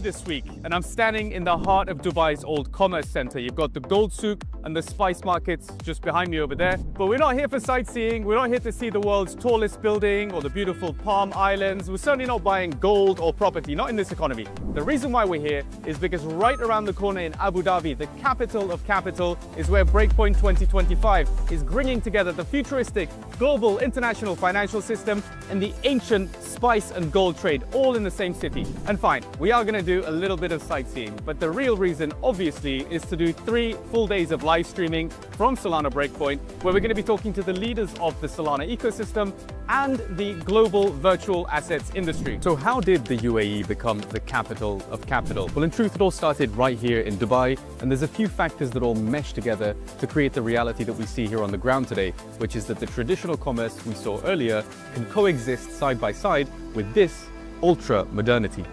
this week, and I'm standing in the heart of Dubai's old commerce center. You've got the gold souk and the spice markets just behind me over there. But we're not here for sightseeing. We're not here to see the world's tallest building or the beautiful Palm Islands. We're certainly not buying gold or property, not in this economy. The reason why we're here is because right around the corner in Abu Dhabi, the capital of capital, is where Breakpoint 2025 is bringing together the futuristic global international financial system and the ancient spice and gold trade all in the same city. And fine, we are going to do a little bit of sightseeing, but the real reason obviously is to do 3 full days of live streaming from Solana Breakpoint, where we're going to be talking to the leaders of the Solana ecosystem and the global virtual assets industry. So how did the UAE become the capital of capital? Well, in truth, it all started right here in Dubai, and there's a few factors that all mesh together to create the reality that we see here on the ground today, which is that the traditional commerce we saw earlier can coexist side by side with this ultra modernity.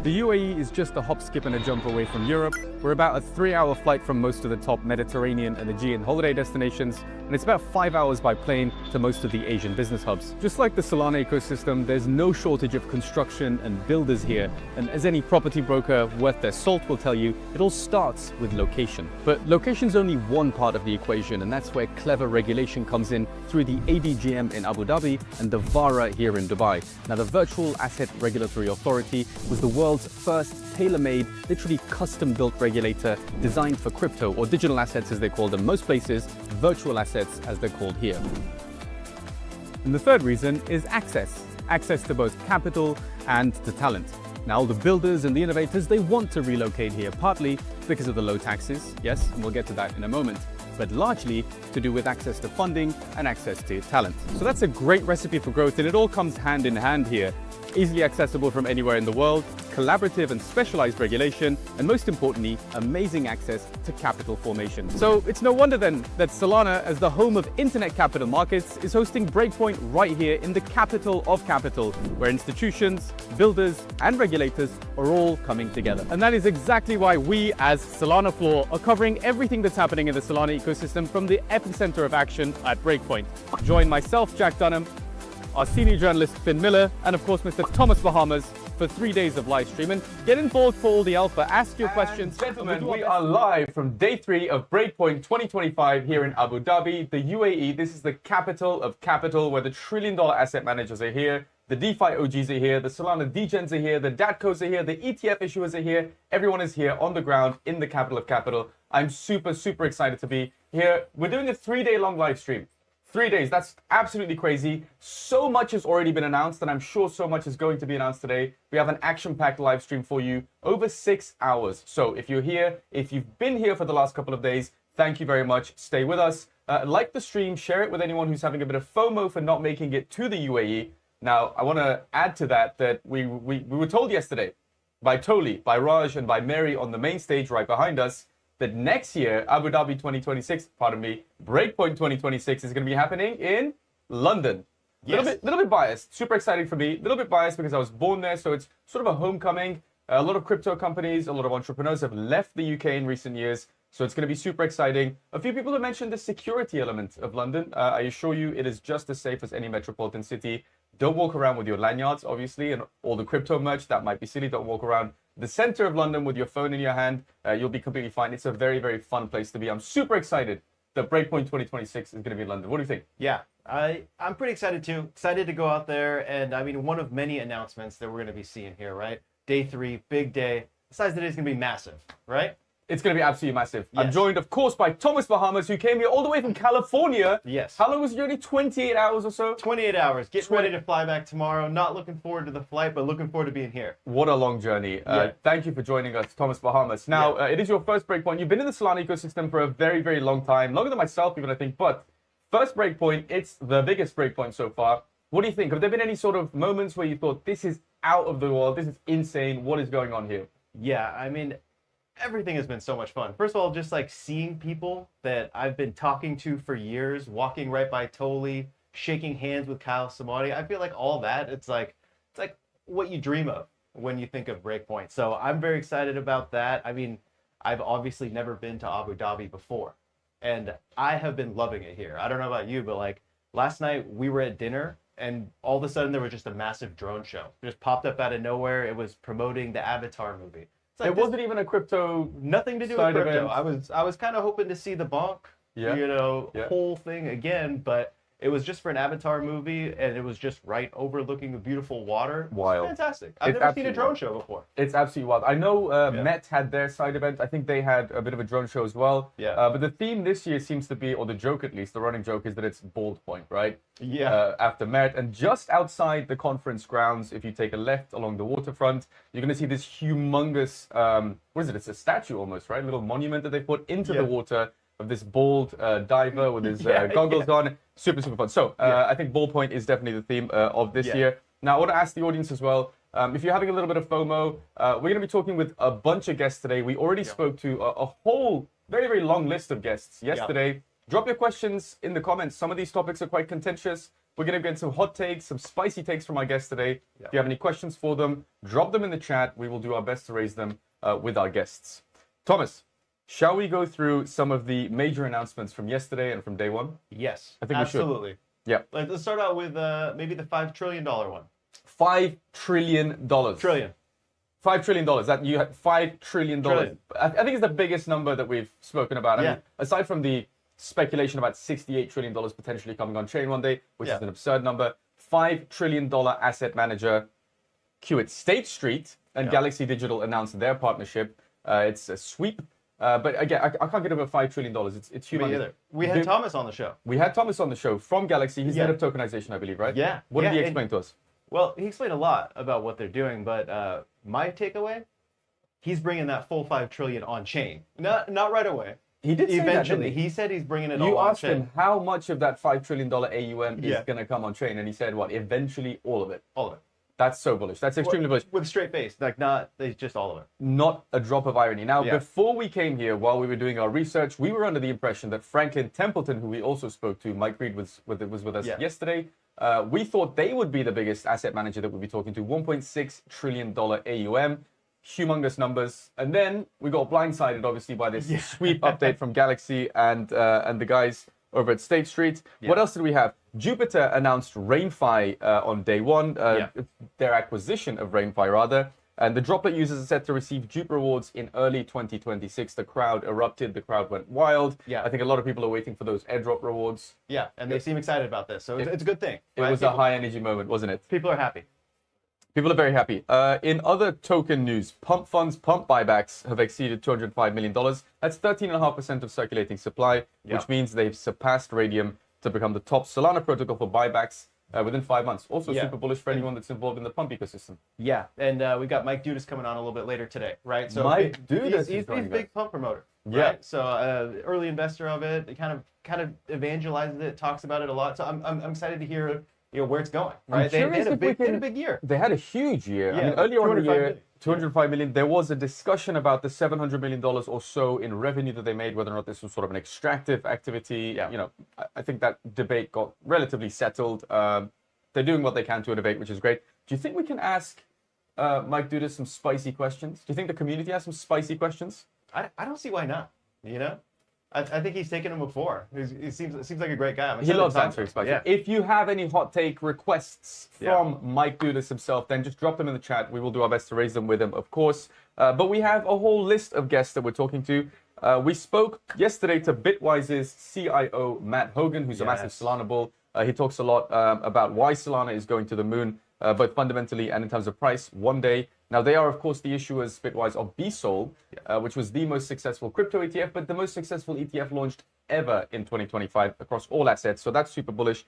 The UAE is just a hop, skip and a jump away from Europe. We're about a 3-hour flight from most of the top Mediterranean and Aegean holiday destinations, and it's about 5 hours by plane to most of the Asian business hubs. Just like the Solana ecosystem, there's no shortage of construction and builders here. And as any property broker worth their salt will tell you, it all starts with location. But location's only one part of the equation, and that's where clever regulation comes in through the ADGM in Abu Dhabi and the VARA here in Dubai. Now, the Virtual Asset Regulatory Authority was the world's first tailor-made, literally custom-built regulator designed for crypto, or digital assets as they're called in most places, virtual assets as they're called here. And the third reason is access. Access to both capital and to talent. Now, the builders and the innovators, they want to relocate here, partly because of the low taxes, yes, and we'll get to that in a moment, but largely to do with access to funding and access to talent. So that's a great recipe for growth, and it all comes hand in hand here. Easily accessible from anywhere in the world, collaborative and specialized regulation, and most importantly, amazing access to capital formation. So it's no wonder then that Solana, as the home of internet capital markets, is hosting Breakpoint right here in the capital of capital, where institutions, builders, and regulators are all coming together. And that is exactly why we, as SolanaFloor, are covering everything that's happening in the Solana ecosystem from the epicenter of action at Breakpoint. Join myself, Jack Dunham, our senior journalist Finn Miller, and of course Mr. Thomas Bahamas for 3 days of live stream. And get involved for all the alpha, ask your questions. Gentlemen, we are live from day 3 of Breakpoint 2025 here in Abu Dhabi, the UAE. This is the capital of capital, where the trillion-dollar asset managers are here, the DeFi OGs are here, the Solana degens are here, the DATCos are here, the ETF issuers are here. Everyone is here on the ground in the capital of capital. I'm super excited to be here. We're doing a 3-day long live stream. 3 days, that's absolutely crazy. So much has already been announced, and I'm sure so much is going to be announced today. We have an action-packed live stream for you, over 6 hours. So if you're here, if you've been here for the last couple of days, thank you very much. Stay with us. Like the stream, share it with anyone who's having a bit of FOMO for not making it to the UAE. Now, I want to add to that we were told yesterday by Toli, by Raj, and by Mary on the main stage right behind us, that next year, Abu Dhabi 2026, pardon me, Breakpoint 2026 is going to be happening in London. Yes. Little bit biased, super exciting for me. A little bit biased because I was born there, so it's sort of a homecoming. A lot of crypto companies, a lot of entrepreneurs have left the UK in recent years, so it's going to be super exciting. A few people have mentioned the security element of London. I assure you it is just as safe as any metropolitan city. Don't walk around with your lanyards, obviously, and all the crypto merch. That might be silly. Don't walk around the center of London with your phone in your hand. You'll be completely fine. It's a very fun place to be. I'm super excited that Breakpoint 2026 is going to be in London. What do you think? Yeah, I'm pretty excited too. Excited to go out there. And I mean, one of many announcements that we're going to be seeing here, right? Day 3, big day. The size of the day is going to be massive, right? It's going to be absolutely massive. Yes. I'm joined, of course, by Thomas Bahamas, who came here all the way from California. Yes. How long was your journey? 28 hours or so? 28 hours. Get ready to fly back tomorrow. Not looking forward to the flight, but looking forward to being here. What a long journey. Thank you for joining us, Thomas Bahamas. Now, it is your first Breakpoint. You've been in the Solana ecosystem for a very long time. Longer than myself, even, I think. But first Breakpoint, it's the biggest Breakpoint so far. What do you think? Have there been any sort of moments where you thought, this is out of the world, this is insane, what is going on here? Yeah, I mean, everything has been so much fun. First of all, just like seeing people that I've been talking to for years, walking right by Toli, shaking hands with Kyle Samadi. I feel like all that, it's like what you dream of when you think of Breakpoint. So I'm very excited about that. I mean, I've obviously never been to Abu Dhabi before, and I have been loving it here. I don't know about you, but like last night we were at dinner, and all of a sudden there was just a massive drone show. It just popped up out of nowhere. It was promoting the Avatar movie. Like, it wasn't even a crypto. Nothing to do with crypto. I was kind of hoping to see the bonk, whole thing again, but it was just for an Avatar movie, and it was just right overlooking the beautiful water. Wild. It's fantastic. I've never seen a drone show before. It's absolutely wild. I know Met had their side event. I think they had a bit of a drone show as well. Yeah. But the theme this year seems to be, or the joke at least, the running joke is that it's Bald Point, right? Yeah. After Met. And just outside the conference grounds, if you take a left along the waterfront, you're going to see this humongous, what is it? It's a statue almost, right? A little monument that they put into the water of this bald diver with his goggles on. Super fun. So I think Ball Point is definitely the theme of this year. Now, I want to ask the audience as well, if you're having a little bit of FOMO, we're going to be talking with a bunch of guests today. We already spoke to a whole very long list of guests yesterday. Drop your questions in the comments. Some of these topics are quite contentious. We're going to get some hot takes, some spicy takes from our guests today. If you have any questions for them, drop them in the chat. We will do our best to raise them with our guests. Thomas, shall we go through some of the major announcements from yesterday and from day one? Yes, I think absolutely. we should. Yeah. Let's start out with maybe the $5 trillion one. $5 trillion. Trillion. $5 trillion. That you had $5 trillion. Trillion. I think it's the biggest number that we've spoken about. I Yeah. mean, aside from the speculation about $68 trillion potentially coming on chain one day, which Yeah. is an absurd number, $5 trillion asset manager, Hewitt State Street and Yeah. Galaxy Digital announced their partnership. It's a sweep. But again, I can't get over $5 trillion. It's Me humongous. either. We had Thomas on the show. We had Thomas on the show from Galaxy. He's Yeah. head of tokenization, I believe, right? Yeah. What did he Yeah, explain to us? Well, he explained a lot about what they're doing, but my takeaway, he's bringing that full 5 trillion on chain. Not right away. He did say that, Eventually, didn't he? he said he's bringing it You all on asked chain. him how much of that $5 trillion AUM is Yeah. going to come on chain, and he said, what, eventually all of it. All of it. That's so bullish. That's extremely bullish. With a straight face, like just all of it. Not a drop of irony. Now, Yeah. before we came here, while we were doing our research, we were under the impression that Franklin Templeton, who we also spoke to, Mike Reed was with us Yeah. yesterday, we thought they would be the biggest asset manager that we'd be talking to, $1.6 trillion AUM. Humongous numbers, and then we got blindsided, obviously, by this sweep update from Galaxy and the guys over at State Street. What else did we have? Jupiter announced RainFi on day one, their acquisition of RainFi rather, and the droplet users are set to receive Jupe rewards in early 2026. The crowd erupted, the crowd went wild. Yeah. I think a lot of people are waiting for those airdrop rewards. Yeah, and they seem excited about this, so it's a good thing. It was a high energy moment, wasn't it? People are happy. People are very happy. In other token news, pump funds, pump buybacks have exceeded $205 million. That's 13.5% of circulating supply, which means they've surpassed Radium to become the top Solana protocol for buybacks within 5 months. Also super bullish for anyone that's involved in the pump ecosystem. Yeah, and we got Mike Dudas coming on a little bit later today, right? So Mike Dudas he's a big pump promoter. Yeah. Right? So early investor of it, it kind of evangelizes it, talks about it a lot. So I'm excited to hear where it's going. Right? They had a big year. They had a huge year. Yeah, I mean, earlier on in the year, million. 205 million. There was a discussion about the $700 million or so in revenue that they made, whether or not this was sort of an extractive activity. Yeah. I think that debate got relatively settled. They're doing what they can to innovate, which is great. Do you think we can ask Mike Dudas some spicy questions? Do you think the community has some spicy questions? I don't see why not. I think he's taken him before. He seems like a great guy. He loves answering spicy. Yeah. If you have any hot take requests from Mike Dudas himself, then just drop them in the chat. We will do our best to raise them with him, of course. But we have a whole list of guests that we're talking to. We spoke yesterday to Bitwise's CIO, Matt Hogan, who's a massive Solana bull. He talks a lot about why Solana is going to the moon, both fundamentally and in terms of price, one day. Now, they are, of course, the issuers, Bitwise, of BSOL, which was the most successful crypto ETF, but the most successful ETF launched ever in 2025 across all assets. So that's super bullish.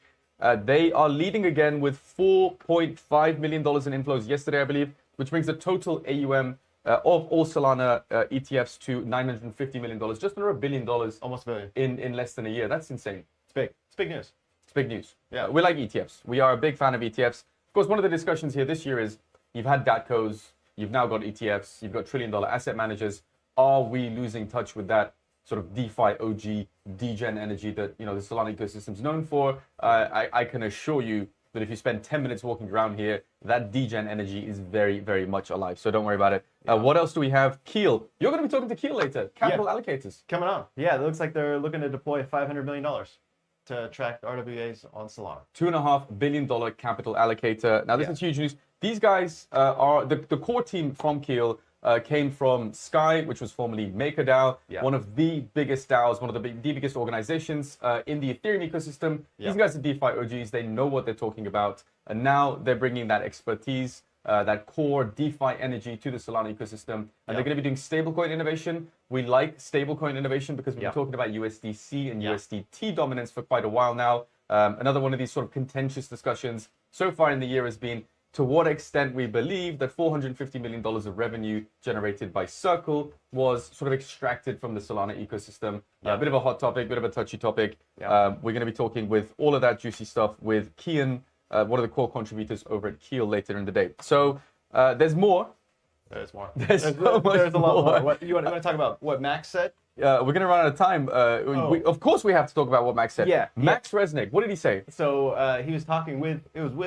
They are leading again with $4.5 million in inflows yesterday, I believe, which brings the total AUM of all Solana ETFs to $950 million, just under $1 billion. Almost $1 billion. In less than a year. That's insane. It's big. It's big news. It's big news. Yeah. We like ETFs. We are a big fan of ETFs. Of course, one of the discussions here this year is you've had DATCOs, you've now got ETFs, you've got trillion-dollar asset managers. Are we losing touch with that sort of DeFi OG, degen energy that the Solana ecosystem is known for? I can assure you that if you spend 10 minutes walking around here, that degen energy is very, very much alive. So don't worry about it. What else do we have? Keel. You're going to be talking to Keel later. Capital allocators. Coming on. Yeah, it looks like they're looking to deploy $500 million to attract RWAs on Solana. $2.5 billion capital allocator. Now, this is huge news. These guys are the core team from Keel. Came from Sky, which was formerly MakerDAO, one of the biggest DAOs, one of the biggest organizations in the Ethereum ecosystem. These guys are DeFi OGs. They know what they're talking about. And now they're bringing that expertise, that core DeFi energy to the Solana ecosystem. And they're going to be doing stablecoin innovation. We like stablecoin innovation because we've been talking about USDC and USDT dominance for quite a while now. Another one of these sort of contentious discussions so far in the year has been to what extent we believe that $450 million of revenue generated by Circle was sort of extracted from the Solana ecosystem. A bit of a hot topic, bit of a touchy topic. We're going to be talking with all of that juicy stuff with Kian, one of the core contributors over at Keel later in the day. So there's more. There's more. There's a lot more. You want to talk about what Max said? We're going to run out of time. Of course, we have to talk about what Max said. Max Resnick, what did he say? So he was talking with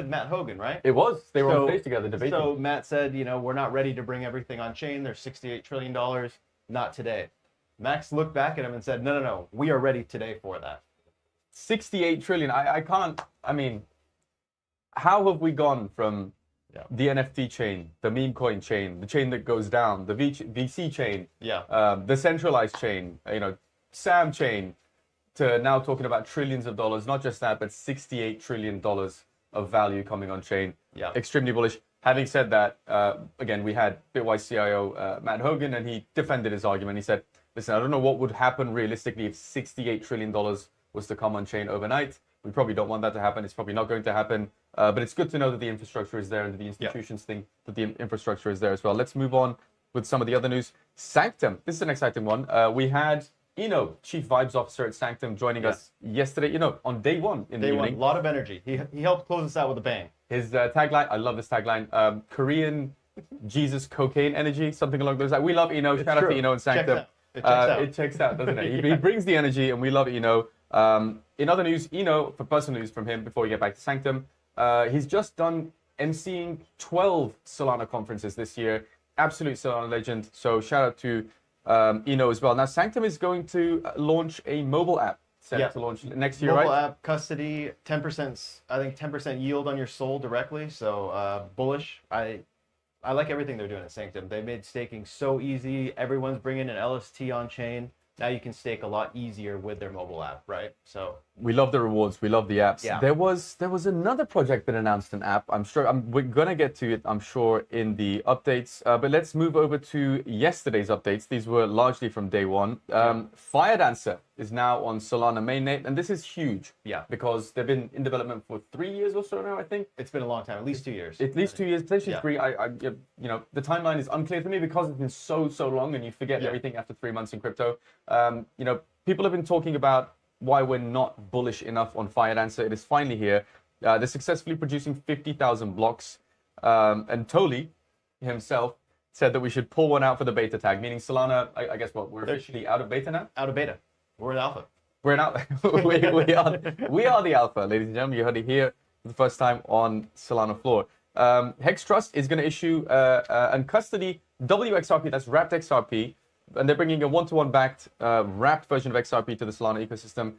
Matt Hogan, right? It was. They were on stage together debating. So Matt said, we're not ready to bring everything on chain. There's $68 trillion. Not today. Max looked back at him and said, no, we are ready today for that. 68 trillion. I can't I mean, how have we gone from Yeah. the NFT chain, the meme coin chain, the chain that goes down, the VC chain, Yeah. the centralized chain, SAM chain, to now talking about trillions of dollars, not just that, but $68 trillion of value coming on chain. Yeah. Extremely bullish. Having said that, again, we had Bitwise CIO Matt Hogan, and he defended his argument. He said, listen, I don't know what would happen realistically if $68 trillion was to come on chain overnight. We probably don't want that to happen. It's probably not going to happen. But it's good to know that the infrastructure is there and that the institutions think that the infrastructure is there as well. Let's move on with some of the other news. Sanctum. This is an exciting one. We had Chief Vibes Officer at Sanctum, joining us yesterday, on day one in the evening. A lot of energy. He helped close us out with a bang. His tagline, I love this tagline, Korean Jesus cocaine energy, something along those lines. We love Eno. Shout out to Eno and Sanctum. It checks out, doesn't it? He brings the energy, and we love Eno. In other news, Eno, for personal news from him, before we get back to Sanctum, he's just done emceeing 12 Solana conferences this year. Absolute Solana legend. So shout out to Eno as well. Now, Sanctum is going to launch a mobile app set to launch next year, mobile right? app, custody, 10%, I think 10% yield on your SOL directly. So bullish. I like everything they're doing at Sanctum. They made staking so easy. Everyone's bringing an LST on chain. Now you can stake a lot easier with their mobile app, right? So we love the rewards. We love the apps. Yeah. There was another project that announced an app. I'm sure we're gonna get to it, I'm sure, in the updates. But let's move over to yesterday's updates. These were largely from day one. Fire Dancer is now on Solana mainnet, and this is huge. Yeah. Because they've been in development for 3 years or so now, I think. it's been a long time, at least 2 years. At least 2 years, potentially Yeah. 3. The timeline is unclear for me because it's been so long, and you forget everything after 3 months in crypto. People have been talking about why we're not bullish enough on Fire Dancer. It is finally here. They're successfully producing 50,000 blocks, and Toli himself said that we should pull one out for the beta tag, meaning Solana. I guess we're officially out of beta now. Out of beta. We're in alpha. We're in alpha. we are the alpha, ladies and gentlemen. You heard it here for the first time on SolanaFloor. Hex Trust is going to issue and custody WXRP, that's wrapped XRP, and they're bringing a one-to-one backed wrapped version of XRP to the Solana ecosystem.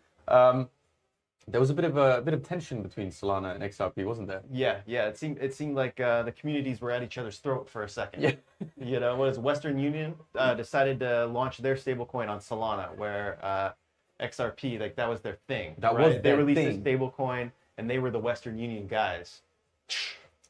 There was a bit of tension between Solana and XRP, wasn't there? Yeah. It seemed like the communities were at each other's throat for a second. Yeah. What is Western Union decided to launch their stablecoin on Solana, where XRP, like that was their thing. They released a stablecoin, and they were the Western Union guys.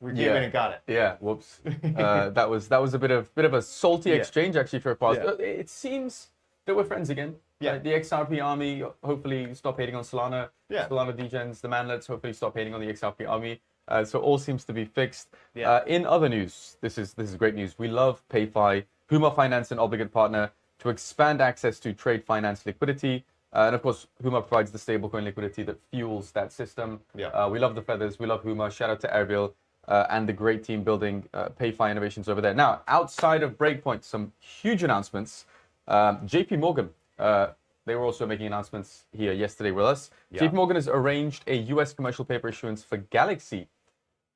We came in and got it. Yeah. Whoops. That was a bit of a salty exchange actually for a pause. Yeah. It seems that we're friends again. Yeah. The XRP army hopefully stop hating on Solana. Yeah. Solana degens, the manlets hopefully stop hating on the XRP army. So all seems to be fixed. Yeah. In other news, this is great news. We love PayFi, Huma Finance, an obligate partner, to expand access to trade finance liquidity. And of course, Huma provides the stablecoin liquidity that fuels that system. Yeah. We love the feathers. We love Huma. Shout out to Erbil and the great team building PayFi innovations over there. Now, outside of Breakpoint, some huge announcements. JP Morgan, they were also making announcements here yesterday with us. Yeah. JP Morgan has arranged a US commercial paper issuance for Galaxy.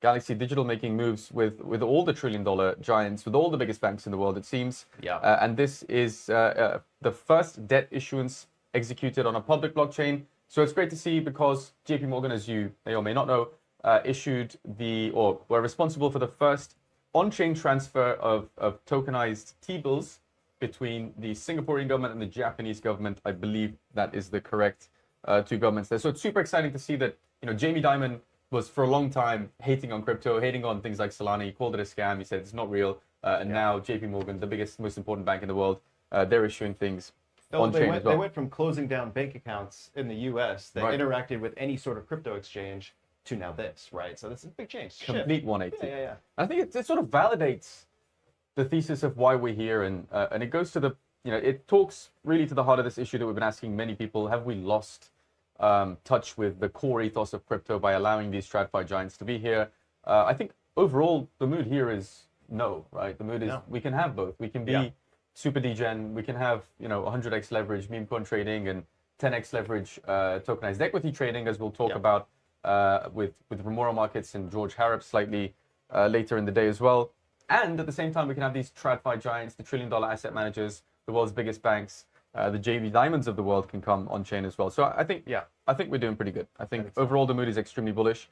Galaxy Digital making moves with all the trillion-dollar giants, with all the biggest banks in the world, it seems. Yeah. And this is the first debt issuance executed on a public blockchain. So it's great to see because JP Morgan, as you may or may not know, were responsible for the first on-chain transfer of tokenized T-bills between the Singaporean government and the Japanese government. I believe that is the correct two governments there. So it's super exciting to see that, Jamie Dimon was for a long time hating on crypto, hating on things like Solana. He called it a scam. He said it's not real. Now JP Morgan, the biggest, most important bank in the world, they're issuing things on-chain as well. They went from closing down bank accounts in the US that interacted with any sort of crypto exchange to now this, right? So this is a big change. Complete 180. Yeah. I think it sort of validates the thesis of why we're here, and it goes to the, it talks really to the heart of this issue that we've been asking many people: have we lost touch with the core ethos of crypto by allowing these TradFi giants to be here? I think overall the mood here is no, right? The mood is we can have both. We can be super degen. We can have 100x leverage meme coin trading and 10x leverage tokenized equity trading, as we'll talk about with Remora Markets and George Harrop slightly later in the day as well. And at the same time, we can have these TradFi giants, the trillion-dollar asset managers, the world's biggest banks, the JV Diamonds of the world can come on chain as well. So I think I think we're doing pretty good. I think overall the mood is extremely bullish.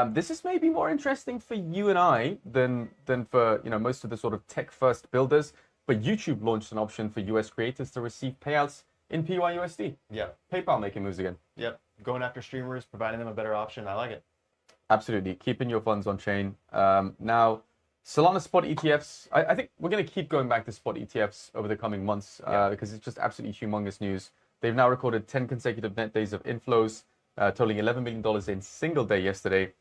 This is maybe more interesting for you and I than for most of the sort of tech-first builders. But YouTube launched an option for US creators to receive payouts in PYUSD. Yeah. PayPal making moves again. Yep. Going after streamers, providing them a better option. I like it. Absolutely. Keeping your funds on chain. Now, Solana spot ETFs. I think we're going to keep going back to spot ETFs over the coming months because it's just absolutely humongous news. They've now recorded 10 consecutive net days of inflows, totaling $11 million in single day yesterday,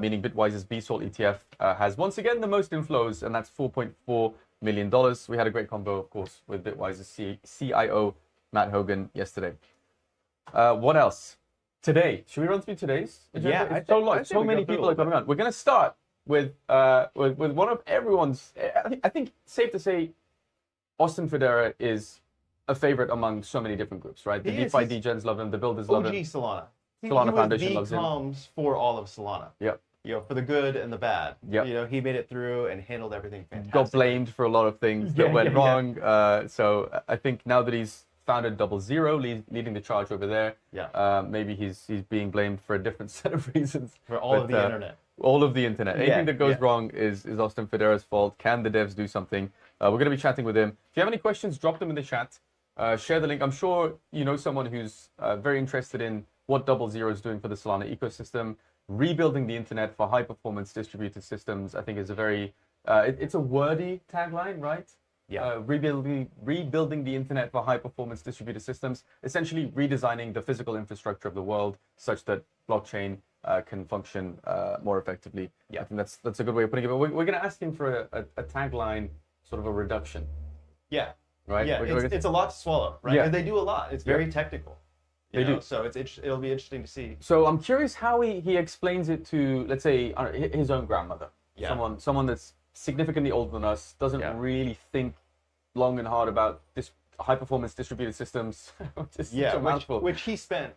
meaning Bitwise's BSalt ETF has once again the most inflows, and that's $4.4 million. We had a great convo, of course, with Bitwise's CIO, Matt Hogan, yesterday. What else? Today, should we run through today's agenda? Yeah, So many people are coming on. We're going to start with one of everyone's. I think safe to say, Austin Federa is a favorite among so many different groups, right? The DeFi degens love him, the builders love him. OG Solana. Solana Foundation loves him. He was the comms for all of Solana. Yep. For the good and the bad. Yep. He made it through and handled everything fantastic. Got blamed for a lot of things that went wrong. So I think now that he's founded 00, leading the charge over there. Maybe he's being blamed for a different set of reasons. For all of the internet. All of the internet. Anything that goes wrong is Austin Federa's fault. Can the devs do something? We're going to be chatting with him. If you have any questions, drop them in the chat. Share the link. I'm sure you know someone who's very interested in what 00 is doing for the Solana ecosystem. Rebuilding the internet for high-performance distributed systems, I think, is a very it's a wordy tagline, right? Rebuilding the internet for high-performance distributed systems, essentially redesigning the physical infrastructure of the world such that blockchain can function more effectively. I think that's a good way of putting it. But we're going to ask him for a tagline, sort of a reduction. Right? Yeah, it's a lot to swallow, right? And they do a lot. It's very technical. They do. So it'll be interesting to see. So I'm curious how he explains it to, let's say, his own grandmother. Someone that's significantly older than us, doesn't really think long and hard about this high-performance distributed systems. Which he spent,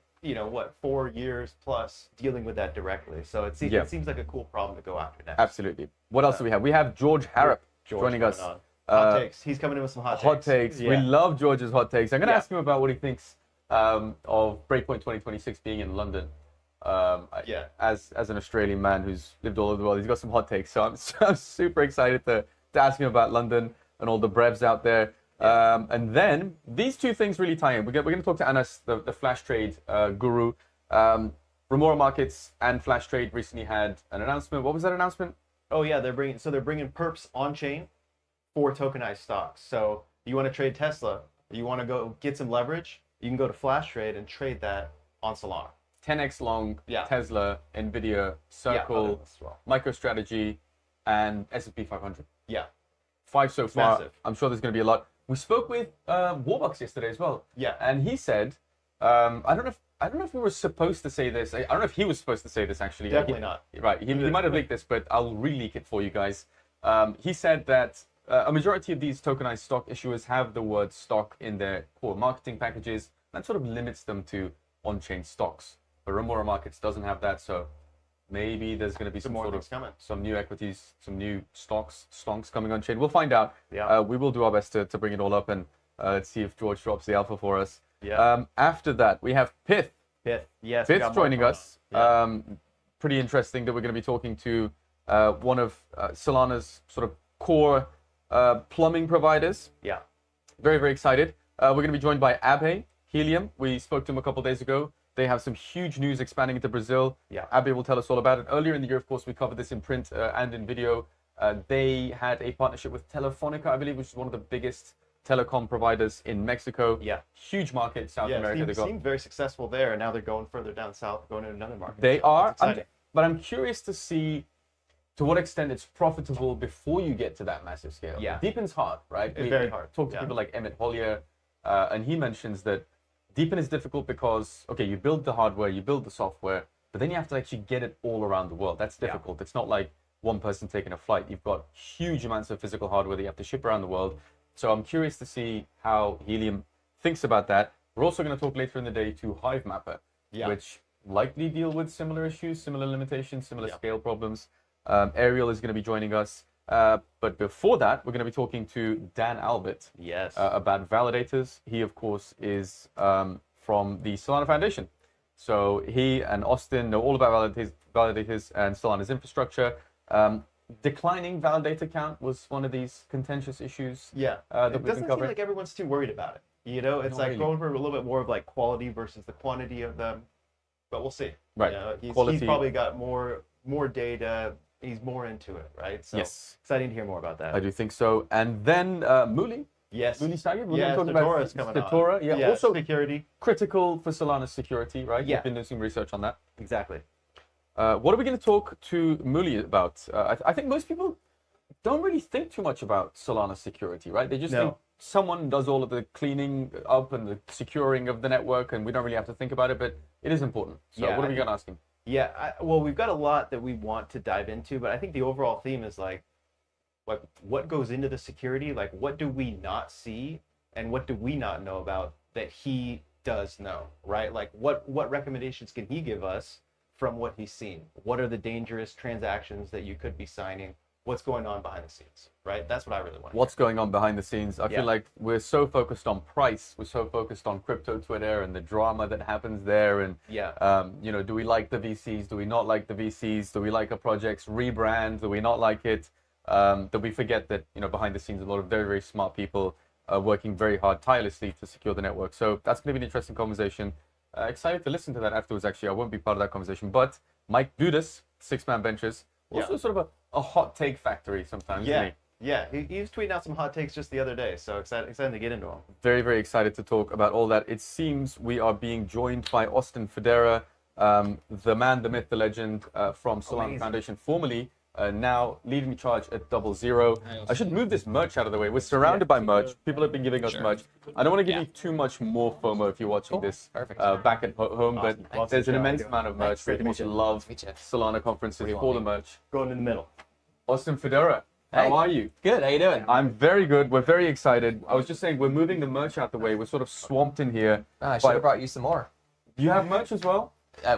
4 years plus dealing with that directly. So it seems like a cool problem to go after next. Absolutely. What else do we have? We have George Harrop joining us. Hot takes. He's coming in with some hot takes. We love George's hot takes. I'm going to ask him about what he thinks of Breakpoint 2026 being in London. As an Australian man who's lived all over the world, he's got some hot takes. So I'm super excited to ask him about London and all the brevs out there. And then these two things really tie in. We're going to talk to Anas, the flash trade guru. Remora Markets and Flash Trade recently had an announcement. What was that announcement? Oh yeah, they're bringing perps on chain for tokenized stocks. So you want to trade Tesla, you want to go get some leverage, you can go to Flash Trade and trade that on Solana. 10x long, Tesla, Nvidia, Circle, MicroStrategy, and S&P 500. 5 so far. Massive. I'm sure there's going to be a lot. We spoke with Warbucks yesterday as well. And he said, I don't know if we were supposed to say this. I don't know if he was supposed to say this actually. Definitely not. Right. He might have leaked this, but I'll re-leak it for you guys. He said that a majority of these tokenized stock issuers have the word stock in their core marketing packages. That sort of limits them to on-chain stocks. But Remora Markets doesn't have that, so maybe there's going to be some new equities, some new stonks coming on chain. We'll find out. We will do our best to bring it all up, and let's see if George drops the alpha for us. After that, we have Pith. Yes. Pith joining us. Pretty interesting that we're going to be talking to one of Solana's sort of core plumbing providers. Very, very excited. We're going to be joined by Abe Helium. We spoke to him a couple days ago. They have some huge news expanding into Brazil. Abe will tell us all about it. Earlier in the year, of course, we covered this in print and in video. They had a partnership with Telefonica, I believe, which is one of the biggest telecom providers in Mexico. Huge market, South America. They seem very successful there, and now they're going further down south, going to another market. They are, but I'm curious to see to what extent it's profitable before you get to that massive scale. Deepen's hard, right? It's very hard. Talk to people like Emmett Hollier, and he mentions that Deepen is difficult because, okay, you build the hardware, you build the software, but then you have to actually get it all around the world. That's difficult. It's not like one person taking a flight. You've got huge amounts of physical hardware that you have to ship around the world. So I'm curious to see how Helium thinks about that. We're also going to talk later in the day to Hivemapper, which likely deal with similar issues, similar limitations, similar scale problems. Ariel is going to be joining us. But before that, we're going to be talking to Dan Albert about validators. He, of course, is from the Solana Foundation. So he and Austin know all about validators and Solana's infrastructure. Declining validator count was one of these contentious issues. Yeah, that it we've been doesn't seem covering. like everyone's too worried about it. You know, it's Not like really. going for a little bit more of like quality versus the quantity of them. But we'll see. Right. You know, he's Quality. probably got more data. He's more into it, right? So Yes. exciting to hear more about that. I do think so. And then Muli. Yes. Muli Sagir. We're Yeah, going to talk Satora's about coming Satora. on. Yeah. Also security. critical for Solana's security, right? Yeah. You've been doing some research on that. Exactly. What are we going to talk to Muli about? I think most people don't really think too much about Solana security, right? They just No. think someone does all of the cleaning up and the securing of the network, and we don't really have to think about it, but it is important. So Yeah, what are I we going to ask him? Yeah. Well, we've got a lot that we want to dive into, but I think the overall theme is like what goes into the security? Like, what do we not see, and what do we not know about that he does know, right? Like, what recommendations can he give us from what he's seen? What are the dangerous transactions that you could be signing? What's going on behind the scenes, right? That's what I really want. What's going on behind the scenes? I Yeah. feel like we're so focused on price, we're so focused on crypto Twitter and the drama that happens there, and Yeah. you know, do we like the VCs? Do we not like the VCs? Do we like a project's rebrand? Do we not like it? That we forget that, you know, behind the scenes, a lot of very, very smart people are working very hard, tirelessly to secure the network. So that's going to be an interesting conversation. Excited to listen to that afterwards. Actually, I won't be part of that conversation, but Mike Dudas, 6-Man Ventures, also Yeah. sort of a hot take factory sometimes. Yeah. Isn't he? Yeah. He was tweeting out some hot takes just the other day, so excited to get into them. Very, very excited to talk about all that. It seems we are being joined by Austin Federa, the man, the myth, the legend from Solana Amazing. Foundation, formerly now leading the charge at 00. I should move this merch out of the way. We're surrounded by merch. People have been giving us merch. I don't want to give you too much more FOMO if you're watching this back at home, but Awesome. there's an How you immense doing? amount of merch. Great to People meet you. love Meet you. Solana conferences you for want the me? merch. Going in the middle. Austin Federa, how Hey. are you? Good. How you doing? I'm very good. We're very excited. I was just saying, we're moving the merch out the way. We're sort of swamped in here. I should by- have brought you some more. You have merch as well?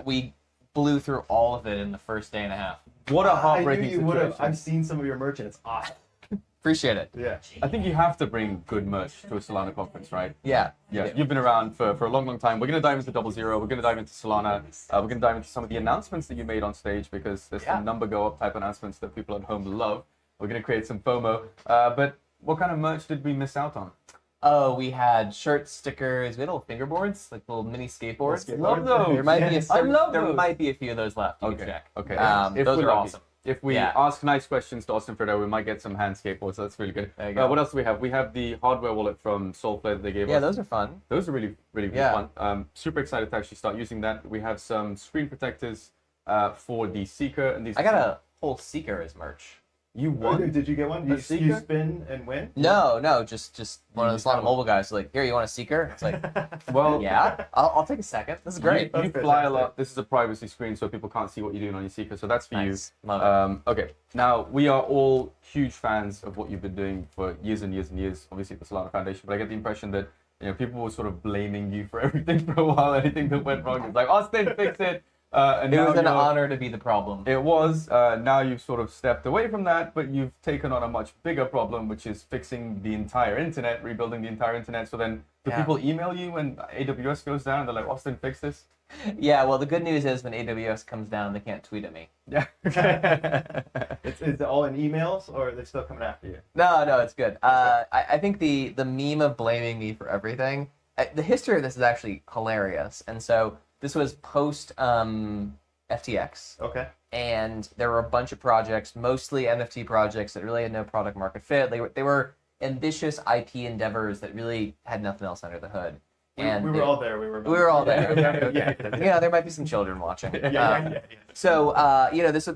We blew through all of it in the first day and a half. What a I knew heartbreaking you would have. situation. I've seen some of your merch, and it's awesome. Appreciate it. Yeah. I think you have to bring good merch to a Solana conference, right? Yeah. Yeah, you've been around for a long, long time. We're going to dive into 00. We're going to dive into Solana. We're going to dive into some of the announcements that you made on stage, because there's some number go up type announcements that people at home love. We're going to create some FOMO. But what kind of merch did we miss out on? Oh, we had shirts, stickers, we had little fingerboards, like little mini skateboards. Skateboards. Love those. There might Yes. be I a, love there those. might be a few of those left. You can Okay. check. Okay. Those we're are lucky. awesome. If we Yeah. ask nice questions to Austin Federa, we might get some hand skateboards. So that's really good. There you go. What else do we have? We have the hardware wallet from Soulflare that they gave Yeah, us. those are fun. Those are really, really, really Yeah. fun. Super excited to actually start using that. We have some screen protectors for the Seeker, and these. I got a whole Seeker as merch. You won? Did you get one? A You Seeker? spin and win? No, just one of You those just Solana have mobile guys. Like, here, you want a Seeker? It's like, Well, yeah, I'll take a second. This is great. You That's fly a fantastic. lot. This is a privacy screen, so people can't see what you're doing on your Seeker. So that's for Nice. Love you. Okay. Now we are all huge fans of what you've been doing for years and years and years. Obviously, the Solana Foundation. But I get the impression that, you know, people were sort of blaming you for everything for a while. Anything that went wrong, it's like, Austin, fix it. And It now was an you're- honor to be the problem. It was. Now you've sort of stepped away from that, but you've taken on a much bigger problem, which is fixing the entire internet, rebuilding the entire internet. So then, do Yeah. people email you when AWS goes down? They're like, Austin, fix this. Yeah, well, the good news is when AWS comes down, they can't tweet at me. Yeah. Is it all in emails, or are they still coming after you? No, it's good. I think the meme of blaming me for everything, the history of this is actually hilarious. And so this was post FTX, Okay. and there were a bunch of projects, mostly NFT projects that really had no product market fit. They were ambitious IP endeavors that really had nothing else under the hood. And we they- were all there. We were all there. Yeah. Yeah, there might be some children watching. Yeah. So,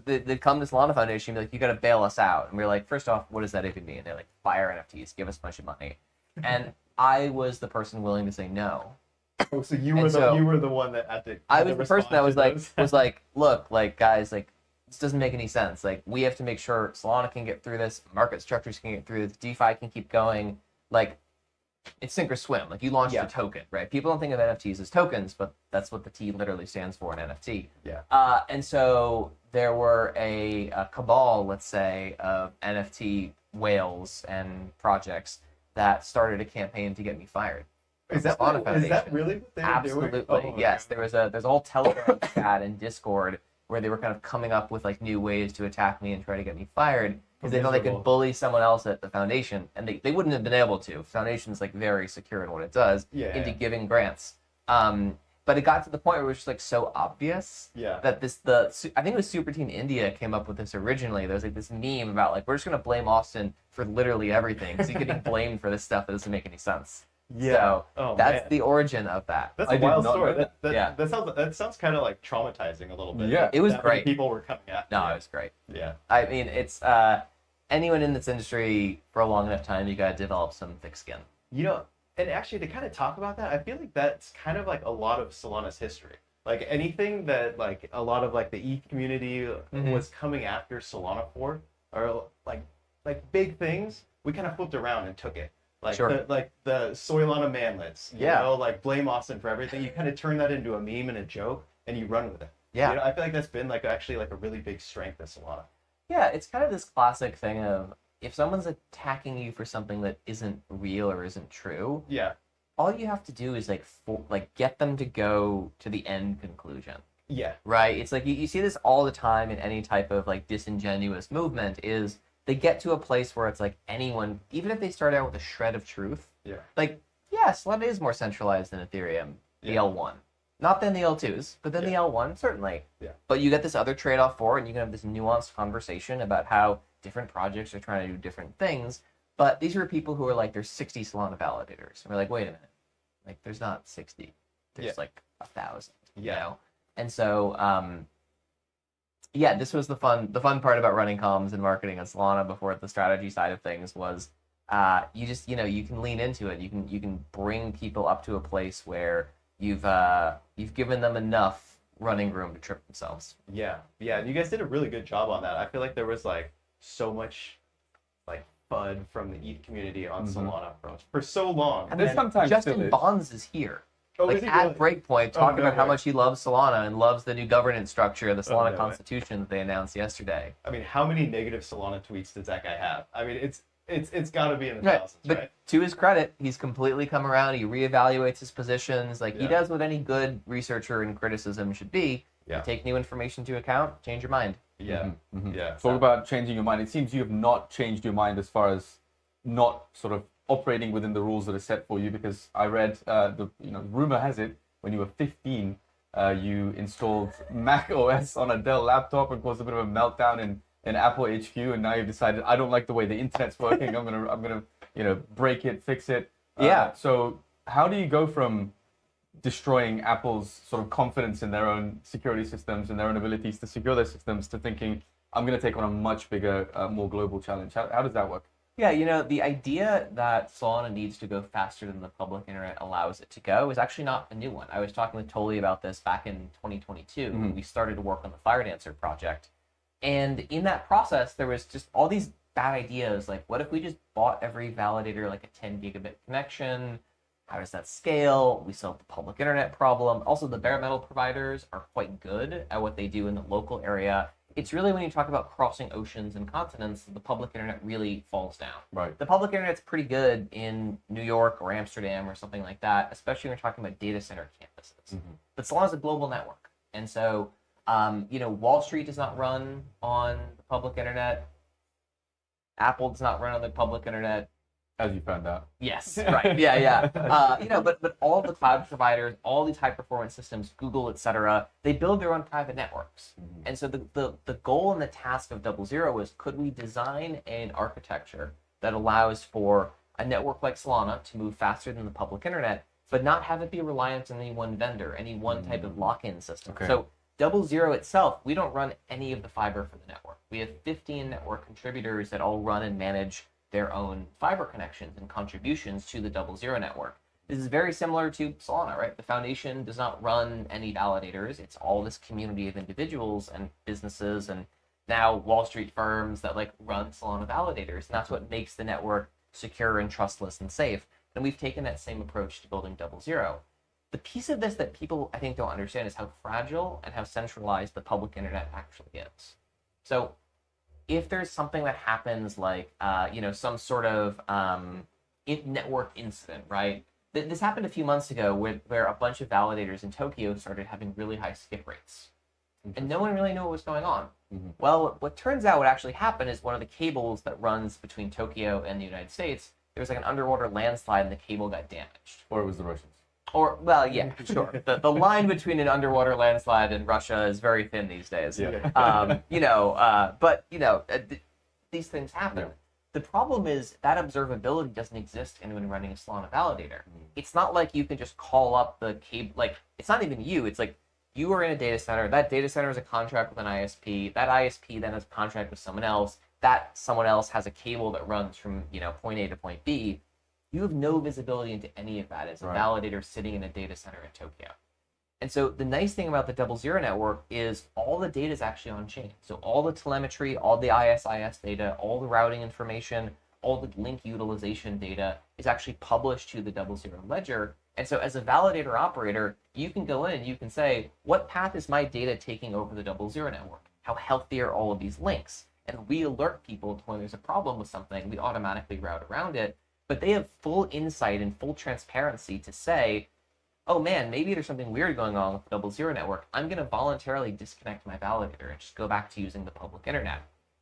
they'd come to Solana Foundation and be like, you got to bail us out. And we were like, first off, what does that even mean? They're like, fire NFTs, give us a bunch of money. And I was the person willing to say no. Oh, so you And were so- you were the one that had to. I had was to the person that respond was to like, those. look, like, guys, like, this doesn't make any sense. Like, we have to make sure Solana can get through this, market structures can get through this, DeFi can keep going. Like, it's sink or swim. Like, you launched Yeah. a token, right? People don't think of NFTs as tokens, but that's what the T literally stands for in NFT. Yeah. And so there were a cabal, let's say, of NFT whales and projects that started a campaign to get me fired. Is that Solana is Foundation. that really what they're Absolutely, doing? Oh, yes. There's a whole Telegram chat and Discord where they were kind of coming up with like new ways to attack me and try to get me fired because they thought they Miserable. could bully someone else at the foundation, and they wouldn't have been able to. Foundation's like very secure in what it does into giving grants. But it got to the point where it was just like so obvious that I think it was Super Team India came up with this originally. There was like this meme about like we're just gonna blame Austin for literally everything because he's getting blamed for this stuff that doesn't make any sense. Yeah. So that's the origin of that. That's I a did wild not story. know That sounds kind of like traumatizing a little bit. Yeah. It was that many great. people were coming at. No, it was great. Yeah. I mean, it's anyone in this industry for a long enough time, you gotta develop some thick skin. You know, and actually to kind of talk about that, I feel like that's kind of like a lot of Solana's history. Like anything that like a lot of like the ETH community was coming after Solana for, or like big things, we kind of flipped around and took it. Like the Solana manlets, you know, like blame Austin for everything. You kind of turn that into a meme and a joke, and you run with it. Yeah, you know, I feel like that's been like actually like a really big strength of Solana. Yeah, it's kind of this classic thing of if someone's attacking you for something that isn't real or isn't true, all you have to do is like get them to go to the end conclusion. Yeah. Right? It's like you see this all the time in any type of like disingenuous movement is they get to a place where it's like anyone, even if they start out with a shred of truth, like, yes, Solana is more centralized than Ethereum, the L1. Not than the L2s, but then the L1, certainly. Yeah. But you get this other trade-off for it, and you can have this nuanced conversation about how different projects are trying to do different things. But these are people who are like, there's 60 Solana validators. And we're like, wait a minute. Like, there's not 60. There's like 1,000, you know? And so, this was the fun part about running comms and marketing on Solana before the strategy side of things was you just, you know, you can lean into it. You can bring people up to a place where you've given them enough running room to trip themselves. Yeah. And you guys did a really good job on that. I feel like there was like so much like FUD from the ETH community on Solana for so long. And sometimes Justin Bonds is here. Like at Breakpoint, talking about how much he loves Solana and loves the new governance structure of the Solana Constitution that they announced yesterday. I mean, how many negative Solana tweets does that guy have? I mean, it's got to be in the thousands, but to his credit, he's completely come around. He reevaluates his positions. Like he does what any good researcher in criticism should be. You take new information into account, change your mind. Talk about changing your mind. It seems you have not changed your mind as far as not sort of operating within the rules that are set for you, because I read rumor has it when you were 15 you installed Mac OS on a Dell laptop and caused a bit of a meltdown in Apple HQ, and now you've decided I don't like the way the internet's working. I'm gonna break it, fix it. So how do you go from destroying Apple's sort of confidence in their own security systems and their own abilities to secure their systems to thinking I'm going to take on a much bigger, more global challenge? How does that work? Yeah, the idea that Solana needs to go faster than the public internet allows it to go is actually not a new one. I was talking with Toli about this back in 2022 when we started to work on the Fire Dancer project. And in that process, there was just all these bad ideas, like what if we just bought every validator like a 10 gigabit connection? How does that scale? We still have the public internet problem. Also, the bare metal providers are quite good at what they do in the local area. It's really when you talk about crossing oceans and continents, the public internet really falls down. Right. The public internet's pretty good in New York or Amsterdam or something like that, especially when you're talking about data center campuses. But Solana's a global network. And so, Wall Street does not run on the public internet. Apple does not run on the public internet. As you found out. Yes, right. Yeah. But all the cloud providers, all these high performance systems, Google, etc., they build their own private networks. And so the goal and the task of 00 is, could we design an architecture that allows for a network like Solana to move faster than the public internet, but not have it be reliant on any one vendor, any one type of lock-in system. Okay. So 00 itself, we don't run any of the fiber for the network. We have 15 network contributors that all run and manage their own fiber connections and contributions to the 00 network. This is very similar to Solana, right? The foundation does not run any validators. It's all this community of individuals and businesses and now Wall Street firms that run Solana validators. And that's what makes the network secure and trustless and safe. And we've taken that same approach to building 00. The piece of this that people, I think, don't understand is how fragile and how centralized the public internet actually is. So if there's something that happens like, some sort of network incident, right? This happened a few months ago where a bunch of validators in Tokyo started having really high skip rates. And no one really knew what was going on. Well, what turns out what actually happened is one of the cables that runs between Tokyo and the United States, there was like an underwater landslide and the cable got damaged. Or it was the Russians. Or, well, yeah, sure. The line between an underwater landslide and Russia is very thin these days. Yeah. These things happen. Yeah. The problem is that observability doesn't exist in when running a Solana validator. It's not like you can just call up the cable, like, it's not even you. It's like you are in a data center. That data center has a contract with an ISP. That ISP then has a contract with someone else. That someone else has a cable that runs from, point A to point B. You have no visibility into any of that as a validator sitting in a data center in Tokyo. And so the nice thing about the 00 network is all the data is actually on chain. So all the telemetry, all the ISIS data, all the routing information, all the link utilization data is actually published to the 00 ledger. And so as a validator operator, you can go in and you can say, what path is my data taking over the 00 network? How healthy are all of these links? And we alert people when there's a problem with something, we automatically route around it. But they have full insight and full transparency to say, oh man, maybe there's something weird going on with the 00 network. I'm going to voluntarily disconnect my validator and just go back to using the public internet.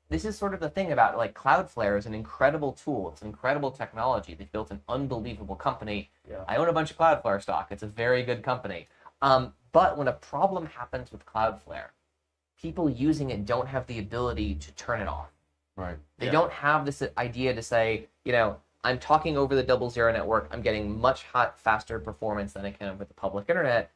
This is sort of the thing about, like, Cloudflare is an incredible tool. It's an incredible technology. They've built an unbelievable company. Yeah. I own a bunch of Cloudflare stock. It's a very good company. But when a problem happens with Cloudflare, people using it don't have the ability to turn it off. Right. They don't have this idea to say, I'm talking over the 00 network. I'm getting much faster performance than I can over the public internet.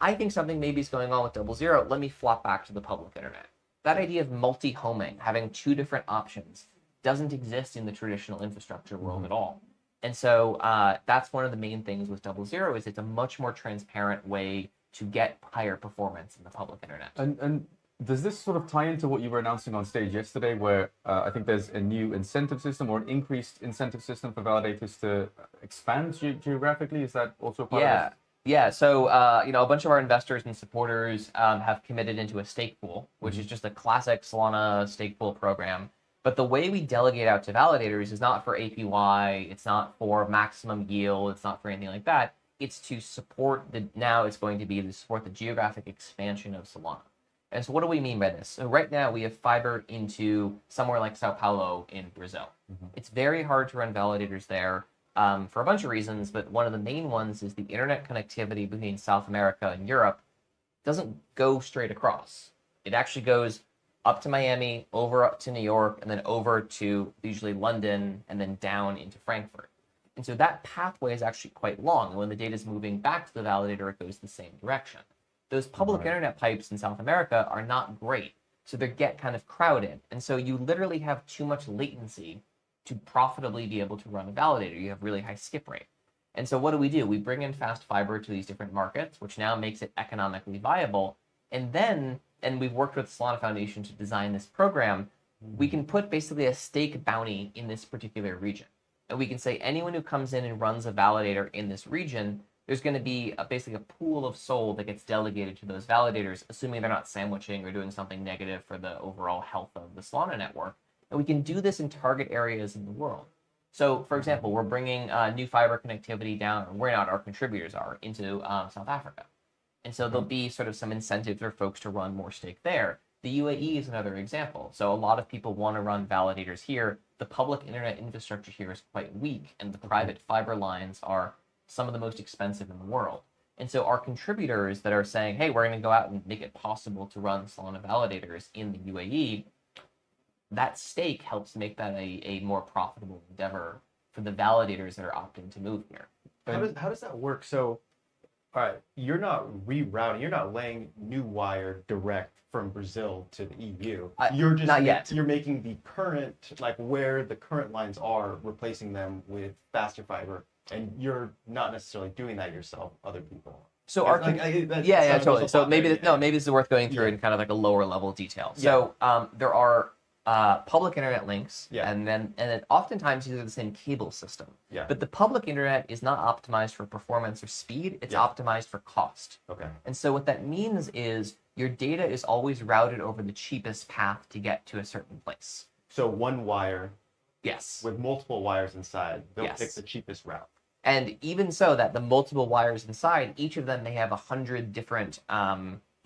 I think something maybe is going on with 00. Let me flop back to the public internet. That idea of multi-homing, having two different options, doesn't exist in the traditional infrastructure world at all. And so that's one of the main things with 00 is it's a much more transparent way to get higher performance in the public internet. And does this sort of tie into what you were announcing on stage yesterday, where I think there's a new incentive system or an increased incentive system for validators to expand geographically? Is that also part of this? Yeah. So, a bunch of our investors and supporters have committed into a stake pool, which is just a classic Solana stake pool program. But the way we delegate out to validators is not for APY, it's not for maximum yield, it's not for anything like that. It's to support it's going to be to support the geographic expansion of Solana. And so what do we mean by this? So right now we have fiber into somewhere like Sao Paulo in Brazil. It's very hard to run validators there for a bunch of reasons, but one of the main ones is the internet connectivity between South America and Europe doesn't go straight across. It actually goes up to Miami, over up to New York, and then over to usually London, and then down into Frankfurt. And so that pathway is actually quite long. And when the data is moving back to the validator, it goes the same direction. Those public internet pipes in South America are not great. So they get kind of crowded. And so you literally have too much latency to profitably be able to run a validator. You have really high skip rate. And so what do? We bring in fast fiber to these different markets, which now makes it economically viable. And we've worked with Solana Foundation to design this program. We can put basically a stake bounty in this particular region. And we can say anyone who comes in and runs a validator in this region, there's going to be basically a pool of SOL that gets delegated to those validators, assuming they're not sandwiching or doing something negative for the overall health of the Solana network. And we can do this in target areas in the world. So, for example, we're bringing new fiber connectivity down, or we're not, our contributors are, into South Africa. And so there'll be sort of some incentives for folks to run more stake there. The UAE is another example. So a lot of people want to run validators here. The public internet infrastructure here is quite weak, and the private fiber lines are some of the most expensive in the world. And so our contributors that are saying, hey, we're going to go out and make it possible to run Solana validators in the UAE, that stake helps make that a more profitable endeavor for the validators that are opting to move here. How does that work? So, all right, you're not rerouting, you're not laying new wire direct from Brazil to the EU. You're just not yet. You're making the current, like where the current lines are, replacing them with faster fiber. And you're not necessarily doing that yourself, other people. So our totally. So maybe this is worth going through in kind of like a lower level detail. So there are public internet links, and then oftentimes these are the same cable system. Yeah. But the public internet is not optimized for performance or speed. It's optimized for cost. Okay. And so what that means is your data is always routed over the cheapest path to get to a certain place. So one wire. Yes. With multiple wires inside, they'll Yes. pick the cheapest route. And even so, that the multiple wires inside, each of them may have 100 different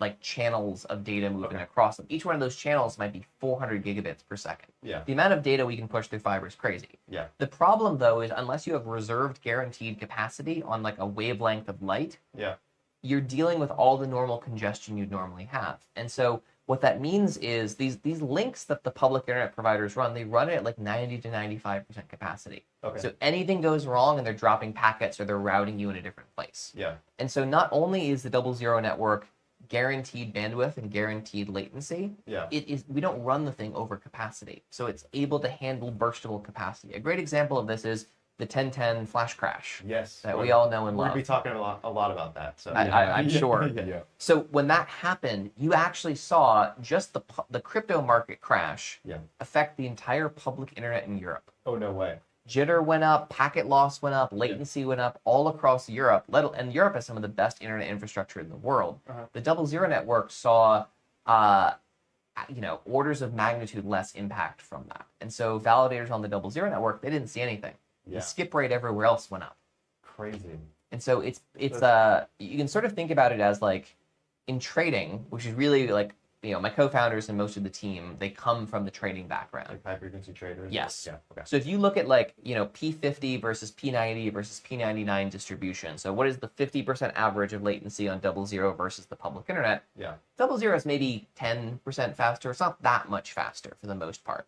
like channels of data moving across them. Each one of those channels might be 400 gigabits per second. Yeah. The amount of data we can push through fiber is crazy. Yeah. The problem, though, is unless you have reserved guaranteed capacity on like a wavelength of light, Yeah. you're dealing with all the normal congestion you'd normally have. And so what that means is these links that the public internet providers run, they run it at like 90 to 95% capacity. Okay. So anything goes wrong and they're dropping packets or they're routing you in a different place. Yeah. And so not only is the 00 network guaranteed bandwidth and guaranteed latency, Yeah. we don't run the thing over capacity. So it's able to handle burstable capacity. A great example of this is the 1010 flash crash. Yes. That we all know and We're love. gonna be talking a lot about that. So I'm sure. Yeah. So when that happened, you actually saw just the crypto market crash Yeah. affect the entire public internet in Europe. Oh, no way. Jitter went up, packet loss went up, latency went up all across Europe. And Europe has some of the best internet infrastructure in the world. The 00 network saw, orders of magnitude less impact from that. And so validators on the 00 network, they didn't see anything. Yeah. The skip rate everywhere else went up. Crazy. And so you can sort of think about it as like in trading, which is really like, my co-founders and most of the team, they come from the trading background. Like high frequency traders. Yes. Yeah. Okay. So if you look at like, P50 versus P90 versus P99 distribution. So what is the 50% average of latency on 00 versus the public internet? Yeah. 00 is maybe 10% faster. It's not that much faster for the most part.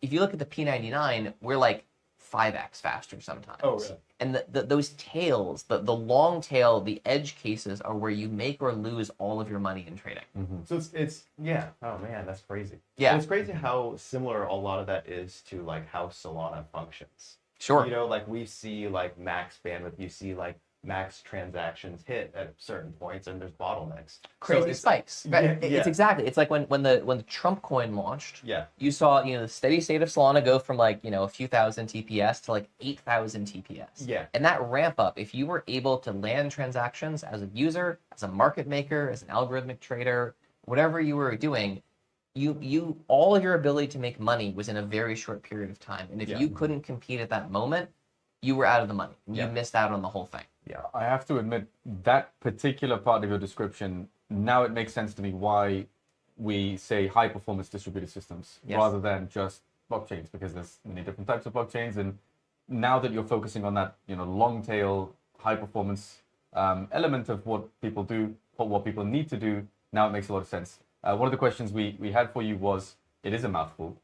If you look at the P99, we're like 5x faster sometimes. Oh, really? And those tails, the long tail, the edge cases are where you make or lose all of your money in trading. So it's yeah. Oh man, that's crazy. Yeah. So it's crazy how similar a lot of that is to like how Solana functions. Sure. Like we see like max bandwidth, you see like max transactions hit at certain points, and there's bottlenecks. Crazy spikes. Right? Yeah, It's exactly. It's like when the Trump coin launched. Yeah. You saw the steady state of Solana go from like a few thousand TPS to like 8,000 TPS. Yeah. And that ramp up, if you were able to land transactions as a user, as a market maker, as an algorithmic trader, whatever you were doing, you all of your ability to make money was in a very short period of time. And if you couldn't compete at that moment, you were out of the money. You missed out on the whole thing. Yeah, I have to admit that particular part of your description, now it makes sense to me why we say high performance distributed systems rather than just blockchains, because there's many different types of blockchains. And now that you're focusing on that, long tail, high performance element of what people do, what people need to do, now it makes a lot of sense. One of the questions we had for you was, it is a mouthful.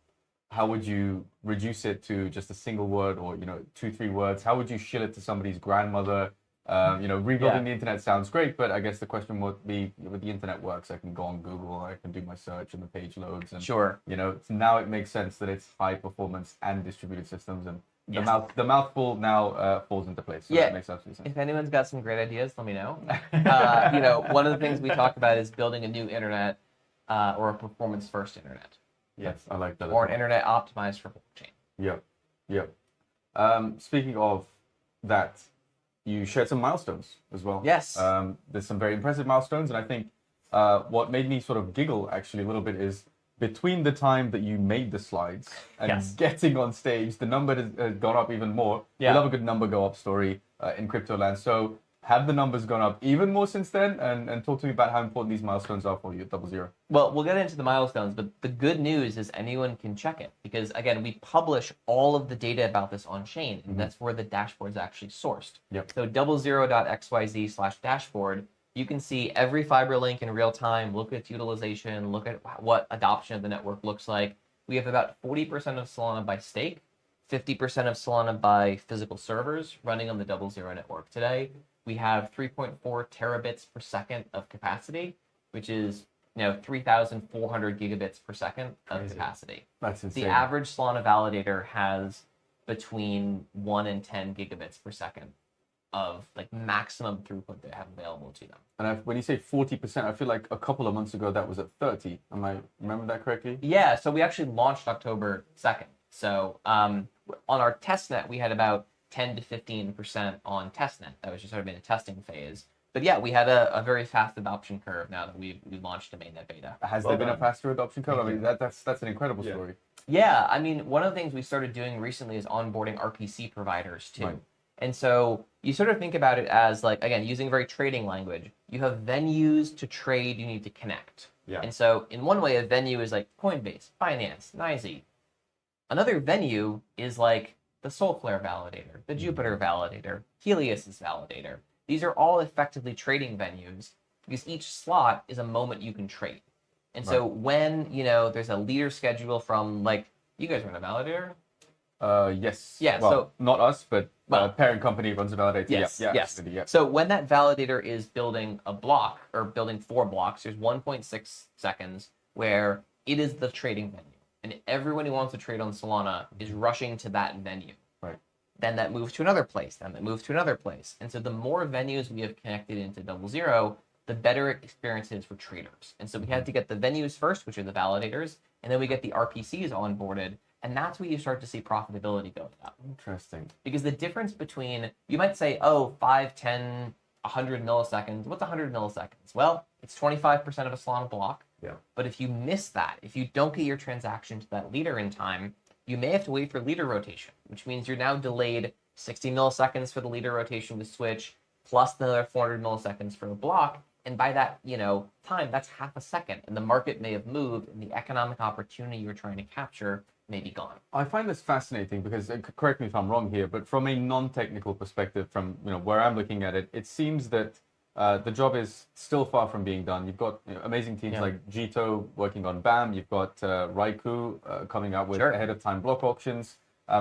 How would you reduce it to just a single word or, 2-3 words? How would you shill it to somebody's grandmother? Rebuilding the internet sounds great, but I guess the question would be, with the internet works, I can go on Google, I can do my search and the page loads. And, Sure. Now it makes sense that it's high performance and distributed systems, and the mouthful now falls into place. So that makes absolute sense. If anyone's got some great ideas, let me know. One of the things we talk about is building a new internet or a performance first internet. Yes, I like that. Or an internet optimized for blockchain. Yep. Speaking of that, you shared some milestones as well. Yes. There's some very impressive milestones, and I think what made me sort of giggle actually a little bit is between the time that you made the slides and getting on stage, the number has gone up even more. Yeah. We love a good number go up story in crypto land. So have the numbers gone up even more since then? And talk to me about how important these milestones are for you at 00. Well, we'll get into the milestones, but the good news is anyone can check it because, again, we publish all of the data about this on chain, and that's where the dashboard's actually sourced. Yep. So 00.xyz/dashboard, you can see every fiber link in real time, look at its utilization, look at what adoption of the network looks like. We have about 40% of Solana by stake, 50% of Solana by physical servers running on the 00 network today. We have 3.4 terabits per second of capacity, which is 3,400 gigabits per second of capacity. That's insane. The average Solana validator has between 1 and 10 gigabits per second of like maximum throughput they have available to them. And when you say 40%, I feel like a couple of months ago that was at 30. Am I remember that correctly? Yeah, so we actually launched October 2nd. So on our testnet, we had about 10 to 15% on testnet. That was just sort of in a testing phase. But yeah, we had a very fast adoption curve now that we launched a mainnet beta. Has there been a faster adoption curve? I mean, that's an incredible story. Yeah, I mean, one of the things we started doing recently is onboarding RPC providers too. Right. And so you sort of think about it as like, again, using very trading language. You have venues to trade, you need to connect. Yeah. And so in one way, a venue is like Coinbase, Binance, NYSE. Another venue is like the Solflare validator, the Jupiter validator, Helios's validator. These are all effectively trading venues because each slot is a moment you can trade. And so when, there's a leader schedule from like, you guys run a validator? Yes. Yeah, well, so not us, but parent company runs a validator. Yes, yeah, yes. absolutely, yeah. So when that validator is building a block or building 4 blocks, there's 1.6 seconds where it is the trading venue. And everyone who wants to trade on Solana is rushing to that venue. Right. Then that moves to another place. Then that moves to another place. And so the more venues we have connected into 00, the better experience is for traders. And so we had to get the venues first, which are the validators, and then we get the RPCs onboarded. And that's where you start to see profitability go up. Interesting. Because the difference between, you might say, oh, 5, 10, 100 milliseconds. What's 100 milliseconds? Well, it's 25% of a Solana block. Yeah. But if you miss that, if you don't get your transaction to that leader in time, you may have to wait for leader rotation, which means you're now delayed 60 milliseconds for the leader rotation to switch, plus another 400 milliseconds for a block. And by that, time, that's half a second. And the market may have moved, and the economic opportunity you're trying to capture may be gone. I find this fascinating because, correct me if I'm wrong here, but from a non-technical perspective, from where I'm looking at it, it seems that the job is still far from being done. You've got amazing teams like Jito working on BAM. You've got Raikou coming out with ahead of time block auctions.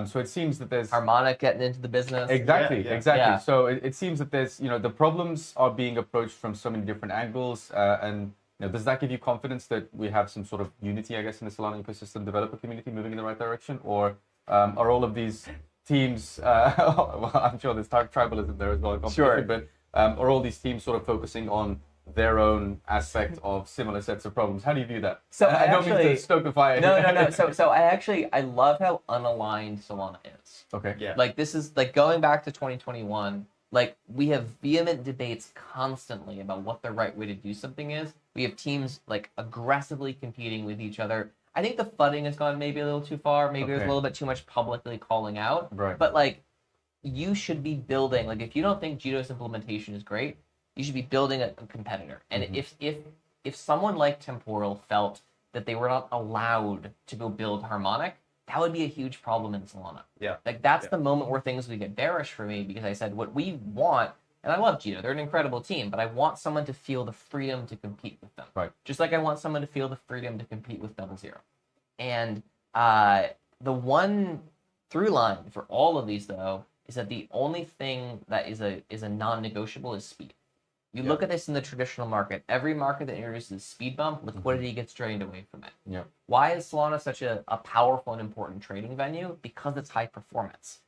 So it seems that there's Harmonic getting into the business. Exactly. Yeah. So it seems that there's the problems are being approached from so many different angles, and does that give you confidence that we have some sort of unity, I guess, in the Solana ecosystem developer community moving in the right direction, or are all of these teams? Well, I'm sure there's tribalism there as well, but are all these teams sort of focusing on their own aspect of similar sets of problems? How do you view that? So I don't mean to stoke the fire. No. So I love how unaligned Solana is. Okay. Yeah. Like this is like going back to 2021. Like we have vehement debates constantly about what the right way to do something is. We have teams like aggressively competing with each other. I think the funding has gone maybe a little too far. Maybe there's a little bit too much publicly calling out. Right. But like you should be building, like if you don't think Jito's implementation is great, you should be building a competitor. And if someone like Temporal felt that they were not allowed to go build Harmonic, that would be a huge problem in Solana. Yeah. Like that's the moment where things would get bearish for me, because I said what we want, and I love Jito, they're an incredible team, but I want someone to feel the freedom to compete with them. Right. Just like I want someone to feel the freedom to compete with 00. And the one through line for all of these though is that the only thing that is a non-negotiable is speed. You look at this in the traditional market. Every market that introduces speed bump, liquidity gets drained away from it. Yeah. Why is Solana such a powerful and important trading venue? Because it's high performance.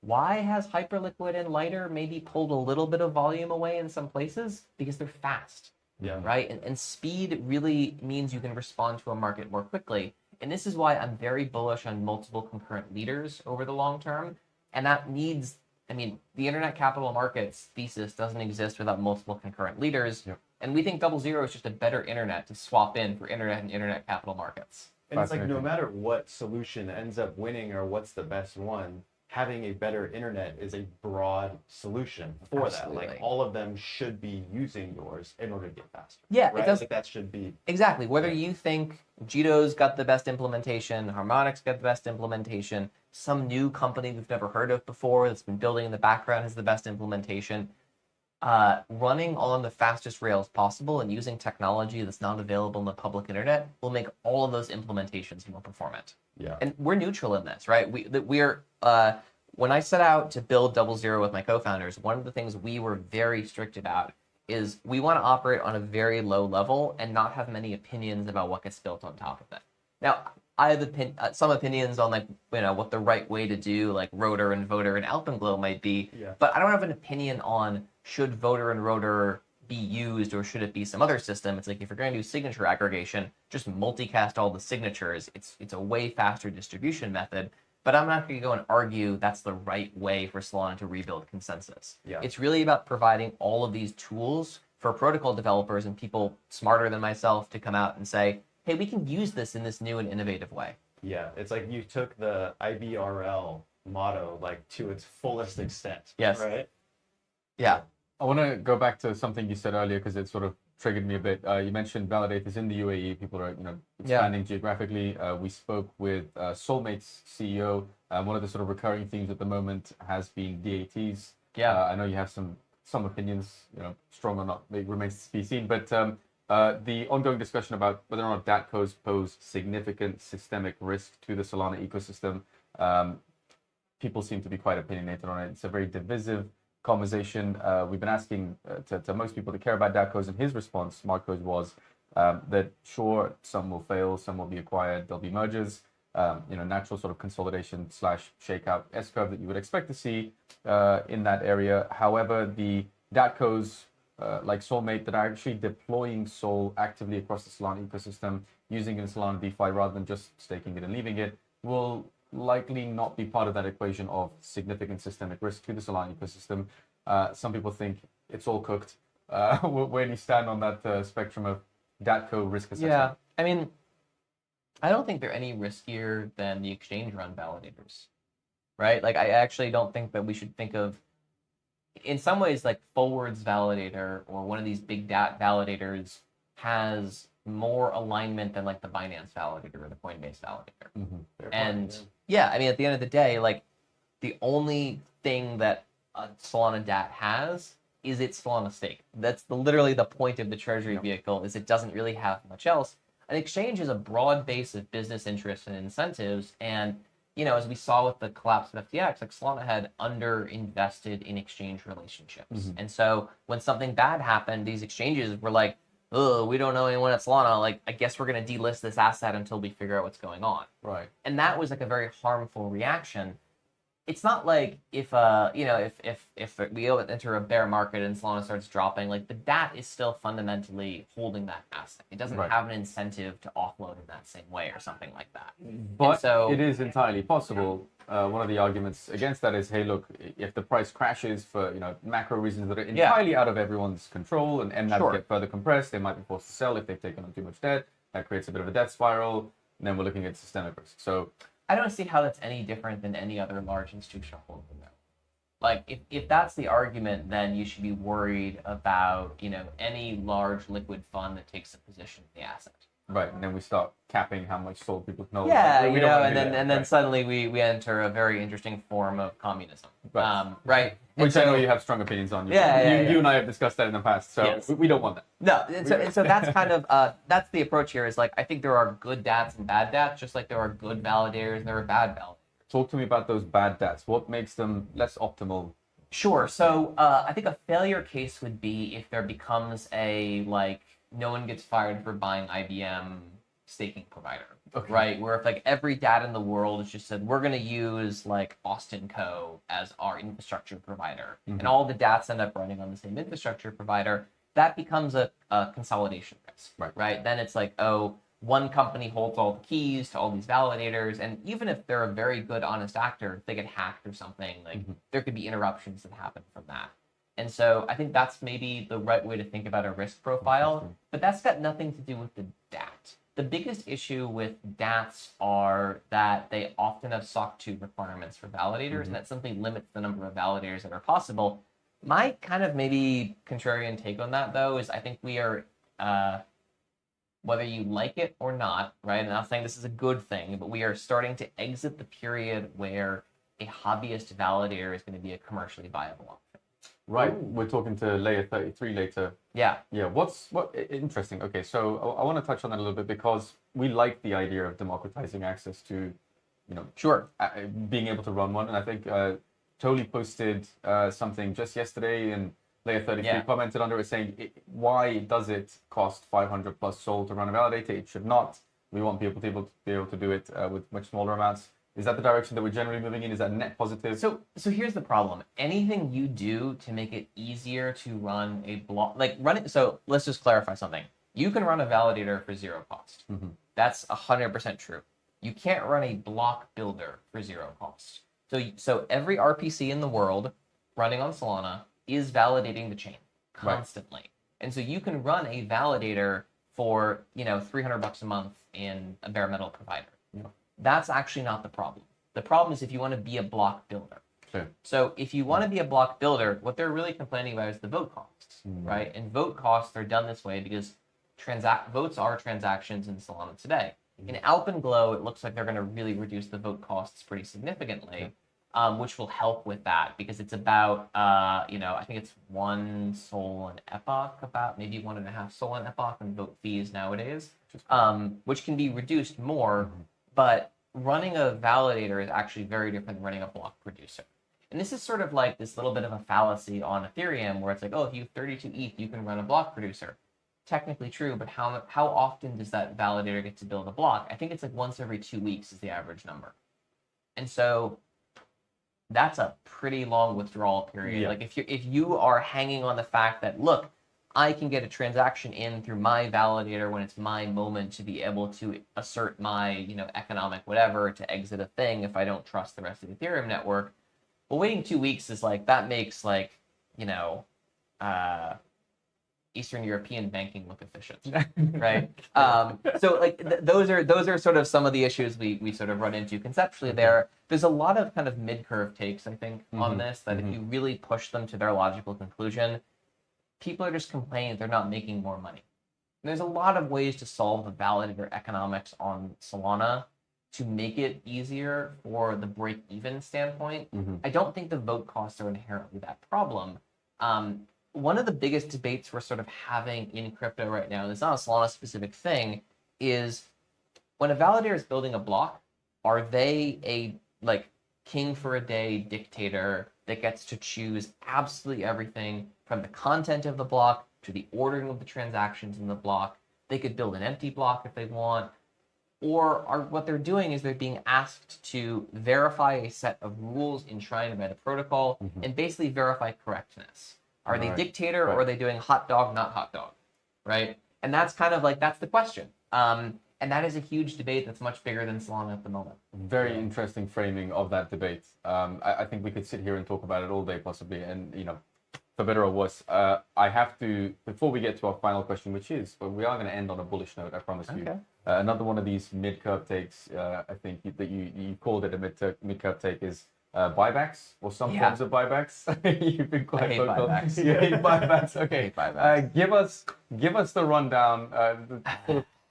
Why has Hyperliquid and Lighter maybe pulled a little bit of volume away in some places? Because they're fast. Yeah. Right? And speed really means you can respond to a market more quickly. And this is why I'm very bullish on multiple concurrent leaders over the long term. And that needs, the internet capital markets thesis doesn't exist without multiple concurrent leaders. Yep. And we think 00 is just a better internet to swap in for internet and internet capital markets. And it's like no matter what solution ends up winning or what's the best one, having a better internet is a broad solution for that. Like all of them should be using yours in order to get faster. Yeah, right? it does. Like that should be Exactly. Whether you think Jito's got the best implementation, Harmonic's got the best implementation, some new company we've never heard of before that's been building in the background has the best implementation, running on the fastest rails possible and using technology that's not available in the public internet will make all of those implementations more performant. Yeah. And we're neutral in this, right? We're when I set out to build 00 with my co-founders, one of the things we were very strict about is we want to operate on a very low level and not have many opinions about what gets built on top of it. Now, I have some opinions on what the right way to do like Rotor and Voter and Alpenglow might be, but I don't have an opinion on should Voter and Rotor be used or should it be some other system. It's like if you're going to do signature aggregation, just multicast all the signatures. It's a way faster distribution method. But I'm not going to go and argue that's the right way for Solana to rebuild consensus. Yeah. It's really about providing all of these tools for protocol developers and people smarter than myself to come out and say, hey, we can use this in this new and innovative way. Yeah, it's like you took the IBRL motto like to its fullest extent. Yes. Right? Yeah. I want to go back to something you said earlier because it sort of triggered me a bit. You mentioned validators in the UAE. People are, expanding geographically. We spoke with Soulmate's CEO. One of the sort of recurring themes at the moment has been DATs. Yeah. I know you have some opinions, strong or not, it remains to be seen. But the ongoing discussion about whether or not DATCOs pose significant systemic risk to the Solana ecosystem, people seem to be quite opinionated on it. It's a very divisive conversation. We've been asking to most people to care about DATCOs, and his response, Marco's, was that sure, some will fail, some will be acquired, there'll be mergers, natural sort of consolidation / shakeout S-curve that you would expect to see in that area. However, the DATCOs like Soulmate that are actually deploying Sol actively across the Solana ecosystem, using it in Solana DeFi rather than just staking it and leaving it, will likely not be part of that equation of significant systemic risk to the Solana ecosystem. Some people think it's all cooked. Where do you stand on that spectrum of DATCO risk assessment? Yeah, I mean, I don't think they're any riskier than the exchange-run validators, right? Like, I actually don't think that we should think of, in some ways, like Forward's validator or one of these big DAT validators has more alignment than like the Binance validator or the Coinbase validator. Mm-hmm. And yeah, I mean, at the end of the day, like the only thing that a Solana DAT has is its Solana stake. That's literally the point of the treasury vehicle, is it doesn't really have much else. An exchange is a broad base of business interests and incentives. And, as we saw with the collapse of FTX, like Solana had underinvested in exchange relationships. Mm-hmm. And so when something bad happened, these exchanges were like, oh, we don't know anyone at Solana. Like, I guess we're going to delist this asset until we figure out what's going on. Right. And that was like a very harmful reaction. It's not like if we enter a bear market and Solana starts dropping, like the DAT is still fundamentally holding that asset. It doesn't have an incentive to offload in that same way or something like that. But so, it is entirely possible. One of the arguments against that is, hey, look, if the price crashes for macro reasons that are entirely out of everyone's control, and NAVs get further compressed, they might be forced to sell if they've taken on too much debt. That creates a bit of a death spiral. And then we're looking at systemic risk. So I don't see how that's any different than any other large institutional holder, though. Like, if that's the argument, then you should be worried about, any large liquid fund that takes a position in the asset. Right, and then we start capping how much Sol people can hold. Yeah, and then suddenly we enter a very interesting form of communism. Right. Which I know you have strong opinions on. You and I have discussed that in the past, so we don't want that. No, and so that's kind of that's the approach here. Is like, I think there are good DATs and bad DATs, just like there are good validators and there are bad validators. Talk to me about those bad DATs. What makes them less optimal? Sure. So I think a failure case would be if there becomes a no one gets fired for buying IBM staking provider, right? Where if like every DAT in the world is just said, we're going to use like Austin Co as our infrastructure provider, and all the DATs end up running on the same infrastructure provider, that becomes a consolidation risk, right? Then it's like, oh, one company holds all the keys to all these validators, and even if they're a very good, honest actor, if they get hacked or something, like there could be interruptions that happen from that. And so I think that's maybe the right way to think about a risk profile, but that's got nothing to do with the DAT. The biggest issue with DATs are that they often have SOC 2 requirements for validators, and that simply limits the number of validators that are possible. My kind of maybe contrarian take on that, though, is I think we are, whether you like it or not, right? I'm not saying this is a good thing, but we are starting to exit the period where a hobbyist validator is going to be a commercially viable option. Right, we're talking to layer 33 later. Yeah. Yeah, what interesting. Okay, so I want to touch on that a little bit because we like the idea of democratizing access to, being able to run one. And I think Toli posted something just yesterday, and layer 33 commented under it saying, why does it cost 500 plus Sol to run a validator? It should not. We want people to be able to do it with much smaller amounts. Is that the direction that we're generally moving in? Is that net positive? So here's the problem. Anything you do to make it easier to run a block, so let's just clarify something. You can run a validator for zero cost. That's 100% true. You can't run a block builder for zero cost. So every RPC in the world running on Solana is validating the chain constantly. Right. And so you can run a validator for, $300 a month in a bare metal provider. Yeah. That's actually not the problem. The problem is if you want to be a block builder. Sure. So if you want to be a block builder, what they're really complaining about is the vote costs, right? And vote costs are done this way because votes are transactions in Solana today. In Alpenglow, it looks like they're going to really reduce the vote costs pretty significantly, which will help with that because it's about, I think it's 1 Sol an epoch, about maybe 1.5 Sol an epoch in vote fees nowadays, which can be reduced more, but running a validator is actually very different than running a block producer. And this is sort of like this little bit of a fallacy on Ethereum where it's like, oh, if you have 32 ETH, you can run a block producer. Technically true, but how often does that validator get to build a block? I think it's like once every 2 weeks is the average number. And so that's a pretty long withdrawal period. Yeah. Like if you are hanging on the fact that, look, I can get a transaction in through my validator when it's my moment to be able to assert my, economic whatever to exit a thing if I don't trust the rest of the Ethereum network. Well, waiting 2 weeks is like, that makes like, Eastern European banking look efficient, right? So like those are sort of some of the issues we sort of run into conceptually there. There's a lot of kind of mid-curve takes, I think, on this, that if you really push them to their logical conclusion, people are just complaining they're not making more money. And there's a lot of ways to solve the validator economics on Solana to make it easier for the break-even standpoint. I don't think the vote costs are inherently that problem. One of the biggest debates we're sort of having in crypto right now, and it's not a Solana specific thing, is when a validator is building a block, are they a king for a day dictator that gets to choose absolutely everything from the content of the block to the ordering of the transactions in the block? They could build an empty block if they want. Or what they're doing is they're being asked to verify a set of rules enshrined by the protocol and basically verify correctness. Are they dictator or are they doing hot dog, not hot dog, right? And that's kind of that's the question. And that is a huge debate that's much bigger than Solana at the moment. Very interesting framing of that debate. I think we could sit here and talk about it all day possibly. And, for better or worse, I have to, before we get to our final question, but we are going to end on a bullish note, I promise you. Another one of these mid-curve takes, I think that you called it a mid-curve take is buybacks or some forms of buybacks. You've been quite vocal. Buybacks. You hate buybacks. Okay. Buybacks. Give us the rundown.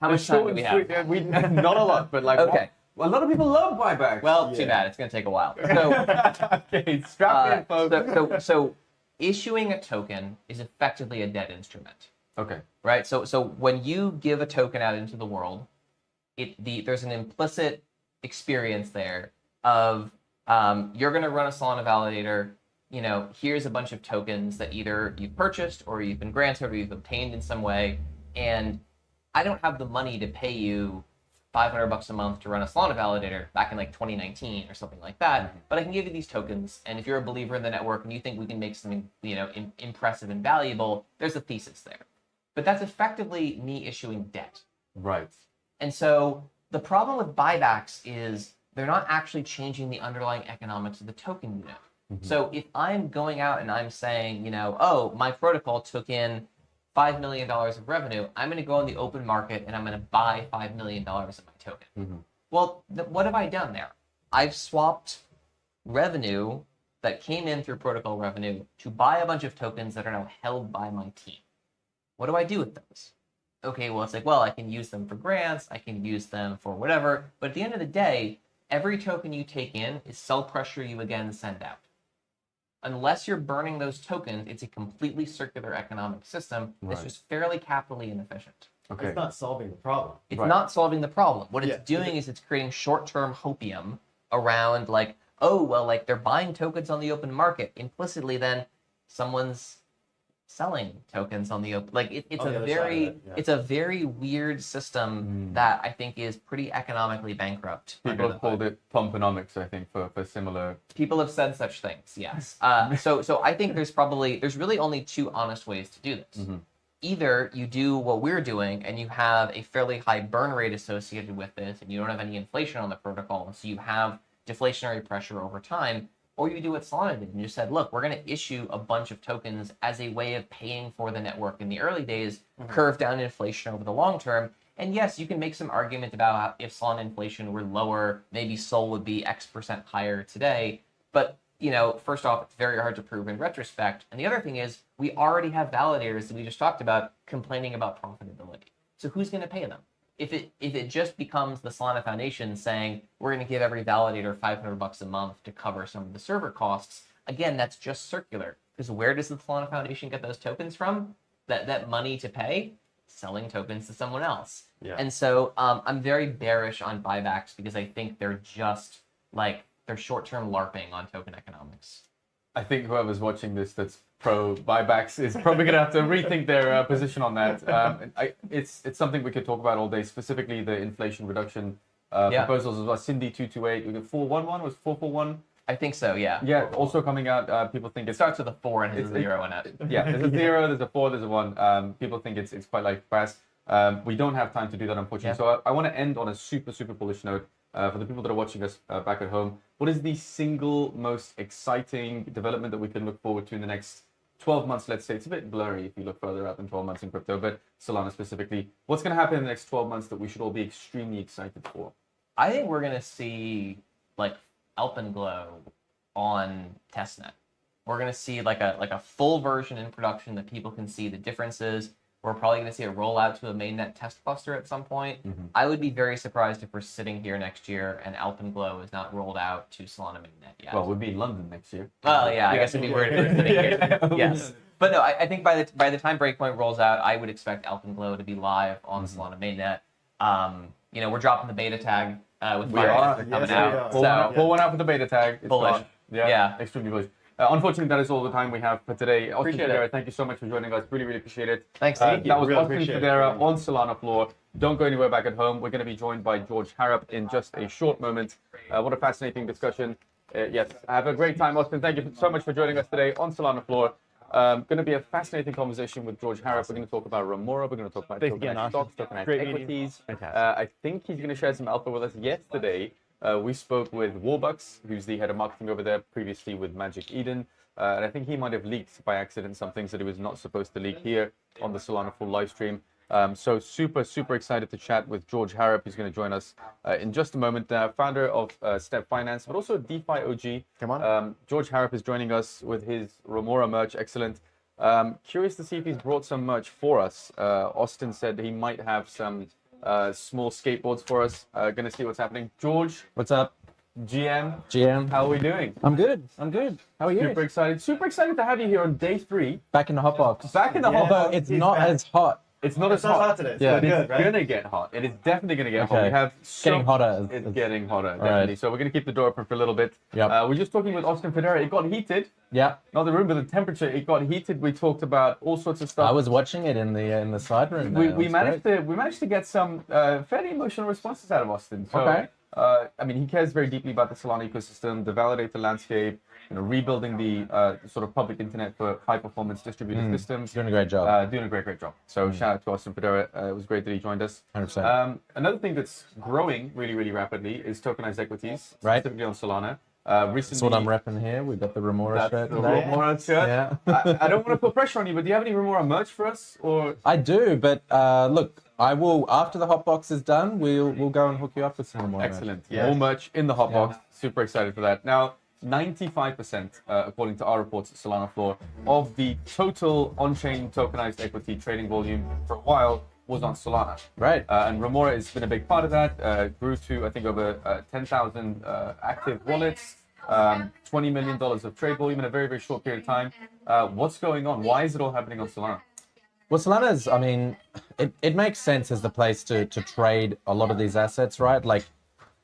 How much time do we have? Not a lot, but okay. A lot of people love buybacks. Well, too bad. It's going to take a while. So, okay, strap in, folks. So issuing a token is effectively a debt instrument. Okay. Right. So when you give a token out into the world, there's an implicit experience there of you're going to run a Solana validator. Here's a bunch of tokens that either you've purchased or you've been granted or you've obtained in some way, and I don't have the money to pay you $500 a month to run a Solana validator back in 2019 or something like that, but I can give you these tokens, and if you're a believer in the network and you think we can make something impressive and valuable, there's a thesis there. But that's effectively me issuing debt. Right. And so the problem with buybacks is they're not actually changing the underlying economics of the token unit. So if I'm going out and I'm saying, oh, my protocol took in $5 million of revenue, I'm going to go on the open market and I'm going to buy $5 million of my token. Well, what have I done there? I've swapped revenue that came in through protocol revenue to buy a bunch of tokens that are now held by my team. What do I do with those? Okay, well, it's I can use them for grants, I can use them for whatever, but at the end of the day, every token you take in is sell pressure you again send out. Unless you're burning those tokens, it's a completely circular economic system that's just fairly capitally inefficient. Okay. It's not solving the problem. It's not solving the problem. What it's doing is it's creating short-term hopium around they're buying tokens on the open market. Implicitly, then someone's selling tokens on the open. It's a very weird system that I think is pretty economically bankrupt. People have called it pumponomics, I think, for similar. People have said such things, yes. So I think there's really only two honest ways to do this. Either you do what we're doing and you have a fairly high burn rate associated with this and you don't have any inflation on the protocol, and so you have deflationary pressure over time, or you do what Solana did and you said, look, we're going to issue a bunch of tokens as a way of paying for the network in the early days, curve down inflation over the long term. And yes, you can make some argument about how if Solana inflation were lower, maybe Sol would be X% higher today. But first off, it's very hard to prove in retrospect. And the other thing is we already have validators that we just talked about complaining about profitability. So who's going to pay them? If it just becomes the Solana Foundation saying we're going to give every validator $500 a month to cover some of the server costs, again, that's just circular. Because where does the Solana Foundation get those tokens from? That money to pay? Selling tokens to someone else. Yeah. And so I'm very bearish on buybacks because I think they're just they're short-term LARPing on token economics. I think whoever's watching this that's pro buybacks is probably going to have to rethink their position on that. It's something we could talk about all day, specifically the inflation reduction proposals as well. Cindy 228, we got 411, was 441? I think so, yeah. Yeah, also coming out, people think It starts with a 4 and has a 0 in it. Yeah, there's a 0, there's a 4, there's a 1. People think it's quite fast. We don't have time to do that, unfortunately. Yeah. So I want to end on a super bullish note. For the people that are watching us back at home, what is the single most exciting development that we can look forward to in the next 12 months, let's say? It's a bit blurry if you look further out than 12 months in crypto, but Solana specifically. What's going to happen in the next 12 months that we should all be extremely excited for? I think we're going to see Alpenglow on testnet. We're going to see a full version in production that people can see the differences. We're probably going to see a rollout to a mainnet test cluster at some point. Mm-hmm. I would be very surprised if we're sitting here next year and Alpenglow is not rolled out to Solana mainnet yet. Well, we'll be in London next year. Well, yeah, I guess it'd be weird if we're sitting here. Yes. But no, I think by the time Breakpoint rolls out, I would expect Alpenglow to be live on Solana mainnet. We're dropping the beta tag with Fire coming out. Pull one out for the beta tag. It's Bullish. gone. Yeah, extremely bullish. Unfortunately, that is all the time we have for today. Austin Appreciate Federa, it. thank you so much for joining us. Really appreciate it. Thanks. That was Really Austin appreciate it. Federa on SolanaFloor. Don't go anywhere back at home. We're going to be joined by George Harrop in just a short moment. What a fascinating discussion. Yes, have a great time, Austin. Thank you so much for joining us today on SolanaFloor. Going to be a fascinating conversation with George Harrop. We're going to talk about Remora. We're going to talk about tokenized stocks, tokenized equities. I think he's going to share some alpha with us. Yesterday, we spoke with Warbucks, who's the head of marketing over there, previously with Magic Eden. And I think he might have leaked by accident some things that he was not supposed to leak here on the SolanaFloor live stream. So super excited to chat with George Harrop. He's going to join us in just a moment. Founder of Step Finance, but also DeFi OG. Come on. George Harrop is joining us with his Remora merch. Excellent. Curious to see if he's brought some merch for us. Austin said he might have some small skateboards for us. Going to see what's happening. George, What's up, GM, how are we doing? I'm good. How are you? Super excited to have you here on day 3. Back in the hotbox. Back in the Although hot. it's He's not back. as hot. It's not as It's not hot. hot today. It's Yeah. good, It's right? gonna get hot. It is definitely gonna get hot. Okay. We have It's getting hotter. It's getting hotter, right. definitely. So we're gonna keep the door open for a little bit. Yep. We're just talking with Austin Federa. It got heated. Yeah. Not the room, but the temperature. It got heated. We talked about all sorts of stuff. I was watching it in the side room. We managed to get some fairly emotional responses out of Austin. So, Okay. I mean, he cares very deeply about the Solana ecosystem, the validator landscape, rebuilding the sort of public internet for high performance distributed systems. Doing a great job. Doing a great job. So shout out to Austin Federa. It was great that he joined us. 100%. Another thing that's growing really rapidly is tokenized equities, Right. specifically on Solana. Recently, That's what I'm repping here. We've got the Remora That's shirt the today. Remora shirt. Yeah. I don't want to put pressure on you, but do you have any Remora merch for us? Or I do, but look, I will after the hotbox is done. We'll go and hook you up with some more. excellent, Yeah. more merch in the hotbox. Yeah. Super excited for that. Now, 95%, according to our reports at SolanaFloor, of the total on-chain tokenized equity trading volume for a while was on Solana. Right. And Remora has been a big part of that. Grew to, I think, over 10,000 active wallets, $20 million of trade volume in a very short period of time. What's going on? Why is it all happening on Solana? Well, Solana's, I mean, it makes sense as the place to trade a lot of these assets, right? Like,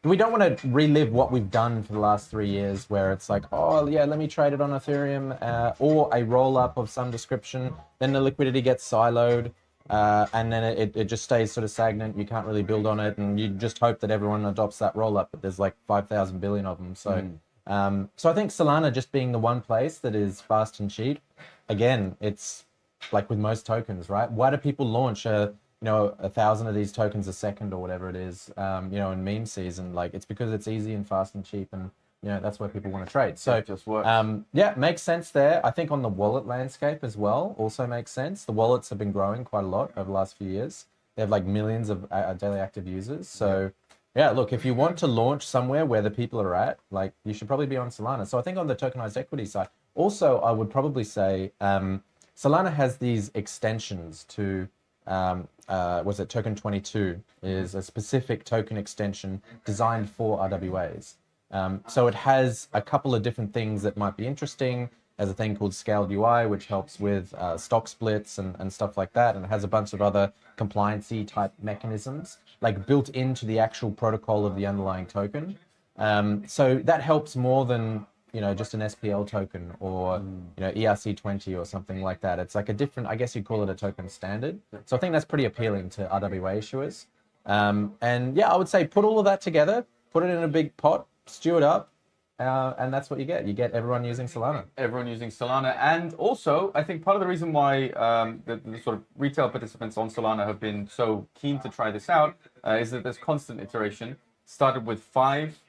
we don't want to relive what we've done for the last 3 years where it's like, oh, yeah, let me trade it on Ethereum or a roll-up of some description. Then the liquidity gets siloed and then it just stays sort of stagnant. You can't really build on it and you just hope that everyone adopts that roll-up, but there's like 5,000 billion of them. So, so I think Solana just being the one place that is fast and cheap, again, it's like with most tokens, right? Why do people launch 1,000 of these tokens a second or whatever it is, in meme season? Like, it's because it's easy and fast and cheap, and that's where people want to trade. So It just works. makes sense there. I think on the wallet landscape as well also makes sense. The wallets have been growing quite a lot over the last few years. They have like millions of daily active users. So Yeah, look, if you want to launch somewhere where the people are at, like, you should probably be on Solana. So I think on the tokenized equity side, also, I would probably say Solana has these extensions to, was it Token 22 is a specific token extension designed for RWAs. So it has a couple of different things that might be interesting. Has a thing called Scaled UI, which helps with stock splits and stuff like that. And it has a bunch of other compliancy type mechanisms, like built into the actual protocol of the underlying token. So that helps more than, just an SPL token or, ERC20 or something like that. It's like a different, I guess you'd call it a token standard. So I think that's pretty appealing to RWA issuers. And yeah, I would say put all of that together, put it in a big pot, stew it up, and that's what you get. You get everyone using Solana. Everyone using Solana. And also, I think part of the reason why the sort of retail participants on Solana have been so keen to try this out is that there's constant iteration. Started with 5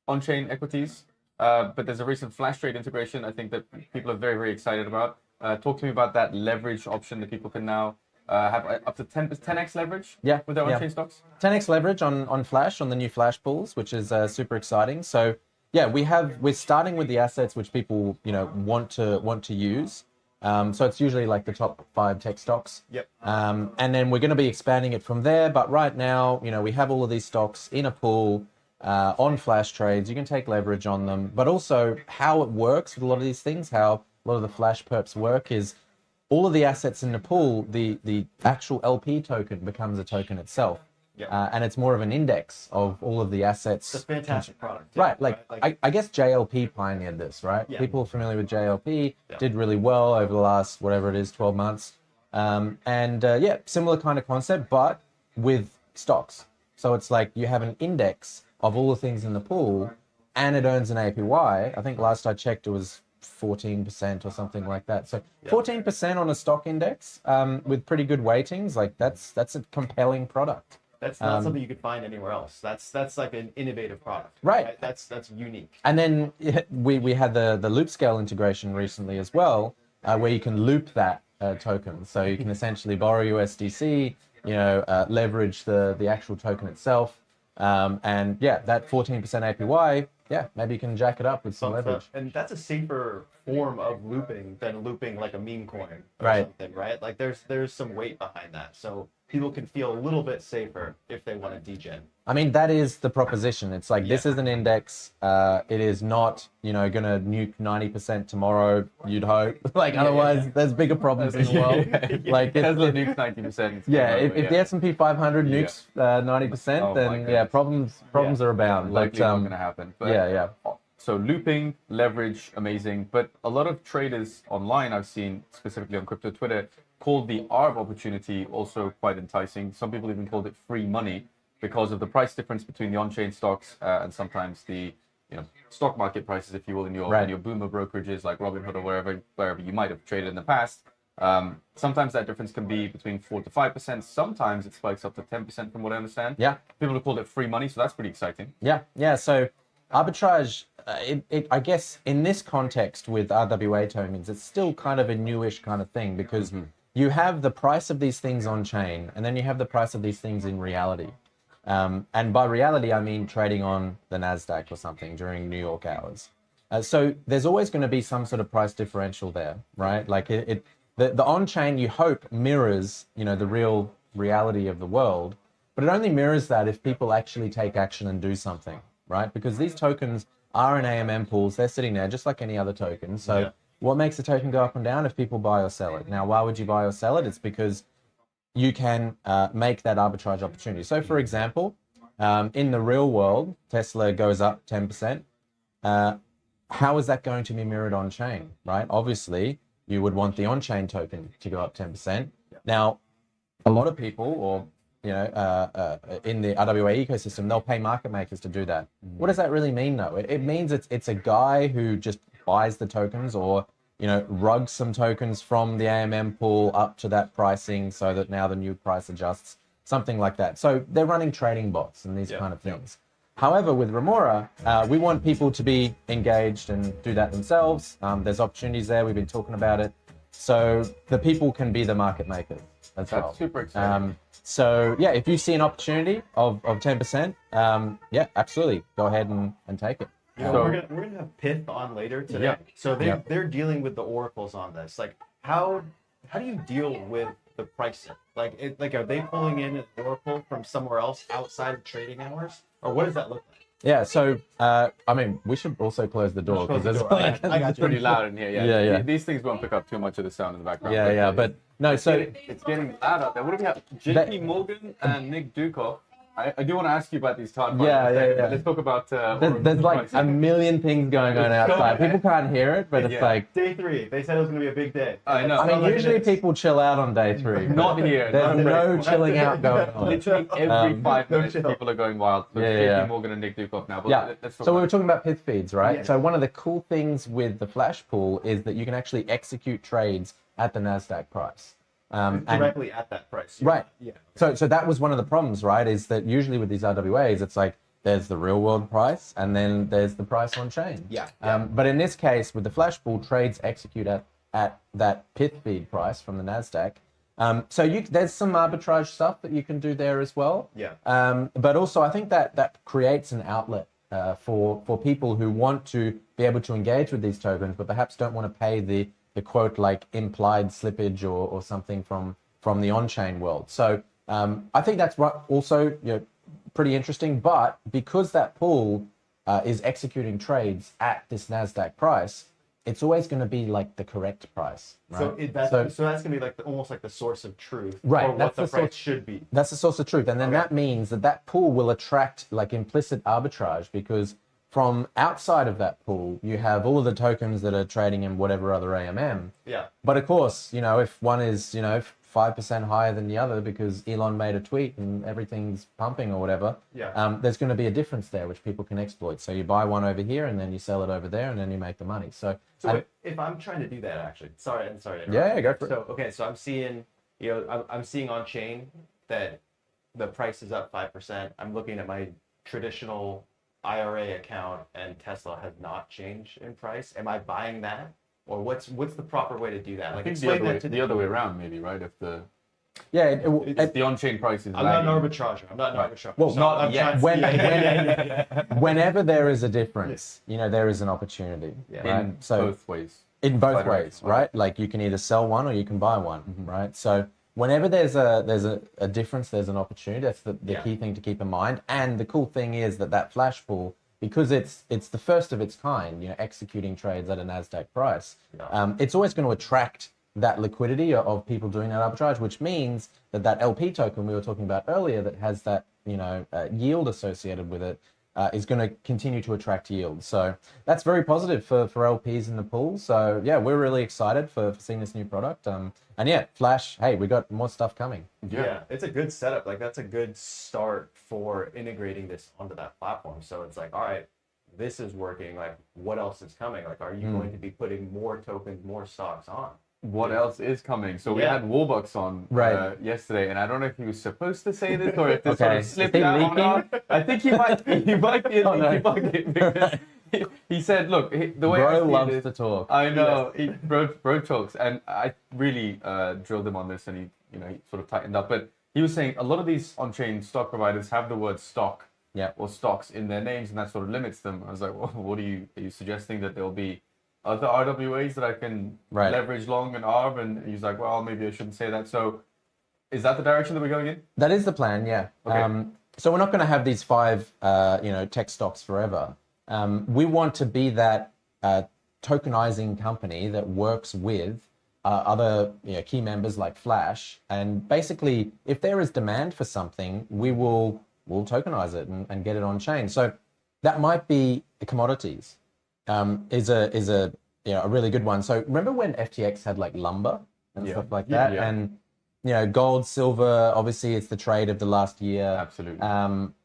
on-chain equities, but there's a recent flash trade integration I think that people are very, very excited about. Talk to me about that leverage option that people can now have up to 10x leverage with their on-chain stocks. 10x leverage on Flash, on the new Flash pools, which is super exciting. So yeah, we're starting with the assets which people want to use. So it's usually like the top 5 tech stocks. Yep. And then we're going to be expanding it from there. But right now, we have all of these stocks in a pool on Flash trades. You can take leverage on them. But also how it works with a lot of these things, how a lot of the Flash perps work is all of the assets in the pool, the actual LP token becomes a token itself. Yeah. And it's more of an index of all of the assets. It's a fantastic product. Right. I guess JLP pioneered this, right? Yeah. People familiar with JLP did really well over the last, whatever it is, 12 months. Yeah, similar kind of concept, but with stocks. So it's like you have an index of all the things in the pool and it earns an APY. I think last I checked, it was 14% or something like that. So 14% on a stock index with pretty good weightings, like that's a compelling product. That's not something you could find anywhere else. That's like an innovative product. Right. That's unique. And then we had the loop scale integration recently as well, where you can loop that token. So you can essentially borrow USDC, leverage the actual token itself. And yeah, that 14% APY, yeah, maybe you can jack it up with some leverage. And that's a safer form of looping than looping like a meme coin or Right. something, right? Like there's some weight behind that. So people can feel a little bit safer if they want to degen. I mean, that is the proposition. It's like, this is an index. It is not, going to nuke 90% tomorrow, you'd hope. Otherwise, there's bigger problems in the world. Like, Tesla nukes 90%. If the S&P 500 nukes 90%, then problems are abound. Likely not going to happen. But So looping, leverage, amazing. But a lot of traders online I've seen, specifically on crypto Twitter, called the ARB opportunity also quite enticing. Some people even called it free money because of the price difference between the on-chain stocks and sometimes the stock market prices, if you will, in your boomer brokerages like Robinhood or wherever you might have traded in the past. Sometimes that difference can be between 4 to 5%. Sometimes it spikes up to 10% from what I understand. Yeah. People have called it free money, so that's pretty exciting. Yeah. So arbitrage, I guess in this context with RWA tokens, it's still kind of a newish kind of thing because you have the price of these things on chain and then you have the price of these things in reality. And by reality, I mean trading on the NASDAQ or something during New York hours. So there's always going to be some sort of price differential there, right? Like the on-chain, you hope, mirrors, the real reality of the world, but it only mirrors that if people actually take action and do something, right? Because these tokens are in AMM pools. They're sitting there just like any other token. So what makes a token go up and down? If people buy or sell it. Now, why would you buy or sell it? It's because you can make that arbitrage opportunity. So for example, in the real world, Tesla goes up 10%. How is that going to be mirrored on chain, right? Obviously, you would want the on-chain token to go up 10%. Now, a lot of people, or in the RWA ecosystem, they'll pay market makers to do that. What does that really mean, though? It means it's a guy who just buys the tokens or rugs some tokens from the AMM pool up to that pricing so that now the new price adjusts, something like that. So they're running trading bots and these kind of things. However, with Remora, we want people to be engaged and do that themselves. There's opportunities there. We've been talking about it. So the people can be the market makers as well. That's super exciting. So yeah, if you see an opportunity of 10%, yeah, absolutely, go ahead and take it. You know, So- we're gonna have Pith on later today. Yeah. So Yeah. they're dealing with the oracles on this. Like how do you deal with the pricing? Like are they pulling in an oracle from somewhere else outside of trading hours, or what does that look like? Yeah, so I mean, we should also close the door Close because the there's door. I got It's pretty loud in here. Yeah. Yeah, yeah. These things won't pick up too much of the sound in the background. yeah, yeah, but no, so It's getting loud out there. What do we have? JP Morgan and Nick Dukoff. I do want to ask you about these hard Yeah, yeah, yeah. Let's talk about. there's like a million things going on outside. People can't hear it, but it's Yeah. like, Day 3, they said it was gonna be a big day. I know. I mean, usually people chill out on day 3. but Not here. There's not no Breakpoint. chilling out going on. Literally every 5 no minutes, chill. people are going wild. So Yeah, JP yeah. Morgan and Nick Dukoff now. But Yeah. let's talk So we about were talking about pith feeds, right? Yeah. So one of the cool things with the Flash pool is that you can actually execute trades at the NASDAQ price. And Directly at that price. Right. Yeah. so that was one of the problems, right? Is that usually with these RWAs, it's like there's the real world price and then there's the price on chain. Yeah. But in this case, with the Flash pool, trades execute at that pith feed price from the NASDAQ. So there's some arbitrage stuff that you can do there as well. Yeah. But also, I think that creates an outlet for people who want to be able to engage with these tokens, but perhaps don't want to pay the quote like implied slippage or something from the on-chain world. So I think that's also pretty interesting. But because that pool is executing trades at this NASDAQ price, it's always going to be like the correct price. Right? So that's gonna be like almost like the source of truth, Right, or what that's the the price source- should be. That's the source of truth. And then Okay. that means that pool will attract like implicit arbitrage, because from outside of that pool, you have all of the tokens that are trading in whatever other AMM. Yeah. But of course, if one is, 5% higher than the other because Elon made a tweet and everything's pumping or whatever, Yeah. there's going to be a difference there which people can exploit. So you buy one over here and then you sell it over there and then you make the money. So If I'm trying to do that, actually, sorry. To interrupt. Yeah, go for it. So okay, so I'm seeing, I'm seeing on chain that the price is up 5%. I'm looking at my traditional IRA account and Tesla has not changed in price. Am I buying that, or what's the proper way to do that? I Like think explain that to the other way around, maybe, right? If the yeah, if the on-chain price is I'm not an lagging. arbitrager. I'm not an arbitrager. Well, So not I'm yet. trying- When- whenever there is a difference, there is an opportunity. Yeah. Right? In So both ways. in both Right, right, ways, right. right? Like you can either sell one or you can buy one, right? So whenever there's a difference, there's an opportunity. That's the Yeah. key thing to keep in mind. And the cool thing is that Flash pool, because it's the first of its kind, executing trades at a NASDAQ price, Yeah. it's always going to attract that liquidity of people doing that arbitrage, which means that LP token we were talking about earlier that has that yield associated with it is going to continue to attract yield. So that's very positive for LPs in the pool. So yeah, we're really excited for seeing this new product. And yeah, Flash, hey, we got more stuff coming. Yeah, it's a good setup. Like that's a good start for integrating this onto that platform. So it's like, all right, this is working. Like, what else is coming? Like, are you going to be putting more tokens, more stocks on? What else is coming? So we Yeah. had Warbucks on Right. yesterday, and I don't know if he was supposed to say this or if this sort Okay. of slipped Is he out or leaking? not. I think he might be a Oh, no. leaky bucket because he said, "Look, the way I Bro see loves it to is, talk. I know, bro talks, and I really drilled him on this, and he sort of tightened up. But he was saying a lot of these on-chain stock providers have the word stock Yeah. or stocks in their names, and that sort of limits them. I was like, well, what are you suggesting that there'll be other RWAs that I can Right. leverage long and arb? And he's like, well, maybe I shouldn't say that. So is that the direction that we're going in? That is the plan, yeah. Okay. So we're not going to have these 5, tech stocks forever. We want to be that tokenizing company that works with other key members like Flash, and basically, if there is demand for something, we'll tokenize it and get it on chain. So that might be commodities. Is a really good one. So remember when FTX had like lumber and stuff like that, Yeah. and gold, silver. Obviously, it's the trade of the last year. Absolutely.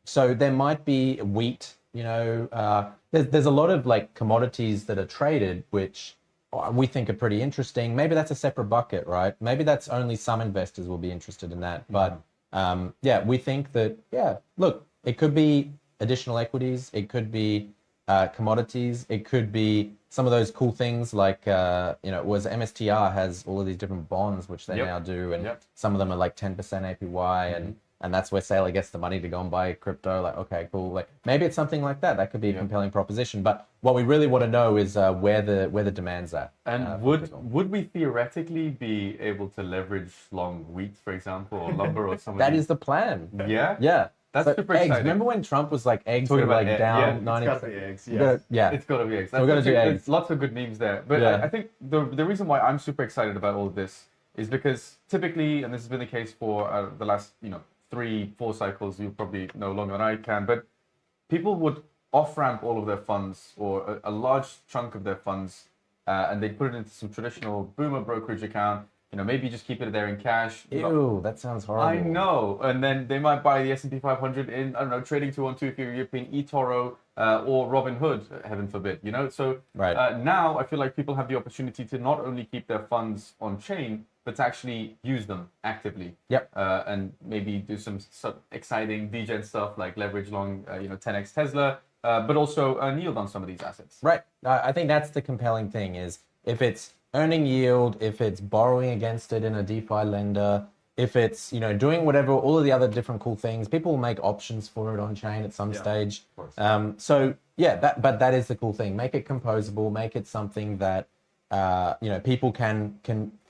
So there might be wheat. There's a lot of like commodities that are traded, which we think are pretty interesting. Maybe that's a separate bucket, right? Maybe that's only some investors will be interested in that. But yeah, we think that look, it could be additional equities. It could be commodities. It could be some of those cool things like, was MSTR has all of these different bonds, which they now do. And some of them are like 10% APY. And that's where Sailor gets the money to go and buy crypto. Like, okay, cool. Like maybe it's something like that. That could be a compelling proposition. But what we really want to know is where the demand's at. And would we theoretically be able to leverage long wheat, for example, or lumber or something? That is the plan. Yeah? Yeah. That's So super eggs. exciting. Remember when Trump was like eggs Talking were like about down 90%? It's gotta be eggs. Yeah. It's got to be eggs. We're gonna do eggs. There's lots of good memes there. But I think the reason why I'm super excited about all of this is because typically, and this has been the case for the last 3-4 cycles, you probably know longer than I can, but people would off-ramp all of their funds or a large chunk of their funds and they'd put it into some traditional boomer brokerage account, maybe just keep it there in cash. Ew, that sounds horrible. I know. And then they might buy the S&P 500 in, I don't know, trading 212 if you're European, eToro or Robinhood, heaven forbid, So now I feel like people have the opportunity to not only keep their funds on chain, but to actually use them actively. Yep. And maybe do some exciting degen stuff like leverage long, 10x Tesla, but also earn yield on some of these assets. Right. I think that's the compelling thing is if it's earning yield, if it's borrowing against it in a DeFi lender, if it's, doing whatever, all of the other different cool things, people will make options for it on chain at some stage. So yeah, but that is the cool thing. Make it composable, make it something that, people can,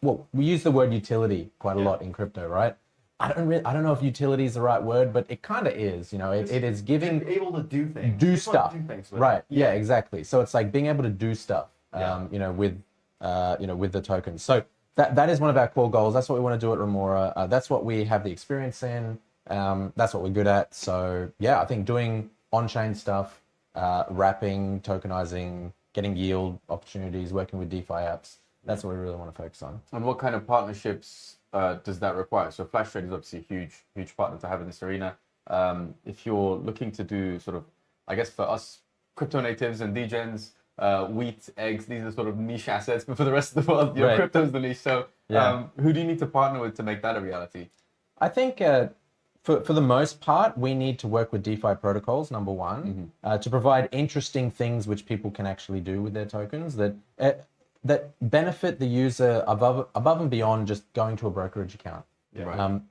well, we use the word utility quite a lot in crypto, right? I don't know if utility is the right word, but it kind of is, it is giving able to do things. do People stuff, do things with right? it. Yeah, exactly. So it's like being able to do stuff, with the tokens. So that is one of our core goals. That's what we want to do at Remora. That's what we have the experience in. That's what we're good at. So yeah, I think doing on-chain stuff, wrapping, tokenizing, getting yield opportunities, working with DeFi apps. That's what we really want to focus on. And what kind of partnerships does that require? So Flash Trade is obviously a huge partner to have in this arena. If you're looking to do sort of, I guess for us, crypto natives and degens, wheat, eggs, these are sort of niche assets, but for the rest of the world, crypto is the niche. So who do you need to partner with to make that a reality? I think for the most part, we need to work with DeFi protocols, number one, to provide interesting things which people can actually do with their tokens that benefit the user above and beyond just going to a brokerage account.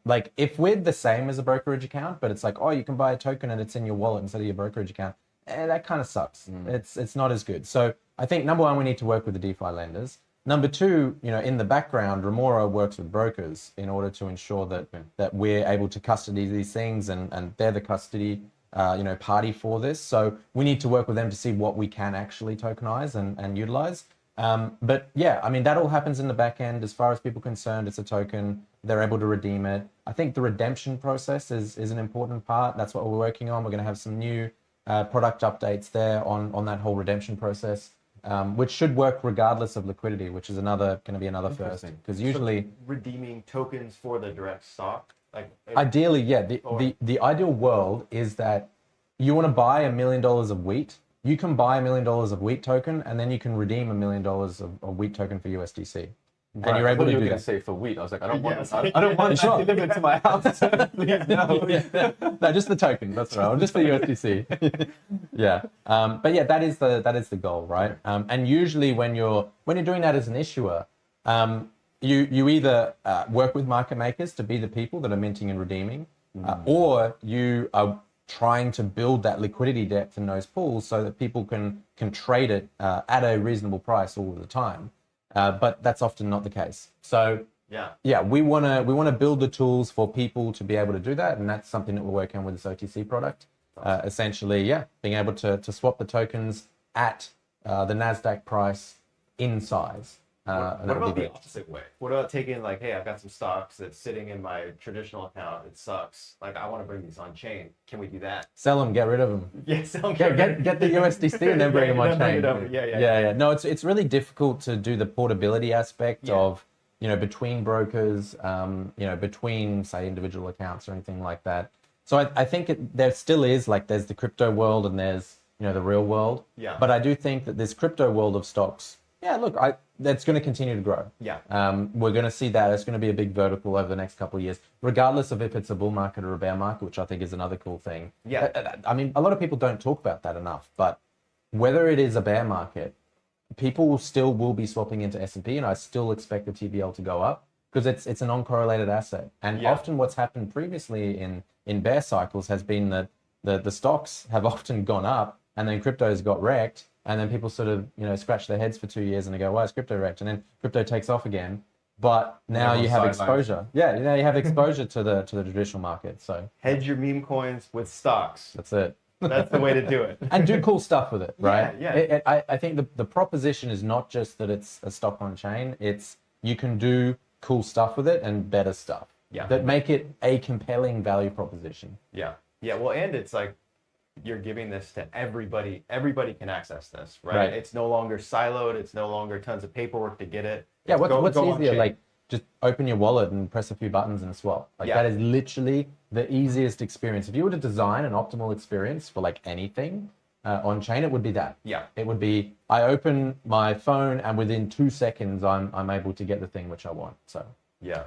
Like if we're the same as a brokerage account, but it's like, oh, you can buy a token and it's in your wallet instead of your brokerage account, that kind of sucks. It's not as good. So I think number one, we need to work with the DeFi lenders. Number two, in the background, Remora works with brokers in order to ensure that we're able to custody these things and they're the custody party for this. So we need to work with them to see what we can actually tokenize and utilize. But yeah, I mean, that all happens in the back end. As far as people are concerned, it's a token. They're able to redeem it. I think the redemption process is an important part. That's what we're working on. We're going to have some new product updates there on that whole redemption process. Which should work regardless of liquidity, which is going to be another first. Because usually redeeming tokens for the direct stock, like ideally, yeah. The ideal world is that you want to buy $1 million of wheat. You can buy $1 million of wheat token, and then you can redeem $1 million of wheat token for USDC. And you're able to do that. Say for wheat. I was like, I don't want that delivered to my house. Please no. No, just the token. That's right. Just the USDC. Yeah. But yeah, that is the goal, right? And usually when you're doing that as an issuer, you either work with market makers to be the people that are minting and redeeming, or you are trying to build that liquidity depth in those pools so that people can trade it at a reasonable price all the time. But that's often not the case. So yeah, we want to build the tools for people to be able to do that, and that's something that we're working on with this OTC product. Essentially, being able to swap the tokens at the Nasdaq price in size. What about the opposite way? What about taking like, hey, I've got some stocks that's sitting in my traditional account. It sucks. Like, I want to bring these on chain. Can we do that? Sell them, get rid of them. Yeah, sell them. Get the USDC and then bring them on chain. Yeah. No, it's really difficult to do the portability aspect of, between brokers, between say individual accounts or anything like that. So I think there still is there's the crypto world and there's the real world. Yeah. But I do think that this crypto world of stocks, that's going to continue to grow. Yeah. We're going to see that. It's going to be a big vertical over the next couple of years, regardless of if it's a bull market or a bear market, which I think is another cool thing. Yeah. I mean, a lot of people don't talk about that enough, but whether it is a bear market, people still will be swapping into S&P, and I still expect the TVL to go up because it's a non-correlated asset. And often what's happened previously in bear cycles has been that the stocks have often gone up and then crypto's got wrecked, and then people sort of, scratch their heads for 2 years and they go, why is crypto wrecked? And then crypto takes off again. But now you have exposure. Yeah, now you have exposure to the traditional market. So hedge your meme coins with stocks. that's it. That's the way to do it. And do cool stuff with it, right? Yeah. I think the proposition is not just that it's a stock on chain, it's you can do cool stuff with it and better stuff. Yeah. That make it a compelling value proposition. Yeah. Yeah. Well, and it's like you're giving this to everybody. Everybody can access this, right? It's no longer siloed. It's no longer tons of paperwork to get it. Yeah, what's go easier? Like, just open your wallet and press a few buttons and swap. Like, that is literally the easiest experience. If you were to design an optimal experience for like anything on chain, it would be that. Yeah. It would be, I open my phone and within 2 seconds, I'm able to get the thing which I want. So yeah.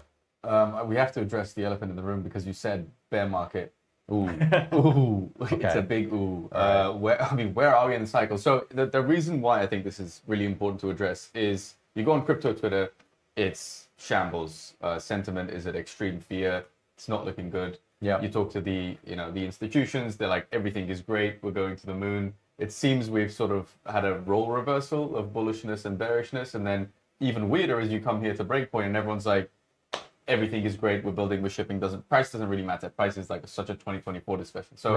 We have to address the elephant in the room because you said bear market. Ooh, ooh, it's a big ooh. Where are we in the cycle? So the reason why I think this is really important to address is you go on crypto Twitter, it's shambles. Sentiment is at extreme fear. It's not looking good. Yeah. You talk to the institutions, they're like, everything is great. We're going to the moon. It seems we've sort of had a role reversal of bullishness and bearishness. And then even weirder is you come here to Breakpoint and everyone's like, everything is great. We're building, we're shipping. Price doesn't really matter. Price is like such a 2024 discussion. So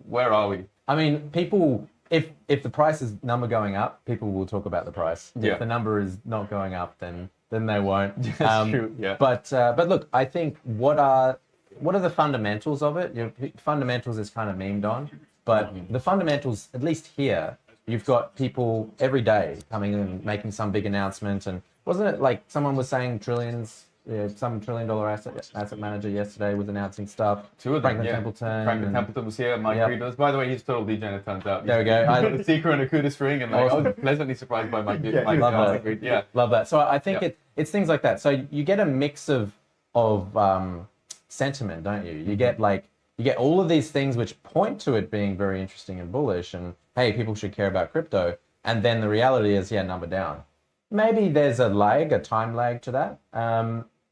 where are we? I mean, people, if the price is number going up, people will talk about the price. Yeah. If the number is not going up, then they won't. That's true. Yeah. But look, I think what are the fundamentals of it? Fundamentals is kind of memed on, but the fundamentals, at least here, you've got people every day coming and making some big announcement. And wasn't it like someone was saying trillions? Yeah, some $1 trillion asset manager yesterday was announcing stuff. Two of them, Franklin Templeton. Franklin Templeton was here. Mike Reed. By the way, he's total degen, it turns out. There we go. He's got a Seeker and a Kuda string, and I was pleasantly surprised by Mike. Love that. Yeah, love that. So I think it's things like that. So you get a mix of sentiment, don't you? You get all of these things which point to it being very interesting and bullish, and hey, people should care about crypto. And then the reality is, number down. Maybe there's a time lag to that,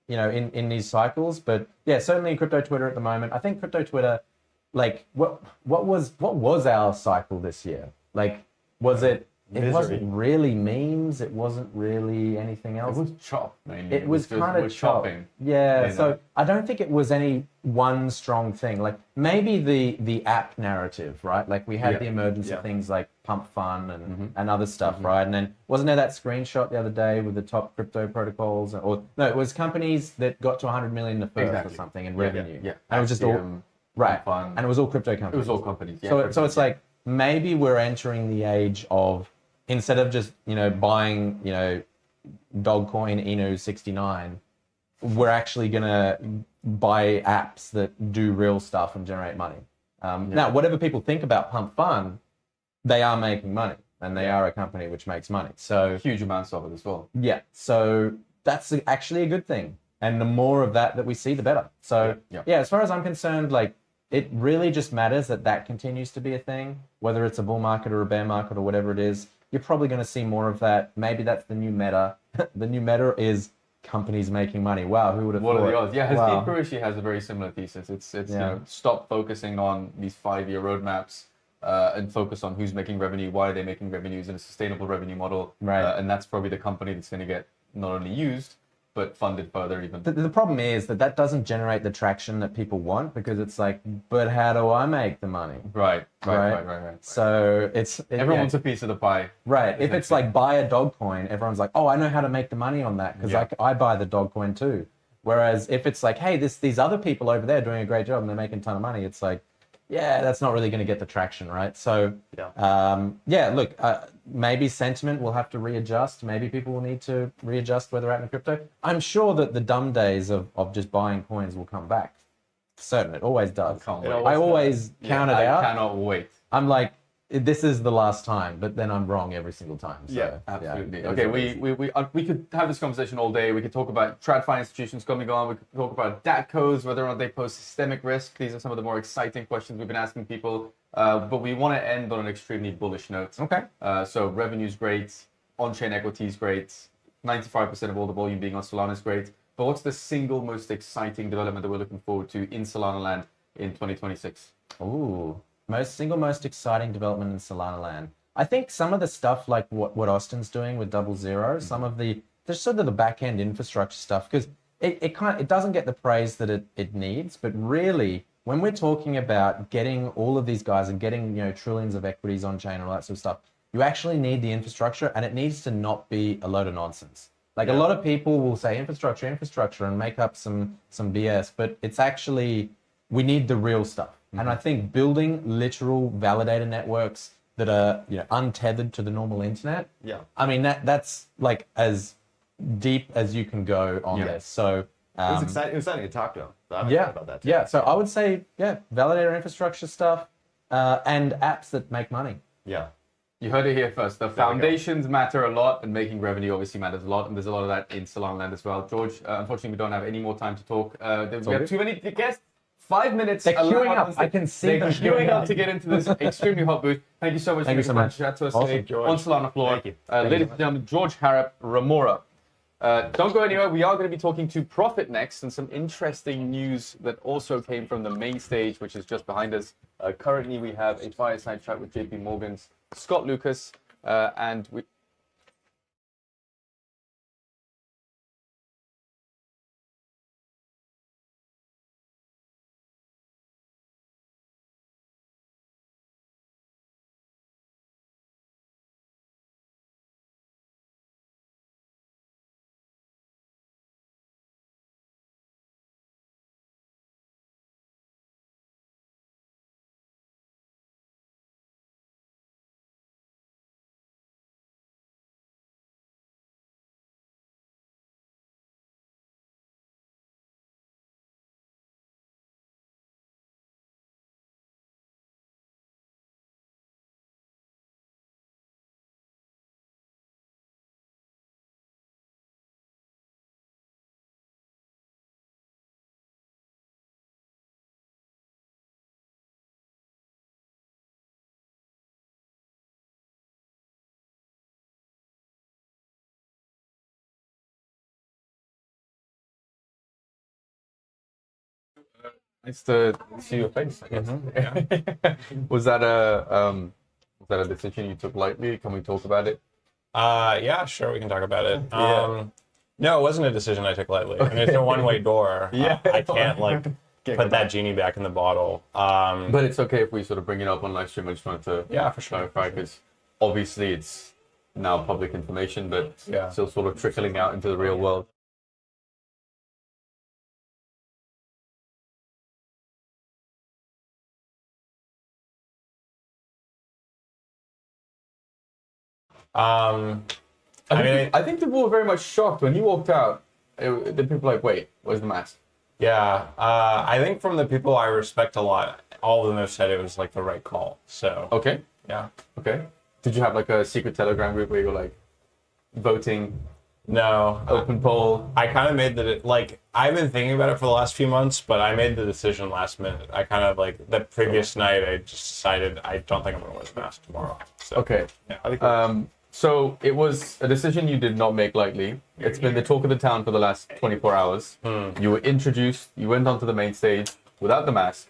in these cycles. But yeah, certainly in crypto Twitter at the moment, I think crypto Twitter, like what was our cycle this year? Like, was it? It wasn't really memes. It wasn't really anything else. It was chop, mainly. It was kind of chopping. Yeah. So I don't think it was any one strong thing. Like maybe the app narrative, right? Like we had the emergence of things like Pump Fun and other stuff, right? And then wasn't there that screenshot the other day with the top crypto protocols? Or no, it was companies that got to 100 million in the first or something in revenue. Yeah. And it was just all fun. And it was all crypto companies. It was all companies. Yeah, so it's like maybe we're entering the age of, instead of just, buying, Dogecoin Inu69, we're actually going to buy apps that do real stuff and generate money. Now, whatever people think about Pump Fun, they are making money and they are a company which makes money. So huge amounts of it as well. Yeah. So that's actually a good thing. And the more of that we see, the better. So as far as I'm concerned, like, it really just matters that continues to be a thing, whether it's a bull market or a bear market or whatever it is. You're probably going to see more of that. Maybe that's the new meta. The new meta is companies making money. Wow, who would have thought? What are the odds? Yeah, Steve Kurushi has a very similar thesis. It's stop focusing on these 5-year roadmaps and focus on who's making revenue, why are they making revenues in a sustainable revenue model. Right. And that's probably the company that's going to get not only used, but funded further even. The problem is that doesn't generate the traction that people want, because it's like, but how do I make the money? Right. So everyone wants a piece of the pie. Right. If it's like buy a dog coin, everyone's like, oh, I know how to make the money on that because I buy the dog coin too. Whereas if it's like, hey, these other people over there doing a great job and they're making a ton of money, it's like, that's not really going to get the traction, right? So, look, maybe sentiment will have to readjust. Maybe people will need to readjust where they're at in crypto. I'm sure that the dumb days of just buying coins will come back. Certain, it always does. I always count it out. I cannot wait. I'm like, this is the last time, but then I'm wrong every single time. So, absolutely. Okay, we could have this conversation all day. We could talk about TradFi institutions coming on. We could talk about DATCOs, whether or not they pose systemic risk. These are some of the more exciting questions we've been asking people. But we want to end on an extremely bullish note. Okay. So revenue's great, on-chain equity is great, 95% of all the volume being on Solana is great. But what's the single most exciting development that we're looking forward to in Solana land in 2026? Ooh, most exciting development in Solana land. I think some of the stuff like what Austin's doing with 00, some of there's sort of the back end infrastructure stuff, because it doesn't get the praise that it needs, but really when we're talking about getting all of these guys and getting, you know, trillions of equities on chain and all that sort of stuff, you actually need the infrastructure, and it needs to not be a load of nonsense. Like a lot of people will say infrastructure, and make up some BS, but it's actually, we need the real stuff. And I think building literal validator networks that are, you know, untethered to the normal internet. Yeah. I mean, that's like as deep as you can go on this. So It was exciting. It was exciting to talk to him. So I'm yeah, excited about that too. yeah. So I would say, yeah, validator infrastructure stuff, and apps that make money. Yeah. You heard it here first. The foundations matter a lot, and making revenue obviously matters a lot, and there's a lot of that in Solana land as well. George, unfortunately, we don't have any more time to talk. We have too many guests. 5 minutes. They're queuing up. I can see them queuing up to get into this extremely hot booth. Thank you so much for coming to chat to us today on SolanaFloor. Thank you. Ladies and gentlemen, George Harrop Ramora. Don't go anywhere. We are going to be talking to Profit next, and some interesting news that also came from the main stage, which is just behind us. Currently, we have a fireside chat with JP Morgan's Scott Lucas, and we. Nice to see your face. I guess. Was that a decision you took lightly? Can we talk about it? Yeah, sure, we can talk about it. No, it wasn't a decision I took lightly. I mean, it's a one-way door. I can't like put that genie back in the bottle. But it's okay if we sort of bring it up on live stream. I just wanted to for sure. clarify, because obviously it's now public information, but still sort of trickling out into the real world. I think people were very much shocked when you walked out. The people were like, wait, where's the mask? Yeah, I think from the people I respect a lot, all of them have said it was like the right call. So Okay. yeah. Okay. Did you have like a secret Telegram group where you were like voting, No, open poll? I kind of made I've been thinking about it for the last few months, but I made the decision last minute. I kind of like the previous night, I just decided I don't think I'm gonna wear the mask tomorrow. So, Okay. yeah. So it was a decision you did not make lightly. It's been the talk of the town for the last 24 hours. You were introduced, you went onto the main stage without the mask,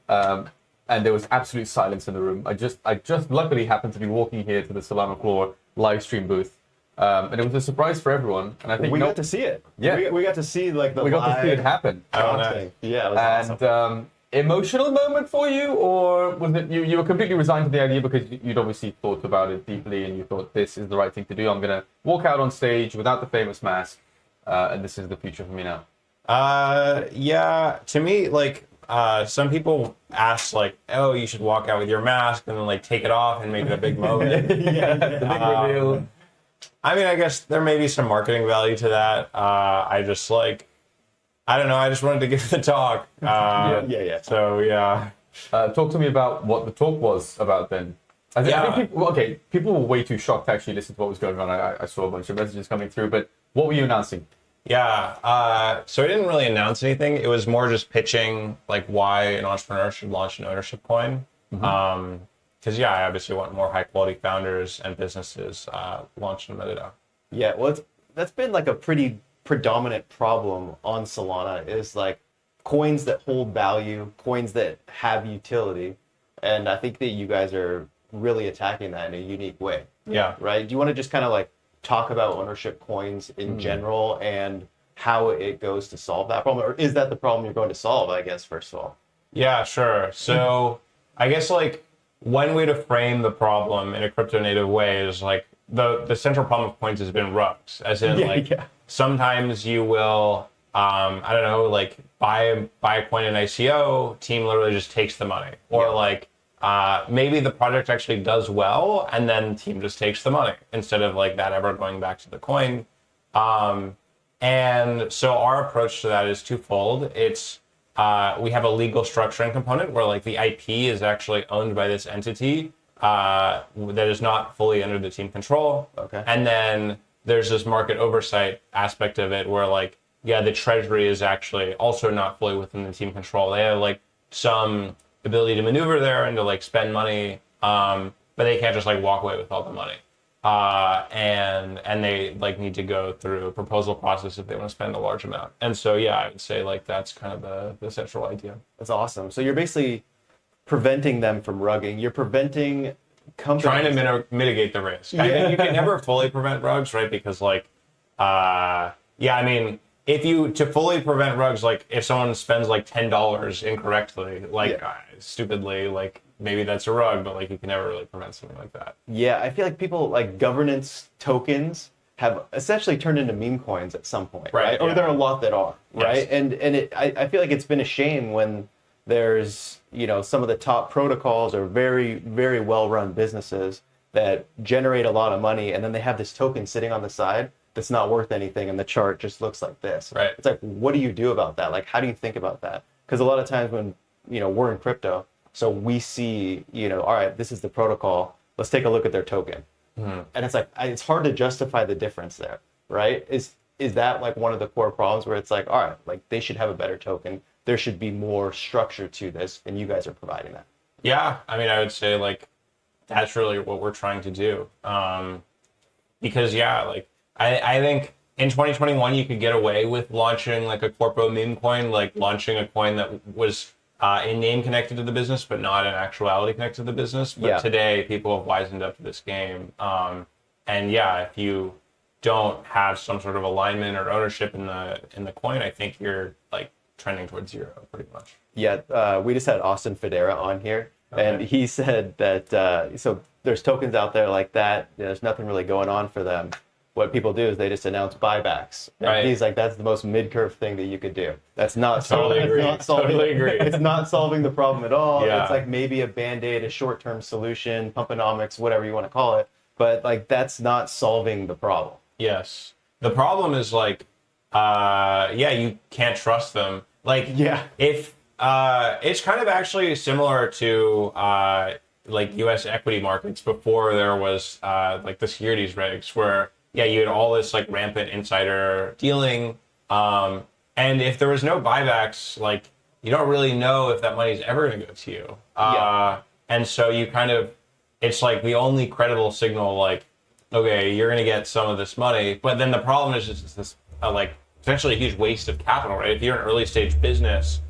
and there was absolute silence in the room. I just luckily happened to be walking here to the SolanaFloor live stream booth, and it was a surprise for everyone. And I think We got to see it. Yeah. We got to see like the we got to see it live happen. thing. Yeah, it was And awesome. Emotional moment for you, or was it you were completely resigned to the idea because you'd obviously thought about it deeply and you thought this is the right thing to do? I'm gonna walk out on stage without the famous mask, and this is the future for me now. Yeah, to me, like, some people ask, like, oh, you should walk out with your mask and then, like, take it off and make it a big moment. The big reveal. I mean, I guess there may be some marketing value to that. I just, like, I don't know, I just wanted to give the talk. Yeah. So, yeah. Talk to me about what the talk was about then. I think people were way too shocked to actually listen to what was going on. I saw a bunch of messages coming through, but what were you announcing? Yeah, so I didn't really announce anything. It was more just pitching, like, why an entrepreneur should launch an ownership coin. Because yeah, I obviously want more high quality founders and businesses launched in MetaDAO. Yeah, well, that's been like a pretty predominant problem on Solana is like coins that hold value, coins that have utility. And I think that you guys are really attacking that in a unique way. Yeah. Right? Do you want to just kind of like talk about ownership coins in general and how it goes to solve that problem? Or is that the problem you're going to solve, I guess, first of all? Yeah, sure. So I guess like one way to frame the problem in a crypto native way is like the central problem of coins has been rugs, as in sometimes you will I don't know, like buy a coin in ICO, team literally just takes the money, or like maybe the project actually does well and then team just takes the money instead of like that ever going back to the coin. And so our approach to that is twofold. It's we have a legal structuring component where like the IP is actually owned by this entity that is not fully under the team control. Okay. And then there's this market oversight aspect of it where like, yeah, the treasury is actually also not fully within the team control. They have like some ability to maneuver there and to like spend money, but they can't just like walk away with all the money. And they like need to go through a proposal process if they want to spend a large amount. And so, yeah, I would say like that's kind of the central idea. That's awesome. So you're basically preventing them from rugging. You're preventing companies. Trying to mitigate the risk. I mean, you can never fully prevent rugs, right? Because like, yeah, I mean, to fully prevent rugs, like if someone spends like $10 incorrectly, like stupidly, like maybe that's a rug, but like you can never really prevent something like that. Yeah, I feel like people like governance tokens have essentially turned into meme coins at some point, right? Or there are a lot that are, right? And I feel like it's been a shame when there's, you know, some of the top protocols are very, very well-run businesses that generate a lot of money, and then they have this token sitting on the side that's not worth anything, and the chart just looks like this. Right. It's like, what do you do about that? Like, how do you think about that? Because a lot of times when, you know, we're in crypto, so we see, you know, all right, this is the protocol. Let's take a look at their token. And it's like, it's hard to justify the difference there, right? Is that like one of the core problems where it's like, all right, like they should have a better token. There should be more structure to this, and you guys are providing that. Yeah, I mean, I would say like that's really what we're trying to do. Because yeah, like I think in 2021 you could get away with launching like a corpo meme coin, like launching a coin that was in name connected to the business, but not in actuality connected to the business. But today people have wisened up to this game. And yeah, if you don't have some sort of alignment or ownership in the coin, I think you're like trending towards zero pretty much. Yeah, we just had Austin Federa on here, and he said that so there's tokens out there like that. There's nothing really going on for them. What people do is they just announce buybacks. And he's like, that's the most mid-curve thing that you could do. That's not totally agree. It's not solving the problem at all. Yeah. It's like maybe a band-aid, a short-term solution, pumponomics, whatever you want to call it. But like that's not solving the problem. Yes. The problem is like, you can't trust them. Like, if it's kind of actually similar to like U.S. equity markets before there was like the securities regs, where you had all this like rampant insider dealing, and if there was no buybacks, like you don't really know if that money is ever going to go to you. And so you kind of, it's like the only credible signal, like, okay, you're going to get some of this money, but then the problem is just this like potentially a huge waste of capital, right? If you're an early stage business,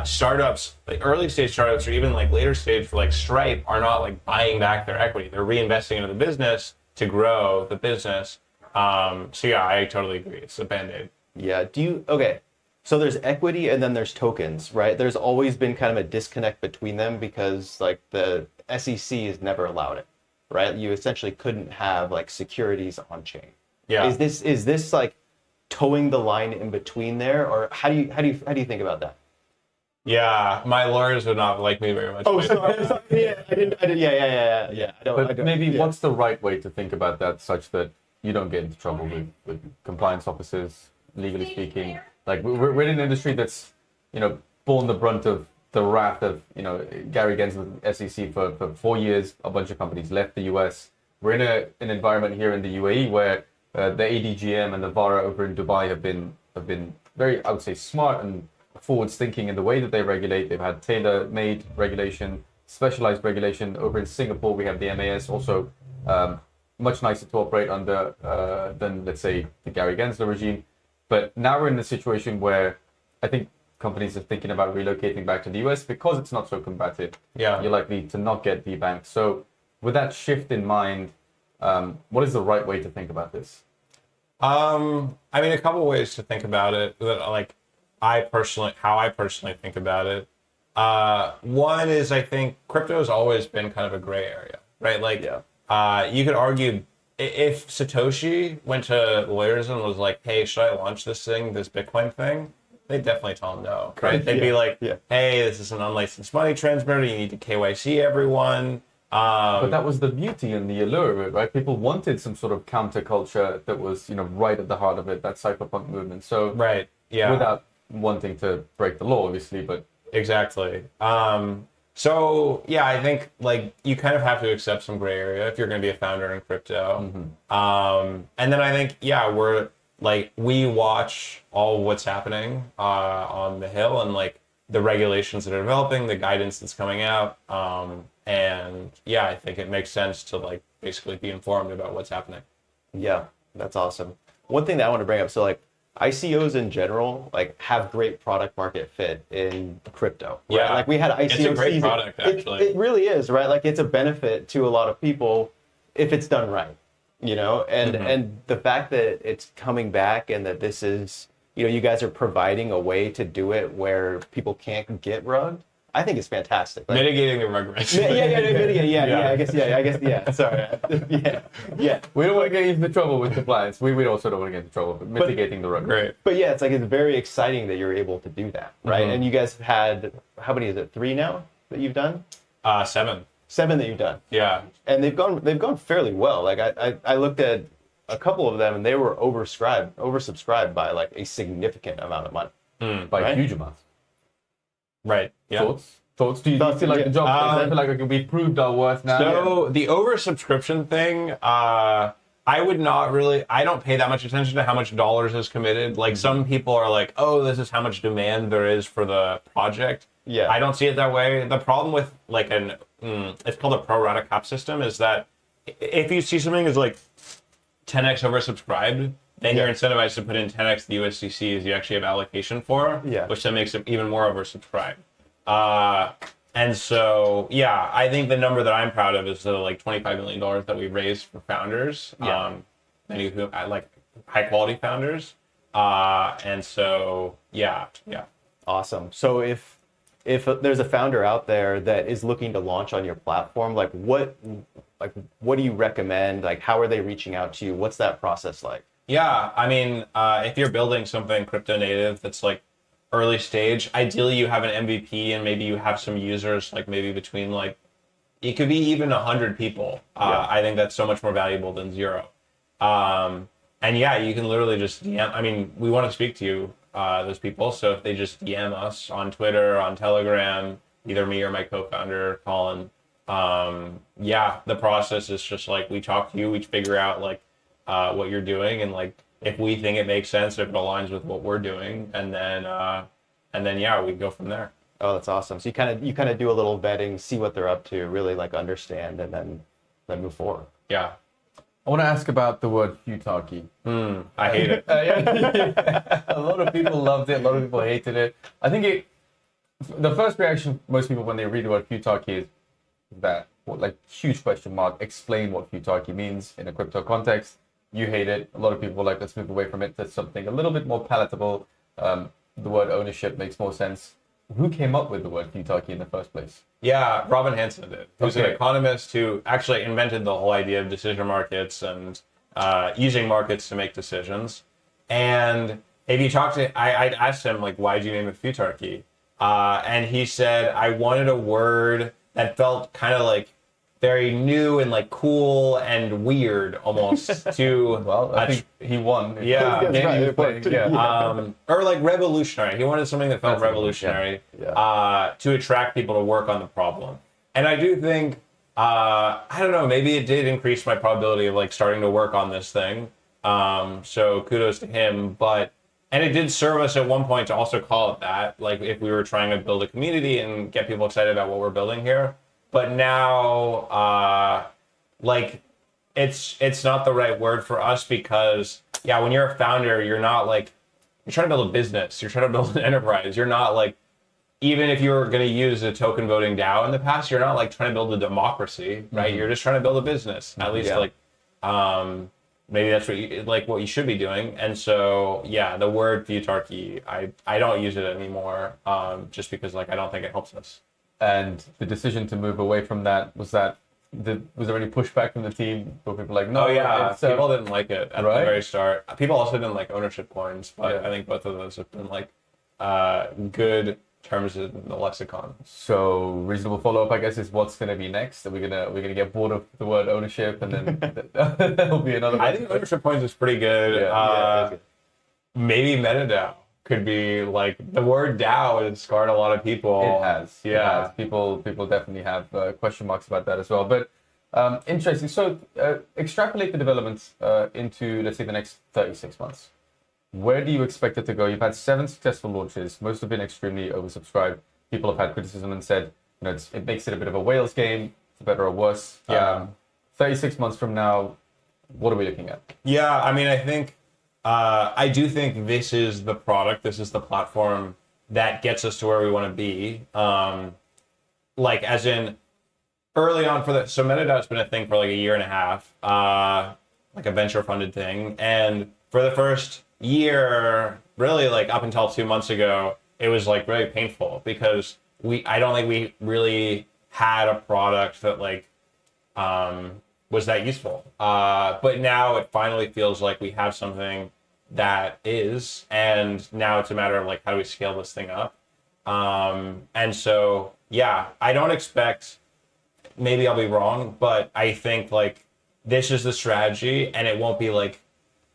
startups, like early stage startups or even like later stage for like Stripe are not like buying back their equity. They're reinvesting into the business to grow the business. So yeah, I totally agree. It's a band-aid. Yeah. Okay. So there's equity and then there's tokens, right? There's always been kind of a disconnect between them because like the SEC has never allowed it, right? You essentially couldn't have like securities on chain. Yeah. Is this like towing the line in between there, or how do you think about that? Yeah, my lawyers would not like me very much. Oh, sorry. Yeah, I didn't. Yeah. But maybe what's the right way to think about that, such that you don't get into trouble with compliance officers, legally speaking? Like we're in an industry that's, you know, borne the brunt of the wrath of, you know, Gary Gensler, SEC for 4 years. A bunch of companies left the US. We're in an environment here in the UAE where the ADGM and the VARA over in Dubai have been very, I would say, smart and forwards thinking in the way that they regulate. They've had tailor-made regulation. specialized regulation. Over in Singapore, we have the MAS, also much nicer to operate under than, let's say, the Gary Gensler regime. But now we're in a situation where I think companies are thinking about relocating back to the US because it's not so combative. Yeah. You're likely to not get debanked. So with that shift in mind, what is the right way to think about this? I mean, a couple ways to think about it. Like, how I personally think about it. One is, I think crypto has always been kind of a gray area, right? Like, you could argue if Satoshi went to lawyers and was like, "Hey, should I launch this thing, this Bitcoin thing?" They'd definitely tell him no, right? They'd be like, "Hey, this is an unlicensed money transmitter. You need to KYC everyone." But that was the beauty and the allure of it, right? People wanted some sort of counterculture that was, right at the heart of it, that cypherpunk movement. So, right, yeah, without wanting to break the law, obviously, but exactly. So yeah, I think like you kind of have to accept some gray area if you're going to be a founder in crypto. And then I think we watch all what's happening on the Hill and like the regulations that are developing, the guidance that's coming out. And yeah, I think it makes sense to like basically be informed about what's happening. Yeah, that's awesome. One thing that I want to bring up, so like ICOs in general, like have great product market fit in crypto. Right? Yeah, like we had ICO it's a great season. product actually. It really is, right? Like it's a benefit to a lot of people if it's done right, and the fact that it's coming back and that this is, you guys are providing a way to do it where people can't get rugged. I think it's fantastic. Like, mitigating the rug risk. yeah. I guess. Sorry. yeah. We don't want to get into trouble with compliance. We also don't want to get into trouble, but mitigating the rug. Great. But yeah, it's very exciting that you're able to do that, right? And you guys have had, how many is it? 3 now that you've done? 7. 7 that you've done. Yeah. And they've gone fairly well. Like I looked at a couple of them and they were oversubscribed by like a significant amount of money. By a huge amount. Right. Yeah. Thoughts? Do you feel like the job? I feel like we've proved our worth now. So the oversubscription thing, I don't pay that much attention to how much dollars is committed. Like some people are like, oh, this is how much demand there is for the project. Yeah. I don't see it that way. The problem with like it's called a pro rata cap system is that if you see something is like 10x oversubscribed, then you're incentivized to put in 10x the USDC as you actually have allocation for, which then makes it even more oversubscribed. And so, yeah, I think the number that I'm proud of is the like $25 million that we raised for founders, many who like high quality founders. And so, yeah. Awesome. So if there's a founder out there that is looking to launch on your platform, what do you recommend? Like, how are they reaching out to you? What's that process like? Yeah, I mean, if you're building something crypto native that's like early stage, ideally you have an MVP and maybe you have some users, like maybe between like, it could be even 100 people. I think that's so much more valuable than 0. And yeah, you can literally just DM. I mean, we want to speak to you, those people. So if they just DM us on Twitter, on Telegram, either me or my co-founder, Colin, the process is just like, we talk to you, we figure out like, what you're doing and like if we think it makes sense, if it aligns with what we're doing, and then we go from there. Oh, that's awesome. So you kind of do a little vetting, see what they're up to, really like understand, and then move forward. Yeah. I want to ask about the word futarchy. I hate it. A lot of people loved it. A lot of people hated it. I think the first reaction most people when they read the word futarchy is that huge question mark. Explain what futarchy means in a crypto context. You hate it. A lot of people are like, let's move away from it to something a little bit more palatable. The word ownership makes more sense. Who came up with the word futarchy in the first place? Yeah, Robin Hanson did. Who's an economist who actually invented the whole idea of decision markets and using markets to make decisions. And if you talk to, I asked him like, why'd you name it futarchy? And he said, I wanted a word that felt kind of like very new and like cool and weird almost to I think he won. Or like revolutionary. He wanted something that felt revolutionary to attract people to work on the problem. And I do think I don't know, maybe it did increase my probability of like starting to work on this thing. So kudos to him, and it did serve us at one point to also call it that, like if we were trying to build a community and get people excited about what we're building here. but now like it's not the right word for us because yeah, when you're a founder, you're not like you're trying to build a business, you're trying to build an enterprise. You're not like even if you were going to use a token voting DAO in the past, you're not like trying to build a democracy, right? You're just trying to build a business. At least like maybe that's what you should be doing. And so yeah, the word futarchy, I don't use it anymore just because like I don't think it helps us. And the decision to move away from that was there any pushback from the team? Were people like, no? Oh yeah, people didn't like it at the Right? very start. People also didn't like ownership coins, but I think both of those have been like good terms in the lexicon. So reasonable follow-up, I guess, is what's going to be next. Are we gonna get bored of the word ownership, and then there'll be another? I think ownership coins is pretty good. Good. Maybe MetaDAO could be like the word DAO has scarred a lot of people. It has. Yeah. It has. People definitely have question marks about that as well. But interesting. So extrapolate the developments into, let's say, the next 36 months. Where do you expect it to go? You've had 7 successful launches. Most have been extremely oversubscribed. People have had criticism and said, it makes it a bit of a whales game, for better or worse. Yeah. 36 months from now, what are we looking at? Yeah, I mean, I do think this is the product, this is the platform that gets us to where we want to be. Like, as in, early on so MetaDAO's been a thing for like a year and a half, like a venture funded thing. And for the first year, really like up until 2 months ago, it was like really painful because I don't think we really had a product that like was that useful. But now it finally feels like we have something that is, and now it's a matter of like how do we scale this thing up. And so yeah, I don't expect, maybe I'll be wrong, but I think like this is the strategy, and it won't be like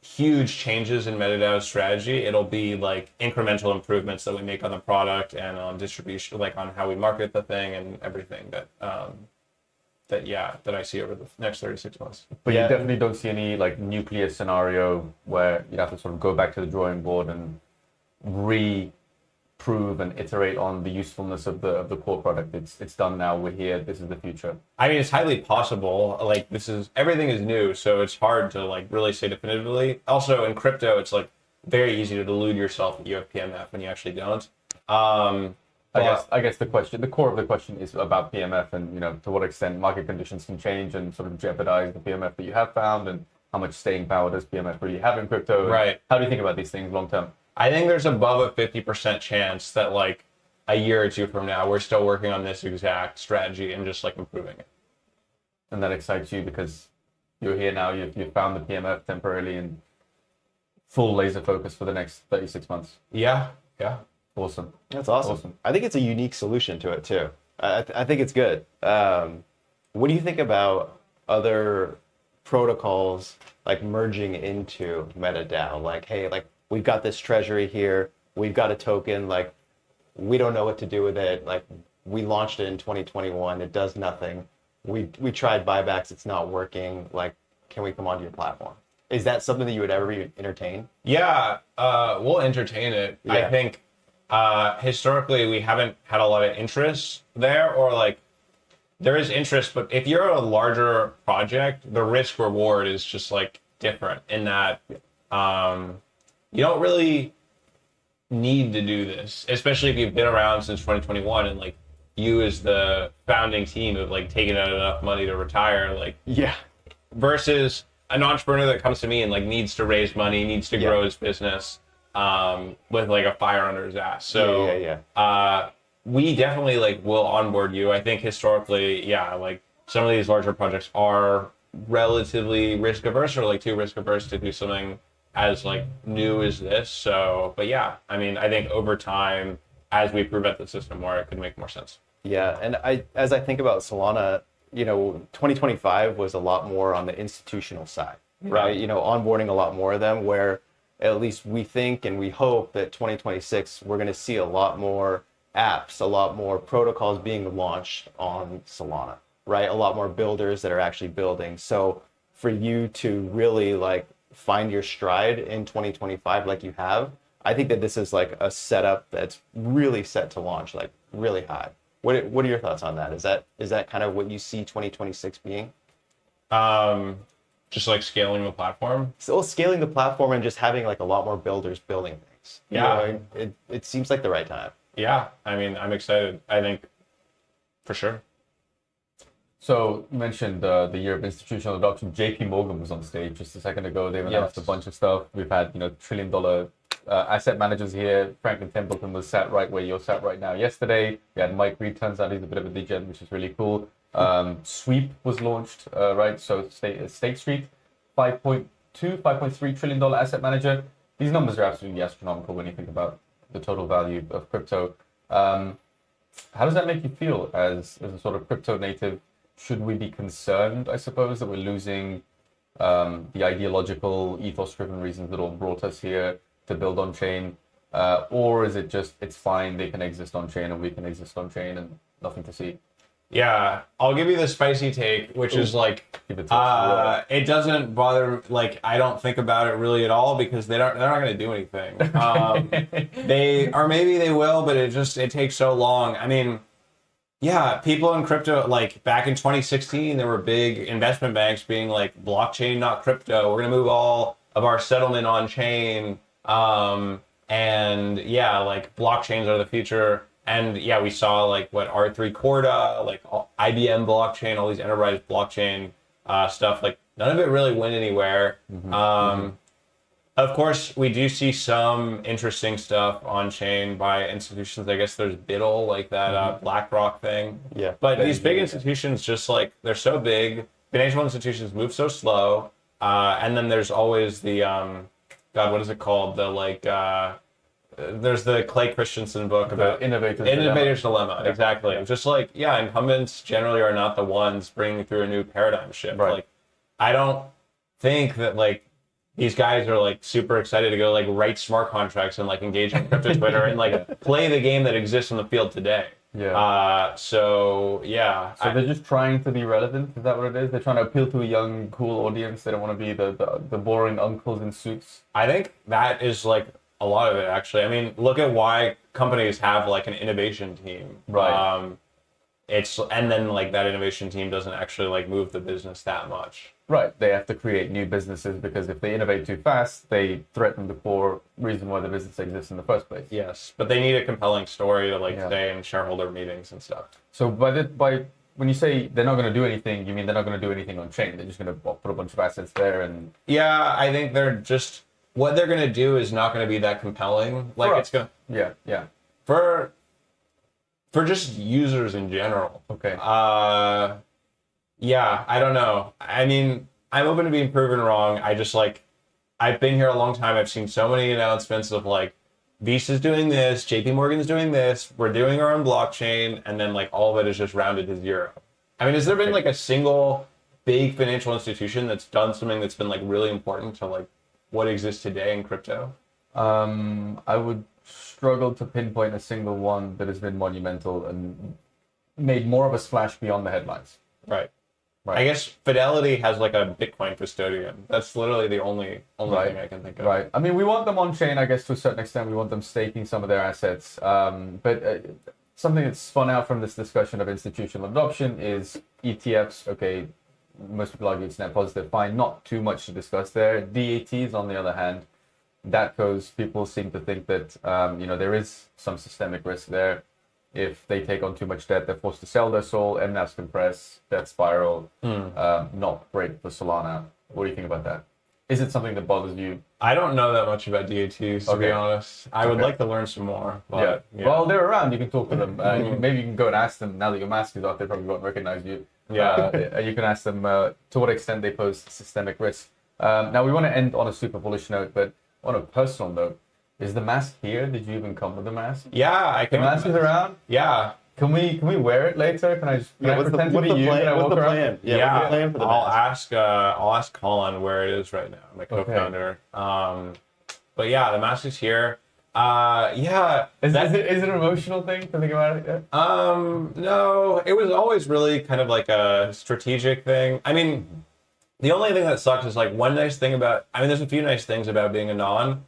huge changes in MetaDAO's strategy. It'll be like incremental improvements that we make on the product and on distribution, like on how we market the thing and everything that I see over the next 36 months. But you definitely don't see any like nuclear scenario where you have to sort of go back to the drawing board and re-prove and iterate on the usefulness of the core product. It's done now. We're here. This is the future. I mean, it's highly possible. Like everything is new, so it's hard to like really say definitively. Also, in crypto, it's like very easy to delude yourself that you have PMF when you actually don't. I guess the core of the question is about PMF and to what extent market conditions can change and sort of jeopardize the PMF that you have found, and how much staying power does PMF really have in crypto? Right. How do you think about these things long term? I think there's above a 50% chance that like a year or two from now, we're still working on this exact strategy and just like improving it. And that excites you because you're here now. You've found the PMF temporarily and full laser focus for the next 36 months. Yeah. Awesome. That's awesome. I think it's a unique solution to it too. I think it's good. What do you think about other protocols like merging into MetaDAO? Like, hey, like we've got this treasury here, we've got a token, like we don't know what to do with it. Like we launched it in 2021, it does nothing. We tried buybacks, it's not working. Like, can we come onto your platform? Is that something that you would ever entertain? Yeah, we'll entertain it. Yeah. I think historically we haven't had a lot of interest there, or like there is interest, but if you're a larger project, the risk reward is just like different in that you don't really need to do this, especially if you've been around since 2021 and like you as the founding team have like taken out enough money to retire, like versus an entrepreneur that comes to me and like needs to raise money, needs to grow his business with like a fire under his ass. So we definitely like will onboard you. I think historically, like some of these larger projects are relatively risk averse or like too risk averse to do something as like new as this. So, but yeah, I mean, I think over time, as we prove out the system more, it could make more sense. Yeah, and as I think about Solana, 2025 was a lot more on the institutional side, right? Onboarding a lot more of them, where at least we think and we hope that 2026, we're going to see a lot more apps, a lot more protocols being launched on Solana, right? A lot more builders that are actually building. So for you to really like find your stride in 2025 like you have, I think that this is like a setup that's really set to launch like really high. What are your thoughts on that? Is that kind of what you see 2026 being? Just like scaling the platform. Still scaling the platform and just having like a lot more builders building things. Yeah. It seems like the right time. Yeah, I mean, I'm excited. I think for sure. So you mentioned the year of institutional adoption. JP Morgan was on stage just a second ago. They've announced a bunch of stuff. We've had $1 trillion asset managers here. Franklin Templeton was sat right where you're sat right now yesterday. We had Mike Reed, turns out he's a bit of a degen, which is really cool. Sweep was launched, right? So State Street, $5.3 trillion asset manager. These numbers are absolutely astronomical when you think about the total value of crypto. How does that make you feel as a sort of crypto native? Should we be concerned, I suppose, that we're losing the ideological, ethos-driven reasons that all brought us here to build on chain? Or is it just, it's fine, they can exist on chain and we can exist on chain and nothing to see? Yeah, I'll give you the spicy take, which is like, it doesn't bother, like, I don't think about it really at all because they're not going to do anything. Or maybe they will, but it takes so long. I mean, yeah, people in crypto, like back in 2016, there were big investment banks being like, blockchain, not crypto. We're going to move all of our settlement on chain. And yeah, like blockchains are the future. And yeah, we saw like what R3 Corda, like IBM blockchain, all these enterprise blockchain stuff. Like none of it really went anywhere. Of course, we do see some interesting stuff on chain by institutions. I guess there's Biddle, like that BlackRock thing. Yeah. But these big institutions, just like they're so big, financial institutions move so slow. And then there's always the God, what is it called? The like. There's the Clay Christensen book about Innovator's Dilemma. Exactly. Yeah. Just like, yeah, incumbents generally are not the ones bringing through a new paradigm shift. Right. Like, I don't think that like these guys are like super excited to go like write smart contracts and like engage on crypto Twitter and like play the game that exists in the field today. Yeah. So yeah. So they're just trying to be relevant. Is that what it is? They're trying to appeal to a young, cool audience. They don't want to be the boring uncles in suits. I think that is like a lot of it, actually. I mean, look at why companies have like an innovation team. Right. And then like that innovation team doesn't actually like move the business that much. Right. They have to create new businesses because if they innovate too fast, they threaten the core reason why the business exists in the first place. Yes, but they need a compelling story to like stay in shareholder meetings and stuff. So by when you say they're not going to do anything, you mean they're not going to do anything on chain? They're just going to put a bunch of assets there and. Yeah, I think they're just. What they're gonna do is not gonna be that compelling. Like it's gonna for just users in general. Okay. Yeah, I don't know. I mean, I'm open to being proven wrong. I just like I've been here a long time. I've seen so many announcements of like Visa's doing this, JP Morgan's doing this, we're doing our own blockchain, and then like all of it is just rounded to zero. I mean, has there been like a single big financial institution that's done something that's been like really important to like what exists today in crypto? I would struggle to pinpoint a single one that has been monumental and made more of a splash beyond the headlines. Right. I guess Fidelity has like a Bitcoin custodian. That's literally the only thing I can think of. Right. I mean, we want them on chain, I guess, to a certain extent. We want them staking some of their assets. But something that's spun out from this discussion of institutional adoption is ETFs. Okay, most people argue it's net positive. Fine, not too much to discuss there. DATs, on the other hand, that goes. People seem to think that there is some systemic risk there. If they take on too much debt, they're forced to sell their soul. MNAVs compress, debt spiral. Not great for Solana. What do you think about that? Is it something that bothers you? I don't know that much about DATs, to be honest. I would like to learn some more. But, yeah. Well, they're around. You can talk to them. Maybe you can go and ask them. Now that your mask is off, they probably won't recognize you. Yeah. You can ask them to what extent they pose systemic risk. Now, we want to end on a super bullish note, but on a personal note, is the mask here? Did you even come with the mask? Yeah, I can. The mask is around? Yeah. Can we wear it later? Can I just pretend to be you? What's the plan? Yeah, what's the plan for the mask? I'll ask Colin where it is right now, my co-founder. But yeah, the mask is here. Yeah. Is it an emotional thing to think about it yet? No, it was always really kind of like a strategic thing. I mean, the only thing that sucks is like one nice thing about, there's a few nice things about being a non.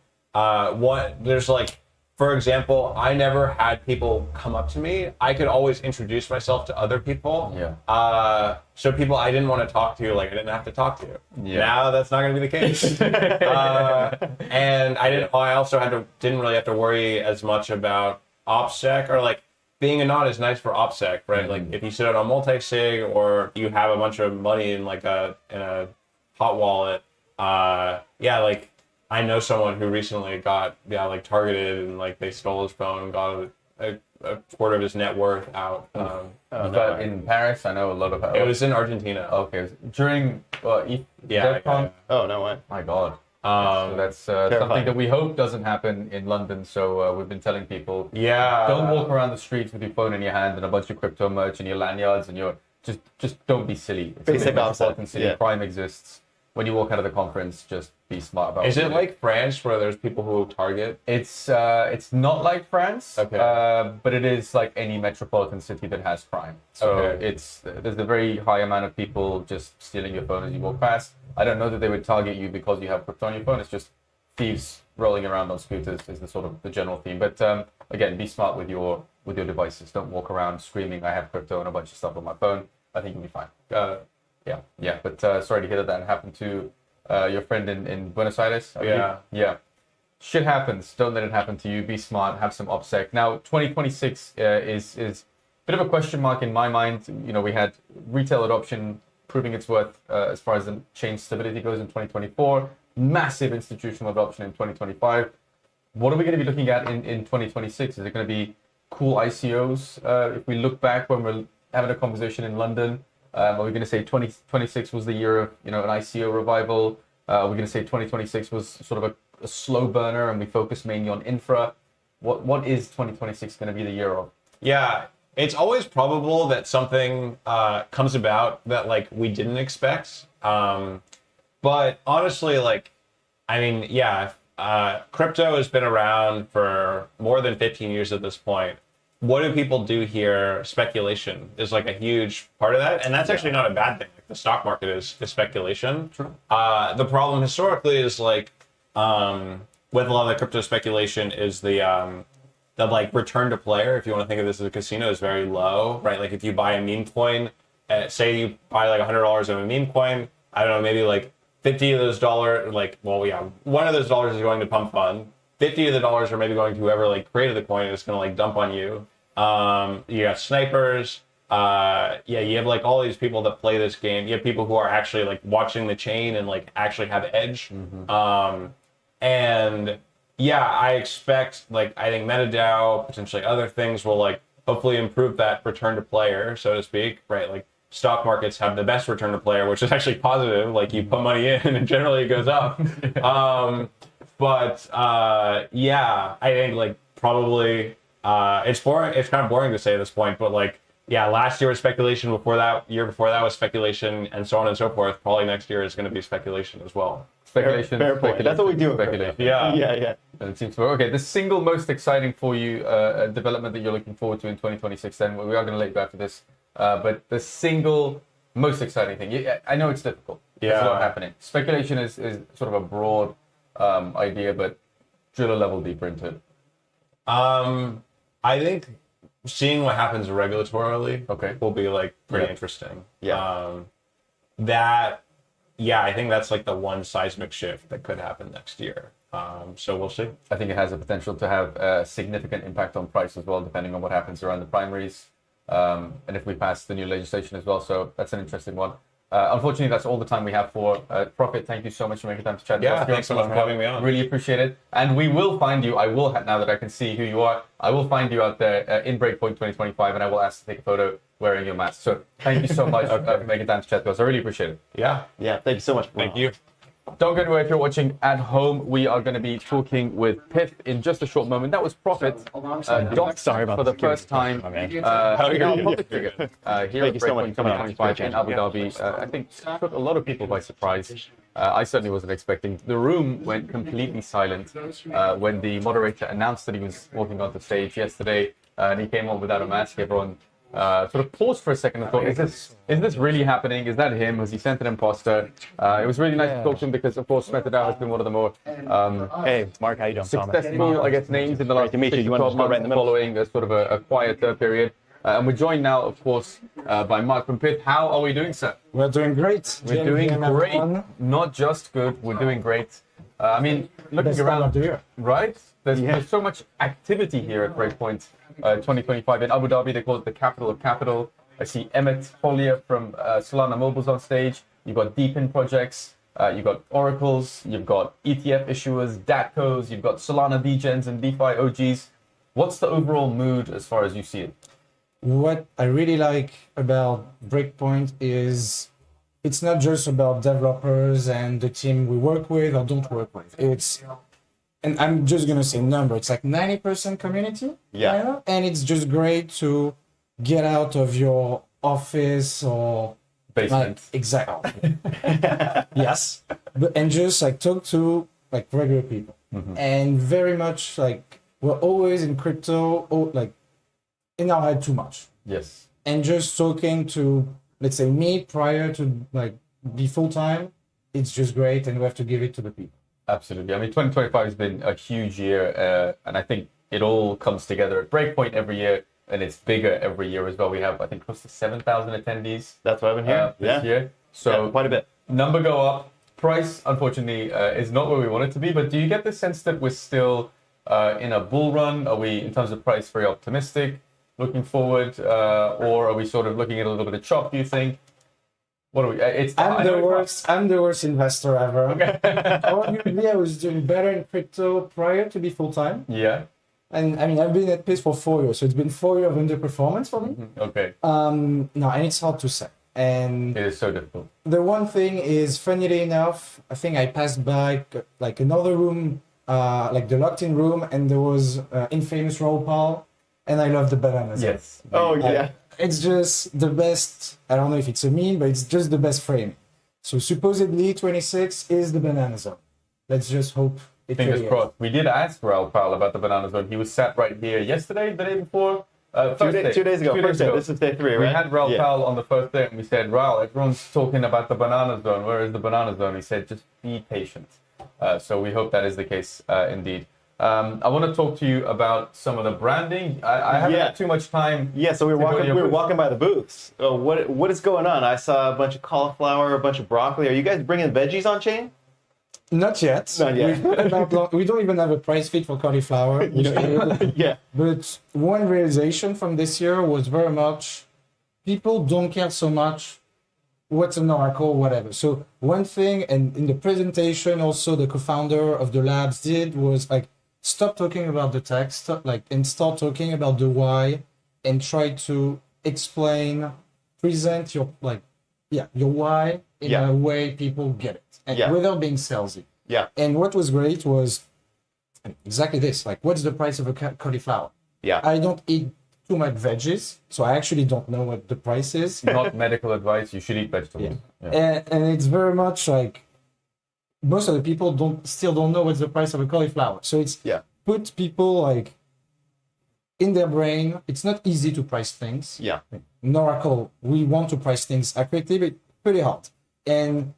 There's like for example, I never had people come up to me. I could always introduce myself to other people. Yeah. So people I didn't want to talk to, like I didn't have to talk to. Yeah. Now that's not going to be the case. And I also didn't really have to worry as much about OPSEC, or like being a nod is nice for OPSEC, right? Like if you sit out on multi-sig or you have a bunch of money in like in a hot wallet, like I know someone who recently got like targeted, and like they stole his phone and got a quarter of his net worth out. But in Paris, I know a lot of. It was in Argentina. Okay, during Yeah. Oh, no way. My God. So that's something that we hope doesn't happen in London. So we've been telling people, don't walk around the streets with your phone in your hand and a bunch of crypto merch and your lanyards, and you're just don't be silly. It's Basic a metropolitan city. yeah. Crime exists. When you walk out of the conference, just be smart about it. Is it like France where there's people who target? It's not like France, but it is like any metropolitan city that has crime. So there's a very high amount of people just stealing your phone as you walk past. I don't know that they would target you because you have crypto on your phone. It's just thieves rolling around on scooters is the sort of the general theme. But again, be smart with your devices. Don't walk around screaming, "I have crypto and a bunch of stuff on my phone." I think you'll be fine. Yeah. But sorry to hear that happened to your friend in Buenos Aires. Yeah. Shit happens. Don't let it happen to you. Be smart. Have some OPSEC. Now, 2026 is a bit of a question mark in my mind. You know, we had retail adoption proving its worth as far as the chain stability goes in 2024. Massive institutional adoption in 2025. What are we going to be looking at in 2026? Is it going to be cool ICOs? If we look back when we're having a conversation in London, are we going to say 2026 was the year of an ICO revival? Are we going to say 2026 was sort of a slow burner and we focus mainly on infra? What is 2026 going to be the year of? Yeah, it's always probable that something comes about that like we didn't expect. But honestly, crypto has been around for more than 15 years at this point. What do people do here? Speculation is like a huge part of that, and that's actually not a bad thing. Like the stock market is speculation. True. The problem historically is like with a lot of the crypto speculation is the like return to player. If you want to think of this as a casino, is very low, right? Like if you buy a meme coin, say you buy like $100 of a meme coin, I don't know, maybe like 50 of those dollars, one of those dollars is going to pump fund. 50 of the dollars are maybe going to whoever like created the coin and it's going to like dump on you. You have snipers. You have like all these people that play this game. You have people who are actually like watching the chain and like actually have edge. I expect I think MetaDAO, potentially other things will like hopefully improve that return to player, so to speak, right? Like stock markets have the best return to player, which is actually positive. Like you put money in and generally it goes up. I think like probably it's boring. It's kind of boring to say at this point, but last year was speculation. Year before that was speculation, and so on and so forth. Probably next year is going to be speculation as well. Speculation. Fair point. That's what we do. Speculation. Yeah. And it seems okay. The single most exciting for you development that you're looking forward to in 2026. Then we are going to let you go after this. But the single most exciting thing. I know it's difficult. There's a lot happening. Speculation is sort of a broad idea, but drill a level deeper into it. I think seeing what happens regulatorily will be pretty interesting. I think that's like the one seismic shift that could happen next year. So we'll see. I think it has the potential to have a significant impact on price as well, depending on what happens around the primaries, and if we pass the new legislation as well. So that's an interesting one. Unfortunately, that's all the time we have for Profit. Thank you so much for making time to chat. Thanks so much for having me on. Really appreciate it. And we will find you. Now that I can see who you are, I will find you out there in Breakpoint 2025, and I will ask to take a photo wearing your mask. So thank you so much for making time to chat with us. I really appreciate it. Yeah. Thank you so much. Thank you. Don't go anywhere if you're watching at home. We are going to be talking with Piff in just a short moment. That was Profit. Sorry about for the first time. How are you? Public figure here at so much Breakpoint for coming on. 2025 in Abu Dhabi. I think took a lot of people by surprise. I certainly wasn't expecting. The room went completely silent when the moderator announced that he was walking onto stage yesterday, and he came on without a mask. Everyone sort of paused for a second and thought, is this really happening? Is that him? Has he sent an imposter? It was really nice to talk to him because, of course, Metadao has been one of the more Hey, Mark, how you doing? successful, I guess, names in the last to meet you. 6 You to wanna 12 just go right months in the middle? following a sort of a quieter period. And we're joined now, of course, by Mark from Pith. How are we doing, sir? We're doing great. We're doing GMVM great. F1, Not just good, we're doing great. I mean, looking best time around, of the year. right? There's so much activity here at Breakpoint 2025 in Abu Dhabi. They call it the capital of capital. I see Emmett Follier from Solana Mobile's on stage. You've got deep-in projects. You've got oracles. You've got ETF issuers, DATCOs. You've got Solana degens and DeFi OGs. What's the overall mood as far as you see it? What I really like about Breakpoint is it's not just about developers and the team we work with or don't work with. And I'm just gonna say number. It's like 90% community. Yeah. You know? And it's just great to get out of your office or Basement. exactly. Yes. And just like talk to like regular people. And very much like we're always in crypto, like in our head too much. Yes. And just talking to, let's say, me prior to like be full time, it's just great, and we have to give it to the people. Absolutely. I mean, 2025 has been a huge year, and I think it all comes together at Breakpoint every year, and it's bigger every year as well. We have, I think, close to 7,000 attendees That's what I've been hearing. this year. So Yeah, quite a bit. number go up. Price, unfortunately, is not where we want it to be. But do you get the sense that we're still in a bull run? Are we, in terms of price, very optimistic, looking forward, or are we sort of looking at a little bit of chop? Do you think? What are we? I'm the worst investor ever. Okay. Arguably, I was doing better in crypto prior to be full time. Yeah. And I mean, I've been at Pace for 4 years, so it's been 4 years of underperformance for me. Okay. No, and it's hard to say. And It is so difficult. the one thing is, funnily enough, I think I passed by like another room, like the locked-in room, and there was infamous roll call, and I love the bananas. Yes. Oh, yeah. It's just the best. I don't know if it's a meme, but it's just the best frame. So supposedly 26 is the banana zone. Let's just hope it Fingers really crossed. We did ask Raul Powell about the banana zone. He was sat right here yesterday, the day before. Two days ago. First day. This is day 3, right? We had Raul Powell on the first day, and we said, Raul, everyone's talking about the banana zone. Where is the banana zone? He said, just be patient. So we hope that is the case indeed. I want to talk to you about some of the branding. I haven't had too much time. Yeah, so we were walking by the booths. What is going on? I saw a bunch of cauliflower, a bunch of broccoli. Are you guys bringing veggies on chain? Not yet. Not yet. We don't even have a price feed for cauliflower. Yeah. But one realization from this year was very much people don't care so much what's an oracle, whatever. So one thing, and in the presentation also the co-founder of the labs did was like stop talking about the text, and start talking about the why, and try to explain, present your your why in a way people get it, and without being salesy. Yeah. And what was great was exactly this. Like, what's the price of a cauliflower? Yeah. I don't eat too much veggies, so I actually don't know what the price is. Not medical advice. You should eat vegetables. Yeah. And it's very much like most of the people still don't know what's the price of a cauliflower. So it's put people like in their brain. It's not easy to price things. Yeah. In Oracle, we want to price things accurately, but pretty hard. And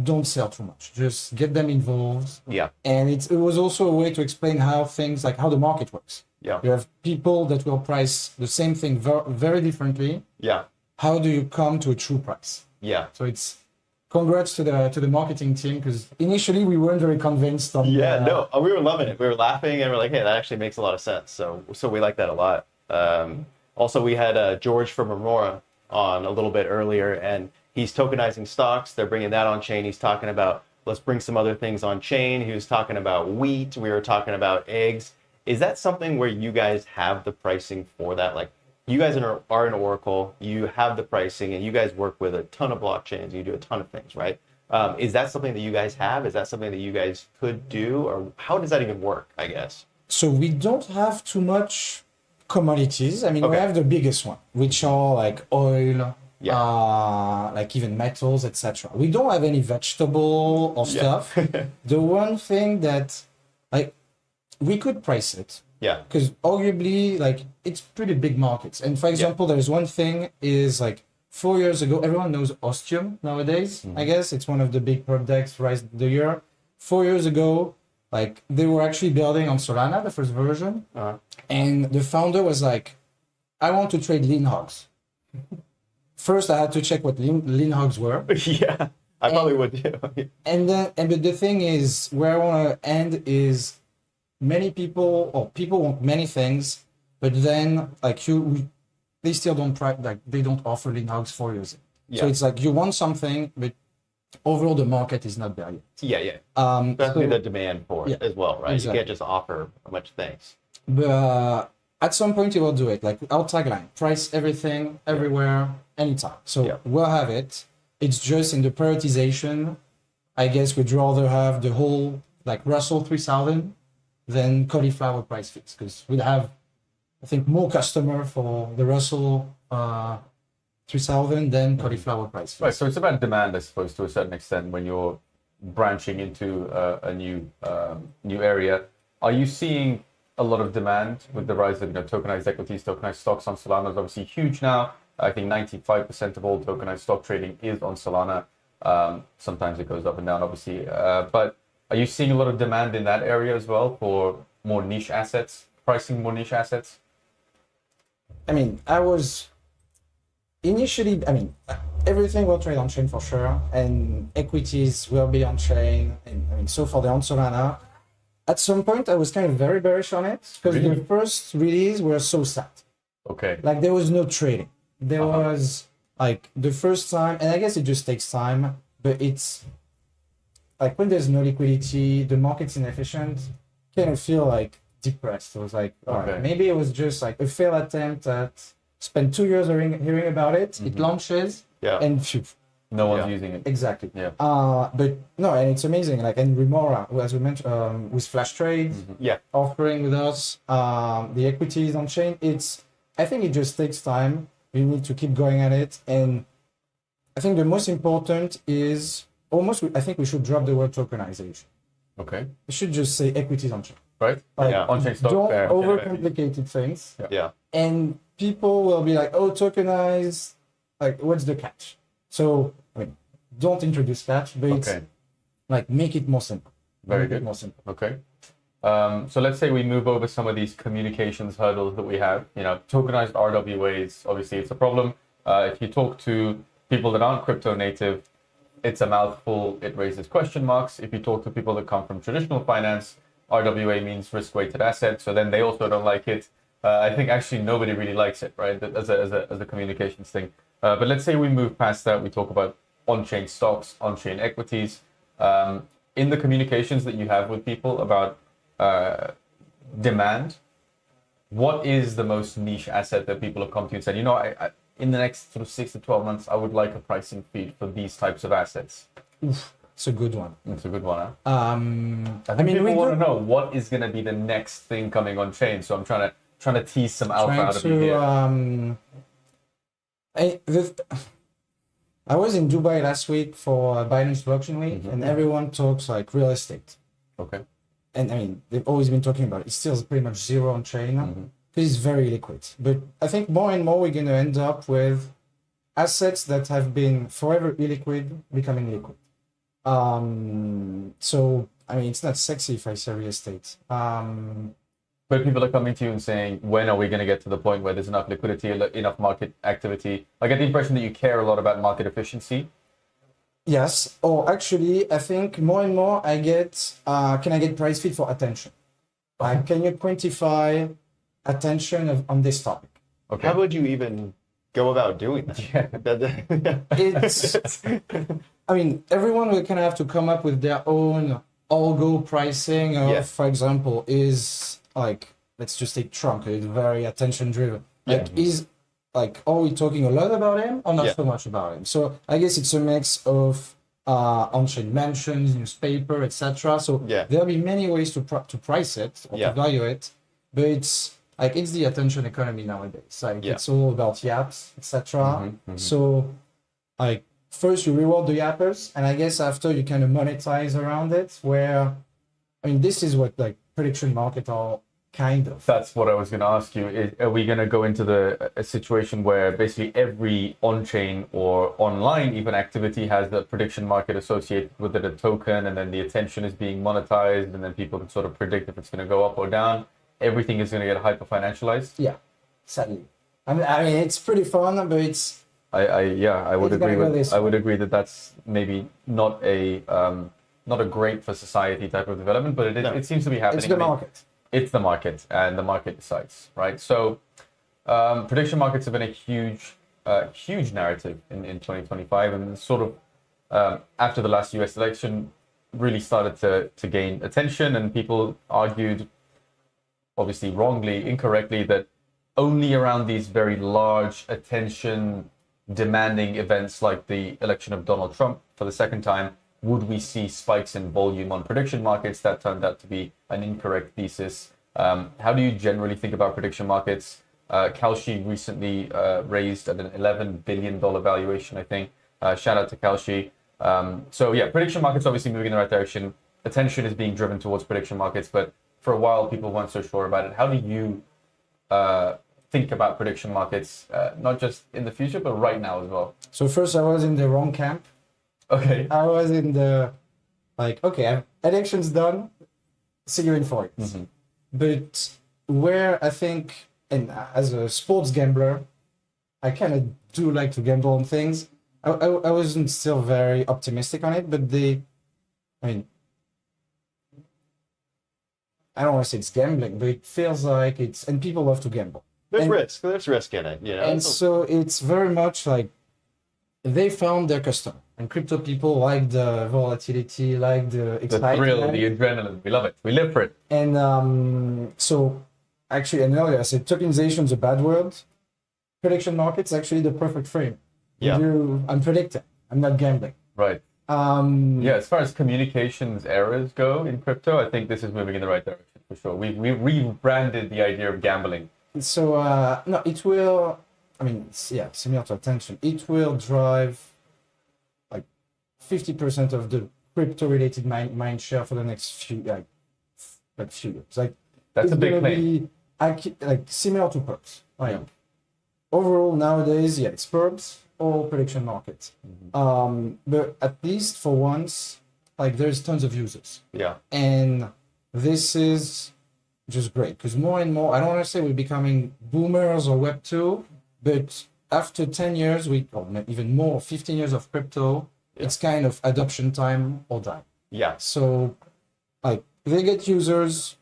don't sell too much. Just get them involved. Yeah. And it was also a way to explain how things, like how the market works. Yeah. You have people that will price the same thing very differently. Yeah. How do you come to a true price? Yeah. So it's congrats to the marketing team, because initially we weren't very convinced on. No, we were loving it. We were laughing and we're like, hey, that actually makes a lot of sense. So we like that a lot. Also, we had George from Aurora on a little bit earlier, and he's tokenizing stocks. They're bringing that on chain. He's talking about, let's bring some other things on chain. He was talking about wheat. We were talking about eggs. Is that something where you guys have the pricing for that? Like, you guys are an Oracle, you have the pricing, and you guys work with a ton of blockchains. You do a ton of things, right? Is that something that you guys have? Is that something that you guys could do? Or how does that even work, I guess? So we don't have too much commodities. I mean, we have the biggest one, which are like oil, like even metals, etc. We don't have any vegetable or stuff. The one thing that, like, we could price it, Yeah. Because arguably, like, it's pretty big markets. And for example, there's one thing is like 4 years ago, everyone knows Ostium nowadays. I guess it's one of the big prop decks rise the year. 4 years ago, like they were actually building on Solana, the first version, and the founder was like, "I want to trade lean hogs." First, I had to check what lean hogs were. Yeah, I probably would too. And then, but the thing is, where I want to end is, many people or people want many things, but then like they still don't like they don't offer lean hogs 4 years. So it's like you want something, but overall the market is not there yet. Yeah. So- Especially the demand for it as well, right? Exactly. You can't just offer much things. But at some point you will do it. Like our tagline: price everything, everywhere, anytime. So we'll have it. It's just in the prioritization. I guess we'd rather have the whole like Russell 3000 than cauliflower price fix, because we'd have, I think, more customer for the Russell 3000 than cauliflower price fix. Right, so it's about demand, I suppose, to a certain extent when you're branching into a new area. Are you seeing a lot of demand with the rise of tokenized equities, tokenized stocks on Solana is obviously huge now. I think 95% of all tokenized stock trading is on Solana. Sometimes it goes up and down, obviously. But are you seeing a lot of demand in that area as well for more niche assets, pricing more niche assets? I mean, everything will trade on chain for sure, and equities will be on chain. And I mean, so far they're on Solana. At some point, I was kind of very bearish on it because the first release were so sad. Okay. Like there was no trading. There was like the first time, and I guess it just takes time, but it's like when there's no liquidity, the market's inefficient, kind of feel like depressed. I was like, all right, maybe it was just like a failed attempt at spend 2 years hearing about it. It launches, and phew, no one's using it. exactly. Yeah. But no, and it's amazing. Like, and Remora, as we mentioned, with Flash Trade, offering with us the equities on chain. I think it just takes time. We need to keep going at it, and I think the most important is I think we should drop the word tokenization. Okay. We should just say equities on chain. Right. Like, On-chain stock. don't fair. overcomplicate things. Yeah. And people will be like, "Oh, tokenized. Like, what's the catch?" So, I mean, don't introduce catch, but it's like make it more simple. Very Make it good. more simple. Okay. So let's say we move over some of these communications hurdles that we have. Tokenized RWAs, obviously it's a problem. If you talk to people that aren't crypto native, it's a mouthful. It raises question marks. If you talk to people that come from traditional finance, RWA means risk-weighted asset. So then they also don't like it. I think actually nobody really likes it, right? As a communications thing. But let's say we move past that. We talk about on-chain stocks, on-chain equities. In the communications that you have with people about demand, what is the most niche asset that people have come to you and said, I in the next sort of 6 to 12 months, I would like a pricing feed for these types of assets? It's a good one. It's a good one, huh? I mean, People want to know what is going to be the next thing coming on chain. So I'm trying to tease some alpha out of you here. I was in Dubai last week for Binance Blockchain Week, and everyone talks like real estate. Okay. And I mean, they've always been talking about it. It's still pretty much zero on chain because it's very liquid. But I think more and more we're going to end up with assets that have been forever illiquid becoming liquid. So, I mean, it's not sexy if I say real estate. But people are coming to you and saying, when are we going to get to the point where there's enough liquidity, enough market activity? I get the impression that you care a lot about market efficiency. Yes, or actually, I think more and more I get, can I get price feed for attention? Can you quantify attention on this topic? Okay. How would you even go about doing that? It's, I mean, everyone will kind of have to come up with their own algo pricing of, for example, is like, let's just take Trump, it's very attention driven. Are we talking a lot about him or not so much about him? So I guess it's a mix of on-chain mentions, newspaper, etc. So there'll be many ways to price it or to value it, but it's the attention economy nowadays. It's all about yaps, etc. So first you reward the yappers, and I guess after you kind of monetize around it. Where, I mean, this is what prediction market are kind of. That's what I was going to ask you. Are we going to go into a situation where basically every on-chain or online even activity has the prediction market associated with it, a token, and then the attention is being monetized, and then people can sort of predict if it's going to go up or down? Everything is going to get hyper-financialized? Yeah, sadly. I mean, it's pretty fun, but it's... I would It's agree gonna go with. this I would agree that that's maybe not a great for society type of development, but it seems to be happening. It's the market. It's the market, and the market decides, right? So, prediction markets have been a huge narrative in 2025, and sort of after the last U.S. election, really started to gain attention, and people argued, obviously wrongly, incorrectly, that only around these very large attention demanding events like the election of Donald Trump for the second time would we see spikes in volume on prediction markets. That turned out to be an incorrect thesis. How do you generally think about prediction markets? Kalshi recently raised at an $11 billion valuation, I think. Shout out to Kalshi. So yeah, prediction markets obviously moving in the right direction. Attention is being driven towards prediction markets, but for a while people weren't so sure about it. How do you think about prediction markets, not just in the future, but right now as well? So first I was in the wrong camp. Okay. I was in the, like, okay, election's done, see you in for it. Mm-hmm. But where I think, and as a sports gambler, I kind of do like to gamble on things. I wasn't still very optimistic on it, but I mean, I don't want to say it's gambling, but it feels like it's, and people love to gamble. There's risk in it, you know. And so it's very much like they found their customer. And crypto people like the volatility, like the excitement. The thrill, the adrenaline. We love it. We live for it. And so actually, and earlier I said tokenization is a bad word. Prediction markets actually the perfect frame. Yeah. I'm predicting. I'm not gambling. Right. Yeah, as far as communications errors go in crypto, I think this is moving in the right direction for sure. We rebranded the idea of gambling. So no, it will. I mean, similar to attention. It will drive like 50% of the crypto-related mind share for the next few few years. Like that's a big gonna claim. be like similar to perps. Like overall nowadays, it's perps or prediction markets. Mm-hmm. But at least for once, like there's tons of users. Yeah. And this is just great because more and more, I don't want to say we're becoming boomers or Web 2, but after 10 years, or even more, 15 years of crypto, it's kind of adoption time or die. Yeah. So, like, they get users,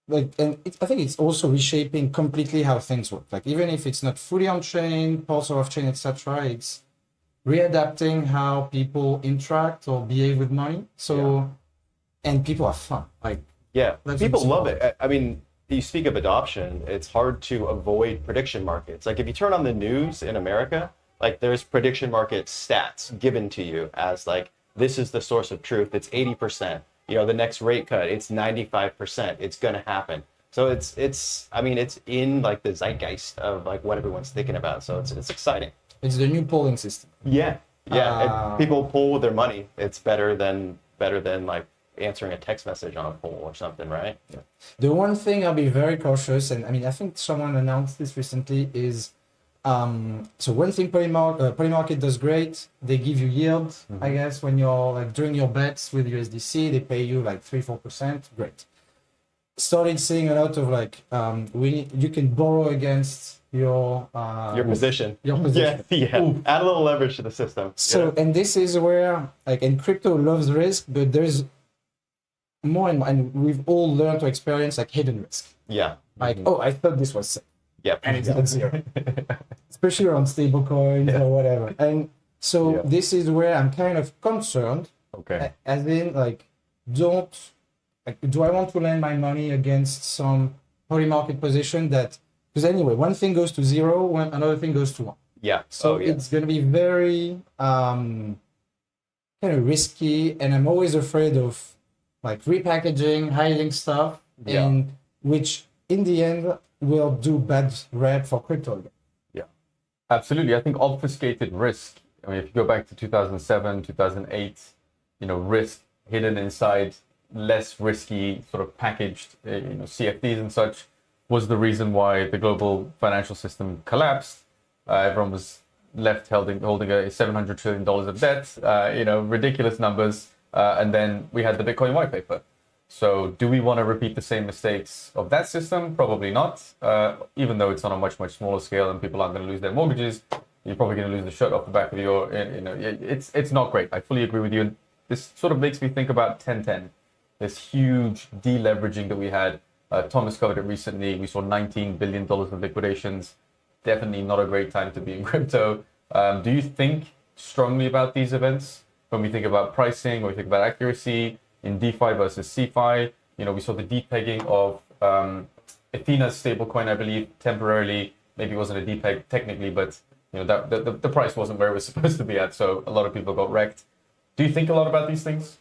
like, and I think it's also reshaping completely how things work. Like, even if it's not fully on-chain, pulse or off-chain, etc., it's readapting how people interact or behave with money. So, and people have fun. Like, yeah, people love important. it. I mean, you speak of adoption, it's hard to avoid prediction markets. Like if you turn on the news in America, like there's prediction market stats given to you as like, this is the source of truth. It's 80%, you know, the next rate cut, it's 95%, it's going to happen. So it's in like the zeitgeist of like what everyone's thinking about. So it's exciting. It's the new polling system. Yeah. If people poll with their money, it's better than like answering a text message on a poll or something, right? Yeah. The one thing I'll be very cautious, and I mean, I think someone announced this recently, is so one thing Polymarket does great, they give you yield, I guess, when you're like doing your bets with USDC, they pay you like 3-4%, great. Started seeing a lot of like, you can borrow against your position. Your position. Yeah. Add a little leverage to the system. So, and this is where, like, and crypto loves risk, but there's more and we've all learned to experience like hidden risk. Yeah. Like, oh, I thought this was safe. Yep. And it's at zero. Especially around stable coins or whatever. And so this is where I'm kind of concerned. Okay. As in, like, do I want to lend my money against some Polymarket position that, because anyway, one thing goes to zero, when another thing goes to one. Yeah. So it's going to be very kind of risky, and I'm always afraid of like repackaging, hiding stuff, and which in the end will do bad rep for crypto again. Yeah, absolutely. I think obfuscated risk. I mean, if you go back to 2007, 2008, risk hidden inside less risky sort of packaged CFDs and such was the reason why the global financial system collapsed. Everyone was left holding a $700 trillion of debt, ridiculous numbers. And then we had the Bitcoin white paper. So do we want to repeat the same mistakes of that system? Probably not. Even though it's on a much, much smaller scale and people aren't going to lose their mortgages, you're probably going to lose the shirt off the back of your, it's not great. I fully agree with you. And this sort of makes me think about 1010, this huge deleveraging that we had. Thomas covered it recently. We saw $19 billion of liquidations. Definitely not a great time to be in crypto. Do you think strongly about these events when we think about pricing or we think about accuracy in DeFi versus CeFi? We saw the depegging of Athena's stablecoin, I believe, temporarily. Maybe it wasn't a depeg technically, but the price wasn't where it was supposed to be at. So a lot of people got wrecked. Do you think a lot about these things?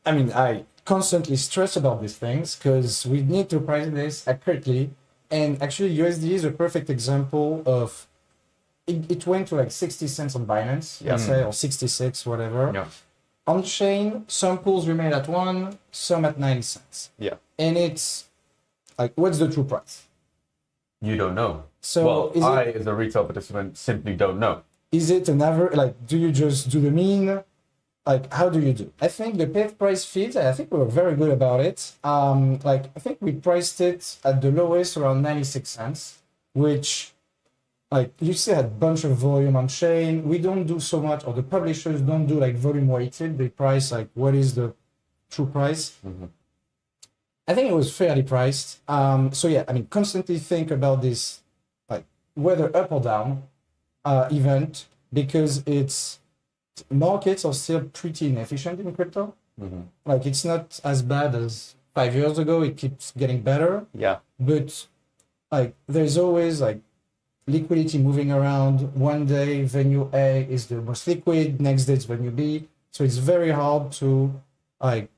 I mean, I constantly stress about these things because we need to price this accurately. And actually, USD is a perfect example of it went to like 60 cents on Binance, let's say, or 66, whatever. Yeah. On chain, some pools remain at 1, some at 90 cents. Yeah. And it's like, what's the true price? You don't know. So well, as a retail participant, simply don't know. Is it an average? Like, do you just do the mean? Like, how do you do? I think the paid price feeds, I think we were very good about it. I think we priced it at the lowest around 96 cents, which, like, you see a bunch of volume on chain. We don't do so much, or the publishers don't do like volume weighted. They price like what is the true price. Mm-hmm. I think it was fairly priced. So yeah, I mean, constantly think about this, like whether up or down event, because markets are still pretty inefficient in crypto. Mm-hmm. Like it's not as bad as 5 years ago. It keeps getting better. Yeah. But like there's always like liquidity moving around. One day venue A is the most liquid, next day it's venue B. So it's very hard to like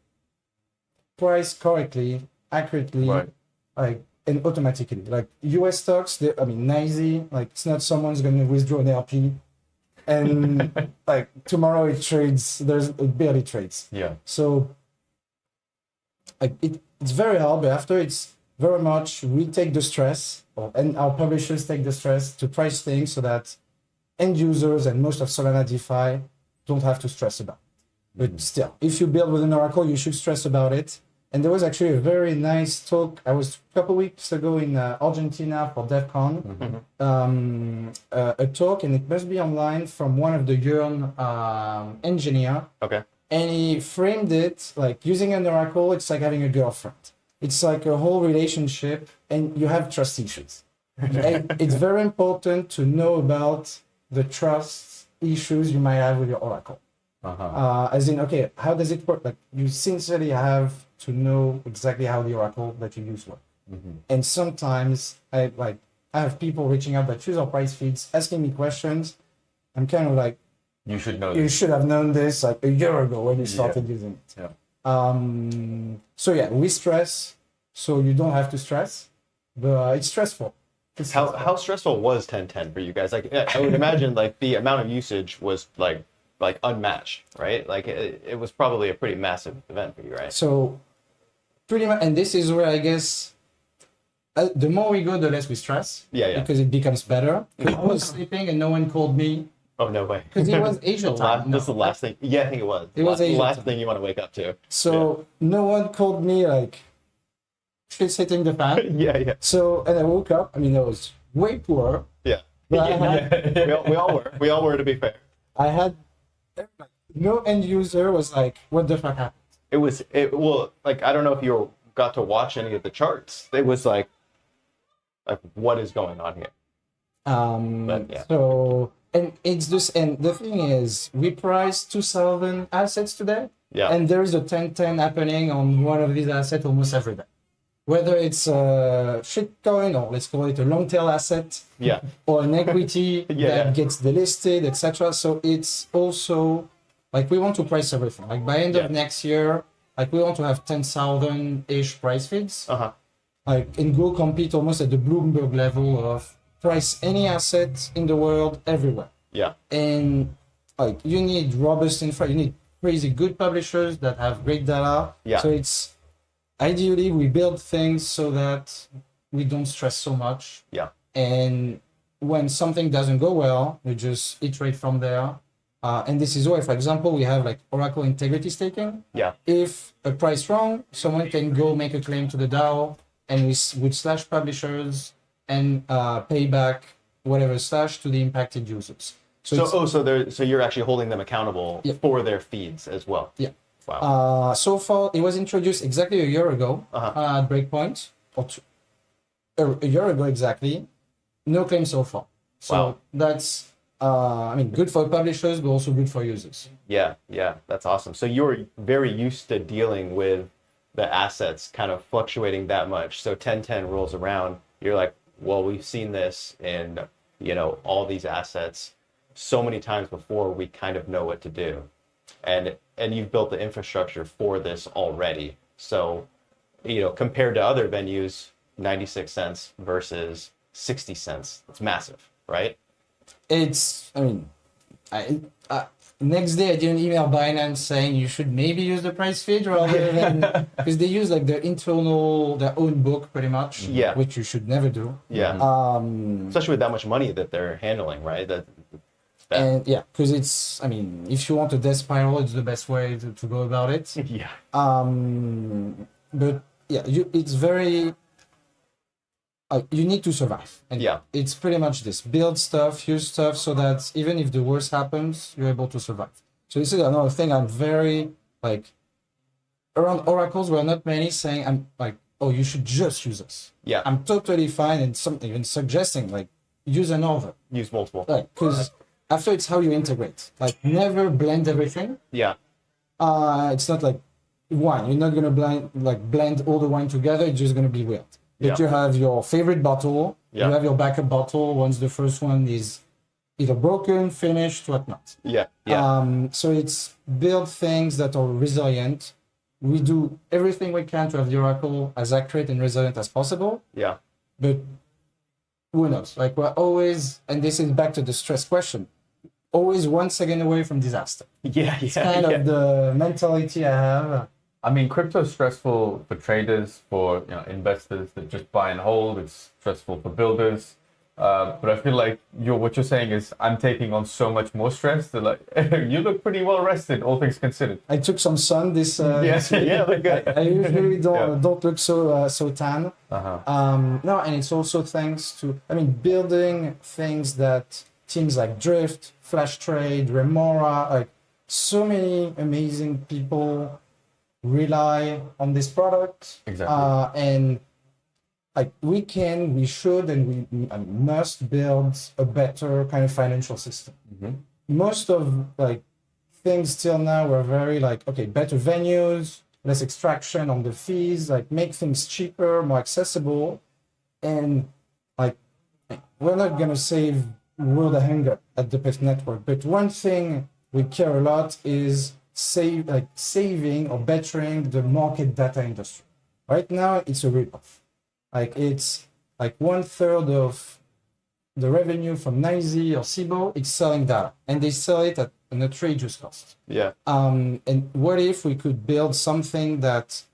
price correctly, accurately, right, like and automatically. Like US stocks, NYSE, like it's not someone's gonna withdraw an LP and like tomorrow it trades, it barely trades. Yeah. So like it's very hard, but after it's very much we take the stress, and our publishers take the stress to price things so that end users and most of Solana DeFi don't have to stress about it. But still, if you build with an Oracle, you should stress about it. And there was actually a very nice talk. I was a couple weeks ago in Argentina for DevCon, a talk, and it must be online, from one of the Yearn engineer. Okay. And he framed it like using an Oracle, it's like having a girlfriend. It's like a whole relationship, and you have trust issues. And it's very important to know about the trust issues you might have with your Oracle. As in, okay, how does it work? Like, you sincerely have to know exactly how the Oracle that you use work. Mm-hmm. And sometimes I have people reaching out that use our price feeds, asking me questions. I'm kind of like, you should know. You should have known this like a year ago when you started using it. Yeah. So yeah, we stress, so you don't have to stress, but it's stressful. How stressful was 1010 for you guys? Like, I would imagine like the amount of usage was like unmatched, right? Like it was probably a pretty massive event for you, right? So pretty much, and this is where I guess the more we go, the less we stress. Yeah. Because it becomes better. Because I was sleeping and no one called me. Oh, no way. Because it was Asia time. That's the last thing. Yeah, I think it was. It was the Asia last time. thing you want to wake up to. So no one called me, like, shit's hitting the fan. Yeah. So, and I woke up, I was way poor. Yeah. But We all were, to be fair. I had, no end user was like, what the fuck happened? Well, like, I don't know if you got to watch any of the charts. It was like what is going on here? But, yeah. So, and it's just, and the thing is, we priced 2,000 assets today. Yeah. And there is a 10-10 happening on one of these assets almost every day. Whether it's a shitcoin, or let's call it a long tail asset, or an equity that gets delisted, etc. So it's also like we want to price everything. Like by end of next year, like we want to have 10,000-ish price feeds. Like and go compete almost at the Bloomberg level of price any asset in the world everywhere. Yeah. And like you need robust infra, you need crazy good publishers that have great data. Yeah. So it's ideally we build things so that we don't stress so much. Yeah. And when something doesn't go well, we just iterate from there. And this is why, for example, we have like Oracle integrity staking. Yeah. If a price wrong, someone can go make a claim to the DAO, and we would slash publishers and pay back whatever slash to the impacted users. So you're actually holding them accountable for their feeds as well. Yeah. Wow. So far, it was introduced exactly a year ago at Breakpoint, or a year ago exactly. No claim so far. So that's, good for publishers, but also good for users. Yeah, that's awesome. So you're very used to dealing with the assets kind of fluctuating that much. So 1010 rolls around, you're like, well, we've seen this in, all these assets so many times before, we kind of know what to do. And you've built the infrastructure for this already. So, compared to other venues, 96 cents versus 60 cents, it's massive, right? Next day I did an email Binance saying you should maybe use the price feed rather than, because they use like their own book pretty much, which you should never do. Yeah. Especially with that much money that they're handling, right? And yeah, because it's, if you want a death spiral, it's the best way to go about it. Yeah. But yeah, it's very, you need to survive. And it's pretty much this: build stuff, use stuff, so that even if the worst happens, you're able to survive. So this is another thing I'm very, around oracles, where not many saying, I'm like, oh, you should just use us. Yeah. I'm totally fine, and even suggesting, use another. Use multiple. Because after it's how you integrate. Never blend everything. Yeah. It's not like wine. You're not going to blend all the wine together. It's just going to be weird. But you have your favorite bottle, you have your backup bottle once the first one is either broken, finished, whatnot. Yeah. So it's build things that are resilient. We do everything we can to have the Oracle as accurate and resilient as possible. Yeah. But who knows? We're always, and this is back to the stress question, always 1 second away from disaster. Yeah. It's kind of the mentality I have. Crypto is stressful for traders, for investors that just buy and hold. It's stressful for builders. But I feel like what you're saying is I'm taking on so much more stress that you look pretty well rested, all things considered. I took some sun this this week. Look good. I usually don't look so tan. No, and it's also thanks to building things that teams like Drift, Flash Trade, Remora, so many amazing people rely on this product. Exactly. And we should, and we must build a better kind of financial system. Most of things till now were very better venues, less extraction on the fees, make things cheaper, more accessible. And we're not gonna save world of hunger at the PIF network, but one thing we care a lot is saving or bettering the market data industry. Right now, it's a ripoff. It's 1/3 of the revenue from NYSE or SIBO, it's selling data, and they sell it at an outrageous cost. Yeah. And what if we could build something that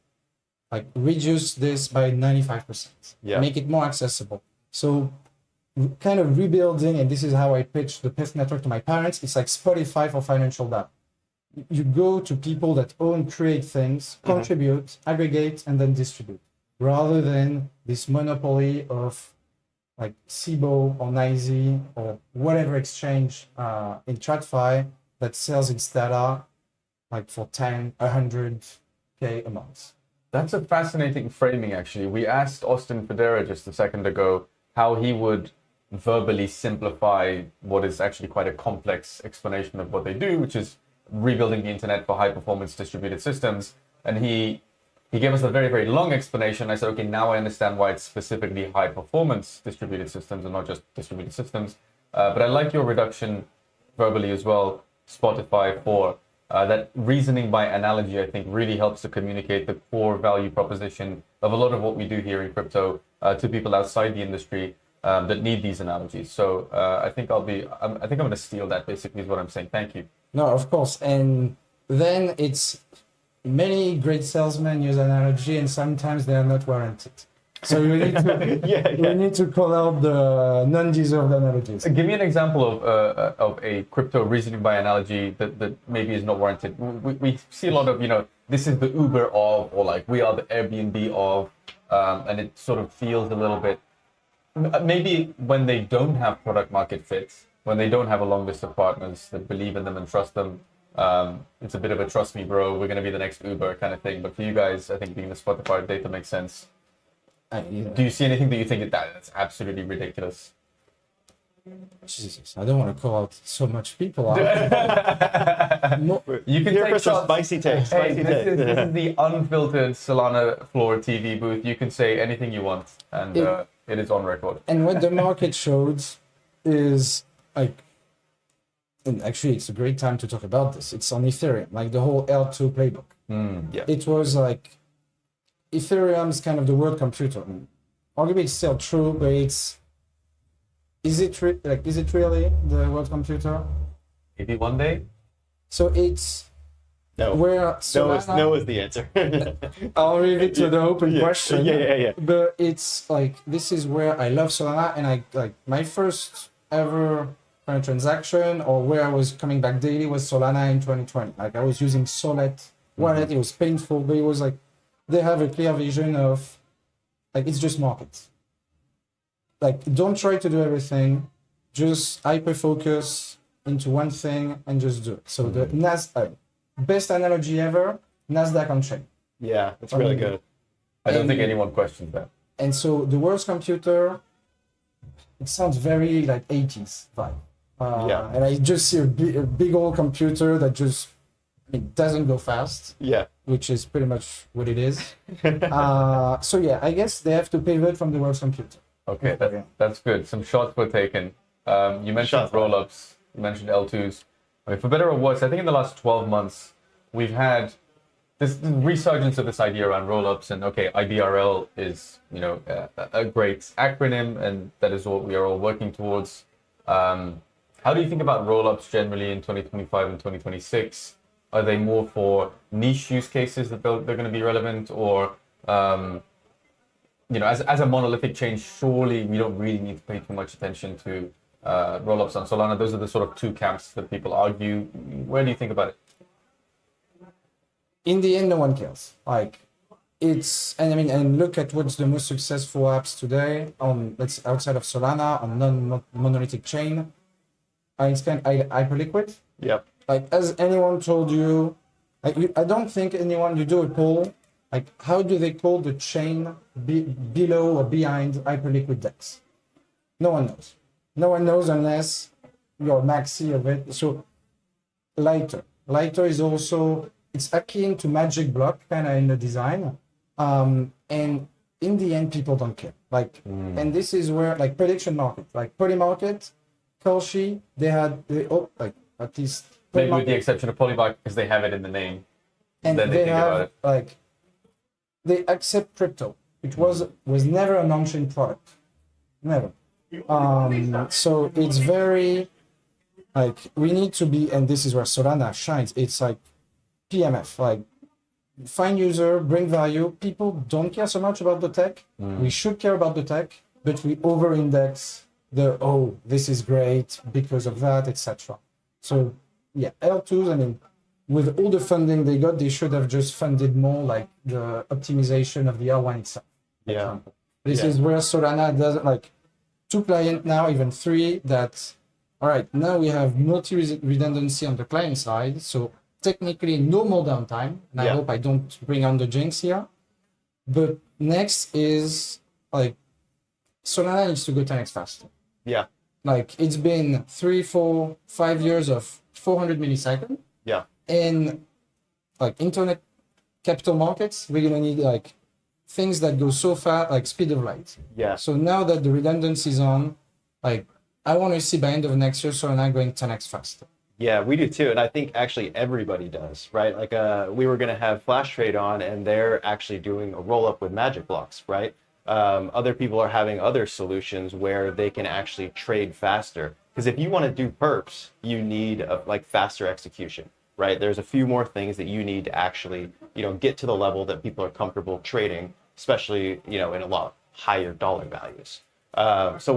reduce this by 95%, make it more accessible? So kind of rebuilding, and this is how I pitch the PIF network to my parents, it's like Spotify for financial data. You go to people that create things, contribute, aggregate, and then distribute, rather than this monopoly of SIBO or NYSE or whatever exchange in TradFi that sells its data for 10, 100K a month. That's a fascinating framing, actually. We asked Austin Federa just a second ago how he would verbally simplify what is actually quite a complex explanation of what they do, which is rebuilding the internet for high-performance distributed systems. And he gave us a very, very long explanation. I said, okay, now I understand why it's specifically high-performance distributed systems and not just distributed systems. But I like your reduction verbally as well, Spotify for that reasoning by analogy, I think really helps to communicate the core value proposition of a lot of what we do here in crypto to people outside the industry that need these analogies. So I think I'm going to steal that, basically is what I'm saying. Thank you. No, of course. And then it's many great salesmen use analogy, and sometimes they are not warranted. So we need to we need to call out the non-deserved analogies. Give me an example of a crypto reasoning by analogy that maybe is not warranted. We see a lot of, this is the Uber of, or like we are the Airbnb of, and it sort of feels a little bit, maybe when they don't have product market fit, when they don't have a long list of partners that believe in them and trust them, it's a bit of a trust me bro, we're going to be the next Uber kind of thing. But for you guys, I think being the Spotify data makes sense. Do you see anything that you think that's absolutely ridiculous? Jesus, I don't want to call out so much people out. You can Here take for some shots. spicy takes. Hey, Spicy this takes. is the unfiltered SolanaFloor TV booth. You can say anything you want, and it is on record. And what the market showed is like, and actually it's a great time to talk about this. It's on Ethereum, like the whole L2 playbook. Yeah. It was like Ethereum's kind of the world computer. Arguably it's still true, but is it really the world computer? Maybe one day. So it's No. where No is the answer. I'll leave it to the open Yeah. question. Yeah. But it's like, this is where I love Solana, and I like my first ever kind of transaction, or where I was coming back daily, was Solana in 2020. Like I was using Solid wallet. It was painful, but it was like they have a clear vision of like it's just markets. Like don't try to do everything, just hyper focus into one thing and just do it. So the Nasdaq, best analogy ever, Nasdaq on chain. Yeah, it's really good. I don't think anyone questions that. And so the world's computer, it sounds very like 80s vibe. And I just see a big old computer that just doesn't go fast. Yeah. Which is pretty much what it is. So yeah, I guess they have to pivot from the world's computer. Okay, that's good. Some shots were taken. You mentioned roll-ups. You mentioned L2s. I mean, for better or worse, I think in the last 12 months, we've had this resurgence of this idea around roll-ups. And okay, IBRL is, a great acronym, and that is what we are all working towards. How do you think about roll-ups generally in 2025 and 2026? Are they more for niche use cases that they're going to be relevant, or as a monolithic chain, surely we don't really need to pay too much attention to roll-ups on Solana? Those are the sort of two camps that people argue. Where do you think about it? In the end, no one cares. Like and look at what's the most successful apps today on outside of Solana on non-monolithic chain. It's kind of Hyperliquid. Yep. Like, as anyone told you, I don't think anyone, you do a poll, like, how do they call the chain below or behind Hyperliquid DEX? No one knows. No one knows unless you're maxi of it. So, Lighter. Lighter is also, it's akin to Magic Block, kind of in the design. And in the end, people don't care. Like, and this is where, like, prediction market, like, Polymarket, Kalshi, at least... Maybe with the exception of Polymarket, because they have it in the name. And then they think about it. They accept crypto. It was never a non-chain product. Never. So it's very, like, we need to be, and this is where Solana shines. It's like PMF, like, find user, bring value. People don't care so much about the tech. We should care about the tech, but we over-index this is great because of that, etc. So yeah, L2s, with all the funding they got, they should have just funded more, like the optimization of the R1 itself. Yeah. This is where Solana doesn't, like, 2 clients now, even 3, that, all right, now we have multi-redundancy on the client side, so technically no more downtime, and I hope I don't bring on the jinx here. But next is, like, Solana needs to go 10x faster. Yeah. Like, it's been 3, 4, 5 years of 400 milliseconds. Yeah. In, like, internet capital markets, we're going to need, like, things that go so fast, like speed of light. Yeah. So now that the redundancy is on, like, I want to see by end of next year Solana going 10x faster. Yeah, we do too. And I think actually everybody does, right? Like, we were going to have Flash Trade on, and they're actually doing a roll-up with magic blocks, right? Other people are having other solutions where they can actually trade faster. Because if you want to do perps, you need faster execution, right? There's a few more things that you need to actually, get to the level that people are comfortable trading, especially, in a lot higher dollar values. So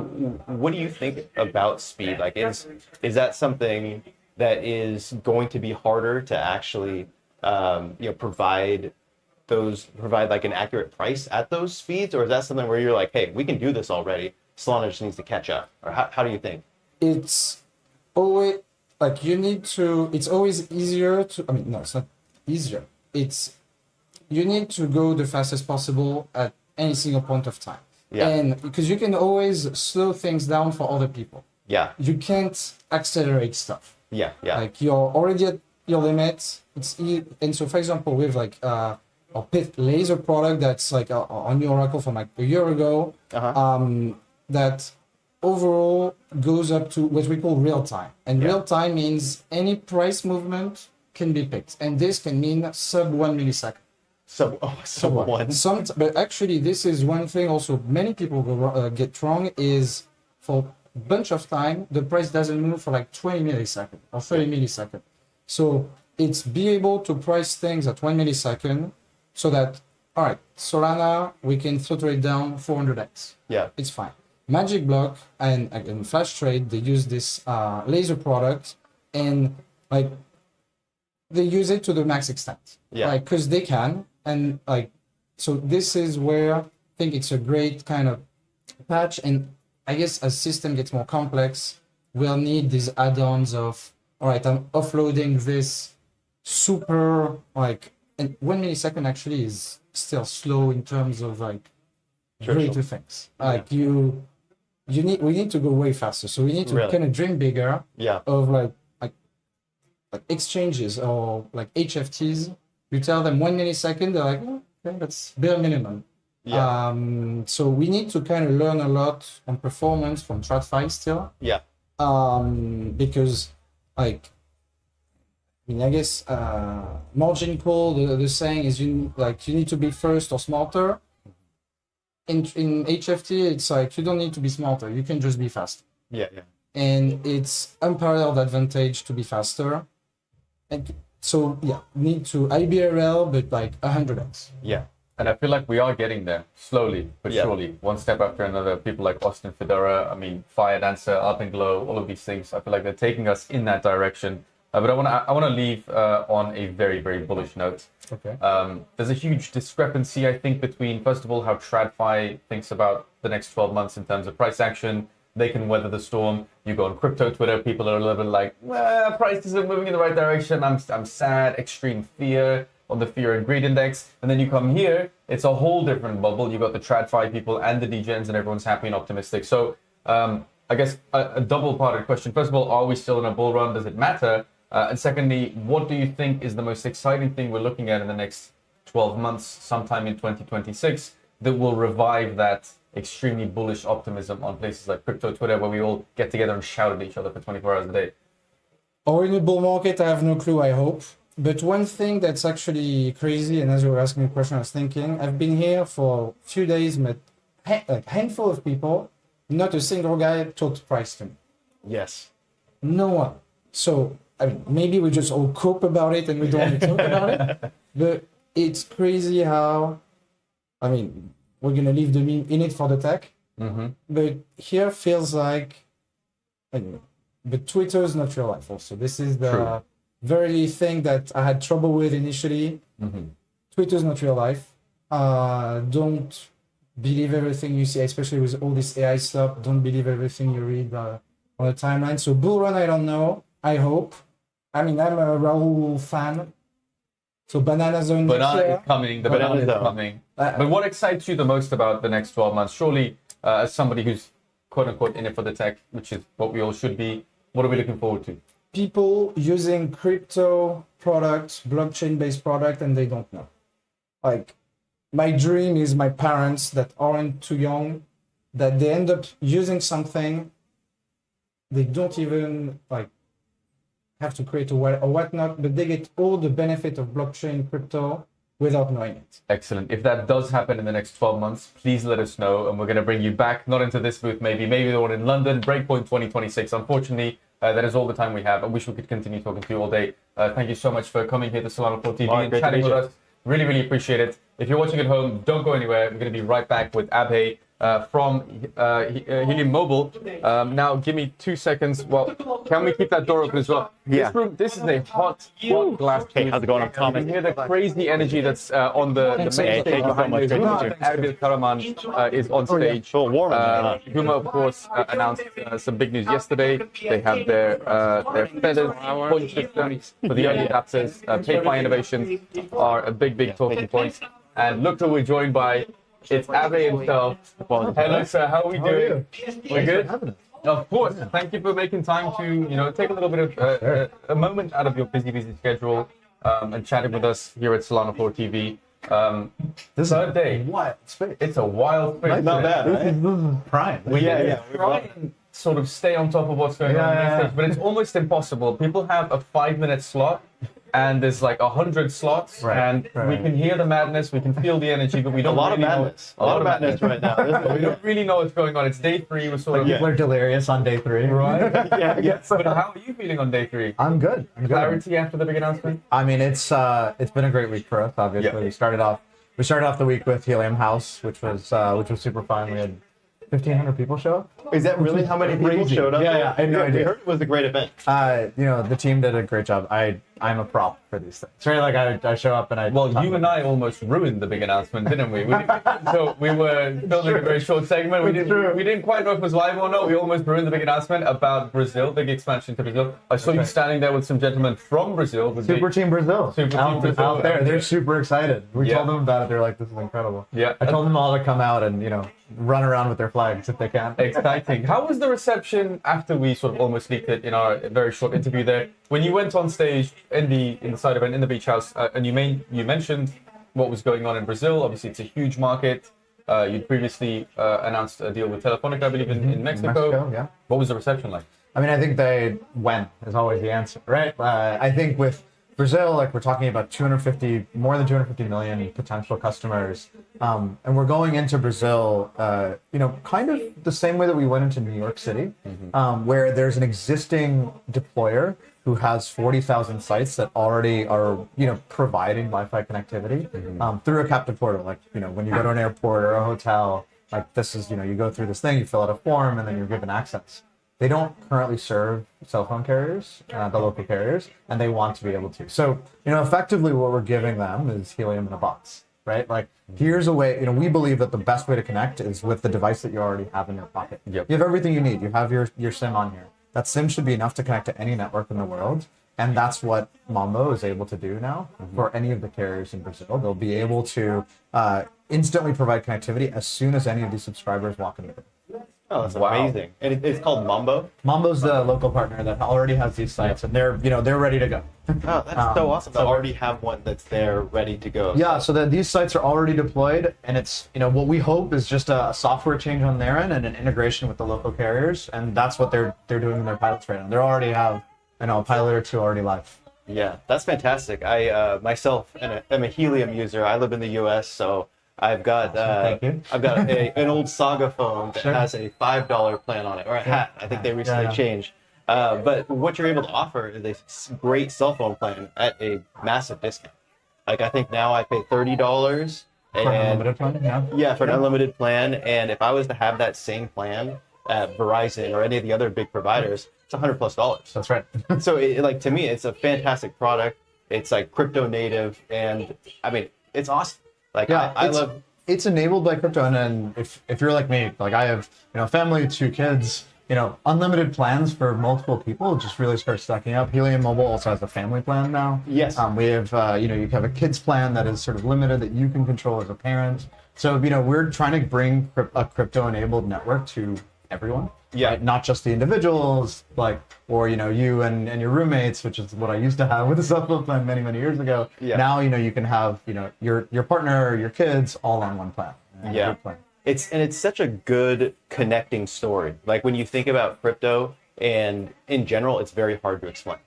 what do you think about speed? Like, is that something that is going to be harder to actually, provide like an accurate price at those speeds? Or is that something where you're like, hey, we can do this already, Solana just needs to catch up? Or how do you think? It's always like it's always easier to, no, it's not easier. You need to go the fastest possible at any single point of time. Yeah. And because you can always slow things down for other people. Yeah. You can't accelerate stuff. Yeah. Yeah. Like you're already at your limit. And so, for example, with like a pit laser product that's like on your Oracle from like a year ago, that overall goes up to what we call real time. And real time means any price movement can be picked. And this can mean sub 1 millisecond. Sub one. But actually, this is one thing also many people get wrong is for a bunch of time, the price doesn't move for like 20 milliseconds or 30 milliseconds. So it's be able to price things at 1 millisecond so that, all right, Solana, we can throttle it down 400x. Yeah. It's fine. Magic Block and Flash Trade, they use this laser product and like they use it to the max extent. Yeah. Like, because they can. And like, so this is where I think it's a great kind of patch. And I guess as system gets more complex, we'll need these add-ons of, all right, I'm offloading this super like, and 1 millisecond actually is still slow in terms of like greater things. Like we need to go way faster. So we need to kind of dream bigger of like exchanges or like HFTs. You tell them 1 millisecond, they're like, oh, okay, that's bare minimum. Yeah. So we need to kind of learn a lot on performance from TradFi still. Yeah. Because like, I guess margin call, the saying is you need to be first or smarter. In HFT, it's like you don't need to be smarter. You can just be faster. Yeah. And it's unparalleled advantage to be faster. And so need to IBRL, but like 100x. Yeah. And I feel like we are getting there slowly but surely, one step after another. People like Austin Fedora, Fire Dancer, Alpenglow, all of these things. I feel like they're taking us in that direction. But I want to leave on a very, very bullish note. Okay. There's a huge discrepancy, I think, between, first of all, how TradFi thinks about the next 12 months in terms of price action. They can weather the storm. You go on crypto Twitter, people are a little bit like, well, price isn't moving in the right direction. I'm sad, extreme fear on the fear and greed index. And then you come here, it's a whole different bubble. You got the TradFi people and the degens, and everyone's happy and optimistic. So I guess a double-parted question. First of all, are we still in a bull run? Does it matter? And secondly, what do you think is the most exciting thing we're looking at in the next 12 months, sometime in 2026, that will revive that extremely bullish optimism on places like crypto Twitter, where we all get together and shout at each other for 24 hours a day? Or in a bull market, I have no clue, I hope. But one thing that's actually crazy, and as you were asking me a question, I was thinking, I've been here for a few days, met a handful of people, not a single guy talked price to me. Yes. No one. So, maybe we just all cope about it and we don't want to talk about it. But it's crazy how, we're going to leave the meme in it for the tech. Mm-hmm. But here feels like, but Twitter is not real life also. This is the very thing that I had trouble with initially. Mm-hmm. Twitter is not real life. Don't believe everything you see, especially with all this AI stuff. Don't believe everything you read on the timeline. So bull run, I don't know. I hope. I'm a Raul fan. So Banana Zone. Banana is coming. The banana is coming. But what excites you the most about the next 12 months? Surely, as somebody who's quote unquote in it for the tech, which is what we all should be, what are we looking forward to? People using crypto products, blockchain-based product, and they don't know. Like, my dream is my parents that aren't too young, that they end up using something they don't even have to create a wallet or whatnot, but they get all the benefit of blockchain, crypto, without knowing it. Excellent. If that does happen in the next 12 months, please let us know, and we're going to bring you back, not into this booth, maybe the one in London, Breakpoint 2026. Unfortunately, that is all the time we have. I wish we could continue talking to you all day. Thank you so much for coming here to SolanaFloor TV and chatting with us. Really, really appreciate it. If you're watching at home, don't go anywhere. We're going to be right back with Abhay from Helium Mobile. Now, give me 2 seconds. Well, can we keep that door open as well? Yeah. This is a hot glass. Hey, how's it going? I'm Thomas. You can hear the crazy energy that's on the main stage behind me. Abdul Karaman is on stage. Huma, of course, announced some big news yesterday. They have their feathers point system for the early adapters. PayFi innovations are a big talking point. And look who we're joined by. It's Abhay himself. Hello, sir. How are we doing? We're good. Of course. Thank you for making time to, take a little bit of a moment out of your busy schedule and chatting with us here at SolanaFloor TV. This third day. What space? It's a wild space. Not bad, right? This is prime. We try and sort of stay on top of what's going on these days, but it's almost impossible. People have a 5-minute slot, and there's like 100 slots, and we can hear the madness, we can feel the energy, but we don't really know. A lot of madness right now. We don't really know what's going on. It's day 3. We're sort of People are delirious on day 3. right. Yeah. But how are you feeling on day 3? I'm good. Clarity after the big announcement. I mean, it's been a great week for us. Obviously, we started off the week with Helium House, which was super fun. We had 1,500 people show up. Is that really how many people showed up? Yeah, I had no idea. We heard it was a great event. The team did a great job. I'm a prop for these things. It's really like I show up and I. Well, you and I almost ruined the big announcement, didn't we? So we were filming a very short segment. We didn't quite know if it was live or not. We almost ruined the big announcement about Brazil, big expansion to Brazil. I saw you standing there with some gentlemen from Brazil. Super Team Brazil. Out there. They're super excited. We told them about it. They're like, this is incredible. Yeah. I told them all to come out and run around with their flags if they can. Exciting. How was the reception after we sort of almost leaked it in our very short interview there? When you went on stage in the side event in the beach house, and you mentioned what was going on in Brazil. Obviously, it's a huge market. You'd previously announced a deal with Telefonica, I believe, in Mexico. Yeah. What was the reception like? I mean, I think when is always the answer, right? I think with Brazil, like we're talking about more than 250 million potential customers. And we're going into Brazil, kind of the same way that we went into New York City, where there's an existing deployer who has 40,000 sites that already are, providing Wi-Fi connectivity through a captive portal. Like, when you go to an airport or a hotel, like this is, you go through this thing, you fill out a form, and then you're given access. They don't currently serve cell phone carriers, the local carriers, and they want to be able to. So, effectively what we're giving them is Helium in a box, right? Like, here's a way, we believe that the best way to connect is with the device that you already have in your pocket. Yep. You have everything you need. You have your SIM on here. That SIM should be enough to connect to any network in the world. And that's what Mambo is able to do now for any of the carriers in Brazil. They'll be able to instantly provide connectivity as soon as any of these subscribers walk in the door. Oh, that's amazing. And it's called Mambo? Mambo's the local partner that already has these sites, and they're ready to go. Oh, that's so awesome. They already have one that's there ready to go. Yeah, so that these sites are already deployed, and it's, what we hope is just a software change on their end and an integration with the local carriers, and that's what they're doing in their pilots right now. They already have, a pilot or two already live. Yeah, that's fantastic. I myself am a Helium user. I live in the U.S., so I've got an old Saga phone that has a $5 plan on it, or a hat. I think they recently changed. But what you're able to offer is a great cell phone plan at a massive discount. Like, I think now I pay $30 For an unlimited plan, yeah, for an unlimited plan. And if I was to have that same plan at Verizon or any of the other big providers, it's $100+. That's right. So, to me, it's a fantastic product. It's like crypto native, and I mean, it's awesome. Like, I love. It's enabled by crypto, and then if you're like me, like I have, family, 2 kids, unlimited plans for multiple people just really start stacking up. Helium Mobile also has a family plan now. Yes. We have, you have a kids plan that is sort of limited that you can control as a parent. So, we're trying to bring a crypto-enabled network to everyone. Yeah. Right? Not just the individuals, or you and your roommates, which is what I used to have with a cell phone plan many, many years ago. Yeah. Now, you can have, your partner, your kids all on one plan. Yeah. Good plan. It's such a good connecting story. Like, when you think about crypto, and in general, it's very hard to explain.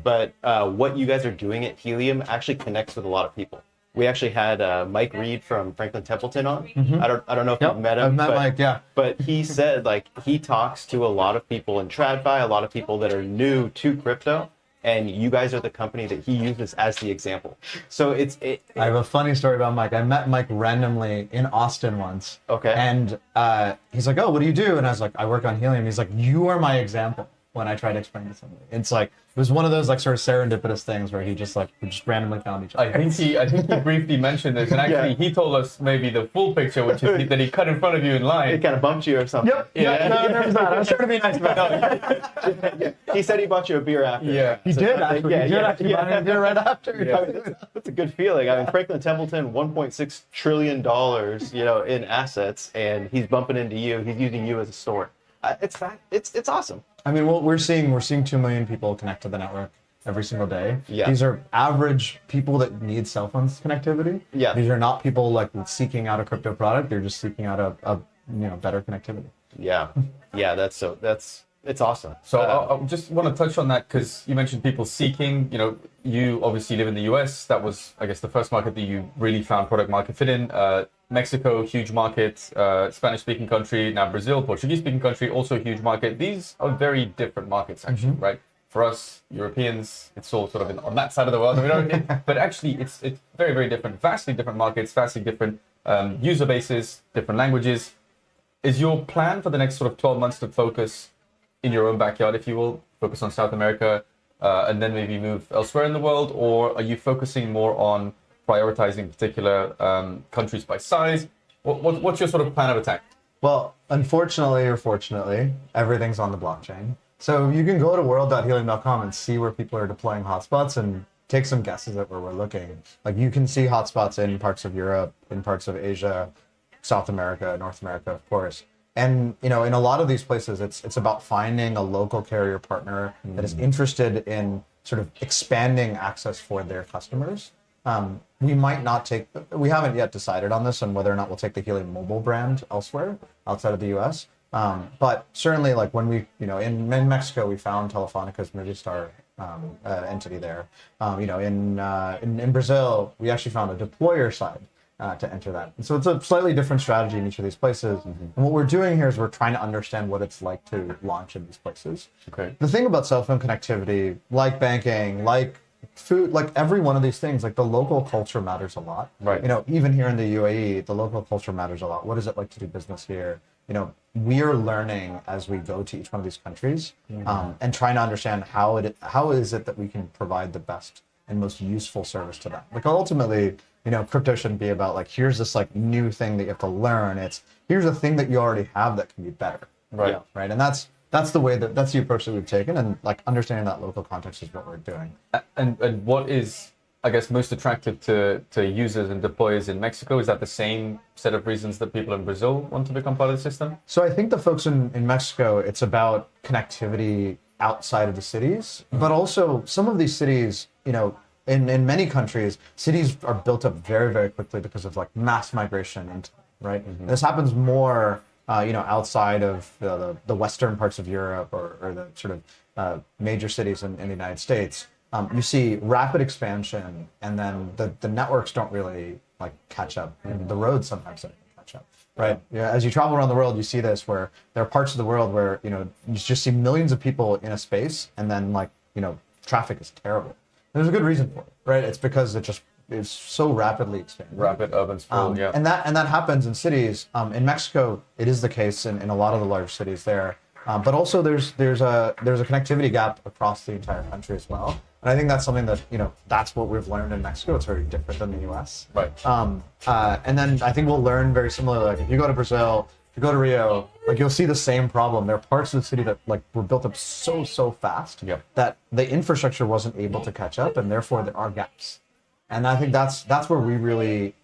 But what you guys are doing at Helium actually connects with a lot of people. we actually had Mike Reed from Franklin Templeton on. I don't know if you've met him. I've met but, Mike, yeah. But he said like he talks to a lot of people in TradFi, a lot of people that are new to crypto, and you guys are the company that he uses as the example. So I have a funny story about Mike. I met Mike randomly in Austin once. Okay. And he's like, "Oh, what do you do?" And I was like, "I work on Helium." He's like, "You are my example." When I tried to explain to somebody, it's like it was one of those like sort of serendipitous things where we just randomly found each other. I think he briefly mentioned this, and actually he told us maybe the full picture, which is that he cut in front of you in line. He kind of bumped you or something. Yep. Yeah. No, there was not. I was trying to be nice about it. He said he bought you a beer after. Yeah. He did actually. Yeah, he did actually buy me a beer right after. That's a good feeling. I mean, Franklin Templeton, $1.6 trillion, in assets, and he's bumping into you. He's using you as a store. It's awesome. I mean, what we're seeing 2 million people connect to the network every single day. Yeah. These are average people that need cell phones connectivity. Yeah. These are not people like seeking out a crypto product. They're just seeking out a better connectivity. Yeah. Yeah. It's awesome. So I just want to touch on that because you mentioned people seeking. You obviously live in the US. That was, I guess, the first market that you really found product market fit in. Mexico, huge market. Spanish-speaking country. Now Brazil, Portuguese-speaking country, also a huge market. These are very different markets, actually, right? For us Europeans, it's all sort of on that side of the world. But actually, it's very, very different. Vastly different markets, vastly different user bases, different languages. Is your plan for the next sort of 12 months to focus in your own backyard, if you will, focus on South America, and then maybe move elsewhere in the world? Or are you focusing more on prioritizing particular countries by size? What's your sort of plan of attack? Well, unfortunately or fortunately, everything's on the blockchain. So you can go to world.helium.com and see where people are deploying hotspots and take some guesses at where we're looking. Like you can see hotspots in parts of Europe, in parts of Asia, South America, North America, of course. And in a lot of these places, it's about finding a local carrier partner that is interested in sort of expanding access for their customers. We haven't yet decided on this and whether or not we'll take the Helium mobile brand elsewhere outside of the US. But certainly, like when in Mexico, we found Telefónica's Movistar entity there. In Brazil, we actually found a deployer side to enter that. And so it's a slightly different strategy in each of these places. And what we're doing here is we're trying to understand what it's like to launch in these places. Okay. The thing about cell phone connectivity, like banking, like food, like every one of these things, like the local culture matters a lot. Right. Even here in the UAE, the local culture matters a lot. What is it like to do business here? We are learning as we go to each one of these countries and trying to understand how is it that we can provide the best and most useful service to them. Like ultimately, crypto shouldn't be about like, here's this like new thing that you have to learn. It's here's a thing that you already have that can be better. Right. Yeah, right. And that's the approach that we've taken, and like understanding that local context is what we're doing. And what is, I guess, most attractive to users and deployers in Mexico? Is that the same set of reasons that people in Brazil want to become part of the system? So I think the folks in Mexico, it's about connectivity outside of the cities, but also some of these cities, in many countries, cities are built up very, very quickly because of like mass migration into, right? And this happens more, outside of the western parts of Europe or the sort of major cities in the United States. You see rapid expansion, and then the networks don't really like catch up. And the roads sometimes don't catch up, right? Yeah. As you travel around the world, you see this where there are parts of the world where you just see millions of people in a space, and then traffic is terrible. There's a good reason for it, right? It's because it just is so rapidly expanding. Rapid urban sprawl, yeah. And that happens in cities. In Mexico, it is the case in a lot of the large cities there. But also there's a connectivity gap across the entire country as well. And I think that's something that, that's what we've learned in Mexico. It's very different than the US. Right. And then I think we'll learn very similarly. Like if you go to Brazil, if you go to Rio, like you'll see the same problem. There are parts of the city that like were built up so fast that the infrastructure wasn't able to catch up, and therefore there are gaps. And I think that's where we really,